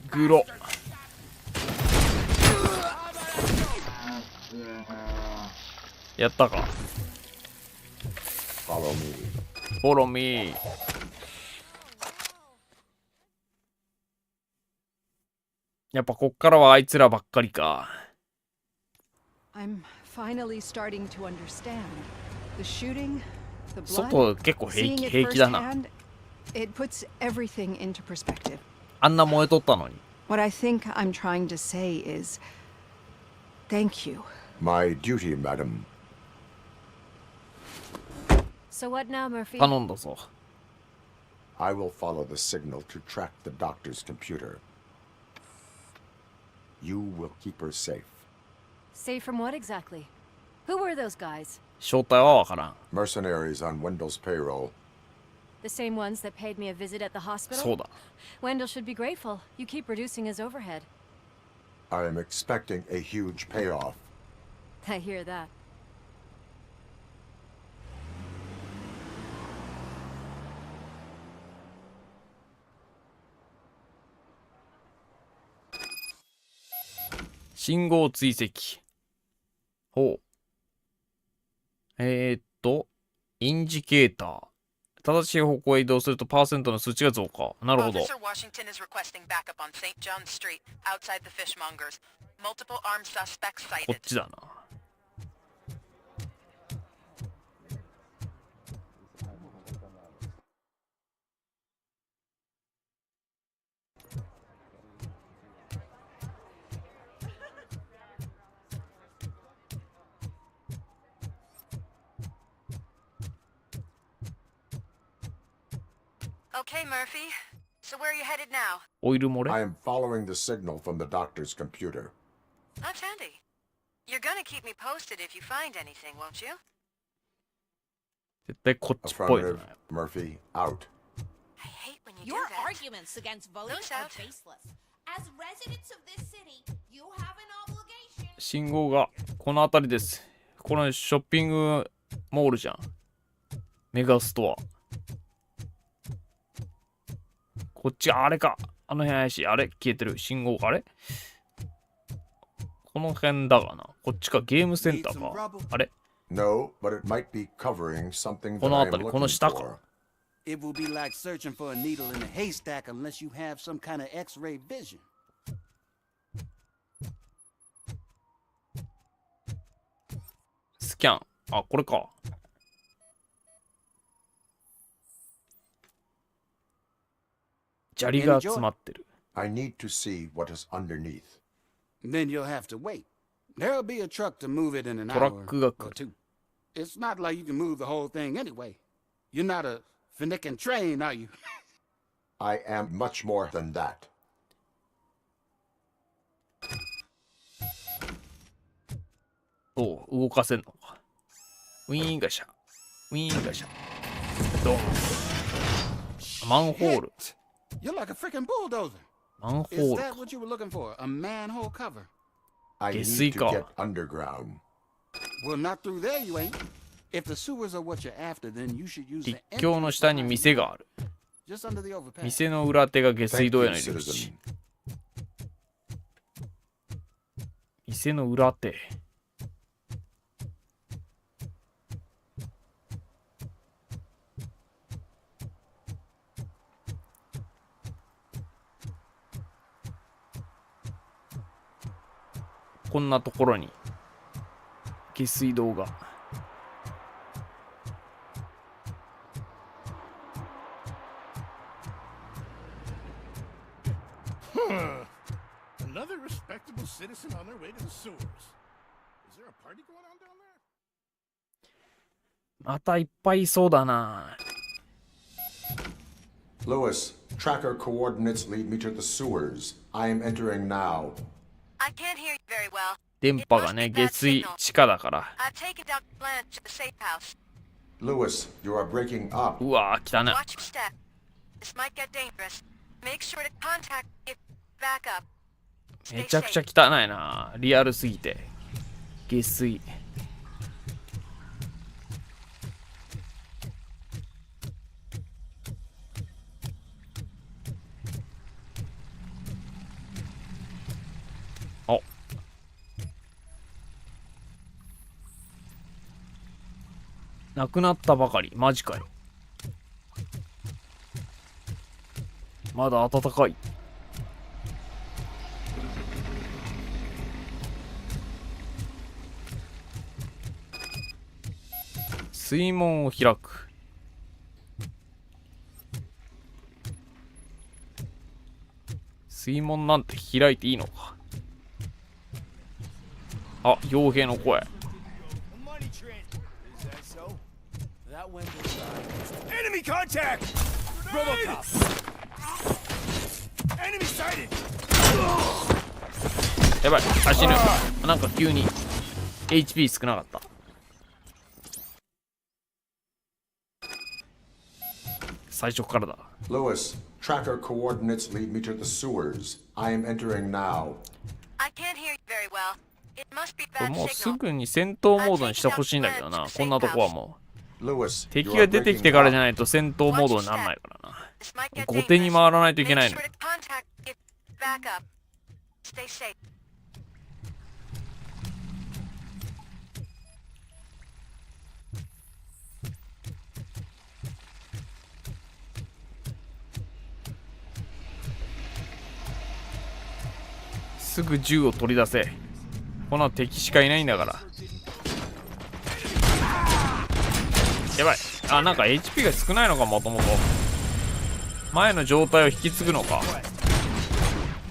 グロ。やったか。フォローミー。やっぱこっからはあいつらばっかりか。I'm finally starting to understand. The shooting, the blood, 外結構平気だな。 It puts everything into perspective. あんな燃えとったのに。What I think I'm trying to say is, thank you. My duty, madam. So what now, Murphy? 頼んだぞ。I will follow the signal to track the doctor's computer. You will keep her safe. Safe from what exactly? Who were those guys? 正体はわからん。 Mercenaries on Wendell's payroll. The same ones that paid me a visit at the hospital? そうだ。Wendell should be grateful. You keep reducing his overhead. I am expecting a huge payoff. I hear that. 信号追跡。ほう。インジケーター。正しい方向へ移動するとパーセントの数値が増加。なるほど。こっちだな。Okay, Murphy. So where are you headed now? オイル漏れ I am following the signal from the doctor's computer. That's handy. You're gonna keep me posted if you find anything, won't you? 絶対こっちっぽいな。 Murphy, out. I hate when you do Your that. arguments against voting Who's are out? baseless. As residents of this city, 信号がこの辺りです。このショッピングモールじゃん。メガストア。こっち、あれか。あの辺怪しい。あれ消えてる。信号、あれこの辺だがな。こっちか。ゲームセンターか。あれ No, but it might be covering something こ that の I am 辺り、この looking 下か。 for. It will be like searching for a needle in a haystack unless you have some kind of X-ray vision. スキャン。あ、これか。砂利が詰まってる。I need to see what is underneath. Then you'll have to wait. There'll be a truck to move it in an トラ hour ックが or 来る。 two. It's not like you can move the whole thing anyway. You're not a finicking train, are you? I am much more than that. おう、動かせんのか。ウィーンガシャ。ウィーンガシャ。ドン。マンホール。 You're like a freaking bulldozer. マンホ Is ール that か。 what you were looking for? A manhole cover? I need 下水 to か。 get underground. Well, not through there, you ain't. If the sewers are what you're after, then you should use 陸 the 橋の entrance 下に behind 店がある。 just under the overpass. 店の裏手が下水 Thank 道へ you, の入り口 citizen.。店の裏手。こんなところに下水道が。Another respectable citizen on their way to the sewers. Is there a party going on down there? またいっぱいいそうだな。 Lewis, tracker coordinates lead me to the sewers. I am entering now. I can't hear you very well. 電波がね、下水地下だから。 I've taken Dr. Blanche to the safe house. Lewis, you are breaking up. うわー、来たね。 Watch your step. This might get dangerous. Make sure to contact if back up. めちゃくちゃ汚いな。リアルすぎて。下水。あ。なくなったばかり。マジかよ。まだ暖かい。水門を開く。水門なんて開いていいのか。あ、傭兵の声。Enemy contact! RoboCop! Enemy sighted! やばい、あ、死ぬ。なんか急に HP 少なかった。最初からだ。 Lewis, tracker coordinates lead me to the sewers. I am entering now. I can't hear you very well. It must be これ bad もうす signal. ぐに戦闘モードにしてほしいんだけどな。こんなとこはもう。 Lewis, 敵 you が are 出てき breaking てからじゃ up. ないと戦闘モードにならないからな。 This might get 後手に dangerous. 回らないといけ Make ないの sure。to contact if back up. Stay safe. すぐ銃を取り出せ。こんな敵しかいないんだから。やばい。あ、なんか HP が少ないのか、もともと。前の状態を引き継ぐのか。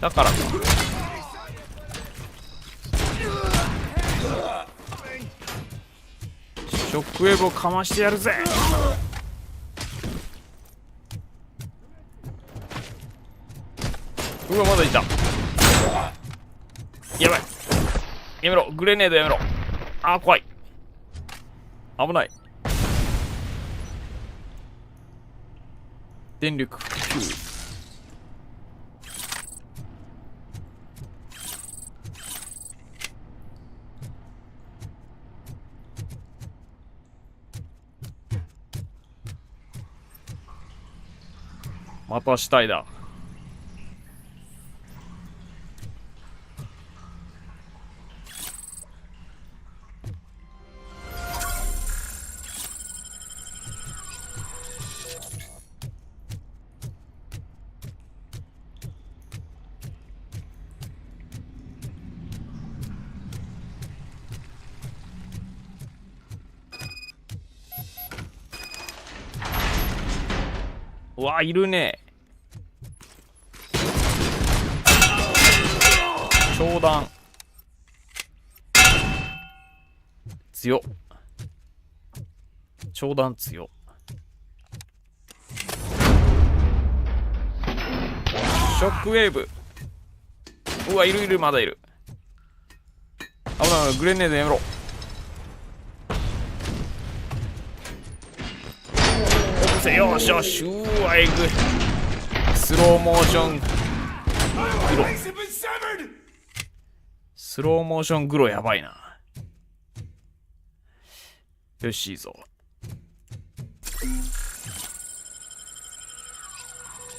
だからか。ショックウェーブをかましてやるぜ。うわ、まだいた。やばい。やめろ。グレネードやめろ。あー、怖い。危ない。電力普及。また死体だ。うわ、いるね。長弾強っ。長弾強っ。ショックウェーブ。うわ、いるいる、まだいる。危ない、グレネードやめろ。よしよし、うわ、えぐい。スローモーショングロ。スローモーショングロやばいな。よし、いいぞ。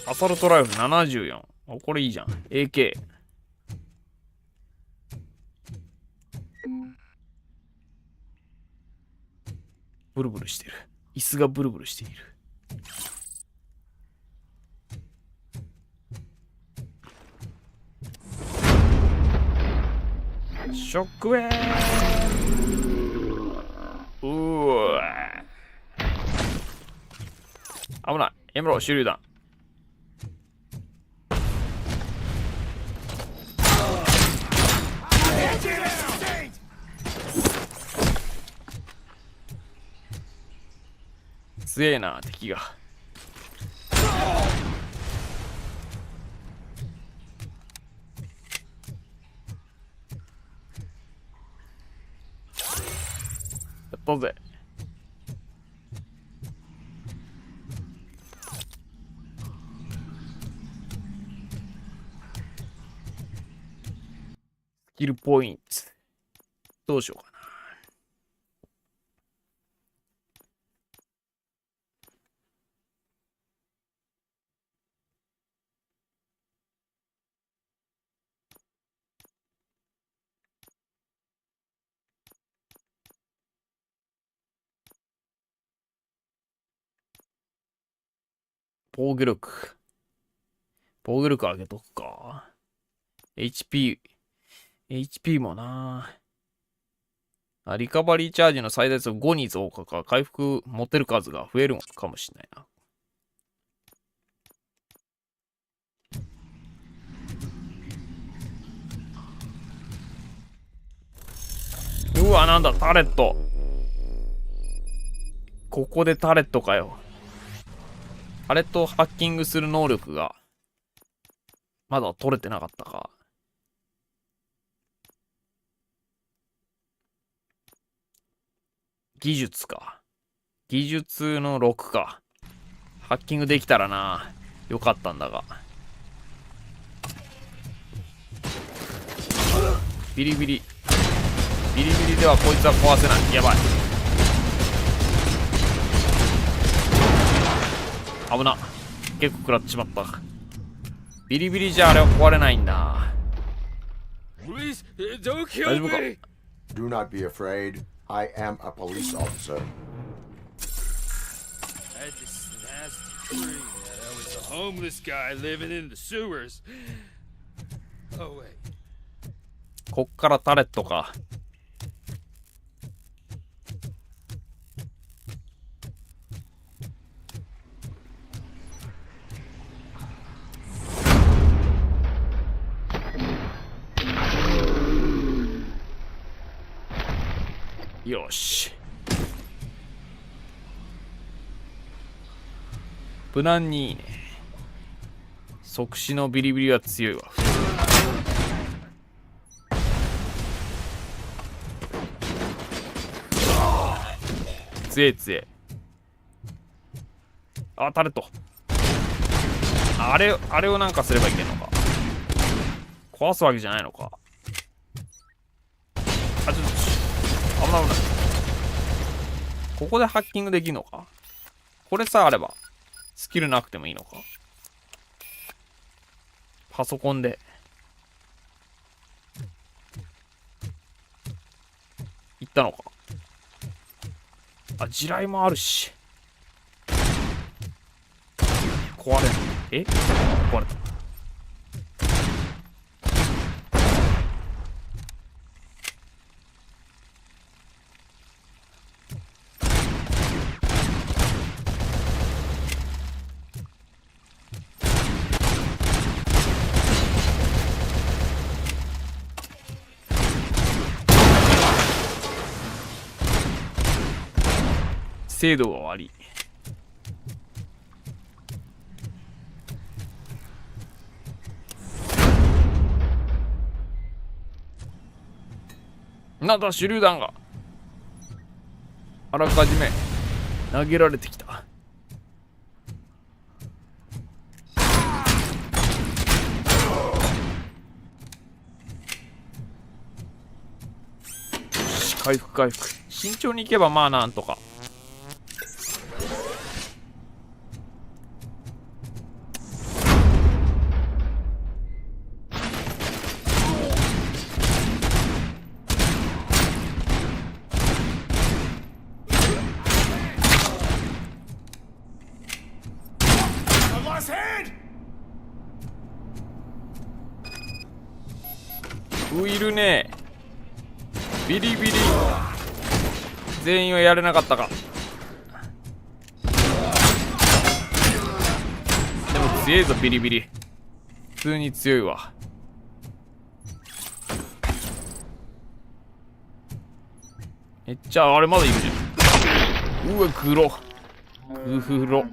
アサルトライフル74。お、これいいじゃん。AK。ブルブルしてる。椅子がブルブルしている。ショックウェーブ。うわ、危ない。やめろ、手榴弾。強えな、敵が。やったぜ。スキルポイント。どうしようかな。防御力。防御力上げとくか。HP もな。あ、リカバリーチャージの最大数5に増加か。回復持てる数が増えるかもしれないな。うわ、なんだ、タレット。ここでタレットかよ。タレットをハッキングする能力が、まだ取れてなかったか。技術か。技術の6か。ハッキングできたらな、よかったんだが。ビリビリ。ビリビリではこいつは壊せない。やばい。危な。結構食らっちまった。ビリビリじゃあれは壊れないんだ。大丈夫か？ Do not be afraid. I am a police officer. I just nasty dream that I was a homeless guy living in the sewers. Oh wait. こっからタレットか。よし。無難にいいね。即死のビリビリは強いわ。強え強え。あ、タレット。あれをなんかすればいけんのか。壊すわけじゃないのか。あ、ちょっと危ない危ない。ここでハッキングできるのか。これさえあればスキルなくてもいいのか。パソコンで。行ったのか。あ、地雷もあるし。壊れる。え？壊れた。精度が悪い。なんだ手榴弾があらかじめ投げられてきた。回復回復。慎重に行けばまあなんとか。いるね。ビリビリ。全員はやれなかったか。でも強いぞビリビリ。普通に強いわ。めっちゃあれまだいるじゃん。うわ黒黒。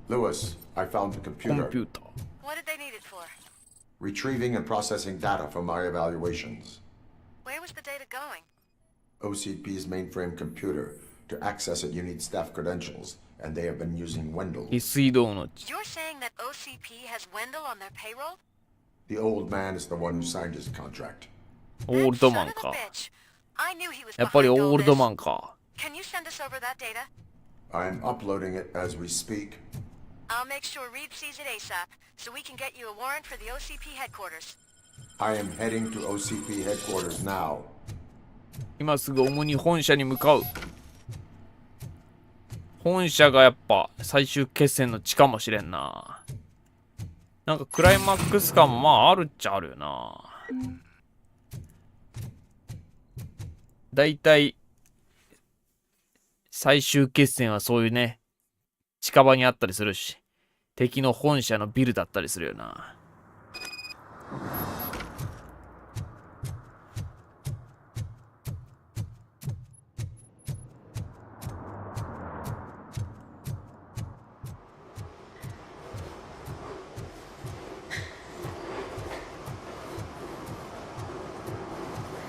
Lewis, I found the computer. What did they need it for? Retrieving and processing data from my evaluations. Where was the data going? OCP's mainframe computer. To access it, you need staff credentials, and they have been using Wendell. You're saying that OCP has Wendell on their payroll? The old man is the one who signed his contract. Old manか。I knew he was やっぱり behind all old this. man か。 Can you send us over that data? I'm uploading it as we speak. I'll make sure Reed sees it ASAP, so we can get you a warrant for the OCP headquarters. I am heading to OCP headquarters now. 今すぐ主に本社に向かう。本社がやっぱ最終決戦の地かもしれんな。なんかクライマックス感もまああるっちゃあるよな。だいたい最終決戦はそういうね、近場にあったりするし、敵の本社のビルだったりするよな。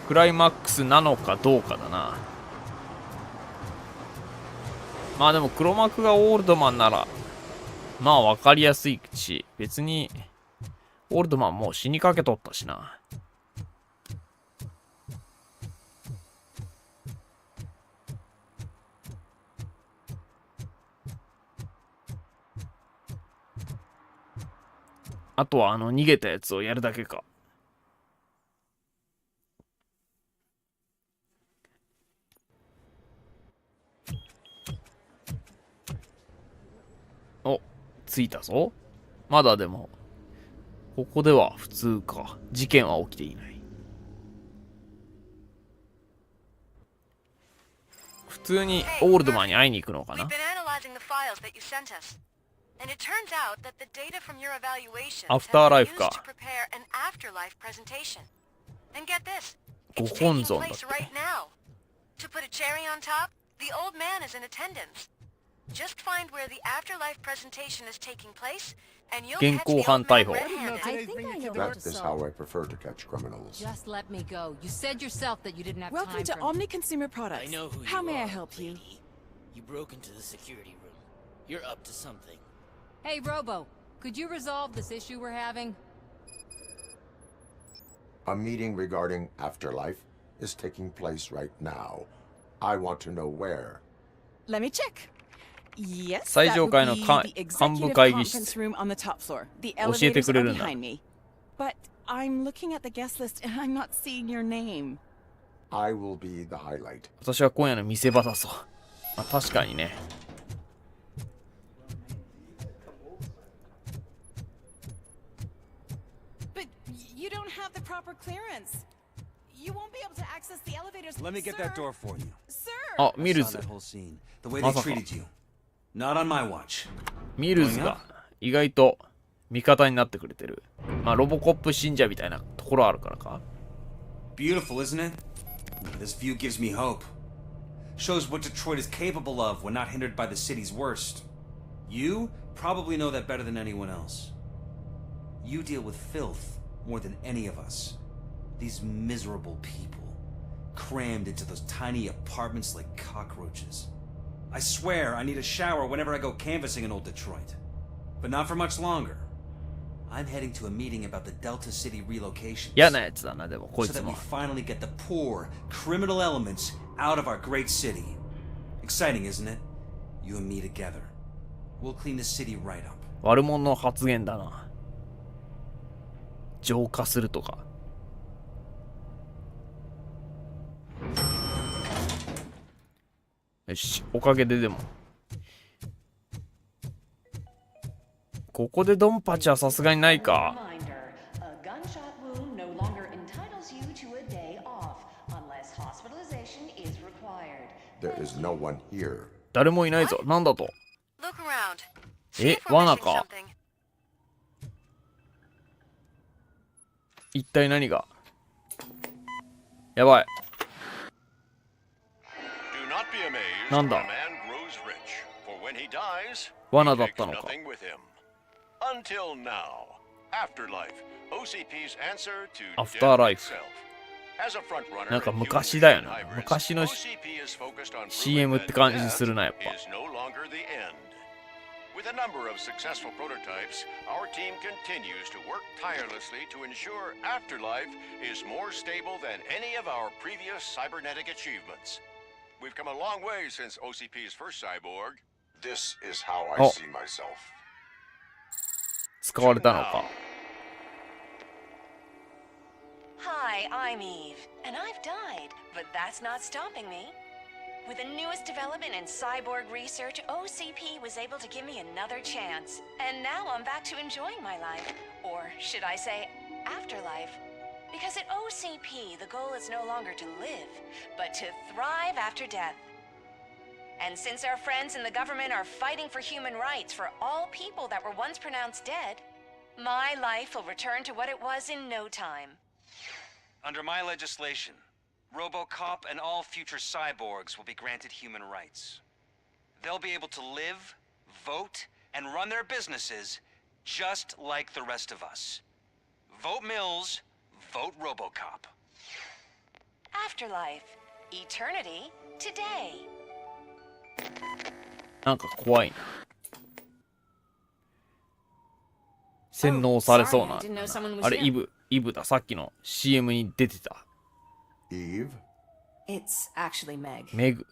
クライマックスなのかどうかだな。まあでも黒幕がオールドマンならまあ分かりやすいし、別にオールドマンもう死にかけとったしな。あとは逃げたやつをやるだけか。お、着いたぞ。まだでも、ここでは普通か。事件は起きていない。普通にオールドマンに会いに行くのかな。アフターライフか。ご本尊だって。Just find where the afterlife presentation is taking place, and you'll 現 catch 行 the 犯 old 逮 man 捕。 red-handed. That is how I prefer to catch criminals. Just let me go. You said yourself that you didn't have Welcome time to for me. Omni Consumer Products. I know who How you may I are, help you? lady. You broke into the security room. You're up to something. Hey, Robo, could you resolve this issue we're having? A meeting regarding afterlife is taking place right now. I want to know where. Let me check. Yes, 最 that 上 would 階の be か the 幹部 executive 会議 conference 室 room on the top floor. The 教えて elevators くれ are るんだ behind me. But I'm looking at the guest list and I'm not seeing your name. I will be the highlight. 私は今夜の見せ場だぞ。まあ、確かにね。But you don't have the proper clearance. You won't be able to access the elevators. Let me get that door for you. Sir. あ、ミ I ル saw ズ that。whole scene. The way ま they さか treated you. Not on my watch. ミルズが意外と味方になってくれてる。まあ、ロボコップ信者みたいなところあるからか。Beautiful, isn't it? This view gives me hope. Shows what Detroit is capable of when not hindered by the city's worst. You probably know that better than anyone else. You deal with filth more than any of us. These miserable people, crammed into those tiny apartments like cockroaches. I swear I need a shower whenever I go canvassing in old Detroit. But not for much longer. I'm heading to a meeting about the Delta City relocations. 嫌なやつだな、でもこい So つ that we も。 finally get the poor, criminal elements out of our great city. Exciting, isn't it? You and me together. We'll clean the city right up. 悪者の発言だな。浄化するとか。よし、おかげででも。ここでドンパチはさすがにないか。There is no one here. 誰もいないぞ。なんだと。え、罠か。一体何が。やばい。なんだ。罠だったのか。Until now, Afterlife, OCP's answer to アフターライフ。 As a front runner, なんか昔だよね。昔の CM って感じするな、やっぱ。 is no longer the end. With a number of successful prototypes, our team continues to work tirelessly to ensure Afterlife is more stable than any of our previous cybernetic achievements. We've come a long way since OCP's first cyborg. This is how I see myself. 使われたのか。 Hi, I'm Eve, and I've died, but that's not stopping me. With the newest development in cyborg research, OCP was able to give me another chance. And now I'm back to enjoying my life. Or should I say, afterlife? Because at OCP, the goal is no longer to live, but to thrive after death. And since our friends in the government are fighting for human rights for all people that were once pronounced dead, my life will return to what it was in no time. Under my legislation, RoboCop and all future cyborgs will be granted human rights. They'll be able to live, vote, and run their businesses just like the rest of us. Vote Mills, vote RoboCop. Afterlife. Eternity. Today. なんか怖いな。洗脳されそうな。あれ、イブだ。さっきの CM に出てた。Eve? It's actually Meg. Meg.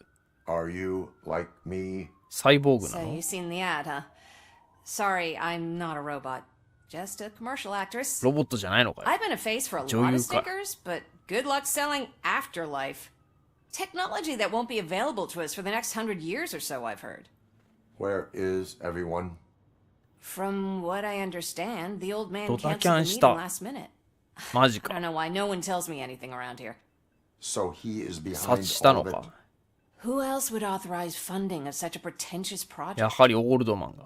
Are you like me? サイボーグな So の you've seen the ad, huh? Sorry, I'm not a robot. Just a commercial actress. ロボットじゃないのかよ。 I've been a face for a 女 lot 優 of か。 stickers, but good luck selling Afterlife. Technology that won't be available to us for the next 100 years or so, I've heard. Where is everyone? From what I understand, the old man ドタ canceled キャ the ンし meeting た。 last minute. マジ I か。 don't know why no one tells me anything around here. So he is 察 behind 知した all の of it. か。 Who else would authorize funding of such a pretentious や project? はりオールドマンが。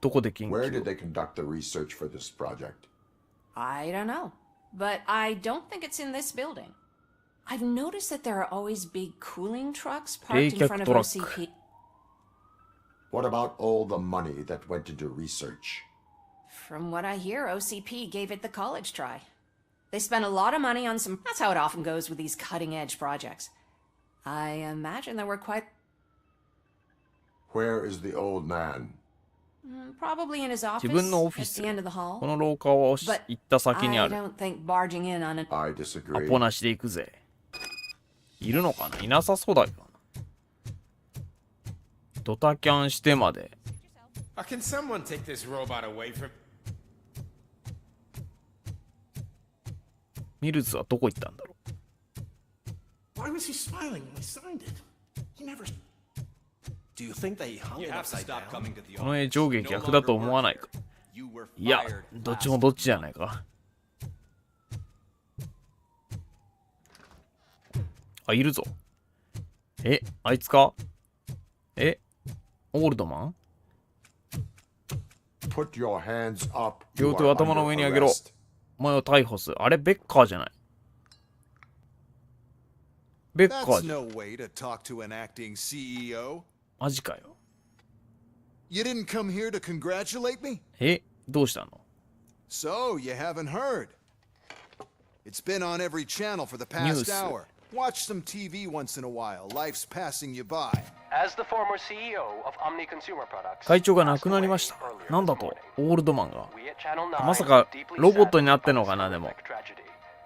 どこで研 Where 究 did they conduct the research for this project? I don't know. But I don't think it's in this building. I've noticed that there are always big cooling trucks parked in front of 冷却トラック。 OCP. What about all the money that went into research? From what I hear, OCP gave it the college try. They spent a lot of money on some... That's how it often goes with these cutting-edge projects. I imagine there were quite... Where is the old man? Probably in his office 自分のオ at フィス the end of the hall. この廊下を行った先にあ I る don't think barging in on an I ア disagree. ポなしで行くぜ。いるのかな、いなさそうだけどな。ドタキャンしてまで。 Can someone take this robot away from... ミルズはどこ行ったんだろ Why was he smiling when I signed it? He never. Do you think they hung it upside down? う。この絵上下逆だと思わないか。いや、どっちもどっちじゃないか。あ、いるぞ。え、あいつか？え、オールドマン？ Put your hands up. 両手を頭の上に上げろ。お前を逮捕する。あれ、ベッカーじゃない。ベッカー That's じゃん。 no way to talk to an acting CEO. マジかよ。 You didn't come here to congratulate me? え、どうしたの？ So, you haven't heard. It's been on every channel for the past News. hour. Watch some TV once in a while. Life's passing you by. As the former CEO of Omni Consumer Products, 会長が亡くなりました。なんだと、オールドマンが。まさか、ロボットになってんのかな、でも。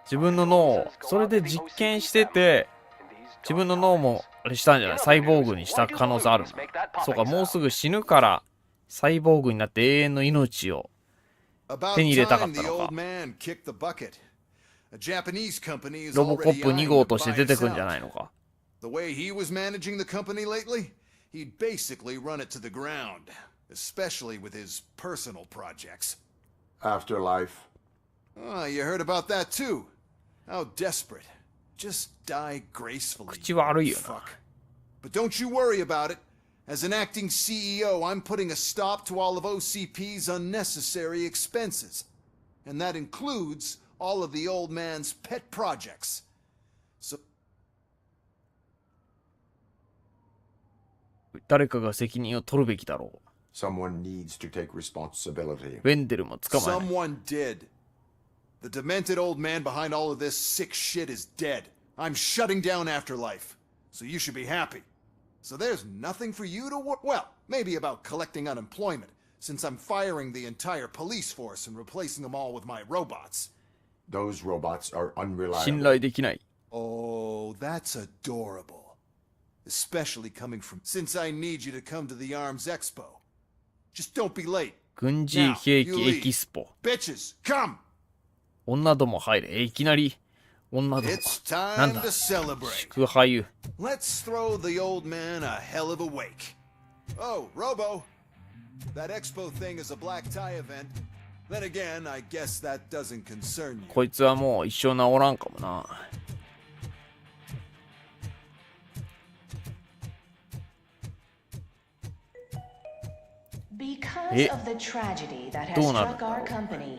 自分の脳を、それで実験してて、自分の脳も、あれしたんじゃない？サイボーグにした可能性あるな。そうか、もうすぐ死ぬから、サイボーグになって永遠の命を手に入れたかったのか。ロボコップ2号として出てくんじゃないのか。The way he was managing the company lately, he'd basically run it to the ground, especially with his personal projects. Afterlife. Oh, you heard about that too. How desperate. Just die gracefully. 口悪いよな。 But don't you worry about it. As an acting CEO, I'm putting a stop to all of OCP's unnecessary expenses. And that includes all of the old man's pet projects. So 誰かが責任を取るべきだろう。 Someone needs to take responsibility. ウェンデルも捕まえない。 someone did. The demented old man behind all of this sick shit is dead. I'm shutting down Afterlife. So you should be happy. So there's nothing for you to well, maybe about collecting unemployment, since I'm firing the entire police force and replacing them all with my robots. Those robots are 信 unreliable. 頼できない。 Oh, that's adorable. Especially coming from since I need you to come to the Arms Expo. Just don't be late. 軍事兵器エキスポ。 Bitches, come! 女ども入れ。いきなり女ども It's か。なん time だ to celebrate. 祝杯。 Let's throw the old man a hell of a wake. Oh, Robo. That expo thing is a black tie event. Then again, I guess that doesn't concern you. こいつはもう一生治らんかもな。 Because of the tragedy that has struck our company,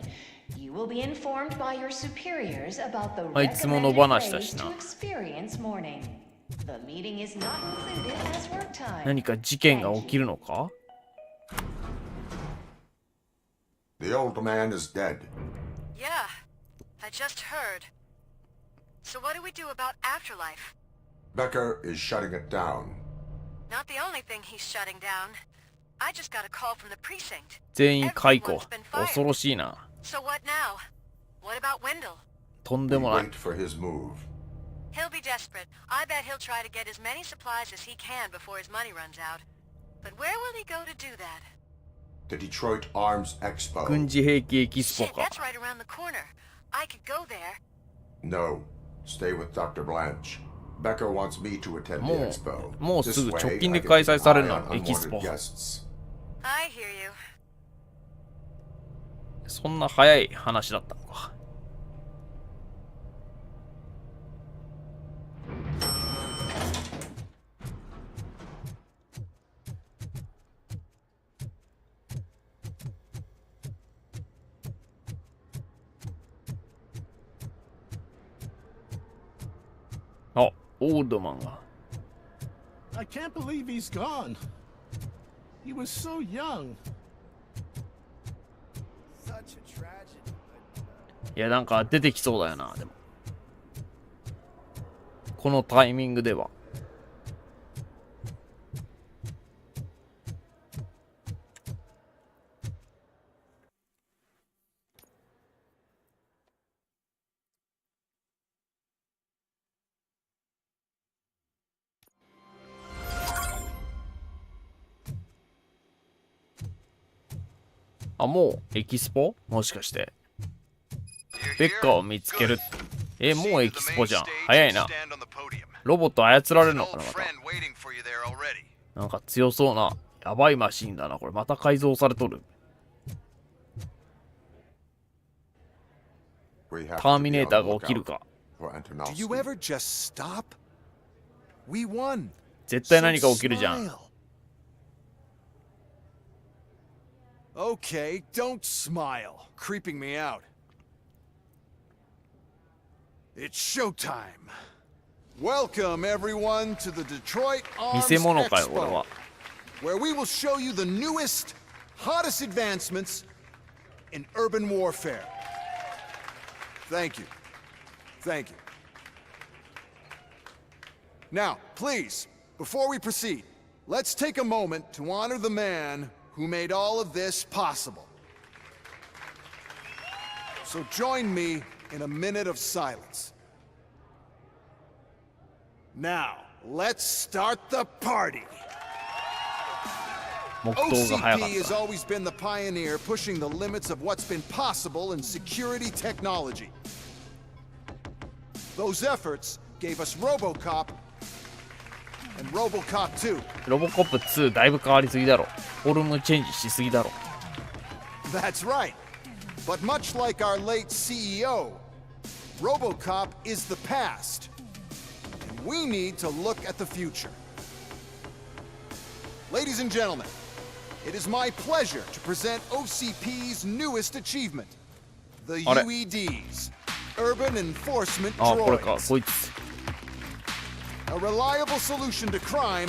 you will be informed by your superiors about the recommended ways to experience mourning. The meeting is not included as work time. 何か事件が起きるのか？ The old man is dead. Yeah, I just heard. So what do we do about Afterlife? Becker is shutting it down. Not the only thing he's shutting down. I just got a call from the precinct. 全員解雇。恐ろしいな。 So what now? What about Wendell? とんでもない。 Wait for his move. He'll be desperate. I bet he'll try to get as many supplies as he can before his money runs out. But where will he go to do that? The Detroit Arms Expo. 軍事兵器エキスポ Shit, か。 that's right around the corner. I could go there. No. Stay with Dr. Blanche. Becker wants me to attend the expo. もうす This ぐ way, 直 I 近で can 開催される keep の an eye on エキスポ unwanted。guests. I hear you. そんな早い話だったのか。あ、オールドマンが。 I can't believe he's gone. He was so young. Such a tragedy. いや、なんか出てきそうだよな、でも。このタイミングでは。あ、もうエキスポもしかして。ベッカーを見つける。もうエキスポじゃん。早いな。ロボット操られるのかな、また。なんか強そうな、やばいマシンだな。これまた改造されとる。ターミネーターが起きるか。絶対何か起きるじゃん。Okay, don't smile. Creeping me out. It's showtime. Welcome everyone to the Detroit Arms 見せ物かよ、これ Expo, は。 where we will show you the newest, hottest advancements in urban warfare. Thank you. Thank you. Now, please, before we proceed, let's take a moment to honor the man who made all of this possible. So join me in a minute of silence. Now, let's start the party. 黙祷が早かっ OCP has た。 always been the pioneer pushing the limits of what's been possible in security technology. Those efforts gave us RoboCop and RoboCop 2. ロボコップ2だいぶ変わりすぎだろ。フォルムチェンジしすぎだろ。 That's right. But much like our late CEO, RoboCop is the past. And we need to look at the future. Ladies and gentlemen, it is my pleasure to present OCP's newest achievement, the UEDs, Urban Enforcement あ、これか、 Droids. こいつ。 A reliable solution to crime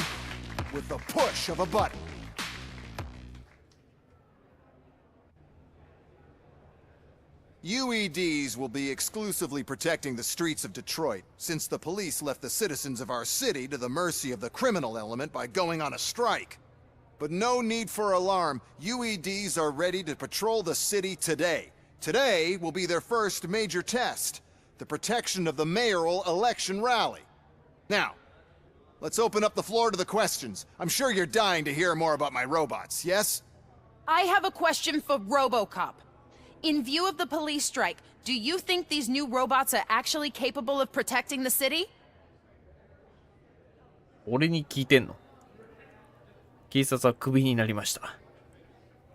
with the push of a button. UEDs will be exclusively protecting the streets of Detroit, since the police left the citizens of our city to the mercy of the criminal element by going on a strike. But no need for alarm. UEDs are ready to patrol the city today. Today will be their first major test, the protection of the mayoral election rally. Now, let's open up the floor to the questions. I'm sure you're dying to hear more about my robots, yes? I have a question for RoboCop. In view of the police strike, do you think these new robots are actually capable of protecting the city? 俺に聞いてんの？警察はクビになりました。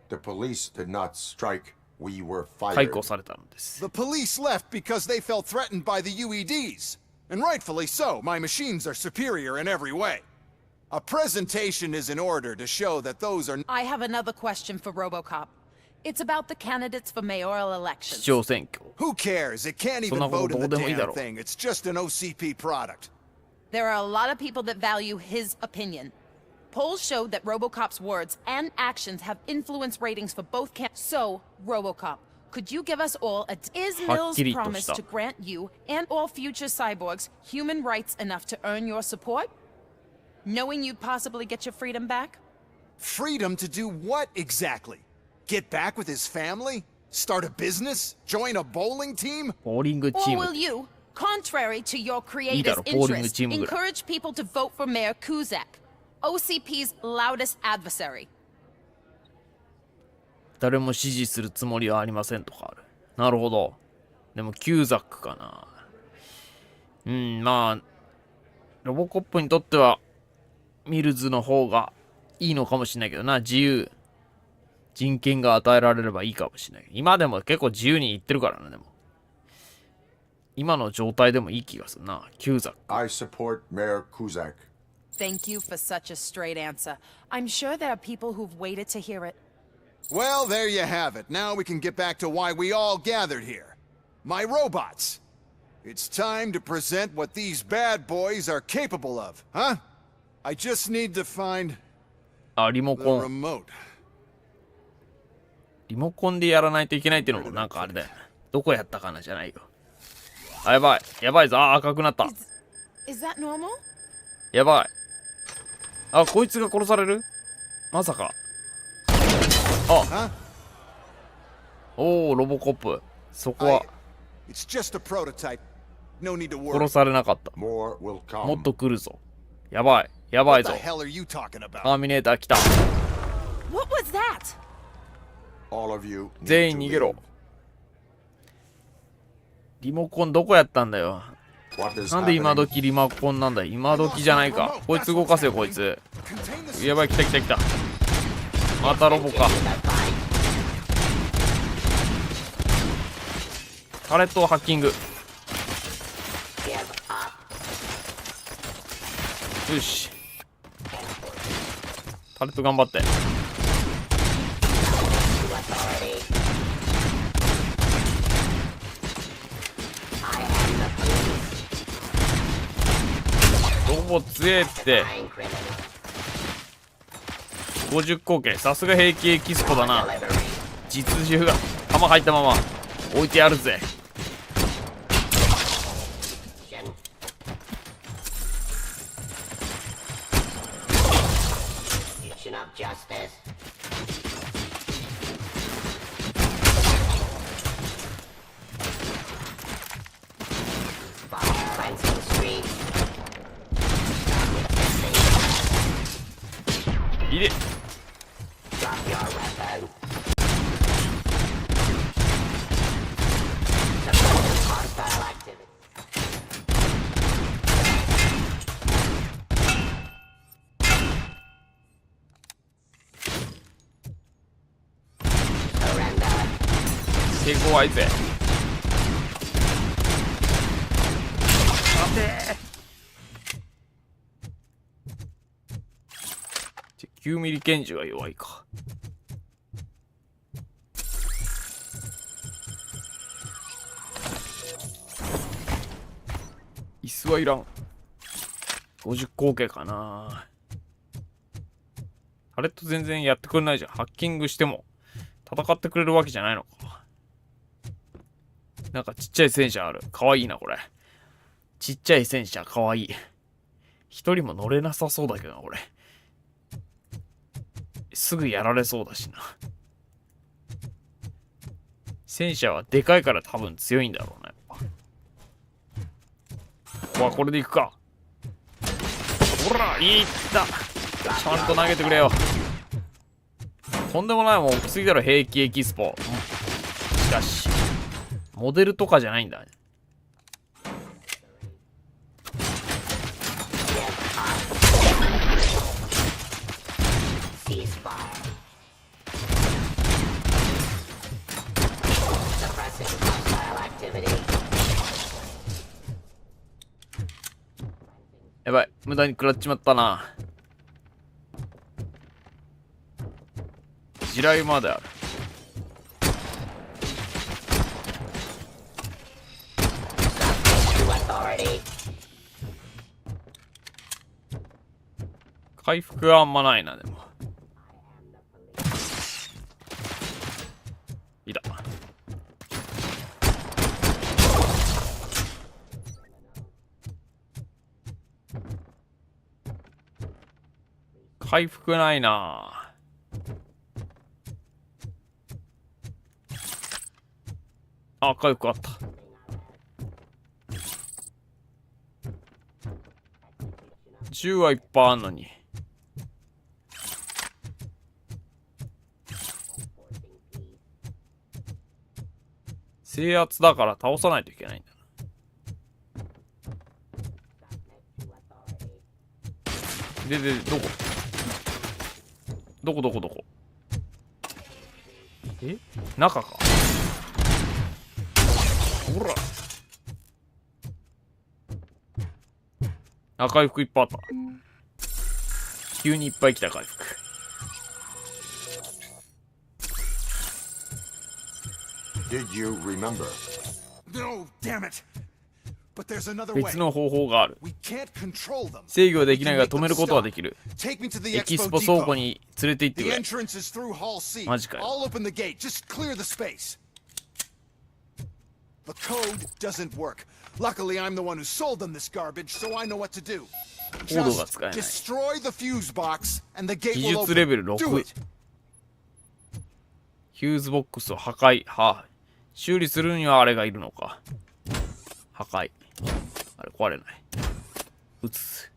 The police did not strike. We were 解 fired. 雇されたのです。 The police left because they felt threatened by the UEDs. And rightfully so, my machines are superior in every way. A presentation is in order to show that those are... I have another question for RoboCop. It's about the candidates for mayoral elections. 市長選挙。 Who cares? It can't そん even なこと vote in ど the うでもいいだ damn ろう。 thing. It's just an OCP product. There are a lot of people that value his opinion. Polls showed that RoboCop's words and actions have influenced ratings for both candidates. So, RoboCop, could you give us all a... Is Mills' はっきりとした。 promise to grant you and all future cyborgs human rights enough to earn your support? Knowing you'd possibly get your freedom back? Freedom to do what exactly? Get back with his family? Start a business? Join a bowling team? ボーリングチ Or ーム will。you, contrary to your いいだ creator's ろ、ボーリング interest, チームぐらい。 encourage people to vote for Mayor Kuzak, OCP's loudest adversary? 誰も支持するつもりはありませんとかある。なるほど。でも、キューザックかな。まあ、ロボコップにとっては、ミルズの方がいいのかもしれないけどな。自由、人権が与えられればいいかもしれない。今でも結構自由に言ってるからな、でも。今の状態でもいい気がするな。キューザック。 I support Mayor Kuzak. Thank you for such a straight answer. I'm sure there are people who've waited to hear it. Well, there you have it. Now we can get back to why we all gathered here. My robots. It's time to present what these bad boys are capable of, huh? I just need to find あ、リモ the コン。 remote. リモコンでやらないといけないっていうのもなんかあれだよね。どこやったかなじゃないよ。あ、やばい。やばいぞ。あ、赤くなった。 Is that normal? やばい。あ、こいつが殺される？まさか。あ。おお、ロボコップ。そこは It's just a prototype. No need to worry. 殺されなかった。 More will come. もっと来るぞ。やばい。やばい What ぞ。 the hell are you talking タ about? ーミネーター来た。 What was that? All of you 全員逃げろ。リモコンどこやったんだよ。なんで今時リモコンなんだよ。今時じゃないか。こいつ動かせよこいつ。やばい、来た来た来た。またロボか。タレットをハッキング。よし、タレット頑張って。ロボ強えって。50口径、さすが兵器エキスポだな。実銃が弾入ったまま置いてやるぜ。いで。手強いぜ。待てー。9ミリ拳銃が弱いか。椅子はいらん。50口径かな。あれと全然やってくれないじゃん。ハッキングしても戦ってくれるわけじゃないのか。なんかちっちゃい戦車ある。かわいいなこれ。ちっちゃい戦車かわいい。一人も乗れなさそうだけどなこれ。すぐやられそうだしな。戦車はでかいから多分強いんだろうね。ここはこれでいくか。ほら、いった。ちゃんと投げてくれよ。とんでもないもん置きすぎだろ兵器エキスポ。しかしモデルとかじゃないんだ。やばい、無駄に食らっちまったな。地雷まである。回復はあんまないな。でもいた。回復ないな。あ、回復あった。銃はいっぱいあんのに。制圧だから倒さないといけないんだな。で、どこえ、中か。ほら。あ、回復いっぱいあった。急にいっぱい来た回復。Did you remember? No, damn it. But there's another 別 way. の方法がある。 We can't control them. 制御はできないが止めることはできる。 Take me to the エキス expo ポ倉庫 depot. に連れて行って The くれ。 entrance is through Hall C. マジかよ。 I'll open the gate. Just clear the space. The code doesn't work. Luckily, I'm the one who sold them this garbage, so I know what to do. コードが使えない。 Destroy the fuse box, and the gate 技 will 術レベ open. ル Do 6。 it. ヒューズボックスを破壊。はあ、修理するにはあれがいるのか。破壊。あれ壊れない。撃つ。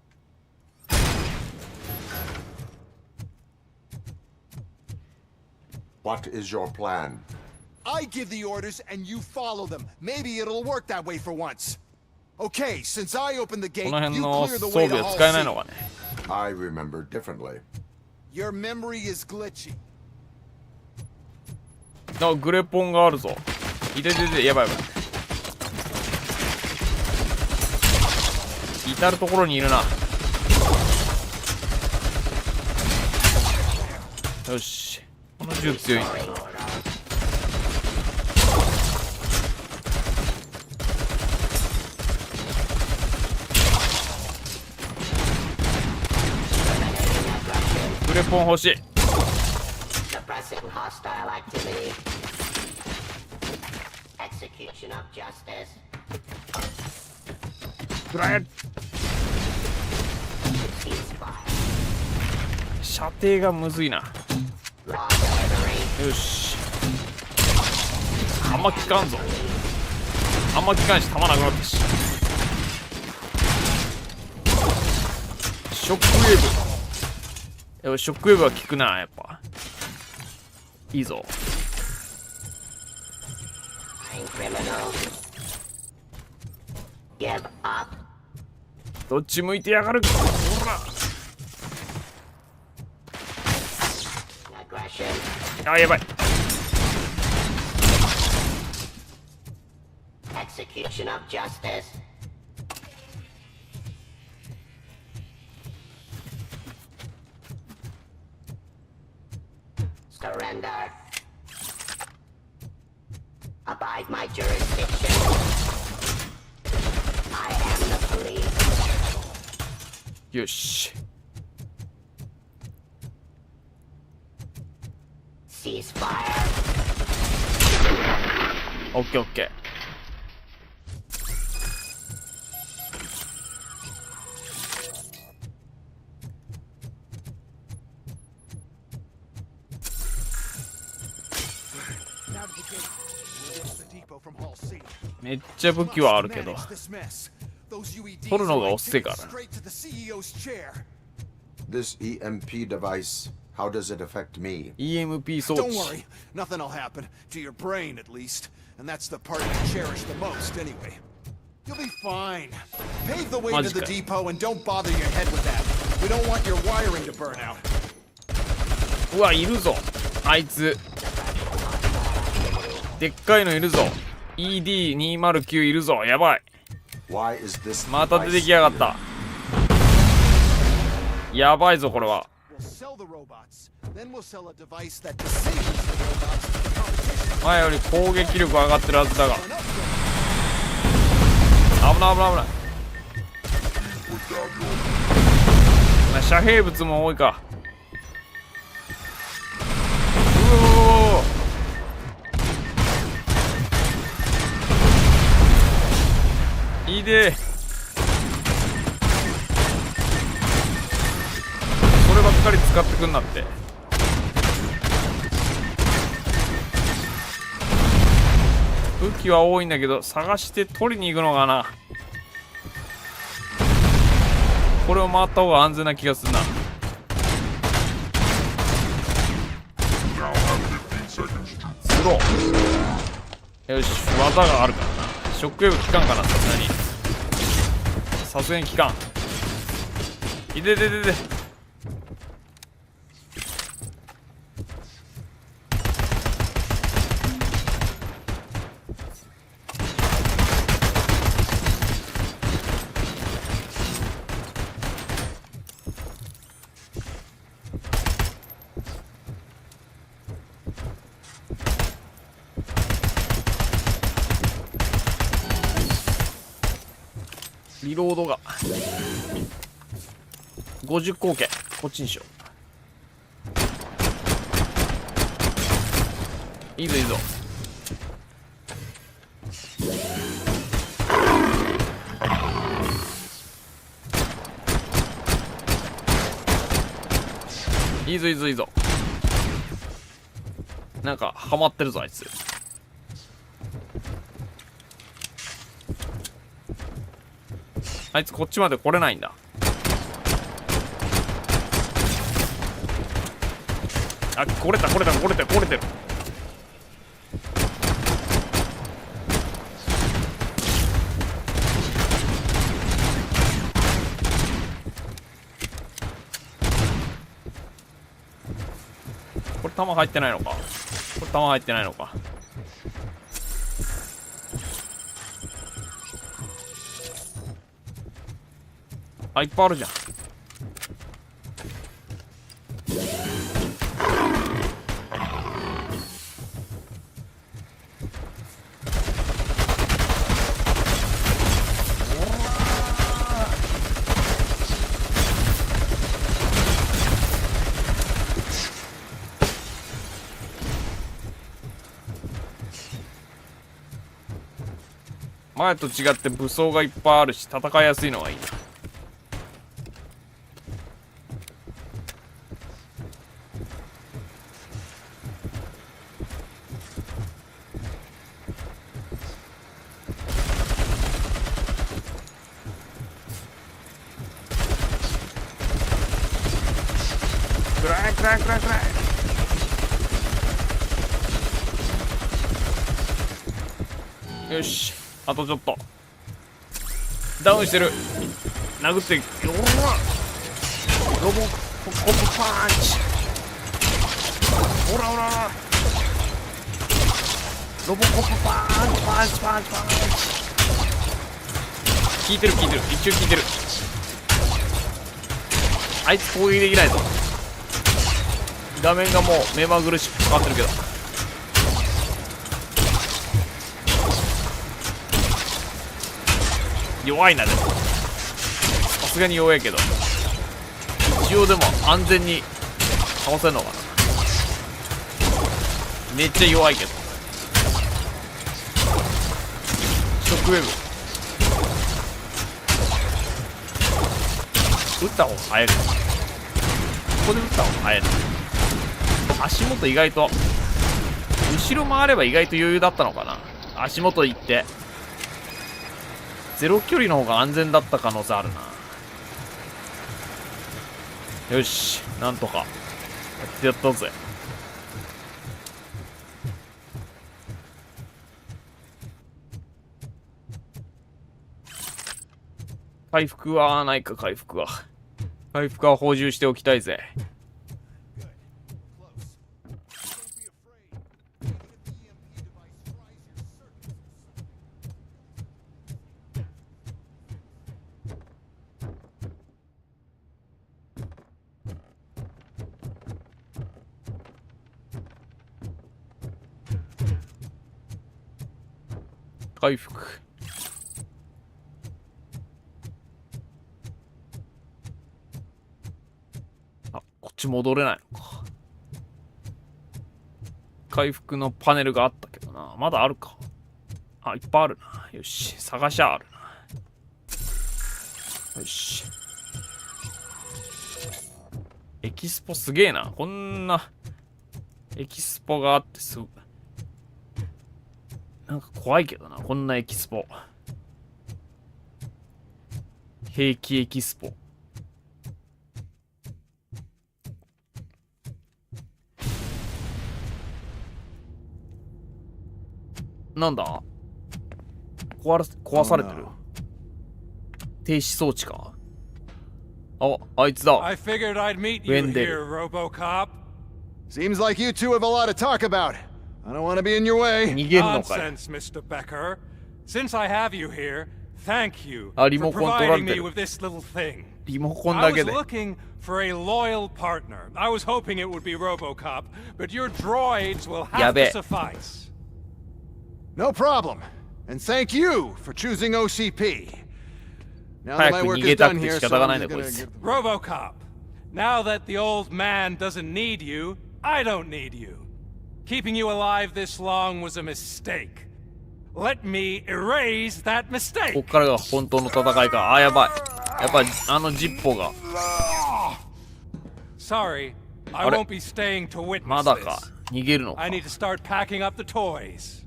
What is your plan? I give the orders and you follow them. Maybe it'll work that way for once. Okay, since I opened the gate, この辺 you の clear 装 the way 備 to は Hall 使えないの C. かね。 I remember differently. Your memory is glitchy. あ、グレポンがあるぞ。いててて、やばいやばい。至るところにいるな。よし。この銃強いんだ。グレポン欲しい。Suppressing hostile activity. Execution of justice. くらえ。射程がむずいな。よし。あんま効かんぞ。あんま効かんし、弾なくなったし。ショックウェーブ。よし、ショックウェーブは効くな、やっぱ。いいぞ。どっち向いてやがる。ほら。あ、やばい。Execution of justice. Surrender. Abide my jurisdiction. I am the police. よし。Ceasefire. オッケーオッケー。めっちゃ武器はあるけど取るのが遅いから。 This EMP device, how does it affect me? EMP 装 Don't 置。 worry, nothing'll happen to your brain at least, and that's the part you cherish the most anyway. You'll be fine. Pave the way to the depot and don't bother your head with that. We don't want your wiring to burn out. うわ、いるぞあいつ。でっかいのいるぞ。 ED209 いるぞ。やばい。また出てきやがった。やばいぞこれは。前より攻撃力上がってるはずだが。危ない危ない危ない。遮蔽物も多いか。いいで。そればっかり使ってくんなって。武器は多いんだけど探して取りに行くのかな。これを回った方が安全な気がするな。スロー。よし、技があるからな。ショックウェーブ効かんかな。さすがにさすがに効かん。いでででで。リロードが50口径。こっちにしよう。いいぞいいぞ。いいぞいいぞいいぞ。なんかハマってるぞあいつ。あいつこっちまで来れないんだ。あ、来れた来れた来れてる来れてる。弾入ってないのか。これ弾入ってないのか。あ、いっぱいあるじゃん。前と違って武装がいっぱいあるし、戦いやすいのがいいな。くらいくらいくらいくらい。よし、あとちょっと。ダウンしてる。殴って、ロボコップパンチ。ほらほらほら。ロボコップパンチパンチパンチパンチ。効いてる効いてる。一応効いてる。あいつ攻撃できないぞ。画面がもう目まぐるしくかかってるけど。弱いな。でもさすがに弱いけど、一応でも安全に倒せるのかな。めっちゃ弱いけど。ショックウェーブ打った方が早い。ここで打った方が早い。足元意外と後ろ回れば意外と余裕だったのかな。足元行ってゼロ距離の方が安全だった可能性あるな。よし、なんとかやってやったぜ。回復はないか。回復は補充しておきたいぜ。回復。あ、こっち戻れないのか。回復のパネルがあったけどな。まだあるか。あ、いっぱいあるな。よし、探しゃあるな。よし。エキスポすげえな。こんなエキスポがあってすごい。なんか怖いけどな、こんなエキスポ。兵器エキスポ。なんだ？壊されてる。停止装置か。あ、あいつだ。I figured I'd meet you here, RoboCop. Seems like you two have a lot to talk about. I don't want to be in your way. Nonsense, Mr. Becker. Since I have you here, thank you for providing me with this little thing. I was looking for a loyal partner. I was hoping it would be RoboCop, but your droids will have to suffice. No problem. And thank you for choosing OCP. Now that my work is done here, so I'm gonna give... RoboCop, now that the old man doesn't need you, I don't need you. Keeping you alive this long was a mistake. Let me erase that mistake. ここからが本当の戦いか。あ、やばい。やっぱりあのジッポが。Sorry, I won't be staying to witness this. まだか。逃げるのか。I need to start packing up the toys.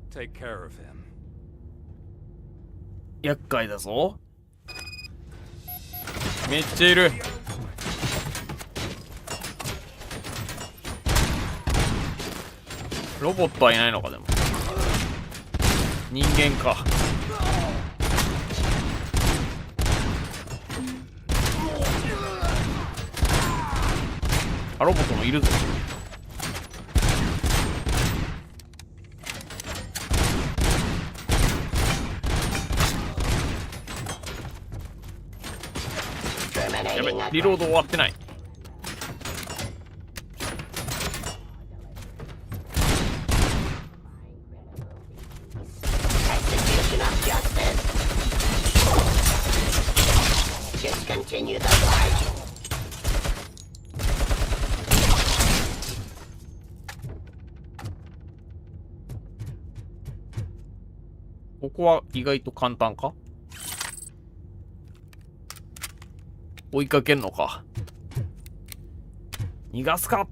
Take care of him. 厄介だぞ。めっちゃいる。ロボットはいないのか。でも人間か。あ、ロボットもいるぞ。やべ、リロード終わってない。ここは意外と簡単か？追いかけんのか？逃がすか？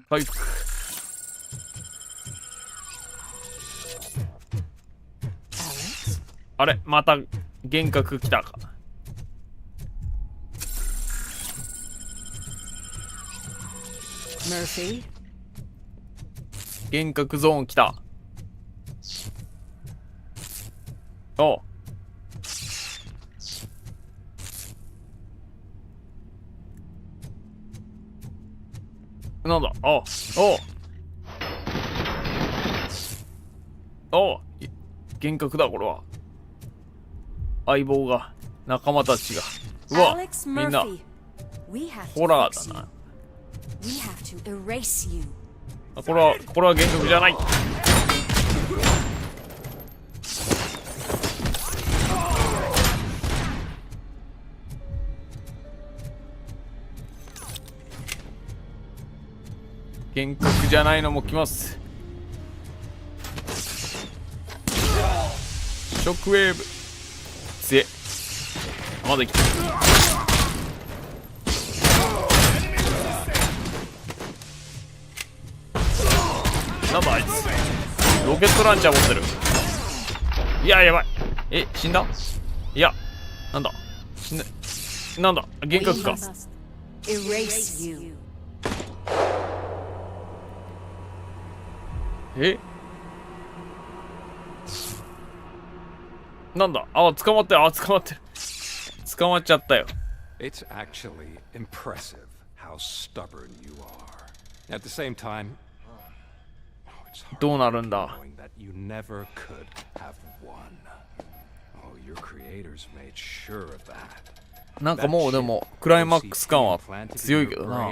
回復。あれ、また幻覚来たか。幻覚ゾーン来た。おう。なんだ。おう。おう。おう。幻覚だ、これは。相棒が、仲間たちが。うわ、みんな、ホラーだな。あ、これは幻覚じゃない。幻覚じゃないのも来ます。ショックウェーブ。強え。まだ来た。なんだあいつ。ロケットランチャー持ってる。いや、やばい。え、死んだ？いや、なんだ。死んだ。なんだ、幻覚か。え？なんだ、あ、捕まってる。あ、捕まってる。捕まっちゃったよ。It's actually impressive how stubborn you are. At the same time, どうなるんだ。 that you never could have won. Oh, your creators made sure of that. なんかもうでもクライマックス感は強いけどな。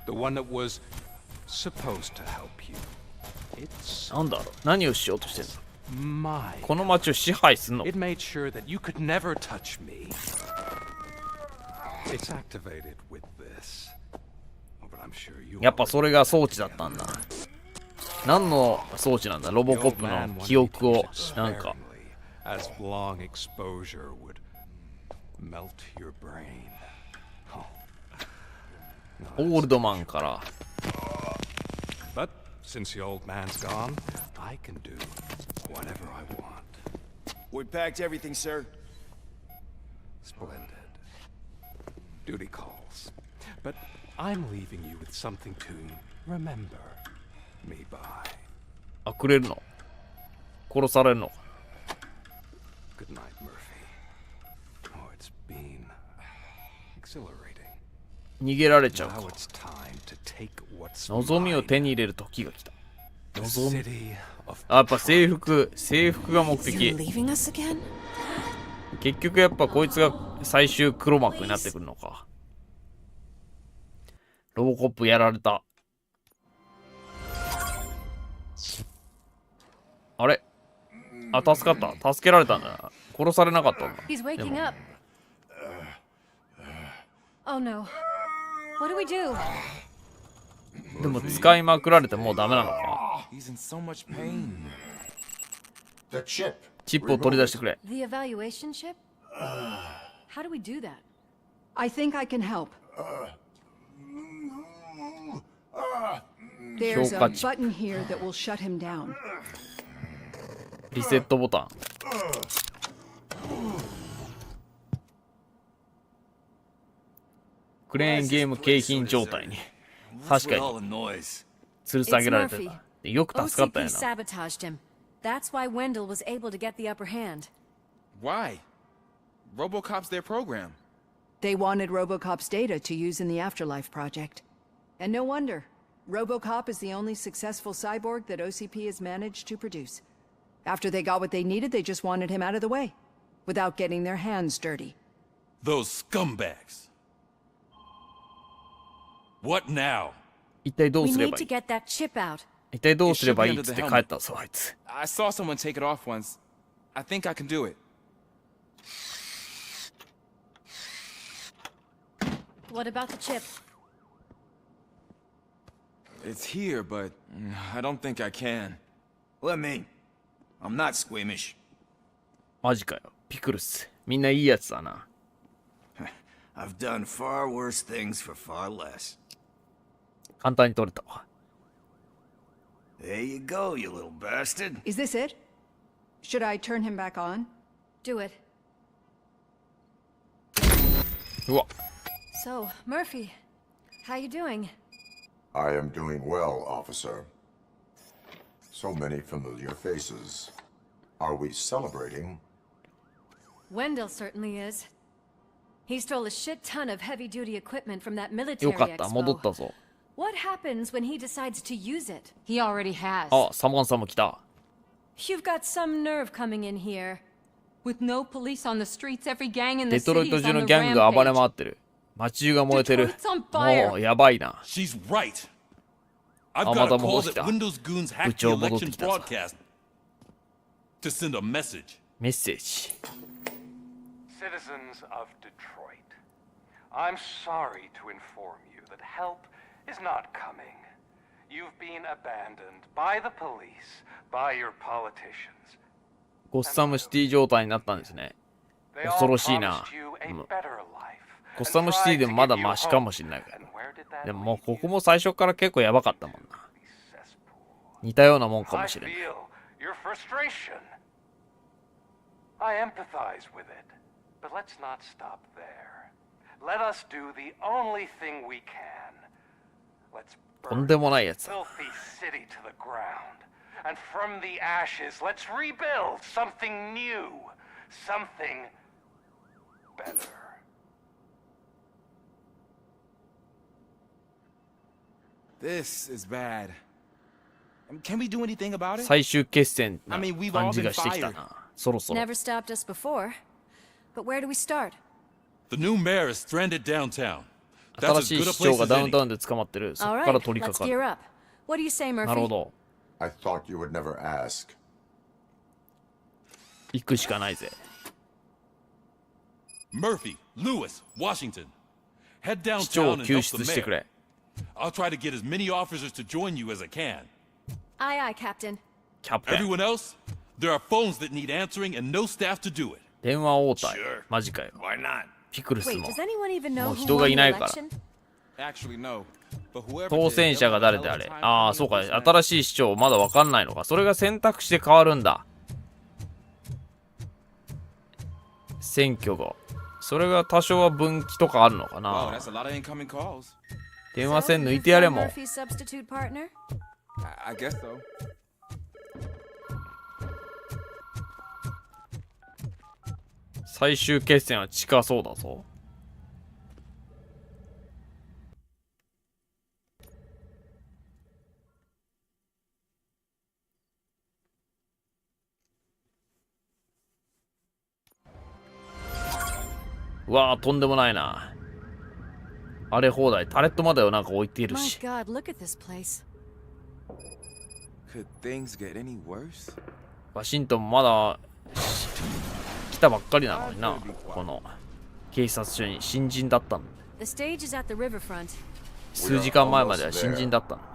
The one that was supposed to help you. It's なんだろう、何をしようとしてるの？この街を支配すんの？ It made sure that you could never touch me. It's activated with this. But I'm sure you やっぱそれが装置だったんだ。何の装置なんだ？ロボコップの記憶をなんか。 As long exposure would melt your brain. オールドマンから。 But since the old man's gone, I can do whatever I want. We packed everything, sir. Splendid. Duty calls. But I'm leaving you with something to remember me by. あ、くれるの？殺されるの？ Good night, Murphy. Oh, it's been exhilarating. 逃げられちゃうか。 Now it's time to take what's 望みを手に入れる時が来た。望み。あ、やっぱ制服が目的。結局やっぱこいつが最終黒幕になってくるのか。ロボコップやられた。あれ？あ、助かった。助けられたんだな。殺されなかったんだ。He's waking up. Oh no. What do we do? でも使いまくられてもうダメなのか。 He's in so much pain. The chip. チップを取り出してくれ。 The evaluation chip? How do we do that? I think I can help. There's a button here that will shut him down. リセットボタン。くクレーンゲーム景品状態に。確かに。吊る下げられてた。よく助かったよな。sabotaged him. That's why Wendell was able to get the upper hand. Why? RoboCop's their program. They wanted RoboCop's data to use in the Afterlife project. And no wonder. RoboCop is the only successful cyborg that OCP has managed to produce. After they got what they needed, they just wanted him out of the way, without getting their hands dirty. Those scumbags. What now? 一体どう We すれ need ばい to い get that chip out. 一体どうすればいいっつって帰ったぞ、あいつ。I saw someone take it off once. I think I can do it. What about the chip? It's here, but I don't think I can. Let me. I'm not squeamish. マジかよ。ピクルス。みんないいやつだな。I've done far worse things for far less. 簡単に取れたわ。There you go, you little bastard. Is this it? Should I turn him back on? Do it. うわ。So, Murphy, how you doing? I am doing well, officer. So many familiar faces. Are we celebrating? Wendell certainly is. He stole a shit ton of heavy-duty equipment from that military よかった、戻っ expo. たぞ。 What happens when he decides to use it? He already has. あ、サマンさんも来た。 You've got some nerve coming in here. With no police on the streets, every gang in the デトロイ city ト is 中 on の the ギャングが暴れ rampage. 回ってる。街中が燃えてる。 Detroit's on fire. もう、やばいな。 She's right. I've あ、 got ま a た戻 call ってき that た。 Windows goons 部 hacked the 長戻って election きたぞ。 broadcast to send a message. メッセージ。 Citizens of Detroit, I'm sorry to inform you that help is not coming. You've been abandoned by the police, by your politicians. ゴッサムシティ状態になったんですね。 They 恐 all ろしいな。 promised you a うん better life. ゴッサムシティでもまだマシかもしれないけど。でももうここも最初から結構やばかったもんな。似たようなもんかも I しれない。 feel your frustration. I empathize with it. But let's not stop there. Let us do the only thing we can. Let's とんでもないやつだ。 filthy city to the ground. And from the ashes, let's rebuild something new. Something better. This is bad. Can we do anything about it? 最終決戦な I mean, we've 感 all じ been がしてきた fired. な。そろそろ。 Never stopped us before. But where do we start? The new mayor is stranded downtown. 新 That's し as い good a 市長 place が as ダウン any. タウンで捕まってる。そこ All から right, 取り let's 掛か gear る。 up. What do you say, なる Murphy? ほど。 I thought you would never ask. 行くしかないぜ。 Murphy, Lewis, Washington. Head 市長 downtown を and 救 help 出 the してく mayor. れ。 I'll try to get as many officers to join you as I can. Aye, aye, Captain. キャプテン。 Everyone else, there are phones that need answering and no staff to do it. 電話応対。マジかよ。 Why not? ピクルス Wait, も。 does anyone even も know う who 人 won が the いないから。 election? Actually, no. But whoever 当 did, 選 they'll 者が have a 誰 hell で of あ a れ。 time ああ、 finding そうか。 this man. 新しい市長まだわかんないのか。それが選択肢で変わるんだ。選挙が。それが多少は分岐とかあるのか Wow, な。 that's a lot of incoming calls. 電話 So, 線抜い you've てやれ found も。 Murphy's substitute partner? I guess so. 最終決戦は近そうだぞ。うわあ、とんでもないな。荒れ放題。タレットまでをなんか置いている My し。 God, look at this place. Could things get any worse? ワシントンまだ来たばっかりなのにな。この警察署に新人だったの。 The stage is at the riverfront. 数時間前までは新人だったのに。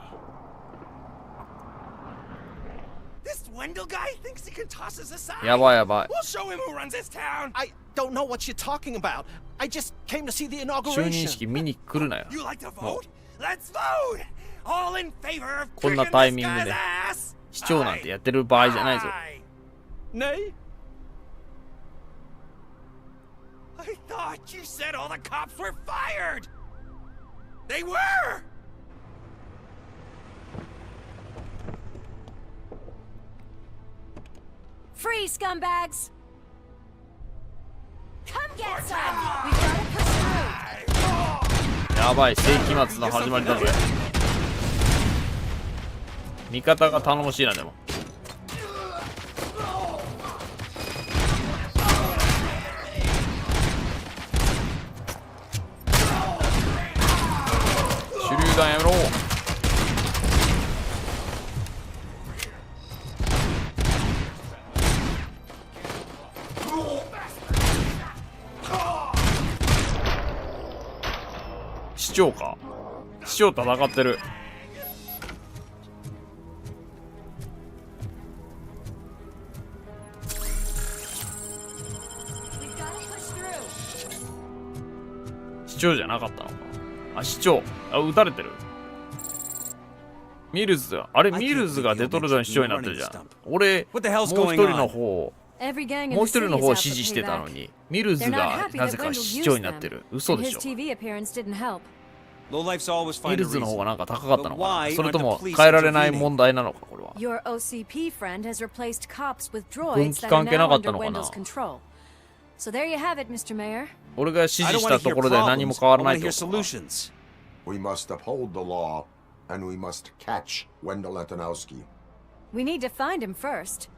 This Wendell guy thinks he can toss us aside. やばいやばい。 We'll show him who runs this town. I don't know what you're talking about. I just came to see the 就任 inauguration. 式見に来るなよ。 You like to もう vote? Let's vote. All in favor of こんな kicking タイ this ミング guy's で ass. 市長なんてやってる場合じゃないぞ。 Nay? I thought you said all the cops were fired. They were! Free, scumbags! Come get some! We gotta push through! やばい、世紀末の始まりだぜ。味方が頼もしいな、でも。手榴弾やめろ。市長か。市長戦ってる。市長じゃなかったのか。あ、市長。あ、撃たれてる。ミルズだ。あれ、ミルズがデトロイトの市長になってるじゃん。俺、もう一人の方を支持してたのに、ミルズがなぜか市長になってる。嘘でしょ。ミルズの方がなんか高かったのかな。それとも変えられない問題なのか、これは。分岐関係なかったのかな。俺が指示したところで何も変わらないってことか。We must uphold the law, and we must catch Wendell Antonowski. We need to find him first.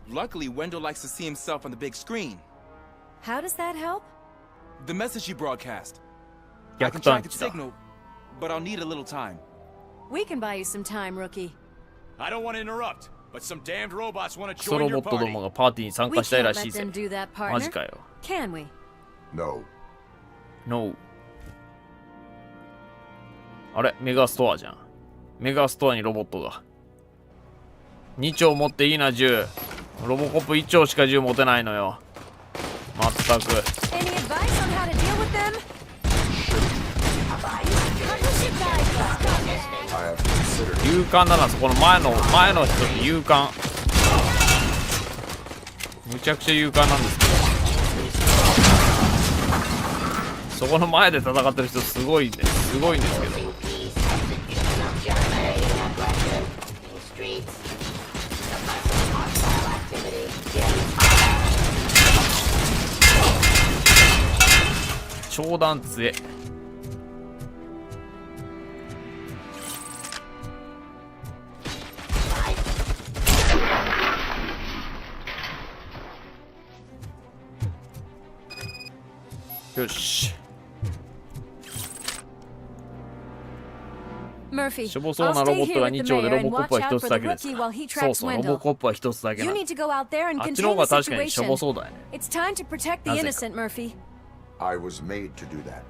Luckily, Wendell likes to see himself on the big screen. How does that help? The message you broadcast. I 逆 can track 探 its 知だ。 signal, but I'll need a little time. We can buy you some time, rookie. I don't want to interrupt, but some damned robots want to クソ join ロ your ボットど party. もがパーティーに参 We 加したい can't ら let しいぜ them。do that, マ partner. ジかよ。 Can we? No. No。あれ、メガストアじゃん。メガストアにロボットが。2丁持っていいな、銃。ロボコップ1丁しか銃持てないのよ。まったく。 Any advice on how to deal with them? I have considered 勇敢だな、そこの前の人って勇敢。むちゃくちゃ勇敢なんですけど。そこの前で戦ってる人すごいね、すごいんですけど。長弾杖。よし。Murphy, しょぼそう I'll なロ stay ボット here が with 2 the 丁で mayor ロ and ボコップ watch は out 1 for つだ the けです。 rookie while he そう tracks そう、ロボ Wendell. コップは1つだけ You なの。 need to go out there and あっちの方 contain が the 確かにしょぼ situation. そうだよね。 It's time to protect the なぜか。 innocent, Murphy. I was made to do that.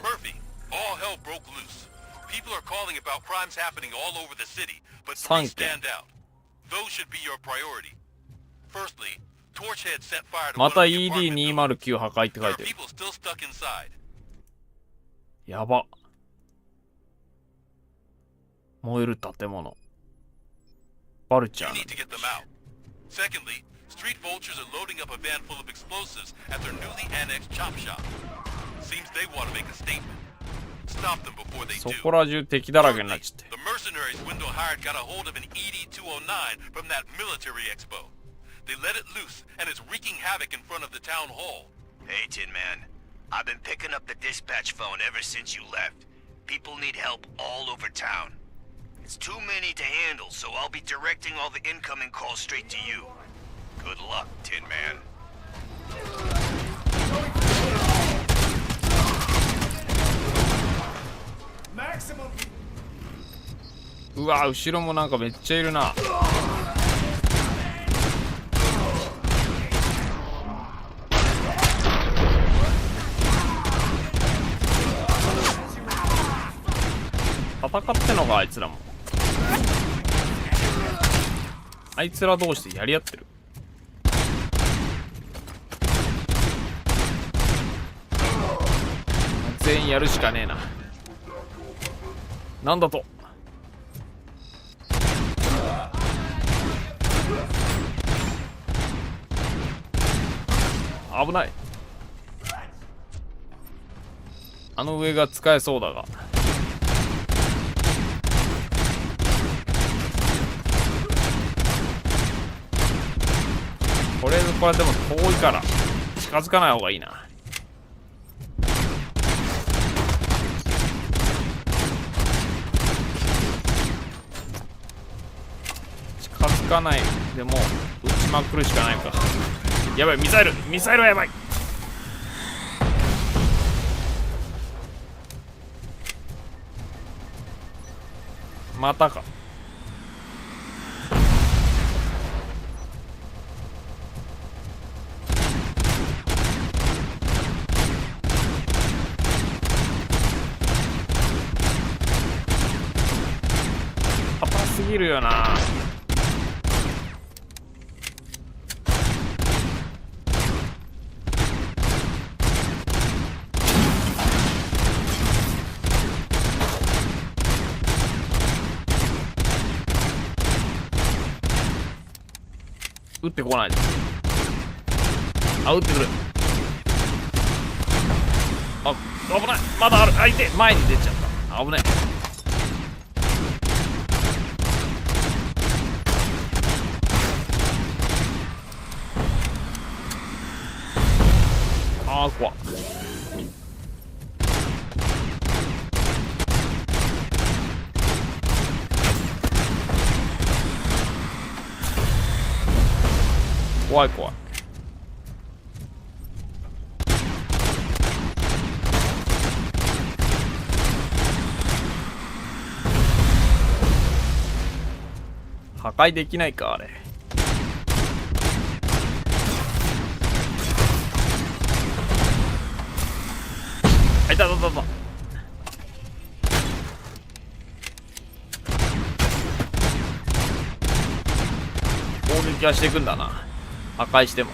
Murphy, all hell broke loose. People are calling about crimes happening all over the city, but 3 three stand out. Those should be your priority. Firstly, Torchhead set fire to ま one た of the apartment buildings. ED209 破壊って書 There い are てる。 people still stuck inside. やば。燃える建物。バルチャ You ー need to get them out. Secondly, street vultures are loading up a van full of explosives at their newly annexed chop shop. Seems they want to make a statement. Stop them before they そ do. こら中敵だらけになっちゃって。 The mercenaries Wendell hired got a hold of an ED-209 from that military expo. They let it loose, and it's wreaking havoc in front of the town hall. Hey, Tin Man. I've been picking up the dispatch phone ever since you left. People need help all over town. It's too many to handle, so I'll be directing all the incoming calls straight to you. Good luck, Tin Man. Maximum. うわ、後ろもなんかめっちゃいるな。戦ってんのか、あいつらも。あいつら同士でやり合ってる。全員やるしかねえな。なんだと。危ない。あの上が使えそうだが。とりあえずこれでも遠いから近づかない方がいいな。近づかないでも撃ちまくるしかないか。やばい、ミサイルはやばい。またか。硬すぎるよな。撃ってこないで。あ、撃ってくる。あ、危ない。まだある。相手前に出ちゃった。危ない。あー、怖っ。怖い怖い。破壊できないかあれ。あ、いたいたいたいた。攻撃はしていくんだな。破壊しても。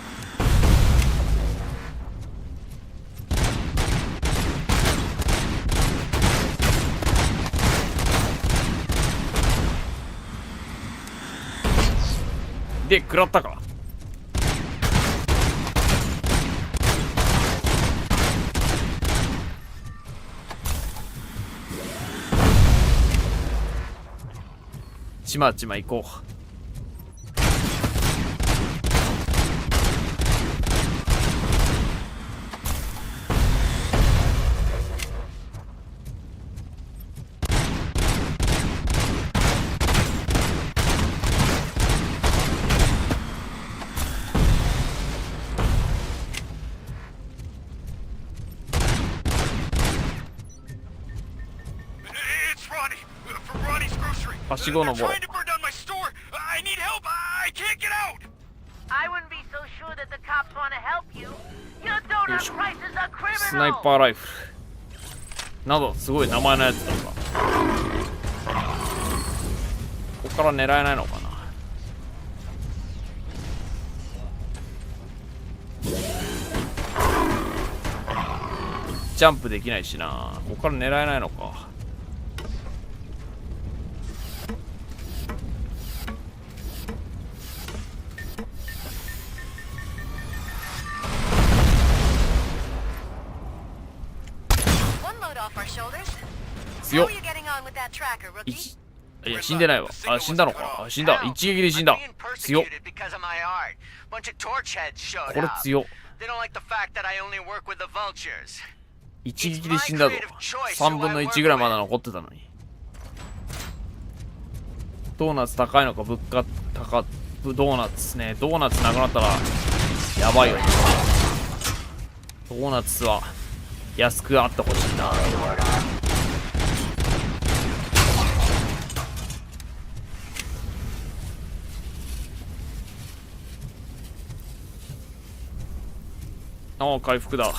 で、食らったか。ちまちま行こう。はしご登ろう。スナイパーライフルなどすごい名前のやつだった。ここから狙えないのかな。ジャンプできないしな。ここから狙えないのか。強っ。いや、死んでないわ。あ、死んだのか。死んだ。一撃で死んだ。強っ。これ強っ。一撃で死んだぞ。3分の1ぐらいまだ残ってたのに。ドーナツ高いのか。物価高。ドーナツね。ドーナツなくなったらやばいよ。ドーナツは安くあってほしいな。ああ、回復だ。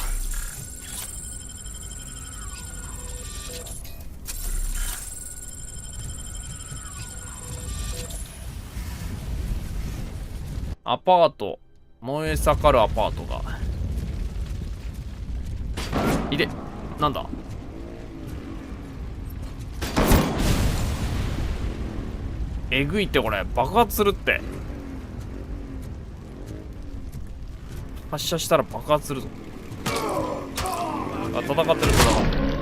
アパート、燃え盛るアパートがいれ、なんだ。えぐいってこれ。爆発するって。発射したら爆発するぞ。あ、戦ってる戦ってる。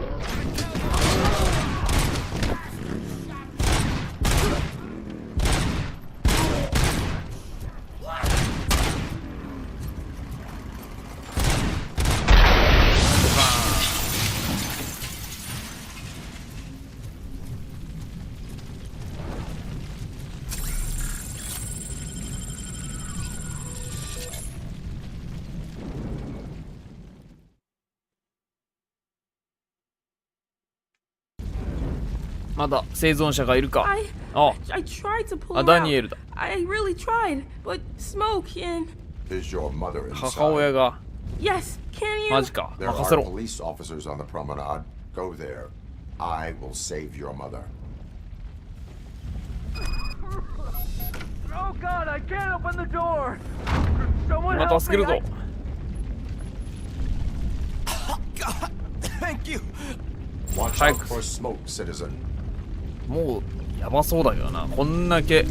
まだ生存者がいるか。あ、ダニエルだ。母親が。マジか。任せろ。今助けるぞ。早く。もうやばそうだよな、こんだけ。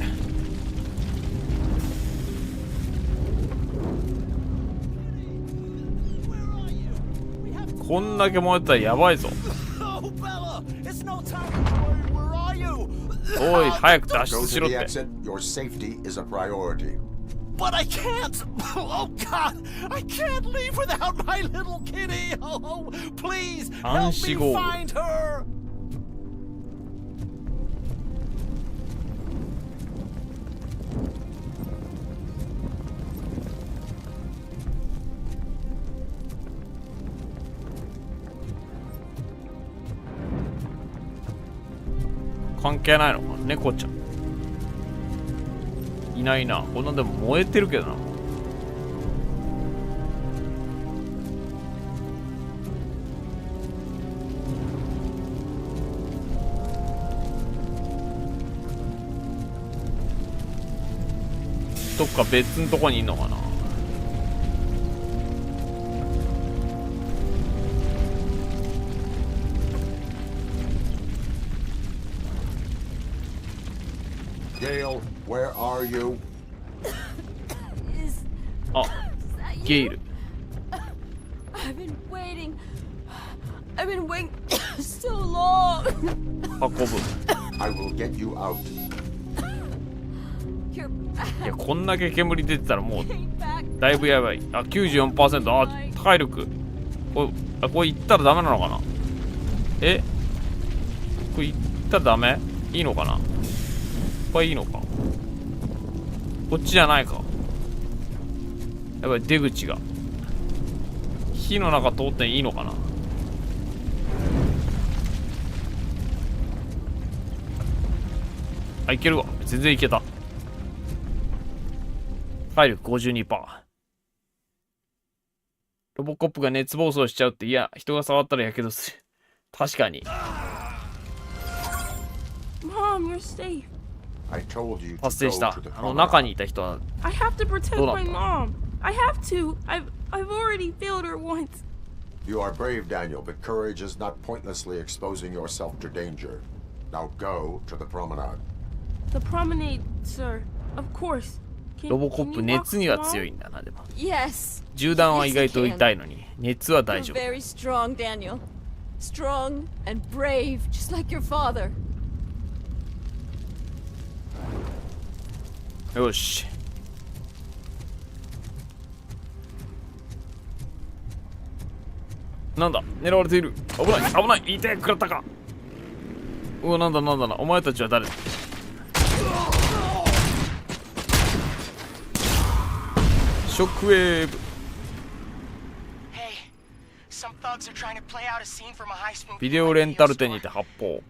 こんだけ燃えたらやばいぞ。おい、早く脱出しろって。But I can't! Oh God! I can't leave without my little kitty! Oh, please help me find her! 関係ないのかな、猫ちゃん。いないな。こんなんでも燃えてるけどな。どっか別のとこにいんのかな。Gale, where are you? あ、ゲイル。I've been waiting. I've been waiting so long. 運ぶ。I will get you out. いや、こんだけ煙出てたらもうだいぶやばい。あ、94%。あ、体力。これ行ったらダメなのかな。え、これ行ったらダメ？いいのかな。これいいのか。こっちじゃないか。やばい、出口が火の中通っていいのかな。あ、いけるわ。全然いけた。体力 52%。ロボコップが熱暴走しちゃうって。いや、人が触ったらやけどする。確かに。Mom, you're safe. 発生した。中にいた人は I have to protect どうなっ my た？ mom. I have to. I've already failed her once. You are brave, Daniel, but courage is not pointlessly exposing yourself to danger. Now go to the promenade. The promenade, sir. Of course. ロボコップ熱には強いんだな。でも Yes. 銃弾は意外と痛いのに熱は大 You're 丈夫。 very strong, Daniel. Strong and brave, just like your father. よし。なんだ、狙われている。危ない危ない。いて、食らったか。うわ、なんだなんだな。お前たちは誰だ。ショックウェーブ。ビデオレンタル店にて発砲。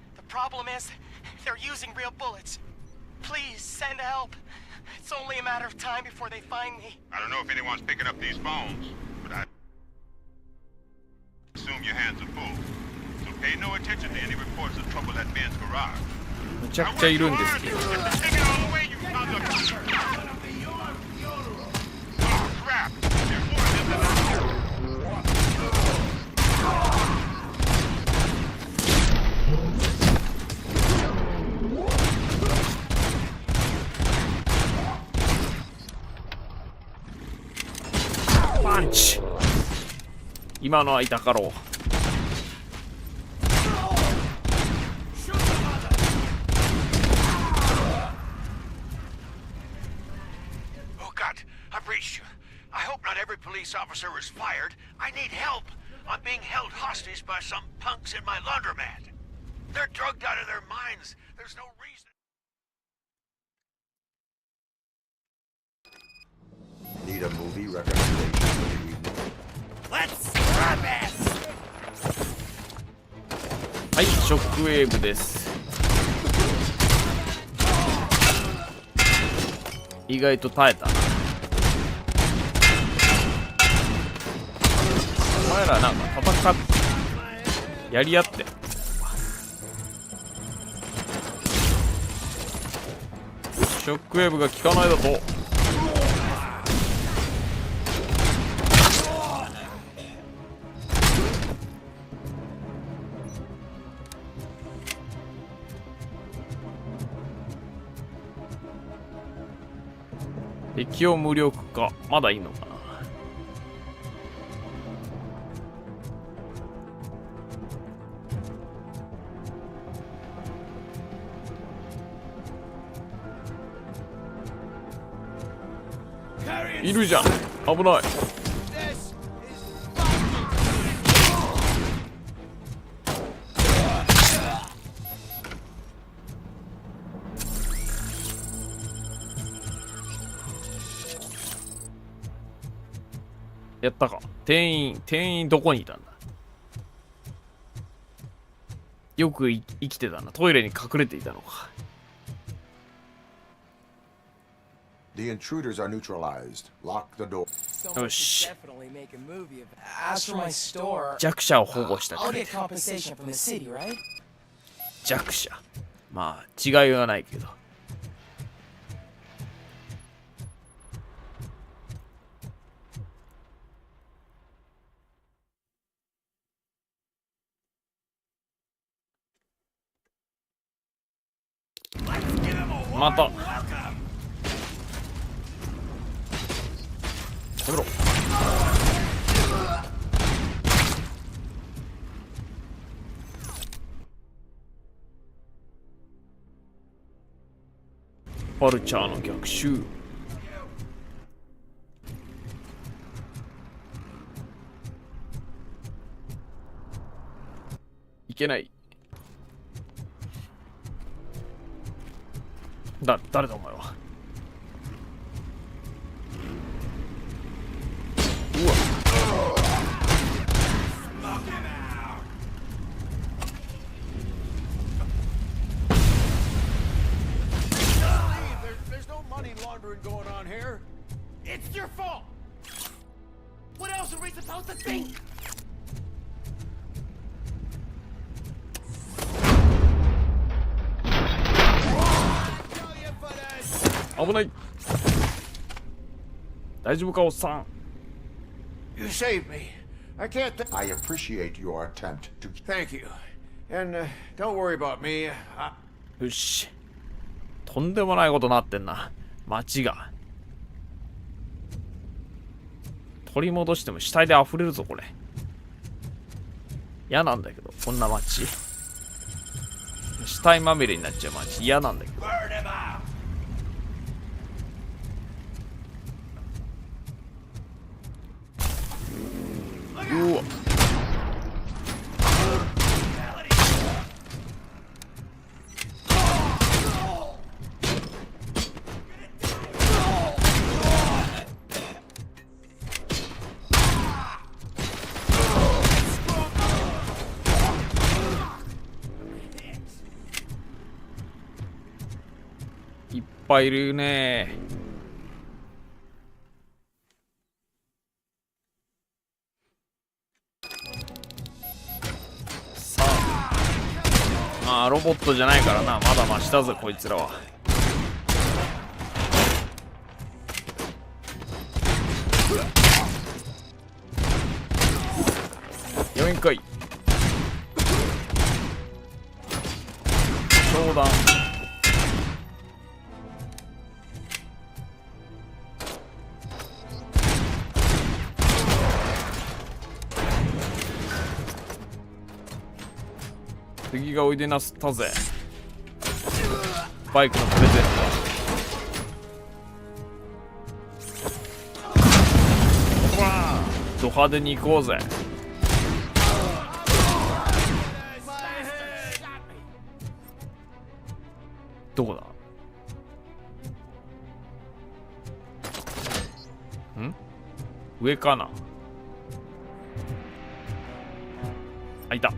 Please send help. It's only a matter of time before they find me. I don't know if anyone's picking up these phones, but I assume your hands are full. So pay no attention to any reports of trouble at Ben's garage. むちゃくちゃいるんですけど。Take it all away, you sons of... Oh, crap! There's more of them than I... パンチ。今のは痛かろう。Fresh. I hope not every police officer is fired. I need help. I'm being held hostage by some punks in my laundromat. They're drugged out of their minds. There's no reason. Need a movie recommendation for the evening? Let's grab it! はい、ショックウェーブです。意外と耐えた。お前らなんか戦ってやり合って。ショックウェーブが効かないだと。敵を無力化、まだいいのかな。いるじゃん、危ない。やったか。店員どこにいたんだ。よく生きてたな。トイレに隠れていたのか。The intruders are neutralized. Lock the door. よし。 As for my store, 弱者を保護した I'll くれ get compensation from the city, right? 弱者。まあ違いはないけど。またやめろ。バルチャーの逆襲。いけない。誰だお前は。うわ。There's no money laundering going on here. It's your fault. What else are we supposed to think? 危ない。大丈夫かおっさん。You saved me. I can't. I appreciate your attempt to. Thank you. And don't worry about me. よし。とんでもないことなってんな。街が。取り戻しても死体で溢れるぞこれ。嫌なんだけどこんな街。死体まみれになっちゃう街嫌なんだけど。うわ。いっぱいいるね。まあロボットじゃないからな。まだマシだぜこいつらは。4回相談。次がおいでなすったぜ。バイクのプレゼント。ド派手に行こうぜ。どこだ？ん？上かな？あ、いた。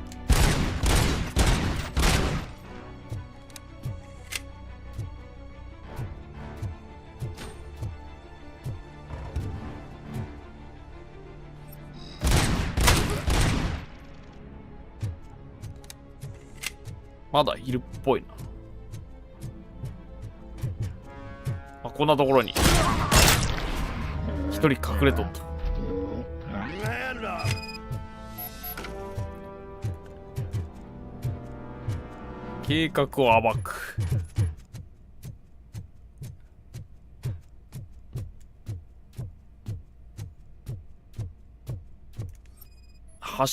まだいるっぽいな。あ、こんなところに一人隠れとった。計画を暴く。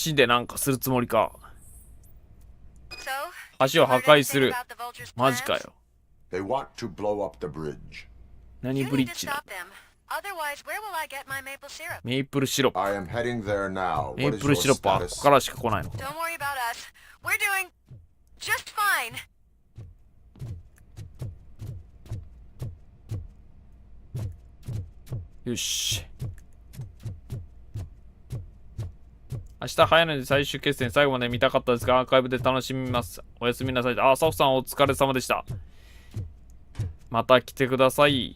橋でなんかするつもりか。橋を破壊する。マジかよ。They want to blow up the bridge. 何ブリッジだ？メイプルシロップ。 I am heading there now. メイプルシロップはここからしか来ないのか。よし。明日早いので最終決戦最後まで見たかったですが、アーカイブで楽しみます。おやすみなさい。あ、サフさんお疲れ様でした。また来てください。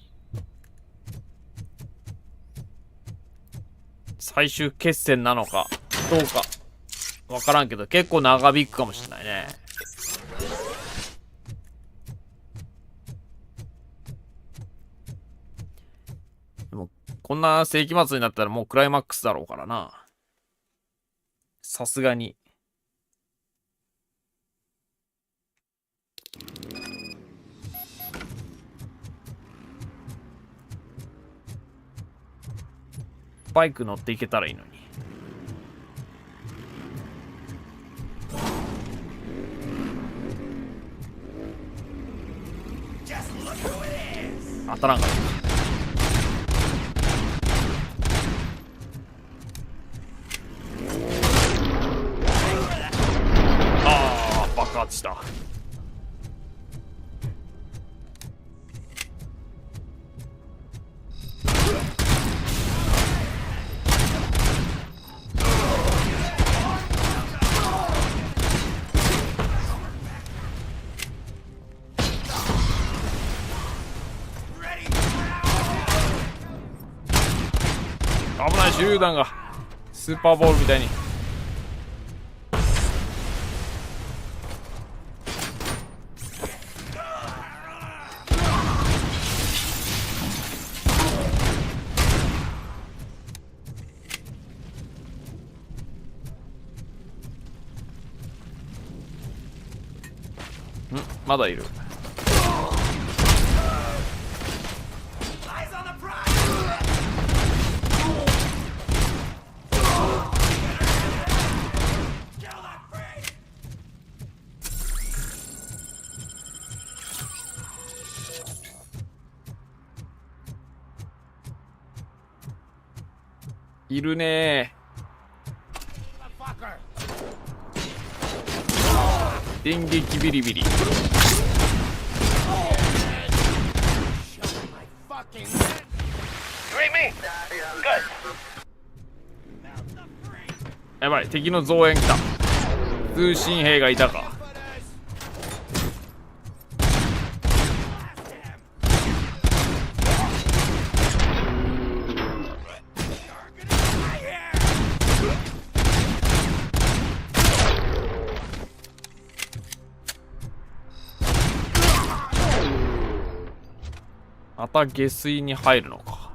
最終決戦なのかどうかわからんけど、結構長引くかもしれないね。でもこんな世紀末になったらもうクライマックスだろうからな。さすがに。バイク乗っていけたらいいのに。当たらんかった。あー、爆発した。危ない、手榴弾がスーパーボールみたいに。まだいる。いるねー。電撃ビリビリ。やばい、敵の増援来た。通信兵がいたか。また下水に入るのか。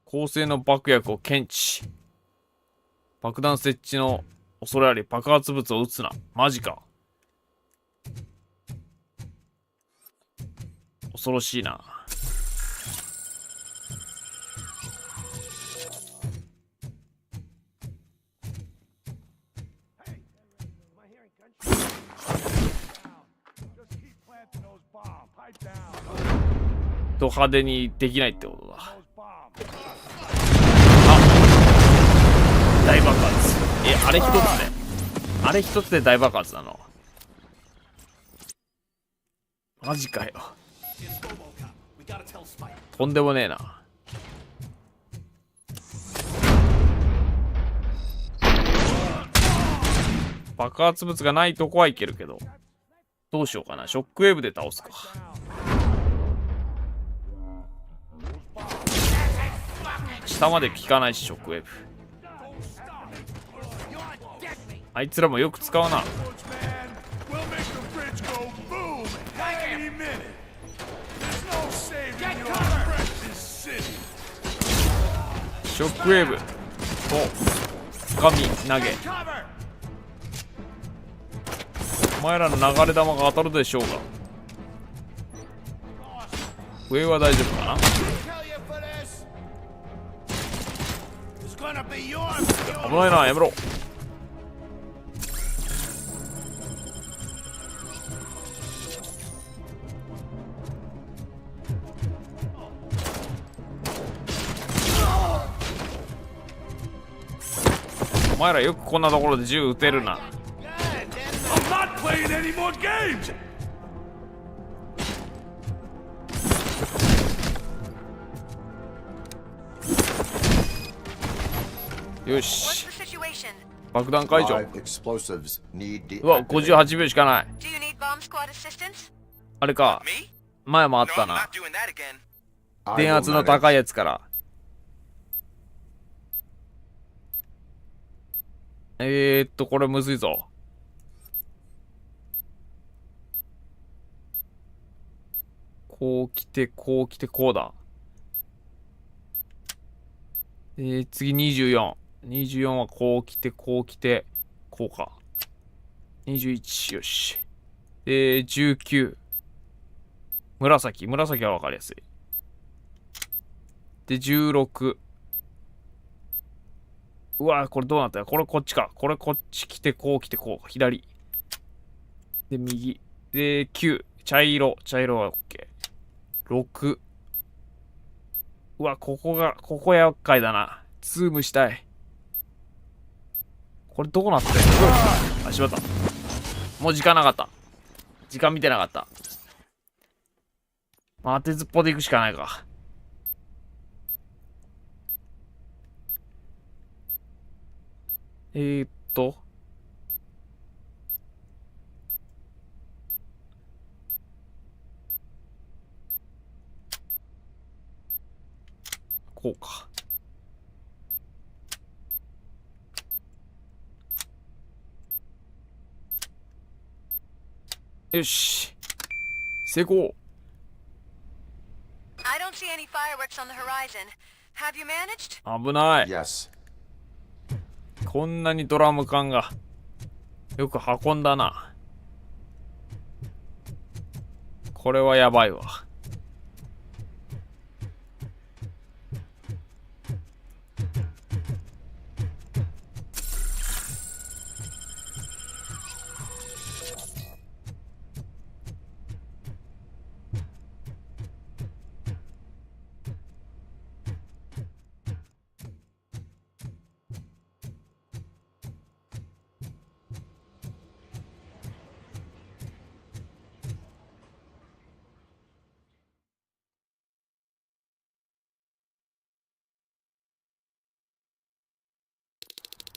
高性能爆薬を検知。爆弾設置の恐れあり、爆発物を撃つな。マジか。恐ろしいな。ド派手にできないってことだ。あ、大爆発。あれ一つで、あれ一つで大爆発なの？マジかよ。とんでもねえな。爆発物がないとこはいけるけど、どうしようかな。ショックウェーブで倒すか。下まで効かないし、ショックウェーブ。あいつらもよく使うな。ショックウェーブと掴み投げ。お前らの流れ弾が当たるでしょうが。上は大丈夫かな。危ないな、やめろ。お前らよくこんなところで銃撃てるな。よし、爆弾解除。うわ、58秒しかない。あれか、前もあったな。電圧の高いやつから。これむずいぞ。こう来て、こう来て、こうだ。次24。24はこう来て、こう来て、こうか。21、よし。19。紫はわかりやすい。で、16。うわ、これどうなったよ。これこっちか。これこっち来て、こう来て、こう。左。で、右。で、9。茶色は OK。6。うわ、ここ厄介だな。ズームしたい。これどうなってんの？あ、しまった。もう時間なかった。時間見てなかった。当てずっぽで行くしかないか。こうか。よし。成功。I don't see any fireworks on the horizon. Have you managed? 危ない。Yes. こんなにドラム缶がよく運んだな。これはやばいわ。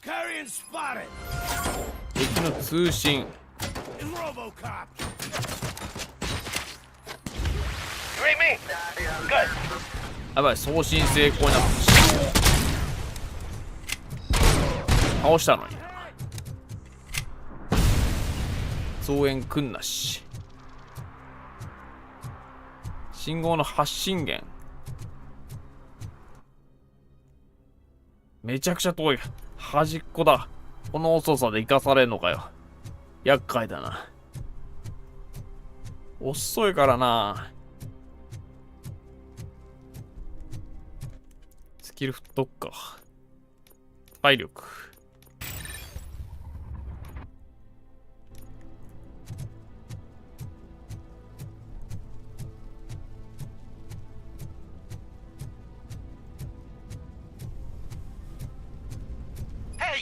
Carrion spotted. 敵の通信。It's RoboCop. You ain't me. Good. やばい、送信成功になったし。倒したのにな。増援くんなし。信号の発信源。めちゃくちゃ遠い。端っこだ。この遅さで生かされるのかよ。厄介だな。遅いからな。スキル振っとくか。体力。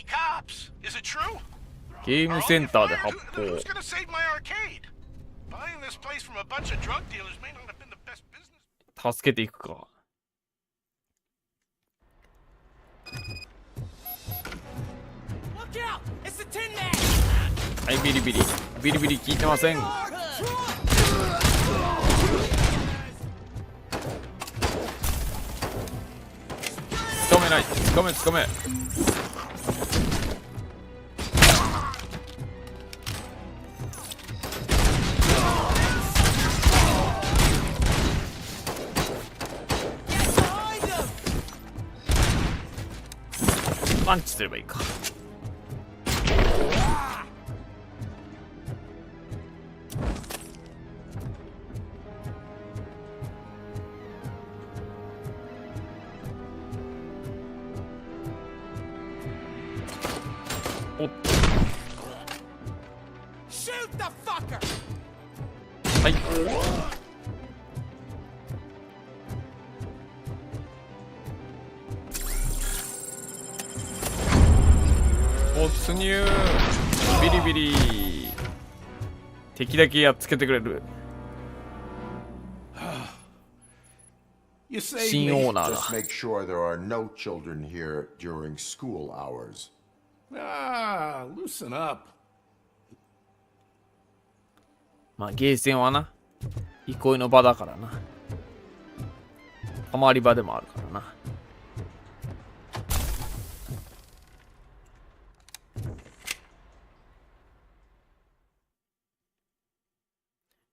Hey, cops! Is it true? ゲームセンターで発砲。 Who's gonna save my arcade? Buying this place from a bunch of drug dealers may not have been the best business. 助けていくか。はい、ビリビリ。ビリビリ効いてません。つかめない。つかめつかめ。パンチすればいいか。おっと。はい。突入。ビリビリ。敵だけやっつけてくれる。新オーナーだ。 Just make sure there are no children here during school hours. Ah, loosen up. まあゲーセンはな、憩いの場だからな。たまり場でもあるからな。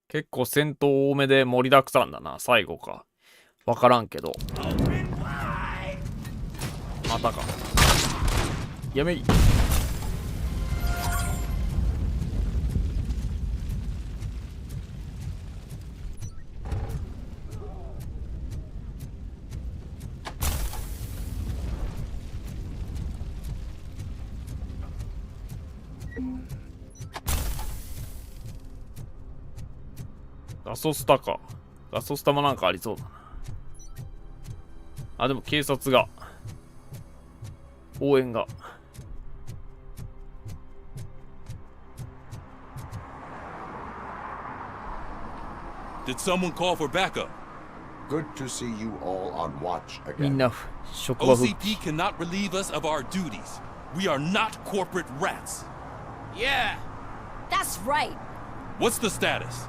結構戦闘多めで盛りだくさんだな、最後か。わからんけど。またか。やめい。ガソスタか。ガソスタもなんかありそうだな。あ、でも警察が。応援が。Did someone call for backup? Good to see you all on watch みん again. な職場復帰。 OCP cannot relieve us of our duties. We are not corporate rats. Yeah. That's right. What's the status?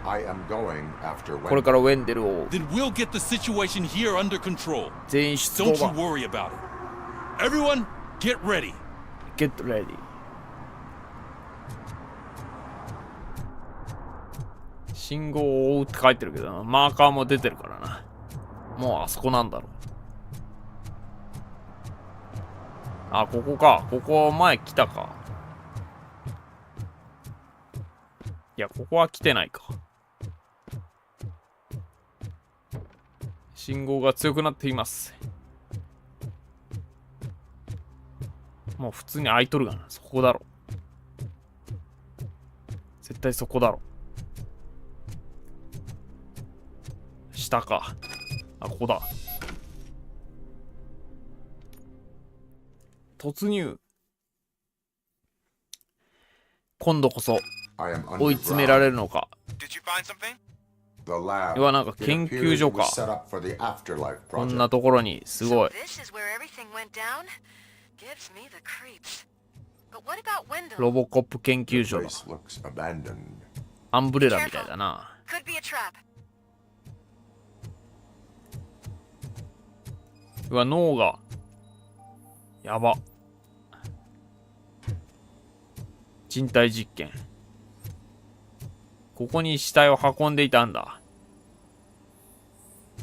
I am going after これからウェンデルを Then we'll get the situation here under control. 全員出動 Don't you だ。 worry about it. Everyone, get ready. Get ready。信号を追うって書いてるけどな、マーカーも出てるからな。もうあそこなんだろう。あ、ここか。ここ前来たか。いや、ここは来てないか。信号が強くなっています。もう普通に開いとるがな。そこだろ。絶対そこだろ。下か。あ、ここだ。突入。今度こそ追い詰められるのか。要はなんか研究所か。こんなところにすごい。ロボコップ研究所だ。アンブレラみたいだな。うわ、脳が。やば。人体実験。ここに死体を運んでいたんだ。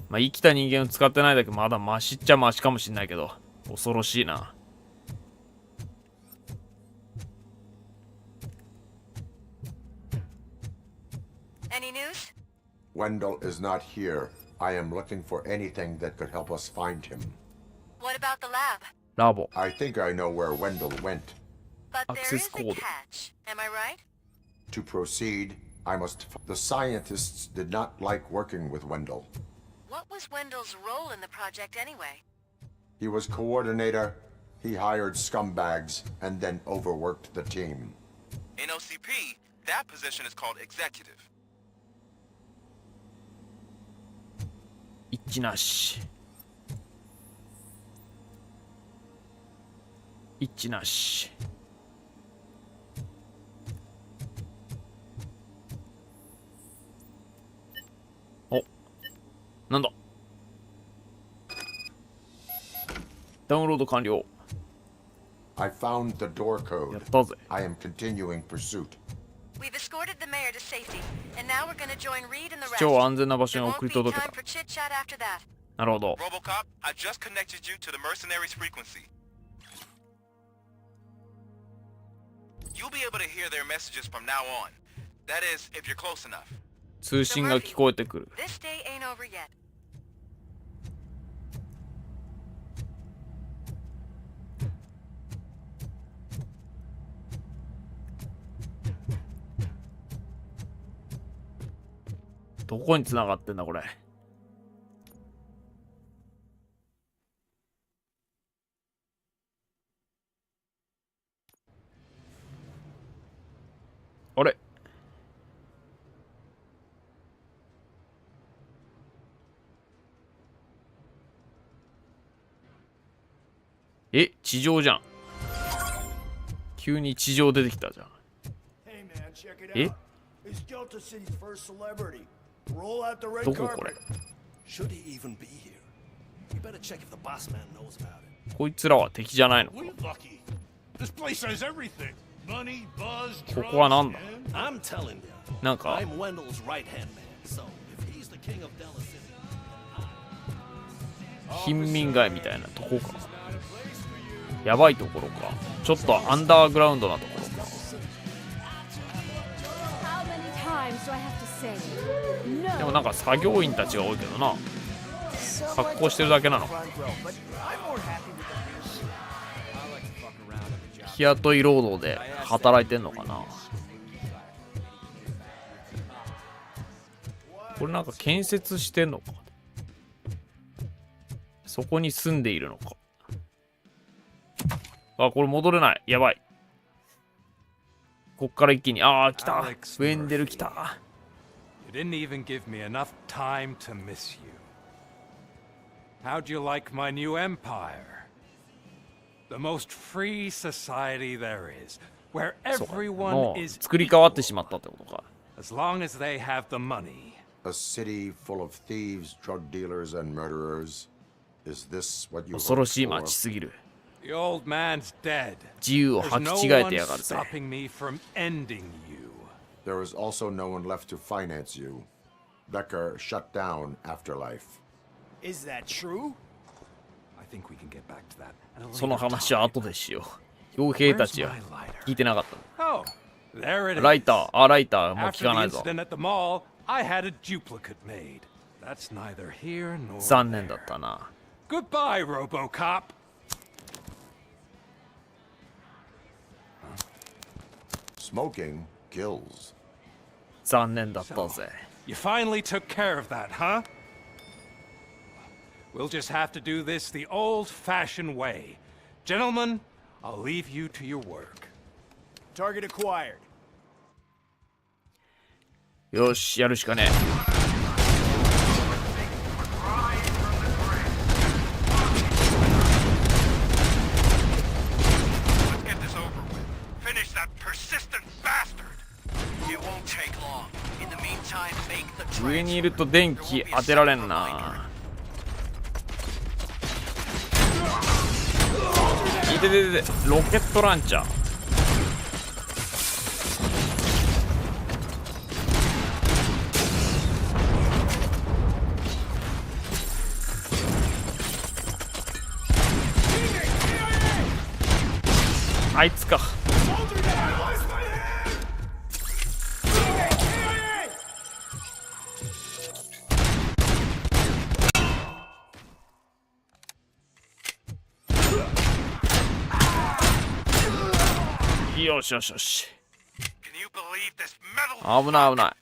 まあ、生きた人間を使ってないだけまだマシっちゃマシかもしんないけど、恐ろしいな。Any news? Wendell is not here. I am looking for anything that could help us find him. What about the lab? ラボ。 I think I know where Wendell went. But there Access is a code. catch. Am I right? To proceed, I must. The scientists did not like working with Wendell. What was Wendell's role in the project anyway? He was coordinator. He hired scumbags and then overworked the team. In OCP, that position is called executive. 一致なし。一致なし。お、なんだ。ダウンロード完了。I found the door code. やったぜ。I am continuing pursuit. We've escorted the mayor to safety, and now we're going to join Reed and the rest. 超安全な場所 There に won't 送り be 届け time た。 for chit-chat after that. なるほど。 RoboCop, I just connected you to the mercenaries' frequency. You'll be able to hear their messages from now on. That is, if you're close enough. 通信が聞こえてくる。 This day ain't over yet. どこに繋がってんだこれ。あれ、え、地上じゃん。急に地上出てきたじゃん。え、どここれ。こいつらは敵じゃないのか。ここはなんだ。なんか貧民街みたいなとこか。やばいところか。ちょっとアンダーグラウンドなところか。でもなんか作業員たちが多いけどな。格好してるだけなのか。日雇い労働で働いてんのかな。これなんか建設してんのか。そこに住んでいるのか。あ、これ戻れない。やばい。こっから一気に、ああ、来た。ウェンデル来た。You didn't even give me enough time to miss you. How'd you like my new empire? The most free society there is, where everyone is 作り変わってしまったってことか。as long as they have the money. A city full of thieves, drug dealers, and murderers. Is this what you 恐ろ hoped しい for? 街すぎる。 The old man's dead. 自由を There's 履 no き違え one てやがるぜ。 stopping me from ending you. There is also no one left to finance you. Becker shut down Afterlife. Is that true? I think we can get back to that at a その later 話は time. 後でしよう。傭兵たちは聞いてなかっ Oh, there it た。 is. ライター、あ、ライターもう After 聞か the ないぞ。 incident at the mall, I had a duplicate made. That's neither here nor 残念 there. だったな。 Goodbye, RoboCop. Smoking kills. 残念だったぜ。 You finally took care of that, huh? We'll just have to do this the old-fashioned way. Gentlemen, I'll leave you to your work. Target acquired. よし、やるしかねえ。上にいると電気当てられんな。いてててて、ロケットランチャー。あいつか。よしよしよし。危ない危な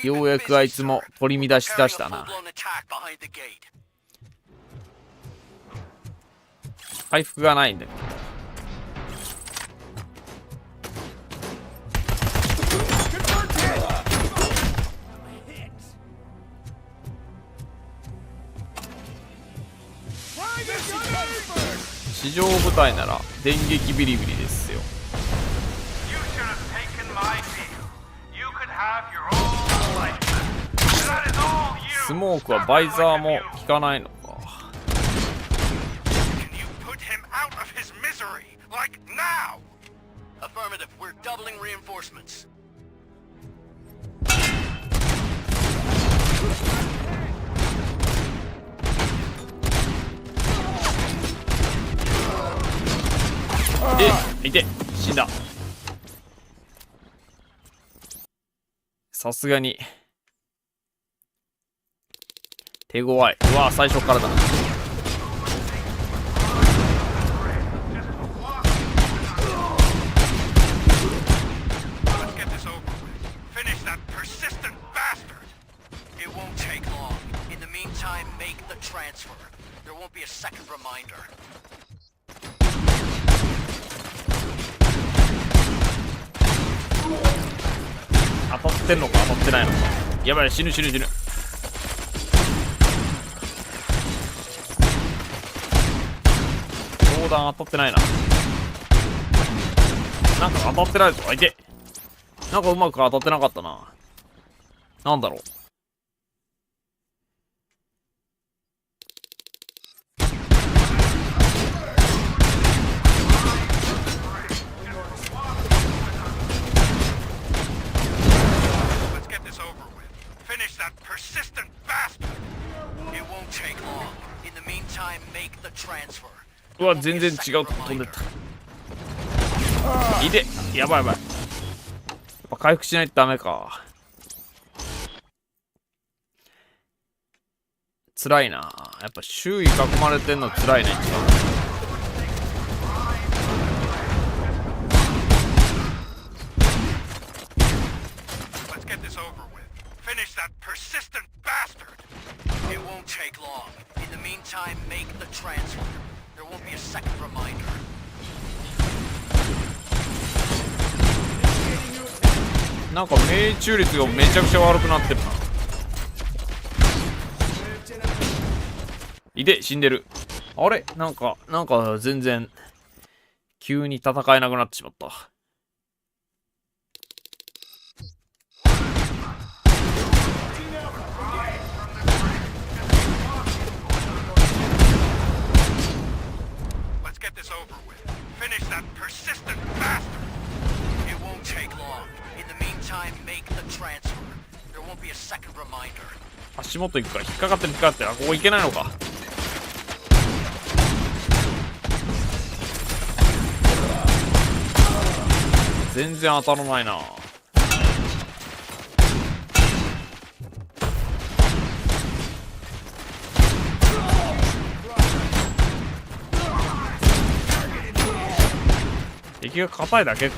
い。ようやくあいつも取り乱しだしたな。回復がないんだけど。地上部隊なら電撃ビリビリですよ。スモークはバイザーも効かないのか。いて、死んだ。さすがに手強い。うわ、最初からだ。当たってんのか当たってないのか。やばい、死ぬ。砲弾当たってないな。なんか当たってないぞ。あ、いて。なんかうまく当たってなかったな。なんだろう。うわ、全然違うとこ飛んでった。いて、やばい。やっぱ回復しないとダメか。辛いな。やっぱ周囲囲まれてんの辛いね。なんか命中率がめちゃくちゃ悪くなってるな。いて、死んでる。あれ、なんか全然急に戦えなくなってしまった。足元行くから引っかかってる。あ、ここ行けないのか。全然当たらないな。敵が硬いだけか。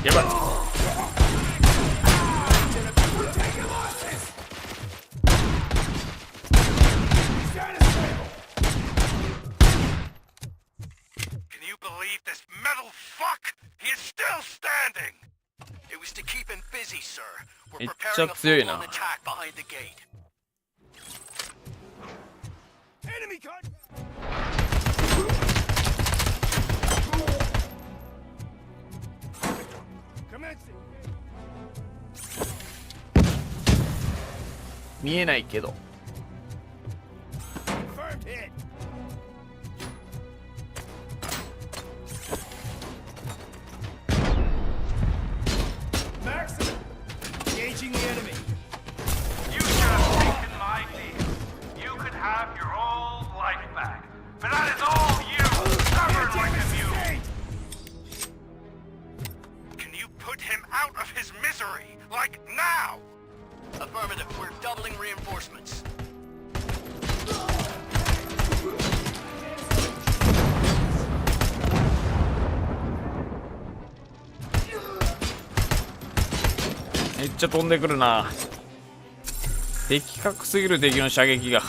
やばい。めっちゃ強いな。見えないけど。めっちゃ飛んでくるな。的確すぎる敵の射撃が。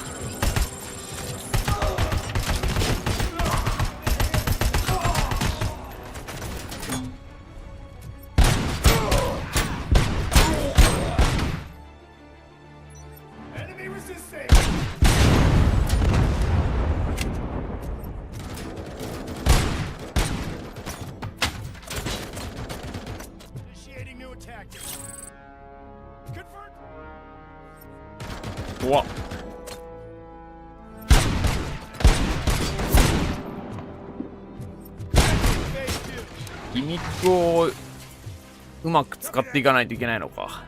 ギミックをうまく使っていかないといけないのか。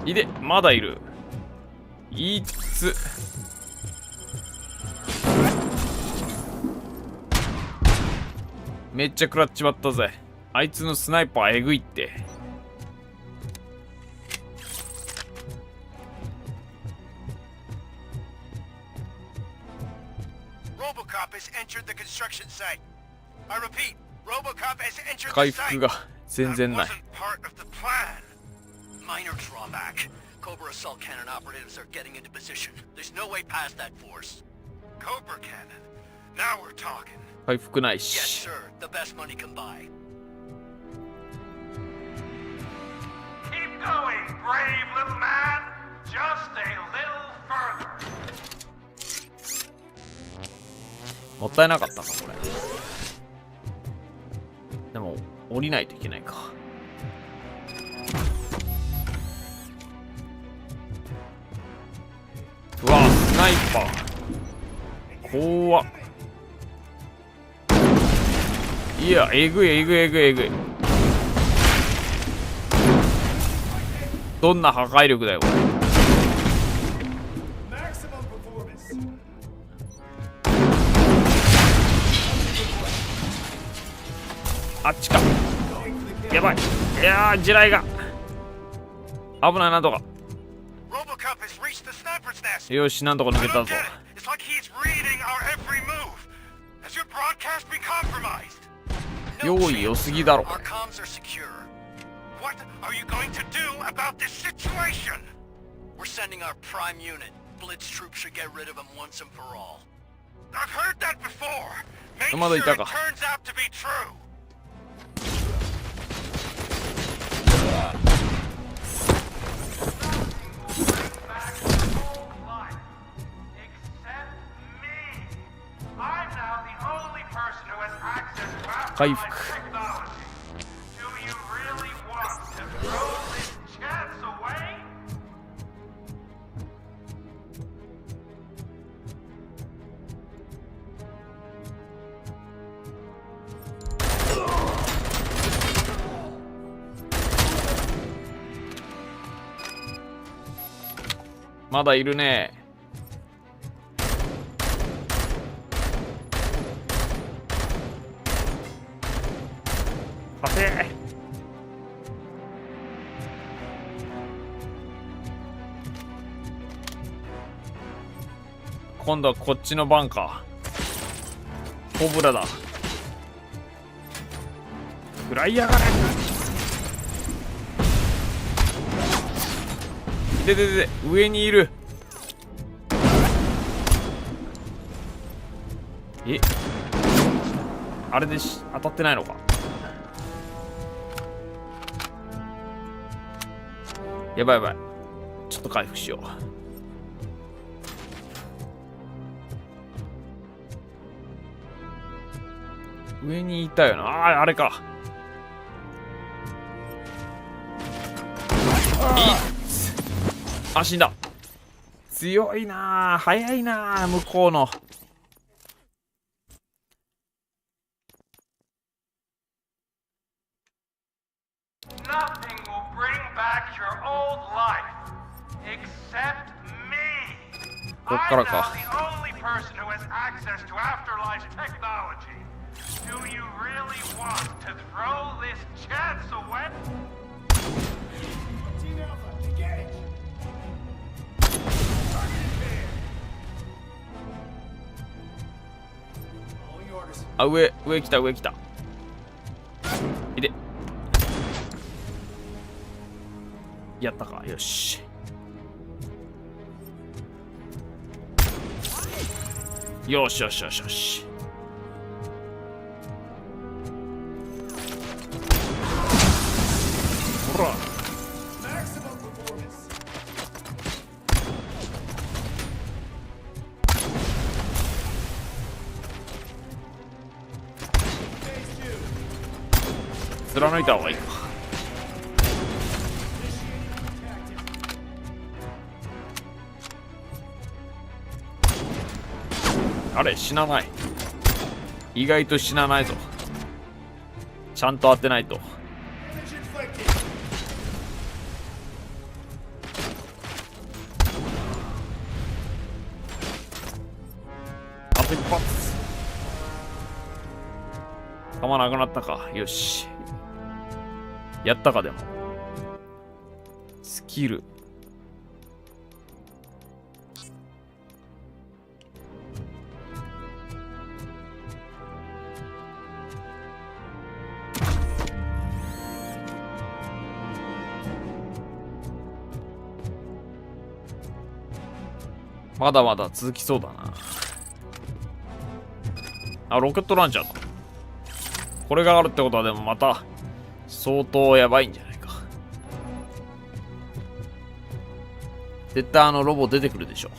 いで、まだいる。いつめっちゃ食らっちまったぜ。あいつのスナイパーえぐいって。RoboCop has entered the construction site. I repeat, RoboCop has entered the site. 回復が全然ない。 Part of the plan. Minor drawback. Cobra assault cannon operatives are getting into position. There's no way past that force. Cobra cannon. Now we're talking. 回復ない Yes, し。 sir. The best money can buy. Keep going, brave little man. Just a little further. もったいなかったかこれ。でも降りないといけないか。うわ、スナイパー怖っ。いや、えぐいえぐいえぐいえぐい。どんな破壊力だよこれ。あっちか。やばい。いやー、地雷が危ない。なんとか。よし、なんとか抜けたぞ。用意良すぎだろ。What are you going to do about this situation? We're sending our prime unit. Blitz troops should get rid of him once and for all. I've heard that before. Make まだい sure た it か。 turns out to be true. I'm now the only person who has access to Kayıp. afterlife technology. Do you really want to throw this chance away? まだいるね。勝て。今度はこっちの番か。コブラだ。食らいやがれ。で上にいる。え、あれで当たってないのか。やばいやばい。ちょっと回復しよう。上にいたよな。あれか。死んだ。強いな、速いな、向こうの。Nothing will bring back your old life except me. こっ I'm から now か。 the only person who has access to afterlife technology. Do you really want to throw this chance away? Team Alpha, engage. あ、上来た。いで。やったか。よし。よし。ほら。貫いた方がいいか。あれ、死なない。意外と死なないぞ。ちゃんと当てないと。あと一発。弾なくなったか。よし。やったか。でもスキル。まだまだ続きそうだな。あ、ロケットランチャーだ。これがあるってことはでもまた相当やばいんじゃないか。絶対ロボ出てくるでしょ。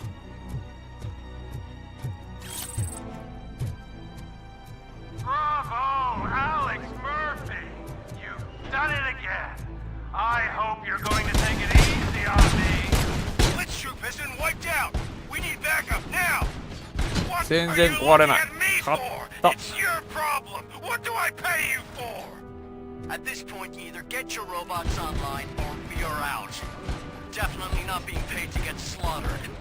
全然壊れない。勝った。At this point, you either get your robots online or we are out. Definitely not being paid to get slaughtered.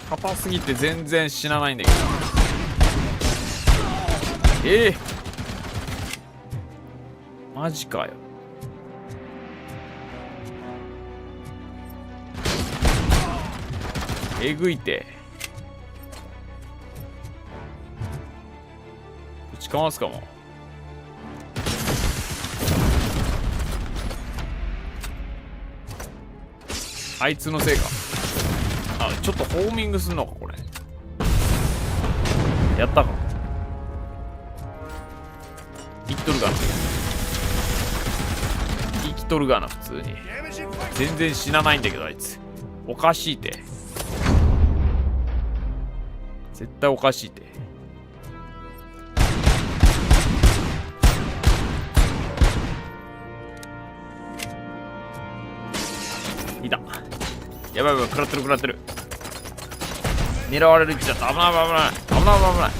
硬すぎて全然死なないんだけど。マジかよ。えぐいて。ぶちかますかも。あいつのせいか。あ、ちょっとホーミングすんのかこれ。やったか。生きとるがな。生きとるがな、普通に。全然死なないんだけど、あいつ。おかしいて。絶対おかしいて。いた。やばいやばい、食らってる食らってる。狙われる位置だった。危ない危ない危ない危ない危ない。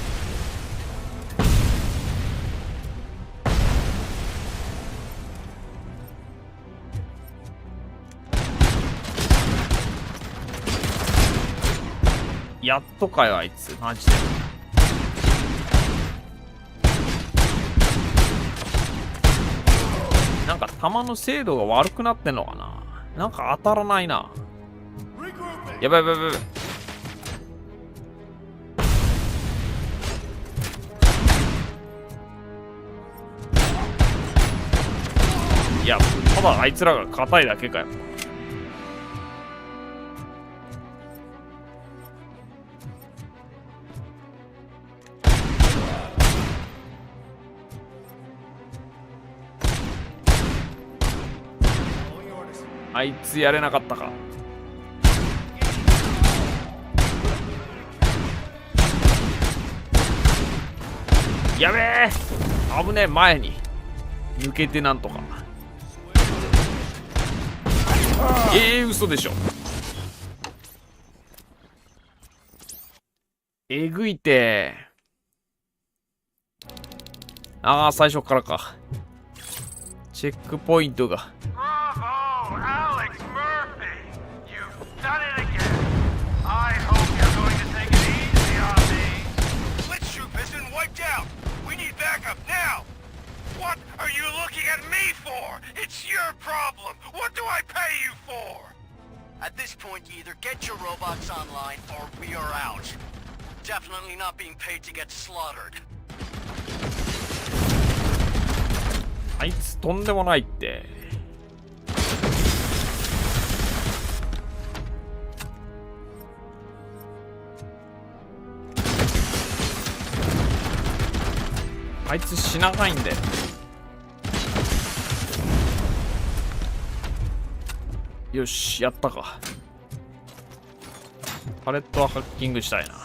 やっとかよあいつ、マジで。なんか弾の精度が悪くなってんのかな。なんか当たらないな。やばいやばいやばい。いや、ただあいつらが硬いだけかよ。あいつやれなかったか。やべえ、危ねえ。前に抜けてなんとか。嘘でしょ。えぐいて。ああ、最初からか。チェックポイントが。What are you looking at me for? It's your problem. What do I pay you for? At this point, you either get your robots online or we are out. Definitely not being paid to get slaughtered. あいつとんでもないって。あいつ死なないんだよ。よし、やったか。パレットはハッキングしたいな。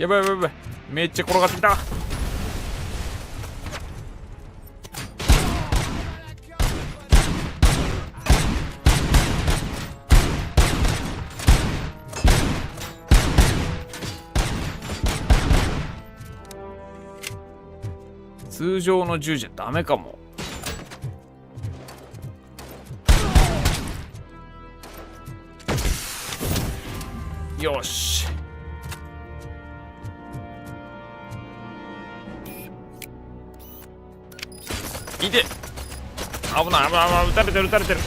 やばいやばいやばい。めっちゃ転がってきた。通常の銃じゃダメかも。よし。いて。危ない危ない危ない。撃たれてる撃たれてる。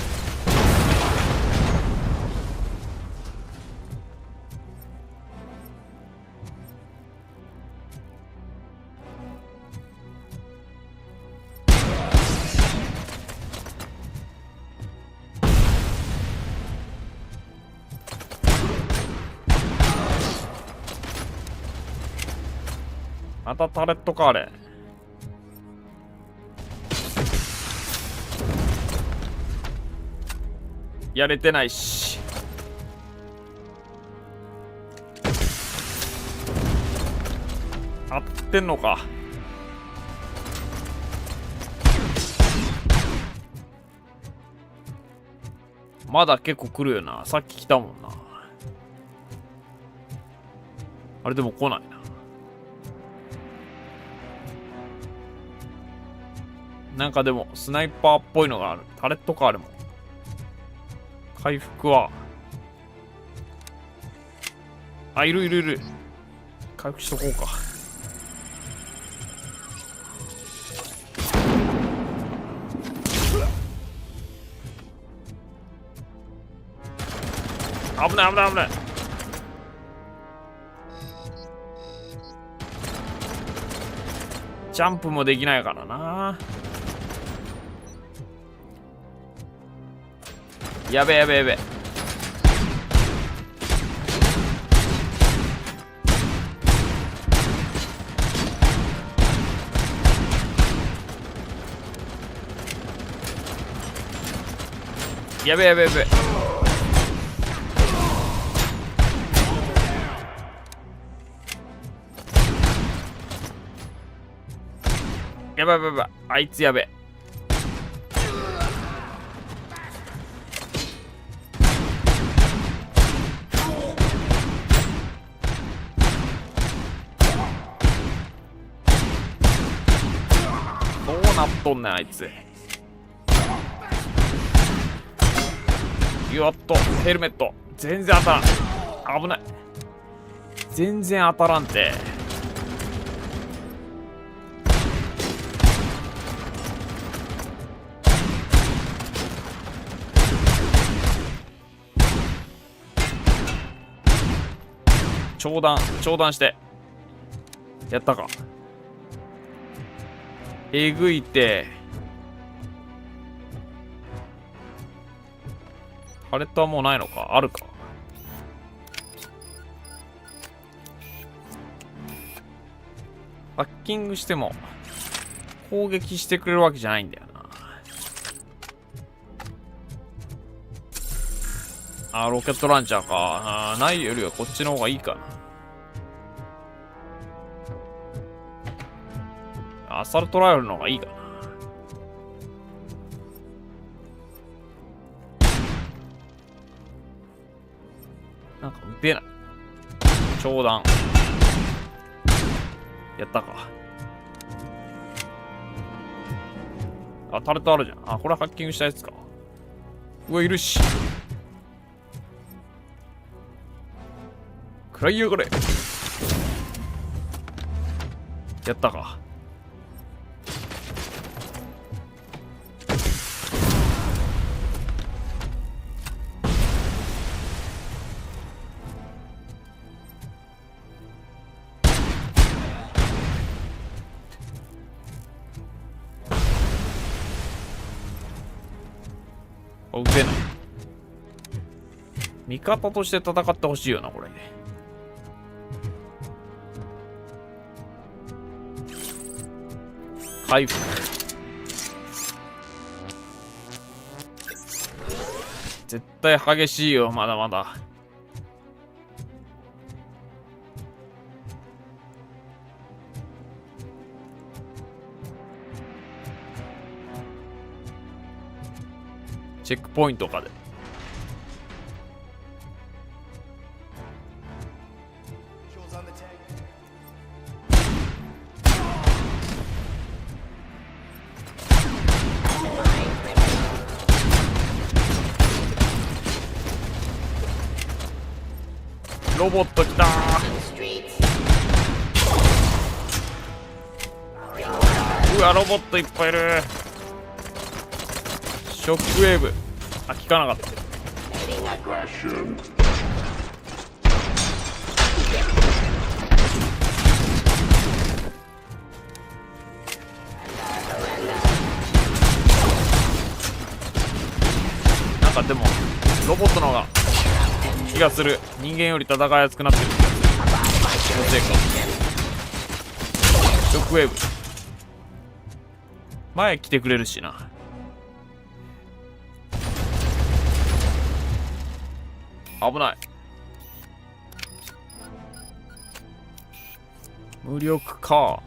またタレットかあれ。やれてないし。当ってんのか。まだ結構来るよな。さっき来たもんな。あれでも来ないな。なんかでもスナイパーっぽいのがある。タレットかあれも。回復は。あ、いるいるいる。回復しとこうか。危ない危ない危ない。ジャンプもできないからな。やべえやべえやべえ。やべえやべえやべえ。やばいやばいやばい。あいつやべえ。どうなっとんねんあいつ。やっとヘルメット全然当たらん。危ない。全然当たらんて。長弾してやったか。えぐいて。パレットはもうないのか。あるか。ハッキングしても攻撃してくれるわけじゃないんだよな。あ、ロケットランチャーか。ないよりはこっちの方がいいかな。アサルトライフルの方がいいかな。なんか撃てない。長弾やったか。あ、タレットあるじゃん。あ、これハッキングしたやつか。うわ、いるし。食らいやがれ。やったか。撃てない。味方として戦ってほしいよなこれ。回復。絶対激しいよ。まだまだチェックポイントかで。ロボット来たー。うわ、ロボットいっぱいいる。ショックウェーブ。あ、効かなかった。なんかでもロボットの方が気がする。人間より戦いやすくなってる。気のせいか。ショックウェーブ。前来てくれるしな。危ない。無力か。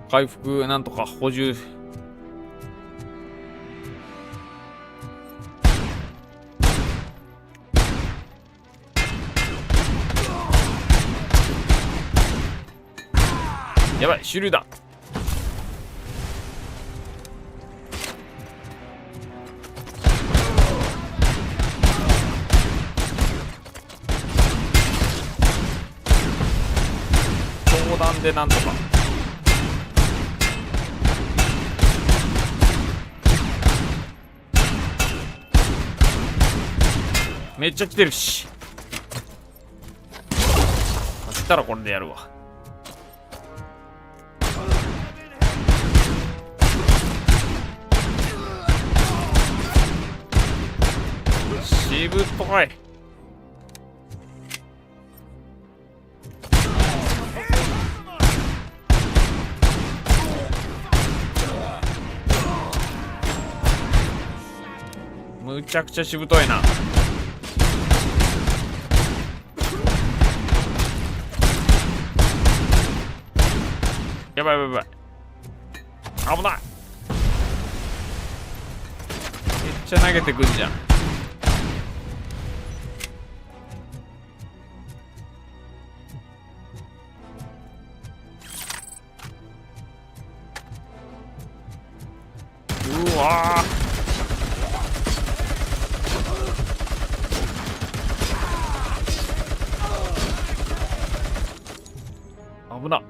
回復なんとか補充。やばい、手榴弾。砲弾でなんとか。めっちゃ来てるし。来たらこれでやるわ。しぶとい。むちゃくちゃしぶといな。やばいやばいやばい。危ない。めっちゃ投げてくんじゃん。うわー、危な。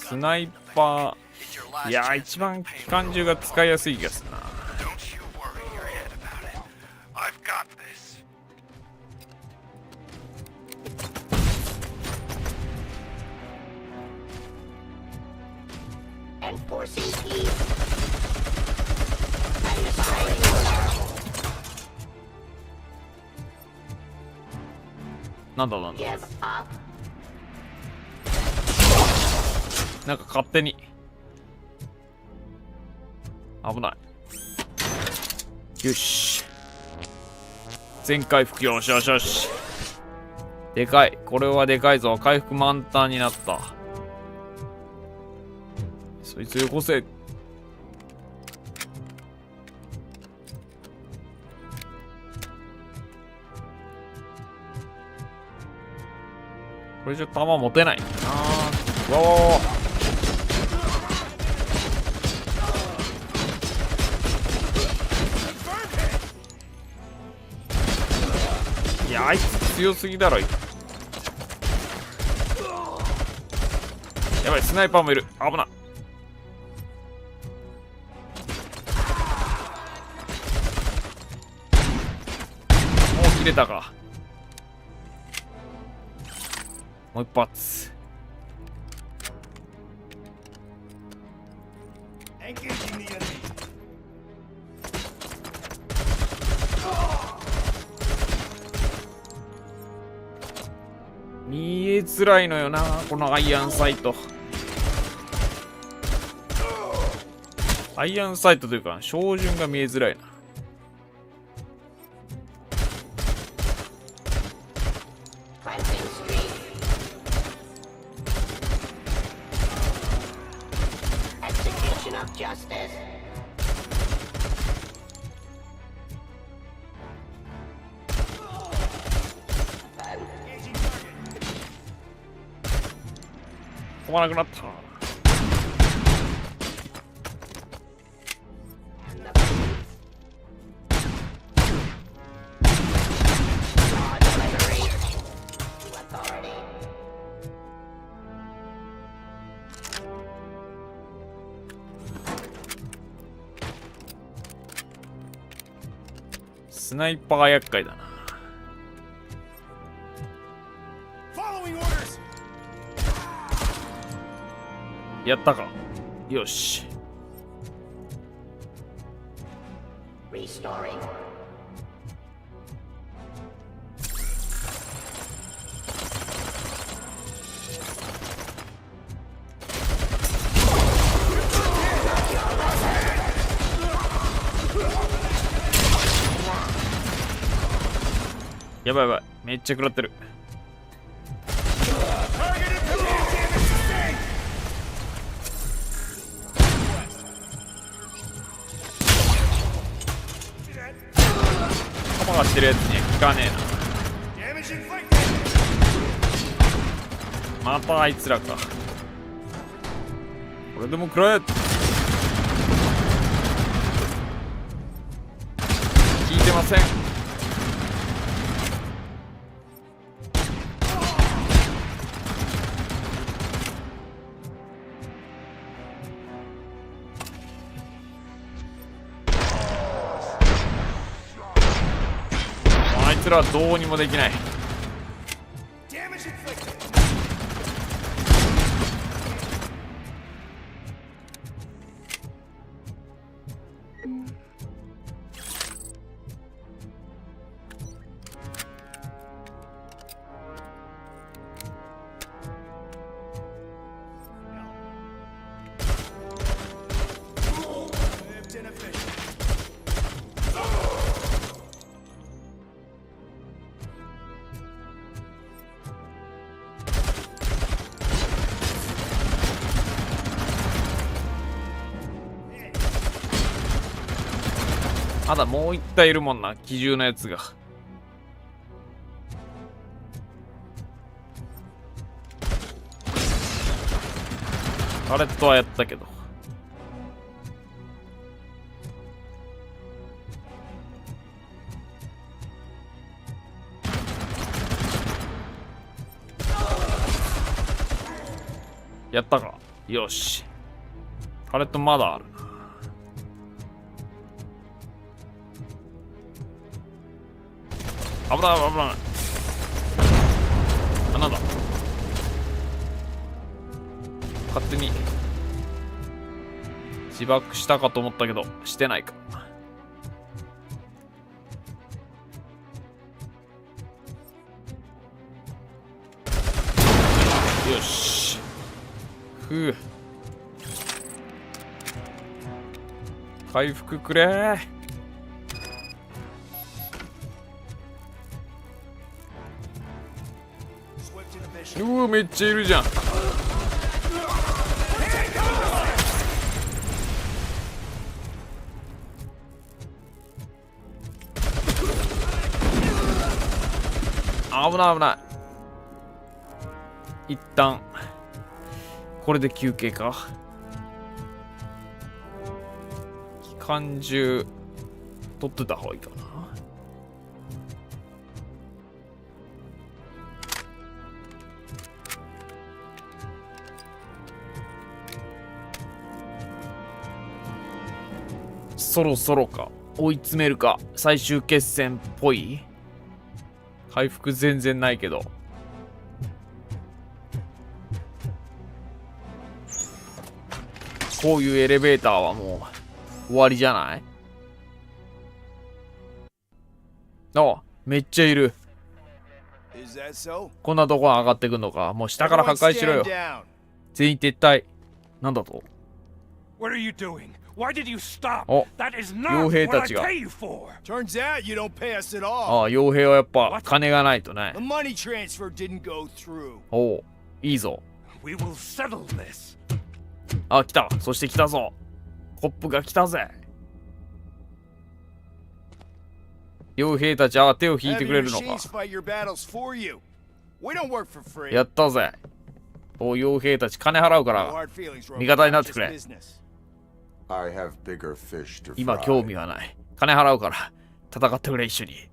スナイパー、いやー、一番機関銃が使いやすい気がするな。なんだなんだ。なんか勝手に危ない。よし、全回復。よしよしよし。でかい。これはでかいぞ。回復満タンになった。そいつよこせ。これじゃ弾持てないな。わわわわ。いや、あいつ強すぎだろ。やばい、スナイパーもいる。危ない。もう切れたか。もう一発。見えづらいのよな、このアイアンサイト。アイアンサイトというか、照準が見えづらいな。飛ばなくなった。スナイパーが厄介だな。やったか。よし。やばいやばい、めっちゃ食らってる。弾がしてるやつには効かねえな。またあいつらか。これでも食らえ。効いてません。あいつらはどうにもできない。まだもう一体いるもんな、奇獣のやつが。あれとはやったけど。やったか。よし。あれとまだある。危ない危ない。あ、なんだ。勝手に自爆したかと思ったけど、してないか。よし。ふう。回復くれー。うわ、めっちゃいるじゃん。危ない危ない。一旦これで休憩か。機関銃取ってた方がいいかな。そろそろか。追い詰めるか。最終決戦っぽい。回復全然ないけど。こういうエレベーターはもう終わりじゃない？あ、めっちゃいる。こんなとこ上がってくんのか。もう下から破壊しろよ。全員撤退。なんだと。What are you doing? Why did you stop? お、 That is 傭 not 兵 what た I ちが。 pay you for. Turns out you don't pay us at all. ああ、傭兵はやっぱ金がないとね。 The money transfer didn't go through. おう、いいぞ。 We will settle this. あ、来た。そして来たぞ。コップが来たぜ。傭兵たちは手を引いてくれるの Have か。 your machines fight your battles for you. We don't work for free. やったぜ。お、傭兵たち金払うか No ら hard feelings, 味方にな Robocop. ってく Just れ。 business. I have bigger fish to 今 fry. 興味はない。金払うから戦ってくれ一緒に。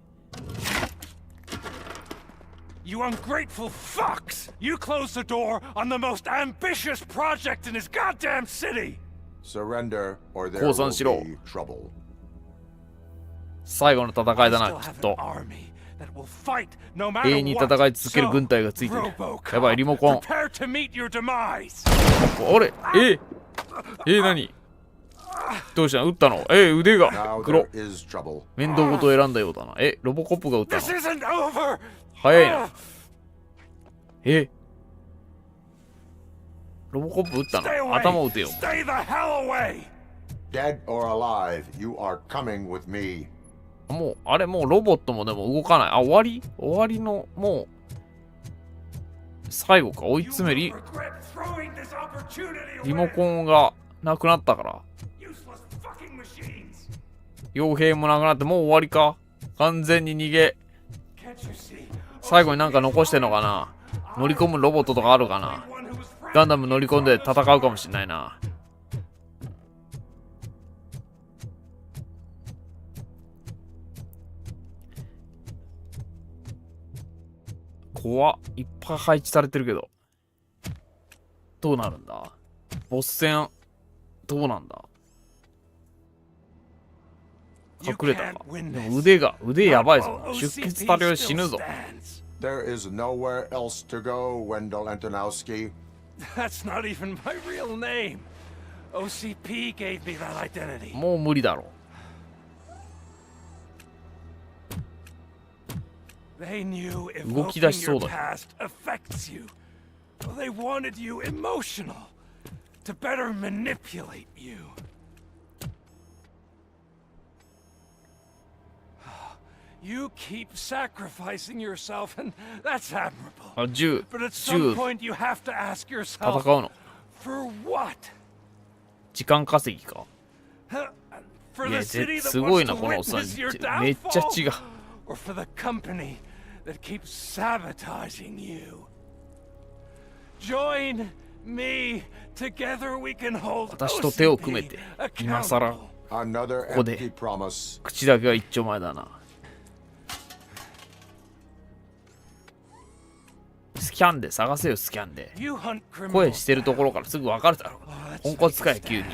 You ungrateful fucks! You closed the door on the most ambitious project in this goddamn city! Surrender or there 降参しろ。 will be trouble. 最後の戦いだ I な、 still きっ have と。 an army that will fight no 永 matter 遠に what. 戦い続ける軍隊がついてる。 RoboCop, やばい、リモコン。 prepare to meet your demise. あれ何どうしたの？撃ったの？腕が Now 黒。 there is trouble. 面倒ごと選んだようだな。ロボコップが撃った This の？ isn't over! 早いな。ロボコップ撃った Stay の？ away! 頭撃てよ。 Stay the hell away! Dead or alive, you are coming with me. もうロボットもでも動かない。あ、終わりの、もう、最後か。追い詰めり、リモコンがなくなったから。傭兵もなくなってもう終わりか。完全に逃げ。最後になんか残してんのかな。乗り込むロボットとかあるかな。ガンダム乗り込んで戦うかもしんないな。怖っ。いっぱい配置されてるけど。どうなるんだ？ボス戦、どうなんだ？隠れたか。でも腕やばいぞ。出血多量死ぬぞ。There is nowhere else to go, Wendell Antonowski. That's not even my real name. OCP gave me that identity. もう無理だろ。 They knew 動き出 evoking しそう your だ。 past affects you. They wanted you emotional to better manipulate you. You keep sacrificing yourself, and that's admirable. あ、銃 But at some point, you have to ask yourself, 戦うの？ for what? 時間稼ぎか。 For いや、 the city す that ごい wants な、 to このおっさん。 witness your めっちゃ違う。 downfall? Or for the company that keeps sabotaging you? Join me. Together we can hold 私と手を組めて、今さら、こ Another こで empty promise. 口だけは一丁前だな。スキャンで探せよ、スキャンで。 You hunt 声 criminals してるところからすぐ分かるだろう。ポンコツかよ、急に。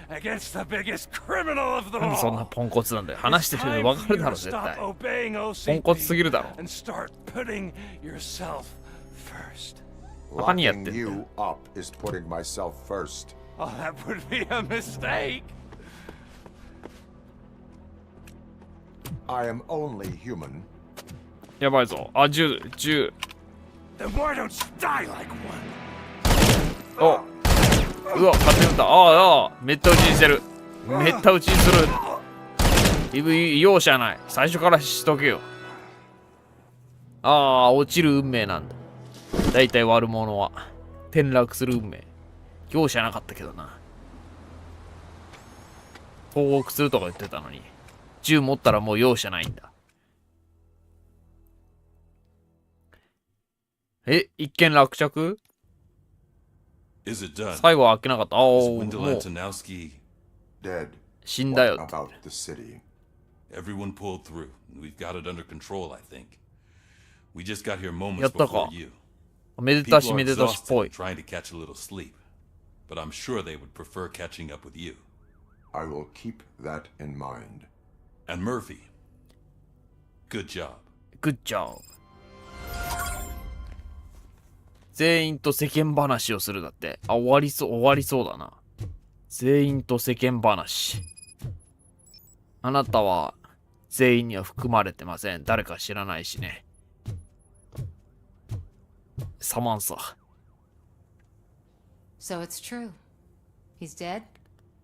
against the biggest criminal of them なんでそんな all. ポンコツなんだよ。話してるの分かるだろ、絶対。 Stop obeying ポンコツすぎるだろ。 and start putting yourself first. 何やってん Locking だ you up is putting myself first. Oh, that would be a mistake. I am only human. やばいぞ。あ、銃。 Then why don't you die like one? お、うわ、勝手に撃った。ああ、めった打ちにしてる。めった打ちにする。容赦ない。最初からしとけよ。ああ、落ちる運命なんだ。だいたい悪者は転落する運命。容赦なかったけどな。投獄するとか言ってたのに、銃持ったらもう容赦ないんだ。一件落着？ Is it done? 最後は開けなかった。ああ、 Is も Wendell う Antonowski Dead. 死んだよ What って about the city? Everyone pulled through. We've got it under control, I think. We just got here や moments ったか before you. めでたし People are めでたしっぽい exhausted trying to catch a little sleep, but I'm sure they would prefer catching up with you. I will keep that in mind. And Murphy, good job. Good job. 全員と世間話をするだって。あ、終わりそうだな。全員と世間話。あなたは全員には含まれてません。誰か知らないしね。サマンサ。 So it's true. He's dead?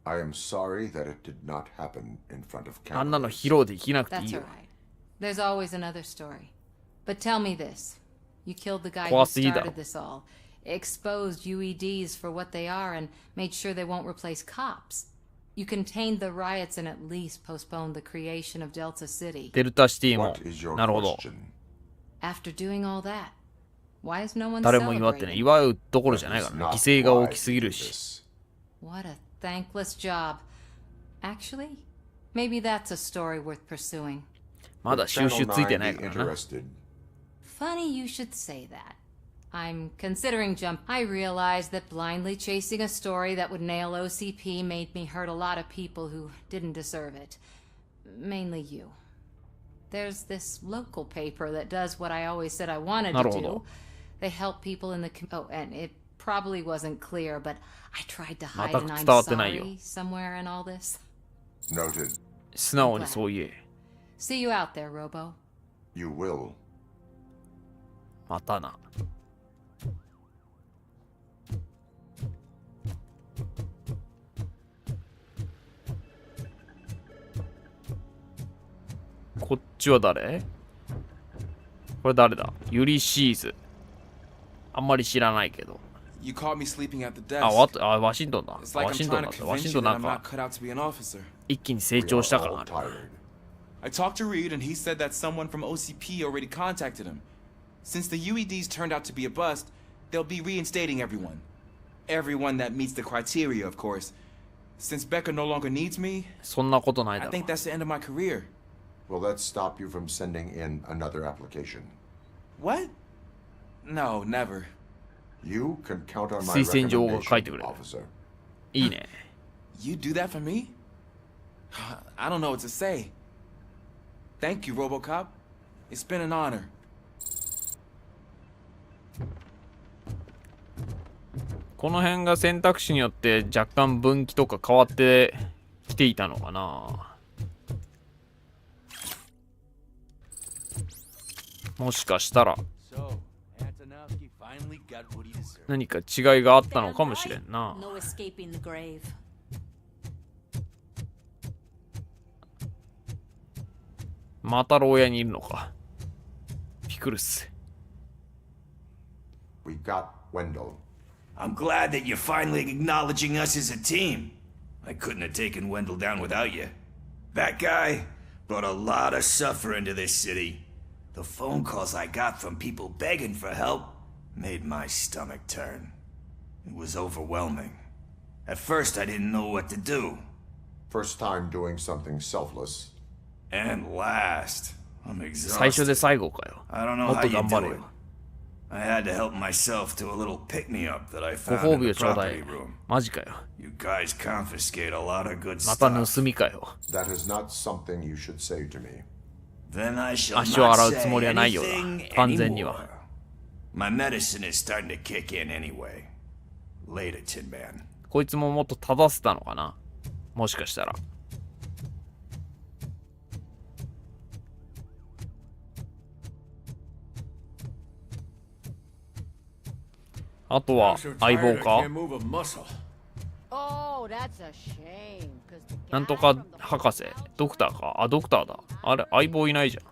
I am sorry that it did not happen in front of あんなの cameras. 披露できなくてい That's いよ。 alright. There's always another story. But tell me this. You killed the guy who 怖すぎだろ。 started this all, exposed UEDs for what they are, and made sure they won't replace cops. You contained the riots and at least postponed the creation of Delta City. デルタシティも What is your なるほど。 question? After doing all that, why is no one 誰も祝ってない。 celebrating? 祝うどころじゃないからね。犠牲が大きすぎるし。 What a thankless job. Actually, maybe that's a story worth pursuing. まだ収集ついてないからな。 Funny you should say that. I'm considering I realized that blindly chasing a story that would nail OCP made me hurt a lot of people who didn't deserve it. Mainly you. There's this local paper that does what I always said I wanted to do. They help people in the oh, and it probably wasn't clear, but I tried to hide an I'm sorry somewhere in all this. Noted. 素直にそう言え。 See you out there, Robo. You will. またな。こっちは誰？これ誰だ？ユリシーズ。あんまり知らないけど。You caught me sleeping at the desk. ワシントンだ。 It's like ワ I'm シントン trying だ to った。ワ convince シン you トン that なん I'm not か cut out to be an officer. 一気に成長した感ある。 I talked to Reed and he said that someone from OCP already contacted him. Since the UEDs turned out to be a bust, they'll be reinstating everyone. Everyone that meets the criteria, of course. Since Becca no longer needs me, そんなことないだ I ろ。 think that's the end of my career. Will that stop you from sending in another application? What? No, never. You can count on my 推薦状が書いて recommendation, くれる。 officer. いいね。 You do that for me? I don't know what to say. Thank you, RoboCop. It's been an honor. この辺が選択肢によって若干分岐とか変わってきていたのかな。もしかしたら何か違いがあったのかもしれんな。 No escaping the grave. また牢屋にいるのか。ピクルス。 We got Wendell. I'm glad that you're finally acknowledging us as a team. I couldn't have taken Wendell down without you. That guy brought a lot of suffering to this city. The phone calls I got from people begging for help made my stomach turn. It was overwhelming. At first, I didn't know what to do. First time doing something selfless. And last, I'm 最初で exhausted. 最後かよ。 I don't know もっ how と you 頑張 do れ it. よ。 I had to help myself to a little pick-me-up that I ご found 褒 in 美 the をちょうだ property い。 room. マジかよ。 You guys confiscate a lot of good また stuff. 盗みかよ。 That is not something you should say to me. Then I shall 足を not 洗うつ say もりはないよう anything だ。完全に anymore. は。 My medicine is starting to kick in anyway. Later, Tin Man. こいつももっと正せたのかな。もしかしたら。あとは相棒か。 Oh, that's a shame. なんとか博士、ドクターか。あ、ドクターだ。あれ、相棒いないじゃん。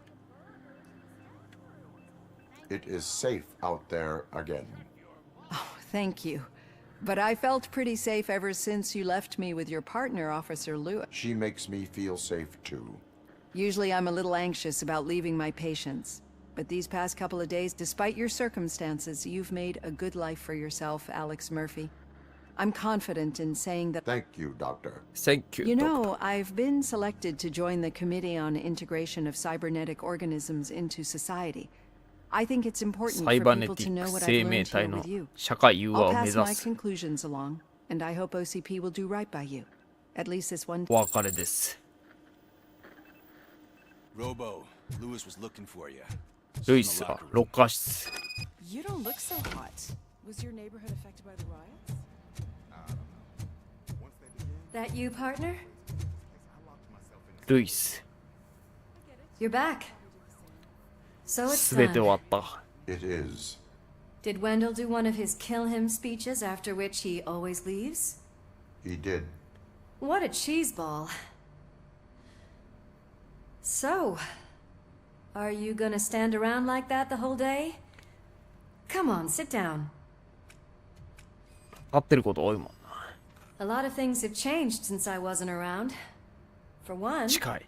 It is safe out there again. Thank you. But I felt pretty safe ever since you left me with your partner, Officer Lewis. She makes me feel safe too. Usually I'm a little anxious about leaving my patients. But these past couple of days, despite your circumstances, you've made a good life for yourself, Alex Murphy. I'm confident in saying that... Thank you, Doctor. Thank you, You know, I've been selected to join the Committee on Integration of Cybernetic Organisms into Society. I think it's important for people to know what I've learned here with you. 社会融和 I'll を目 pass 指 my す。 conclusions along, and I hope OCP will do right by you. At least this one... お別れです。 Robo, Lewis was looking for you. ルイスはロッカー室。 You don't look so hot. Was your neighborhood affected by the riots? That you, partner? ルイス。 You're back. So it's すべて終 done. わった。 It is. Did Wendell do one of his kill him speeches after which he always leaves? He did. What a cheeseball. So, are you gonna stand around like that the whole day? Come on, sit down. 合ってること多いもんな。A lot of things have changed since I wasn't around. For one, 近い。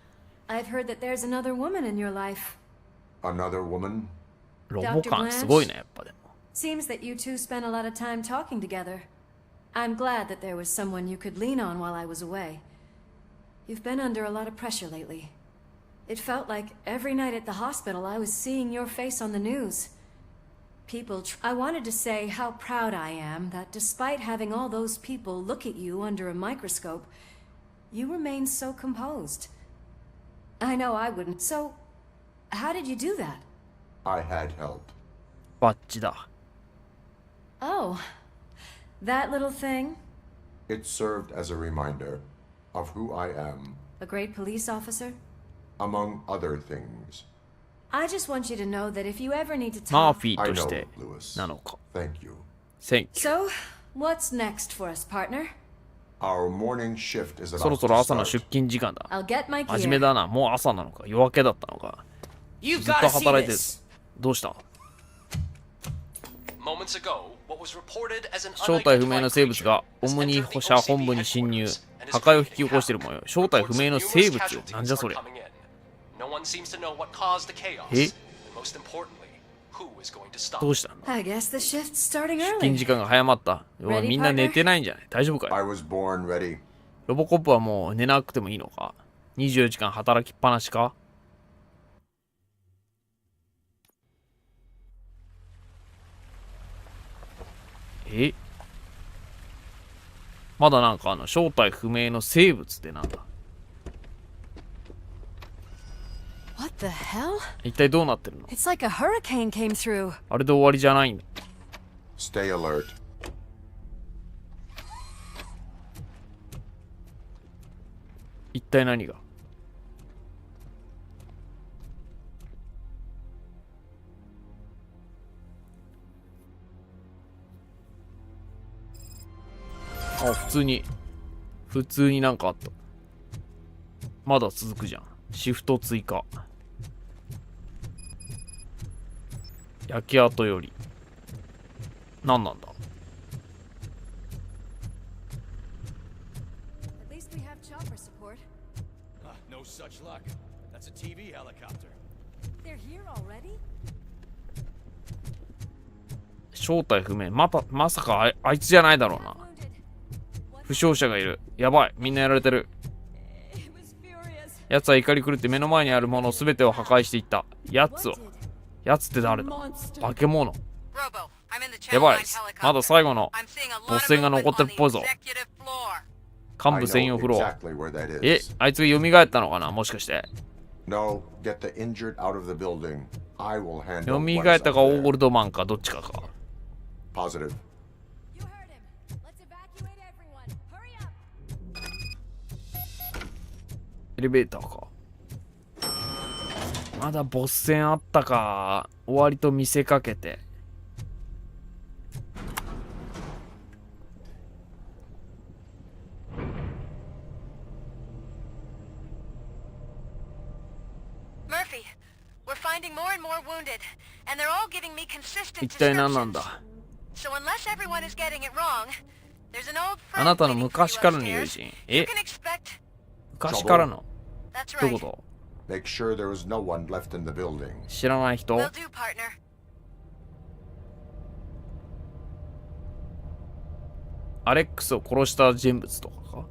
I've heard that there's another woman in your life. Another woman? ロボ感すごいね、やっぱでも。Seems that you two spent a lot of time talking together. I'm glad that there was someone you could lean on while I was away. You've been under a lot of pressure lately. It felt like every night at the hospital I was seeing your face on the news. I wanted to say how proud I am that despite having all those people look at you under a microscope, you remained so composed. I know I wouldn't. So, how did you do that? I had help. バッチだ。Oh, that little thing? It served as a reminder of who I am. A great police officer? Among other things. I just want you to know that if you ever need to talk... マーフィーとしてなのか。Thank you. Thank you. So, what's next for us, partner? Our morning shift is about そろそろ朝の出勤時間だ。 I'll get my 真面目だな。もう朝なのか。夜明けだったのか。ずっと働いてる。どうした？正体不明の生物がオムニ保社本部に侵入。破壊を引き起こしている模様。正体不明の生物よ。なんじゃそりゃ。え？どうしたんだ？ I guess the shift's starting 出 early. 勤時間が早まった。おいみんな寝てないんじゃない？大丈夫か I よ？ was born ready. ロボコップはもう寝なくてもいいのか？ 24 時間働きっぱなしか？え？まだなんか正体不明の生物ってなんだ？ What the hell? 一体どうなってるの？ It's like a hurricane came through. あれで終わりじゃないんだ。 Stay alert. 一体何が？あ、普通になんかあった。まだ続くじゃん。シフト追加。焼け跡より。何なんだ？ At least we have chopper support. No such luck. That's a TV helicopter. They're here already? 正体不明。まさかあいつじゃないだろうな。負傷者がいる。やばい。みんなやられてる。奴は怒り狂って目の前にあるものすべてを破壊していった。やつって誰だ？化け物。やばいです。まだ最後のボス戦が残ってるっぽいぞ。幹部専用フロア。え、あいつが蘇ったのかなもしかして。No, get the injured out of the building. I will handle 蘇ったかオールドマンかどっちかか。Positive.エレベーターか。まだボス戦あったか。終わりと見せかけて。一体何なんだ？あなたの昔からの友人。え？昔からの？どういうこと？ Make sure there is no one left in the building. 知らない人？アレックスを殺した人物とかか？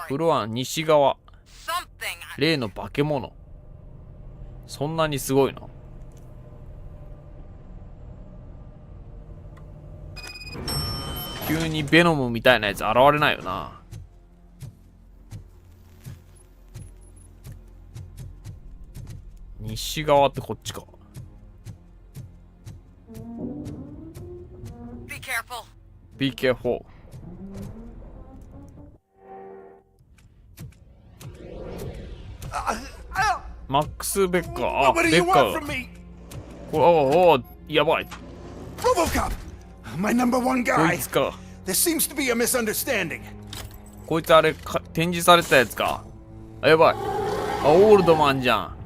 フロア西側。例の化け物。そんなにすごいの？急にベノムみたいなやつ現れないよな。西側ってこっちか。Be careful. マックス・ベッカー。あ、ベッカーが。お、やばい。RoboCop! My number one こ guy! いつか。 There seems to be a misunderstanding. こいつあれ展示されてたやつか。あ、やばい。あ、オールドマンじゃん。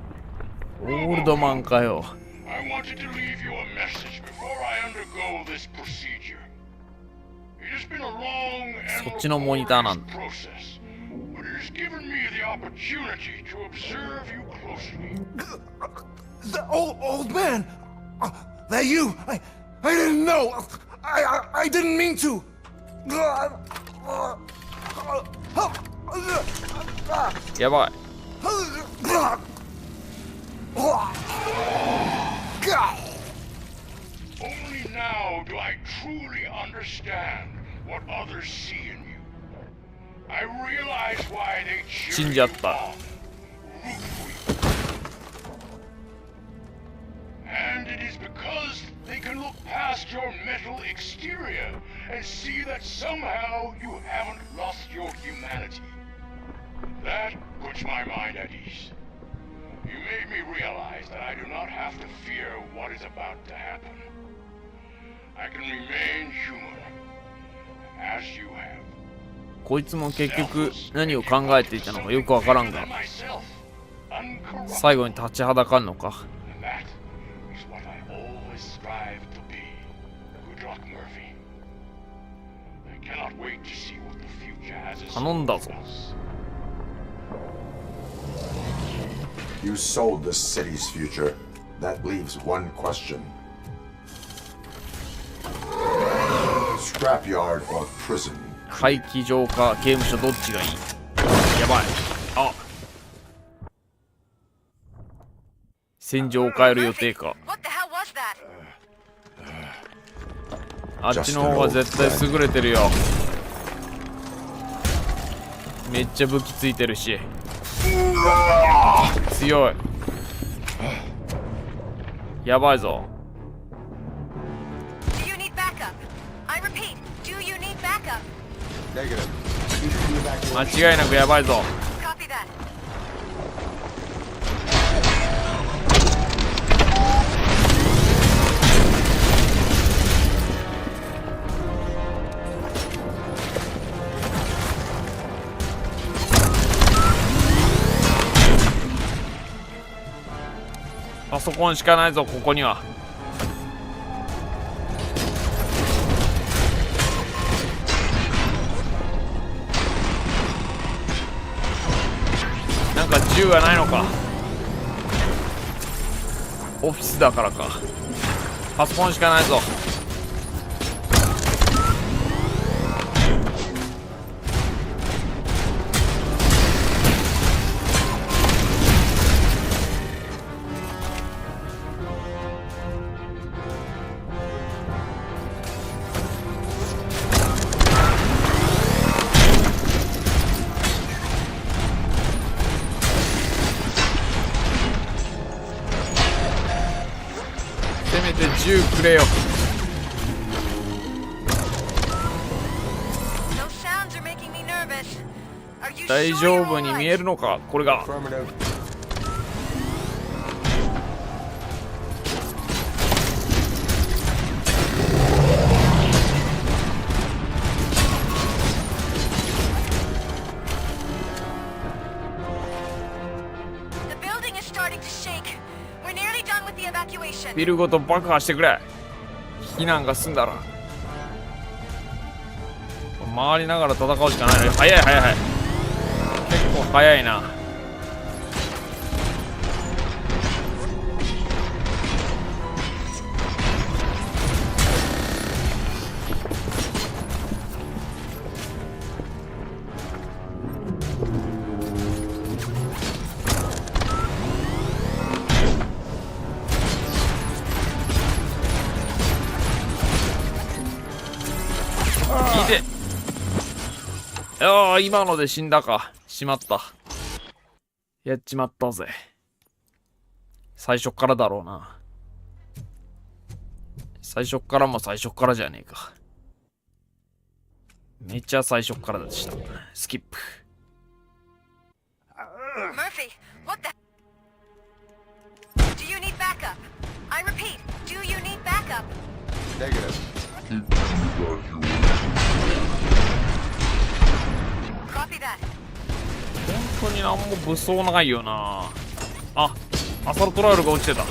オールドマンかよ。I wanted to leave you a message before I undergo this procedure. It has been a long and そっちのモニターなんだ。 process, but it has given me the opportunity to observe you closely. The old man! That you! I didn't know! I didn't mean to! やばい。Only now do I truly understand what others see in you. I realize why they 死 cheer ん you じゃった。 on, root for you. And it is because they can look past your mental exterior and see that somehow you haven't lost your humanity. That puts my mind at ease. You made me realize that I do not have to fear what is about to happen. I can remain human, as you have. こいつも結局何を考えていたのかよくわからんが、最後に立ちはだかるのか。頼んだぞ。You sold this city's future. That leaves one question. Scrapyard or prison? 廃棄場か刑務所どっちがいい？やばい。あ、戦場を変える予定か。あっちの方が絶対優れてるよ。めっちゃ武器ついてるし強い。やばいぞ。間違いなくやばいぞ。パソコンしかないぞ、ここには。なんか銃がないのか。オフィスだからか。パソコンしかないぞ。せめて銃くれよ。大丈夫に見えるのか、これが。ビルごと爆破してくれ。避難が済んだら回りながら戦うしかないの。早い早い早い。結構早いな。ああ、今ので死んだか。しまった。やっちまったぜ。最初からだろうな。最初からも最初からじゃねえか。めっちゃ最初からでした。スキップ。backup? I repeat, do you need backup? Negative. Copy that. 本当になんも武装ないよな。あ、アサルトライルが落ちてた。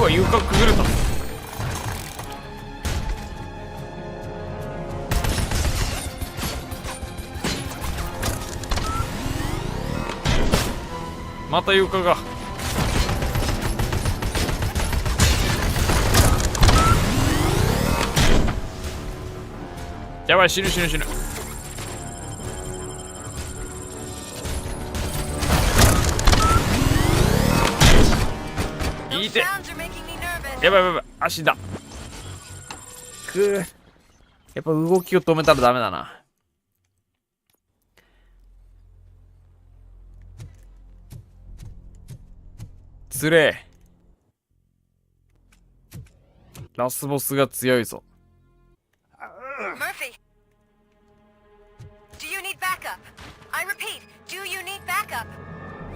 床崩れた。また床が。やばい、死ぬ死ぬ死ぬ。いいて。やばいやばいやばい、足だ。くー。やっぱ動きを止めたらダメだな。つれえ。ラスボスが強いぞ。Murphy, do you need backup? I repeat, do you need backup?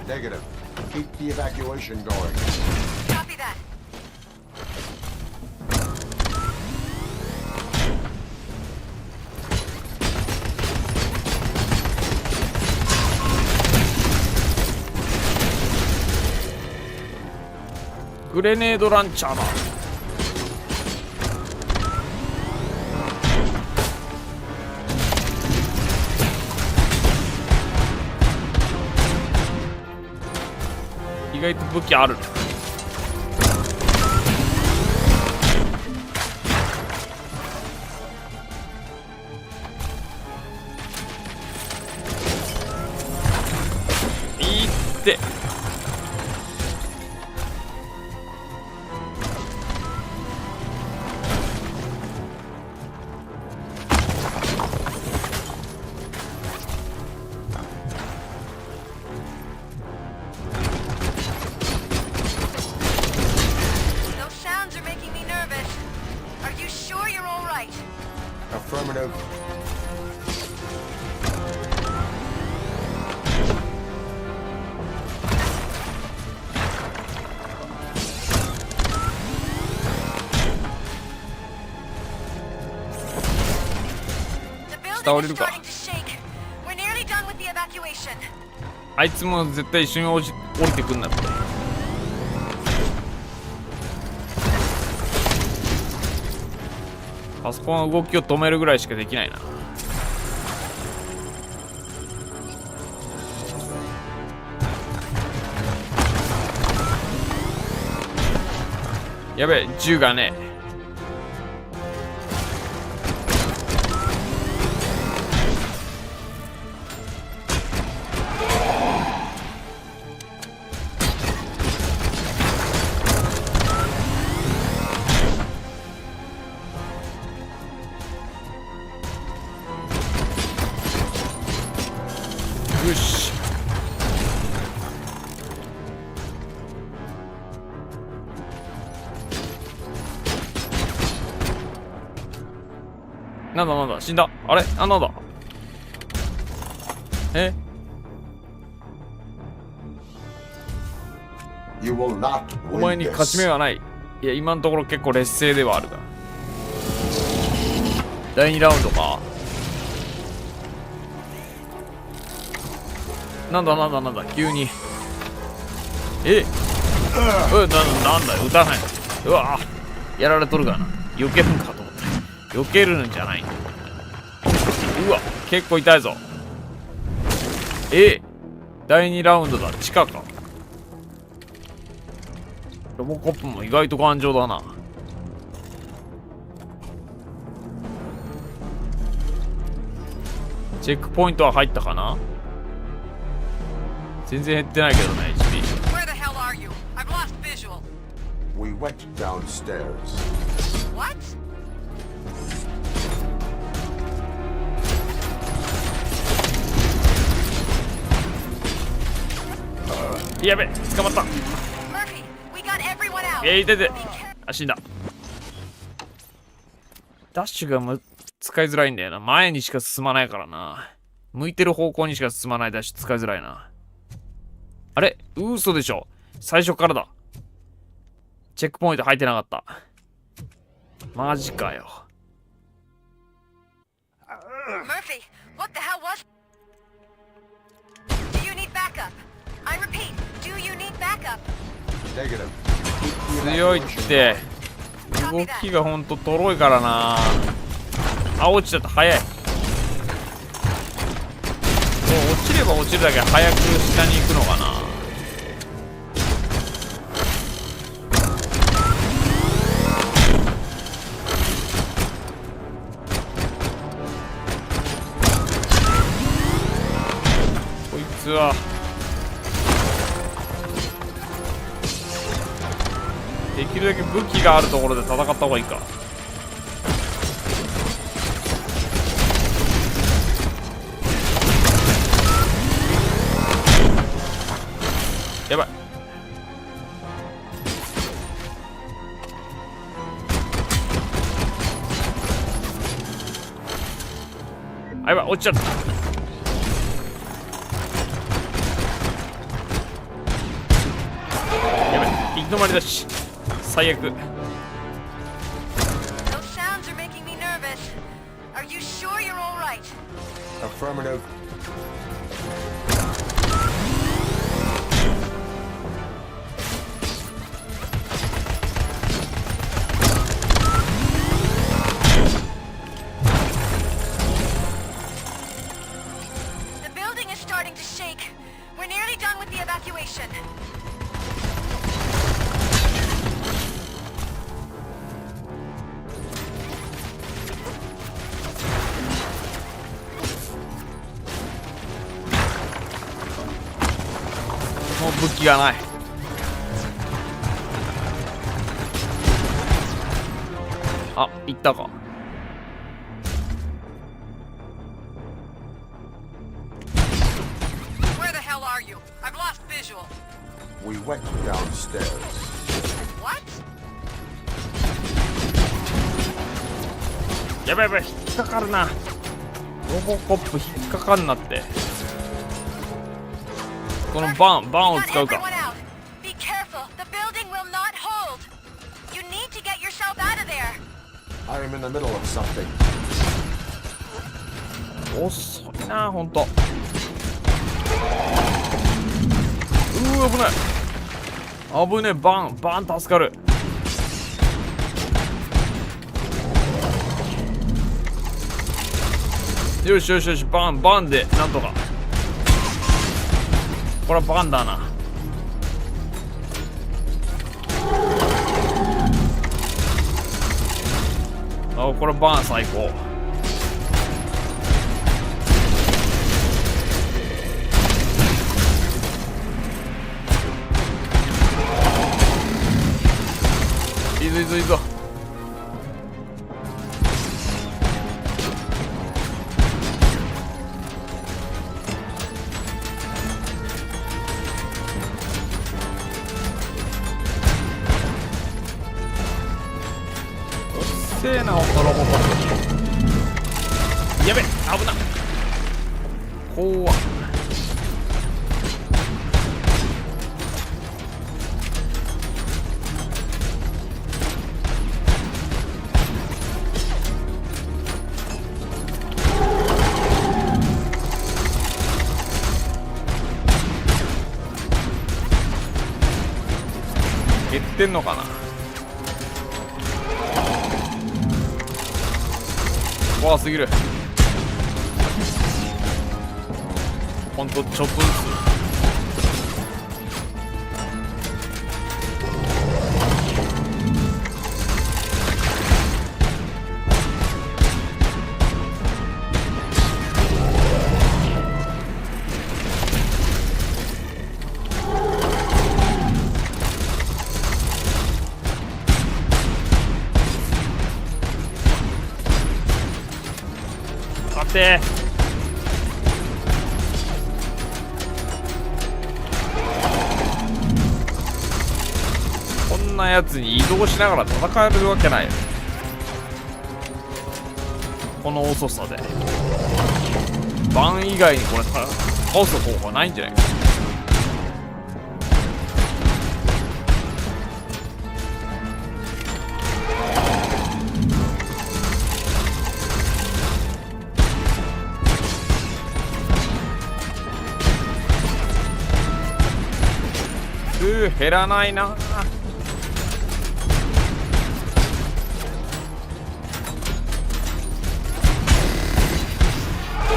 Negative. Keep the evacuation going. Copy that.グレネードランチャーだ。意外と武器ある。いって。Affirmative. The building is starting to shake. We're nearly done with the evacuation. あいつも絶対一緒に降りてくんなって。パソコンの動きを止めるぐらいしかできないな。やべえ、銃がねえ。よし。なんだなんだ、死んだ。あれ、あ、なんだ。え、お前に勝ち目はない。いや、今のところ結構劣勢ではあるが。第2ラウンドか。なんだなんだなんだ、急に。なんだよ、撃たない。うわぁ、やられとるかな。避けるんかと思った。避けるんじゃない。うわ、結構痛いぞ。第2ラウンドだ。地下か。ロボコップも意外と頑丈だな。チェックポイントは入ったかな。全然減ってないけどね、HP。Where the hell are you? I've lost visual. We went downstairs. What? やべ、捕まった。痛い。あ、死んだ。ダッシュが使いづらいんだよな。前にしか進まないからな。向いてる方向にしか進まないダッシュ使いづらいな。あれ、嘘でしょ。最初からだ。チェックポイント入ってなかった。マジかよ。Murphy, what the hell was? Do you need backup? I repeat, do you need backup? Negative. 強いって。動きがほんととろいからな。あ、落ちちゃった。早い。もう落ちれば落ちるだけ早く下に行くのかな。こいつはできるだけ武器があるところで戦った方がいいか。やばい。あ、やばい、落ちちゃった。やばい、行き止まりだし。最悪。Affirmative. The building is starting to shake. We're nearly done with the evacuation.もう武器がない。あ、行ったか。Where the hell are you? I've lost visual. We went downstairs. What? やばいやばい、引っかかるな。ロボコップ引っかかんなって。このバンを使うか。Be careful. The building will not hold. You need to get yourself out of there. I am in the middle of something. 遅いな、ほんと。危ない。危ねえ、バン助かる。よしよしよし、バンでなんとか。これはバンだな。あ、これバン最高。いいぞいいぞ。せえな、ほんとロボコップ。やべ、危な。怖っ。減ってんのかな。怖すぎる。ほんとちょっとずつ。待って。なやつに移動しながら戦えるわけないよ。この遅さでバン以外にこれ倒す方法はないんじゃないか。減らないな。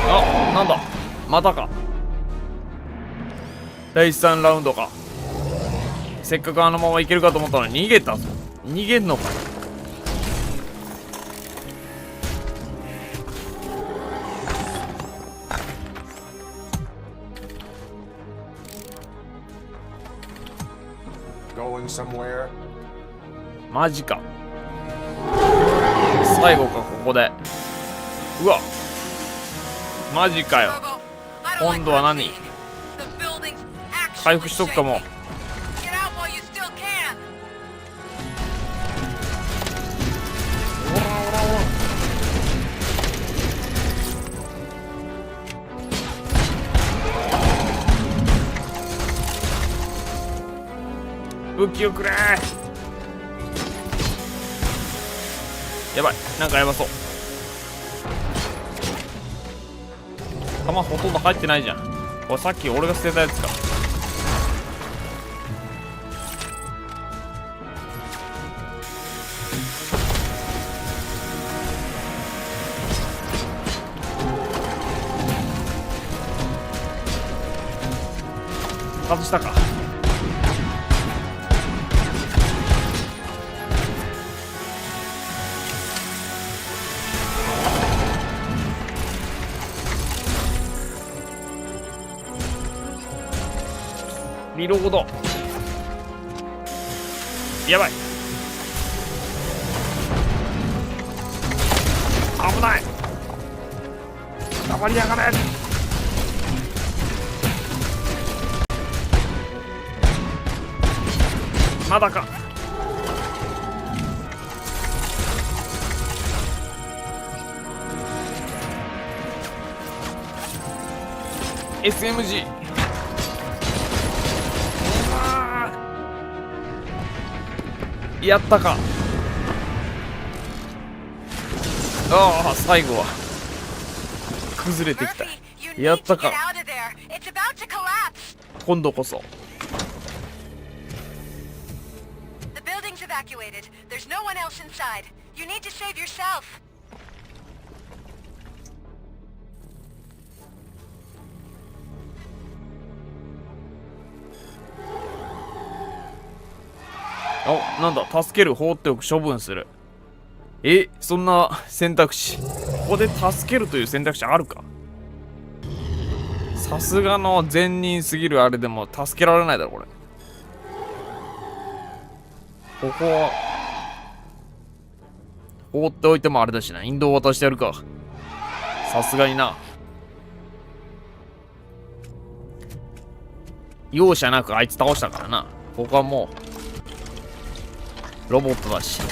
あ、なんだまたか。第3ラウンドか。せっかくあのままいけるかと思ったのに逃げたぞ。逃げんのか。マジか。最後かここで。うわマジかよ。今度は何回復しとくかも。武器をくれー。やばい、なんかやばそう。弾ほとんど入ってないじゃん。これさっき俺が捨てたやつか。外したか。リロード。やばい、危ない、黙りやがれ。まだか。SMG。やったか。ああ、最後は崩れてきた。やったか。今度こそ。あ、なんだ、助ける、放っておく、処分する。そんな選択肢、ここで助けるという選択肢あるか。さすがの善人すぎるあれでも助けられないだろこれ。ここは放っておいてもあれだしな。引導渡してやるか。さすがにな。容赦なくあいつ倒したからな。ここはもうロボットだし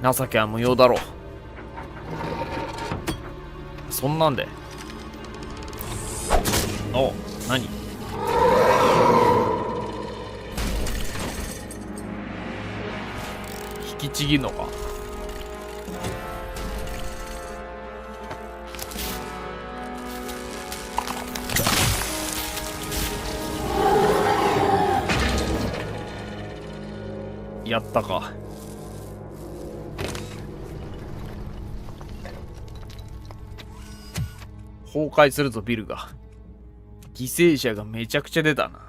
情けは無用だろう。そんなんでお、何引きちぎるのか。やったか。崩壊するぞビルが。犠牲者がめちゃくちゃ出たな。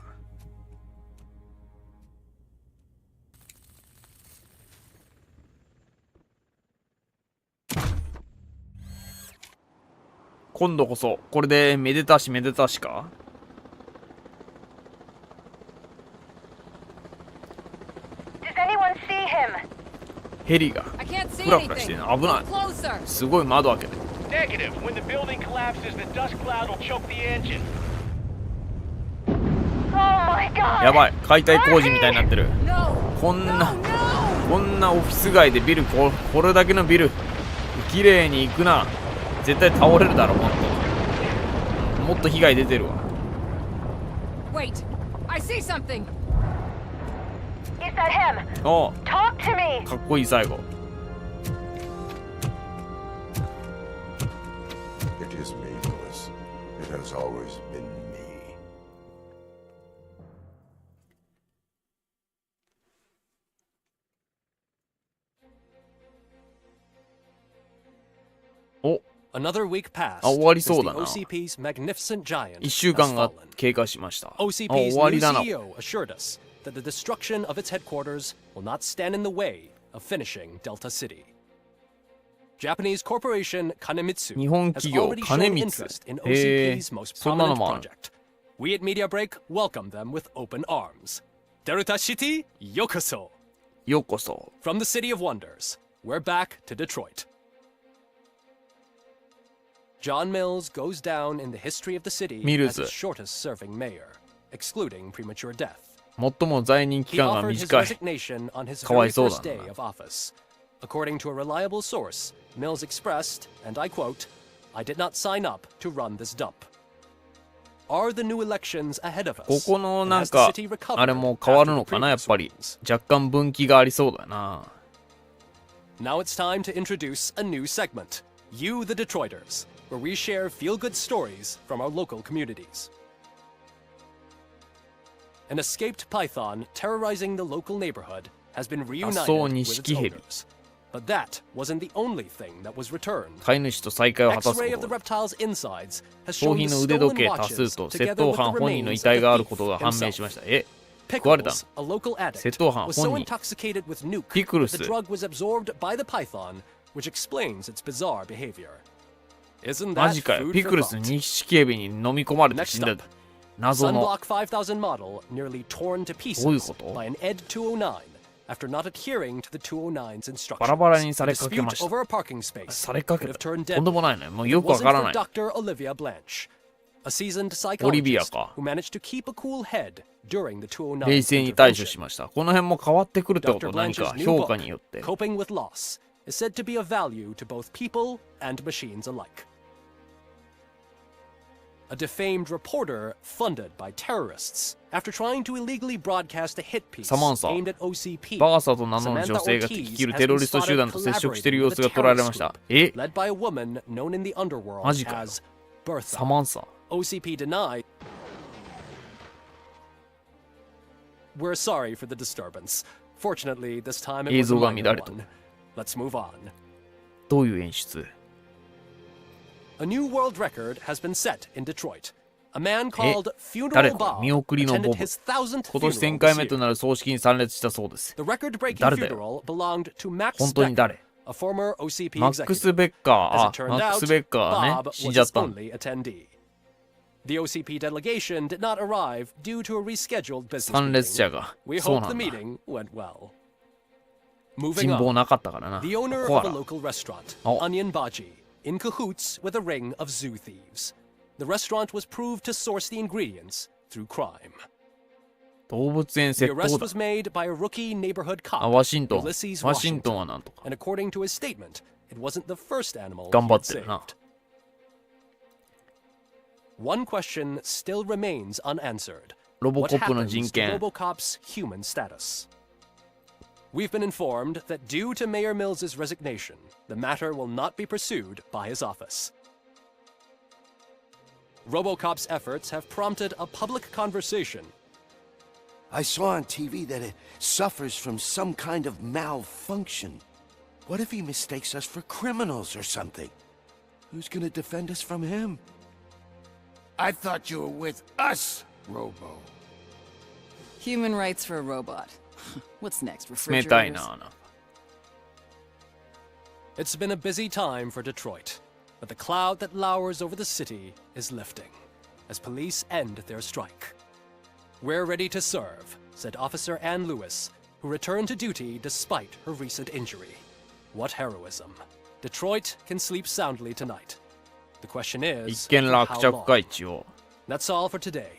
今度こそこれでめでたしめでたしか。ヘリがフラフラしてるの危ない。すごい窓開けて。やばい、解体工事みたいになってる。こんなオフィス街でビル、これだけのビル綺麗に行くな。絶対倒れるだろ。もっと被害出てるわ。 Wait, I see something. Is that him? お Talk to me. かっこいい最後。 It is me, Louis. It has always been me. お Another week passed. あ、終わりそうだな。 OCP's magnificent giant 1週間が経過しました。あ、終 OCP's わ new りだな。 CEO assured us that the destruction of its headquarters will not stand in the way of finishing Delta City. Japanese corporation Kanemitsu 日本 has 企業 already 金 shown 光。 interest in へえ、 OCP's most そんなの prominent もある。 project. We at Media Break welcome them with open arms. Delta City, yokoso. ようこそ。 From the City of Wonders, we're back to Detroit. John Mills goes down in the history of the city as the shortest serving mayor, excluding premature death. 最も在任期 He 間が offered his 短い。 resignation on his かわ very いそうだ first な。 day of office. According to a reliable source, Mills expressed, and I quote, "I did not sign up to run this dump." Are the new elections ahead of us? ここの And なん has the か city recovered あれも変わる after の the かなやっ previous ぱり ones? 若干分岐がありそうだな。 Now it's time to introduce a new segment, You the Detroiters, where we share feel-good stories from our local communities. An escaped python terrorizing the local neighborhood has been reunited with its owners. But that wasn't the only thing that was returned. 飼い主と再会を果たす X-ray こ of the と。 reptile's insides has 商 shown 品 the の腕時 stolen 計多数 watches と窃 together 盗 with the 犯本人の remains 遺 of 体 the がある thief ことが判明しま himself. した。食われたの Pickles, a local addict, 窃盗犯 was 本 so 人。 intoxicated with nuke ピクル that ス the。drug was absorbed by the python, which explains its bizarre behavior. Isn't マ that ジかよ。 food ピ for クルス thought? 錦エビに飲み込まれて死んだ Next up, 謎の。 Sunblock 5000 model nearly torn to どういう pieces こと by an ED 209 after not adhering to the 209's instructions. バラバラにさ The れかけま dispute した。 over a parking space されかけ could た。 have turned とんでも deadly. ないね。もう It よくわ wasn't からな for い。 Dr. Olivia Blanche, a seasoned オリビア psychologist か。 who managed to keep a cool head during the 209's 冷静に対処 intervention. しました。この辺も変わってくるってこ Dr. と何 Blanche's か new 評価 book, によって。 Coping with Loss, is said to be of value to both people and machines alike. A defamed reporter funded by terrorists after trying to illegally broadcast a hit piece サマンサ aimed at OCP. バーサと名乗る女性が敵切るテロリスト集団と接触している様子が捉えられました。え led by a woman known in the underworld マジかよ。 as Bertha. サマンサ。 OCP denied. We're sorry for the disturbance. Fortunately, this time it 映 was a 像が minor 乱れた。 one. Let's move on. どういう演出 A new world record has been set in Detroit. A man え called 誰 Funeral か Bob 見送りのボ attended ブ。 his 1000th 今年 funeral 1000回 this 目と year. なる葬式に参列したそうです。 The record-breaking 誰だよ funeral belonged to Max 本当に Becker, 誰 a former OCP マックス・ executive. ベッカー。 As あ it、turned マック out, ス・ベッカーね Bob。死ん was じゃっ his たの。 only attendee. The OCP delegation did not arrive due to a rescheduled business 参列 meeting. 者が。 We そう hope な the んだ。 meeting went well. Moving 人望 on, なかったからな。 the owner コア of a ラ。 local restaurant, お Onion Baji, in cahoots with a ring of zoo thieves. The restaurant was proved to source the ingredients through crime. 動物園 The 窃 arrest 盗 was だ。 made by a rookie neighborhood あ、 cop, ワシントン。 Ulysses ワシントン Washington. はなんとか。 And according to his statement, it wasn't the first animal 頑 he 張っ had てるな。 saved. One question still remains unanswered. ロボ What コップの happens 人 to 権。 RoboCop's human status? We've been informed that due to Mayor Mills's resignation, the matter will not be pursued by his office. RoboCop's efforts have prompted a public conversation. I saw on TV that it suffers from some kind of malfunction. What if he mistakes us for criminals or something? Who's gonna defend us from him? I thought you were with us, Robo. Human rights for a robot. What's next? 冷たい Refrigerators? な。It's been a busy time for Detroit, but the cloud that lowers over the city is lifting as police end their strike. We're ready to serve, said Officer Ann Lewis, who returned to duty despite her recent injury. What heroism. Detroit can sleep soundly tonight. The question 一 is, 見 for 落 how 着 long? か一応。 That's all for today.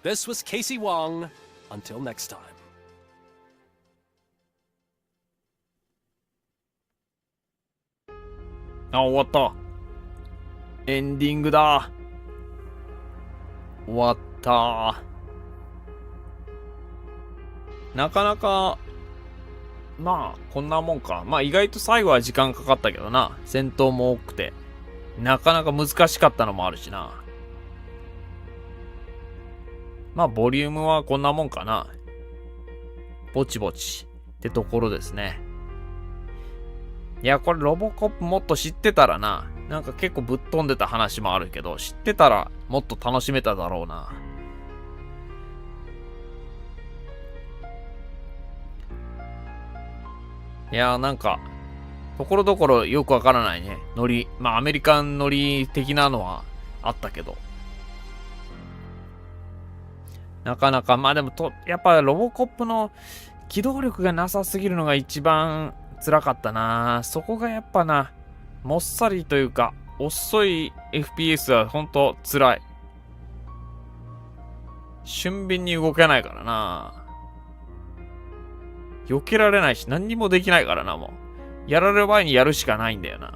This was Casey Wong. Until next time. あ、終わった。エンディングだ。終わった。なかなか、まあ、こんなもんか。まあ、意外と最後は時間かかったけどな。戦闘も多くて。なかなか難しかったのもあるしな。まあ、ボリュームはこんなもんかな。ぼちぼちってところですね。いや、これロボコップもっと知ってたらな。なんか結構ぶっ飛んでた話もあるけど、知ってたらもっと楽しめただろうな。いやーなんか、ところどころよくわからないね。ノリ。まあアメリカンノリ的なのはあったけど。なかなか、まあでもやっぱロボコップの機動力がなさすぎるのが一番辛かったな。そこがやっぱな、もっさりというか、遅い FPS はほんと辛い。俊敏に動けないからな。避けられないし、何にもできないからな、もう。やられる前にやるしかないんだよな。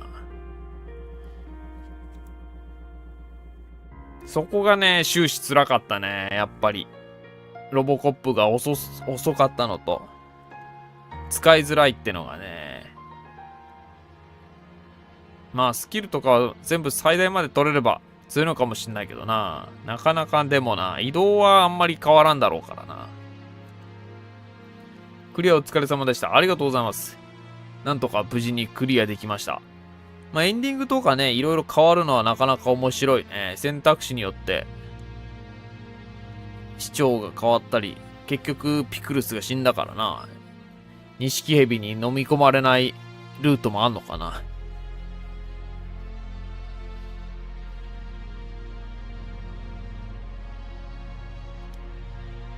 そこがね、終始辛かったね、やっぱり。ロボコップが遅かったのと、使いづらいってのがね。まあ、スキルとかは全部最大まで取れれば強いのかもしんないけどな。なかなかでもな、移動はあんまり変わらんだろうからな。クリアお疲れ様でした。ありがとうございます。なんとか無事にクリアできました。まあ、エンディングとかね、いろいろ変わるのはなかなか面白いね。選択肢によって、市長が変わったり、結局ピクルスが死んだからな。錦蛇に飲み込まれないルートもあんのかな。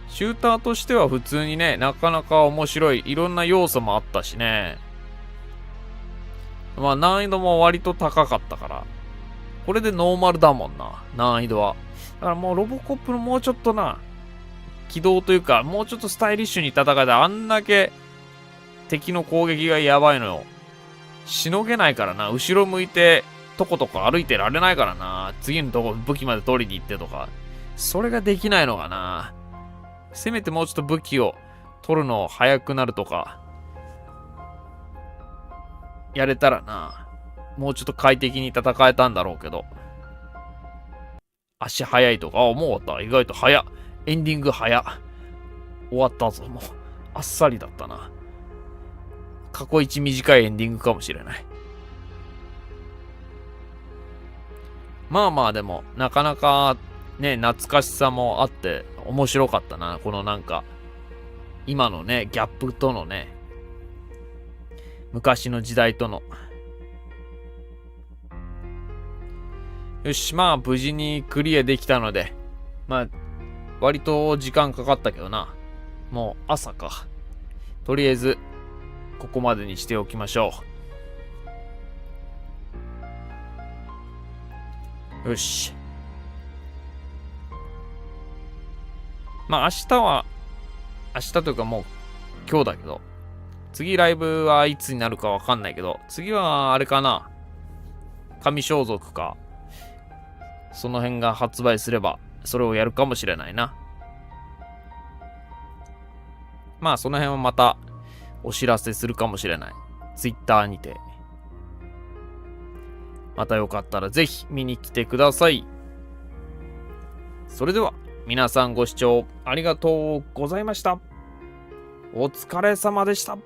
シューターとしては普通にね、なかなか面白い。いろんな要素もあったしね。まあ難易度も割と高かったから。これでノーマルだもんな、難易度は。だからもうロボコップのもうちょっとな、起動というか、もうちょっとスタイリッシュに戦えたらあんだけ敵の攻撃がやばいのよ。しのげないからな。後ろ向いて、とことこ歩いてられないからな。次のとこ武器まで取りに行ってとか。それができないのかな。せめてもうちょっと武器を取るの早くなるとか、やれたらな。もうちょっと快適に戦えたんだろうけど。足早いとか、もう終わった。意外と早っ。エンディング早っ。終わったぞ。もう、あっさりだったな。過去一短いエンディングかもしれない。まあまあでも、なかなかね、懐かしさもあって面白かったな。このなんか、今のね、ギャップとのね、昔の時代との。よし、まあ無事にクリアできたので、まあ、割と時間かかったけどな。もう朝か。とりあえず、ここまでにしておきましょう。よし。まあ明日というかもう今日だけど、次ライブはいつになるかわかんないけど、次はあれかな。神装束か。その辺が発売すれば、それをやるかもしれないな。まあその辺はまたお知らせするかもしれない。Twitter にて。またよかったらぜひ見に来てください。それでは皆さんご視聴ありがとうございました。お疲れ様でした。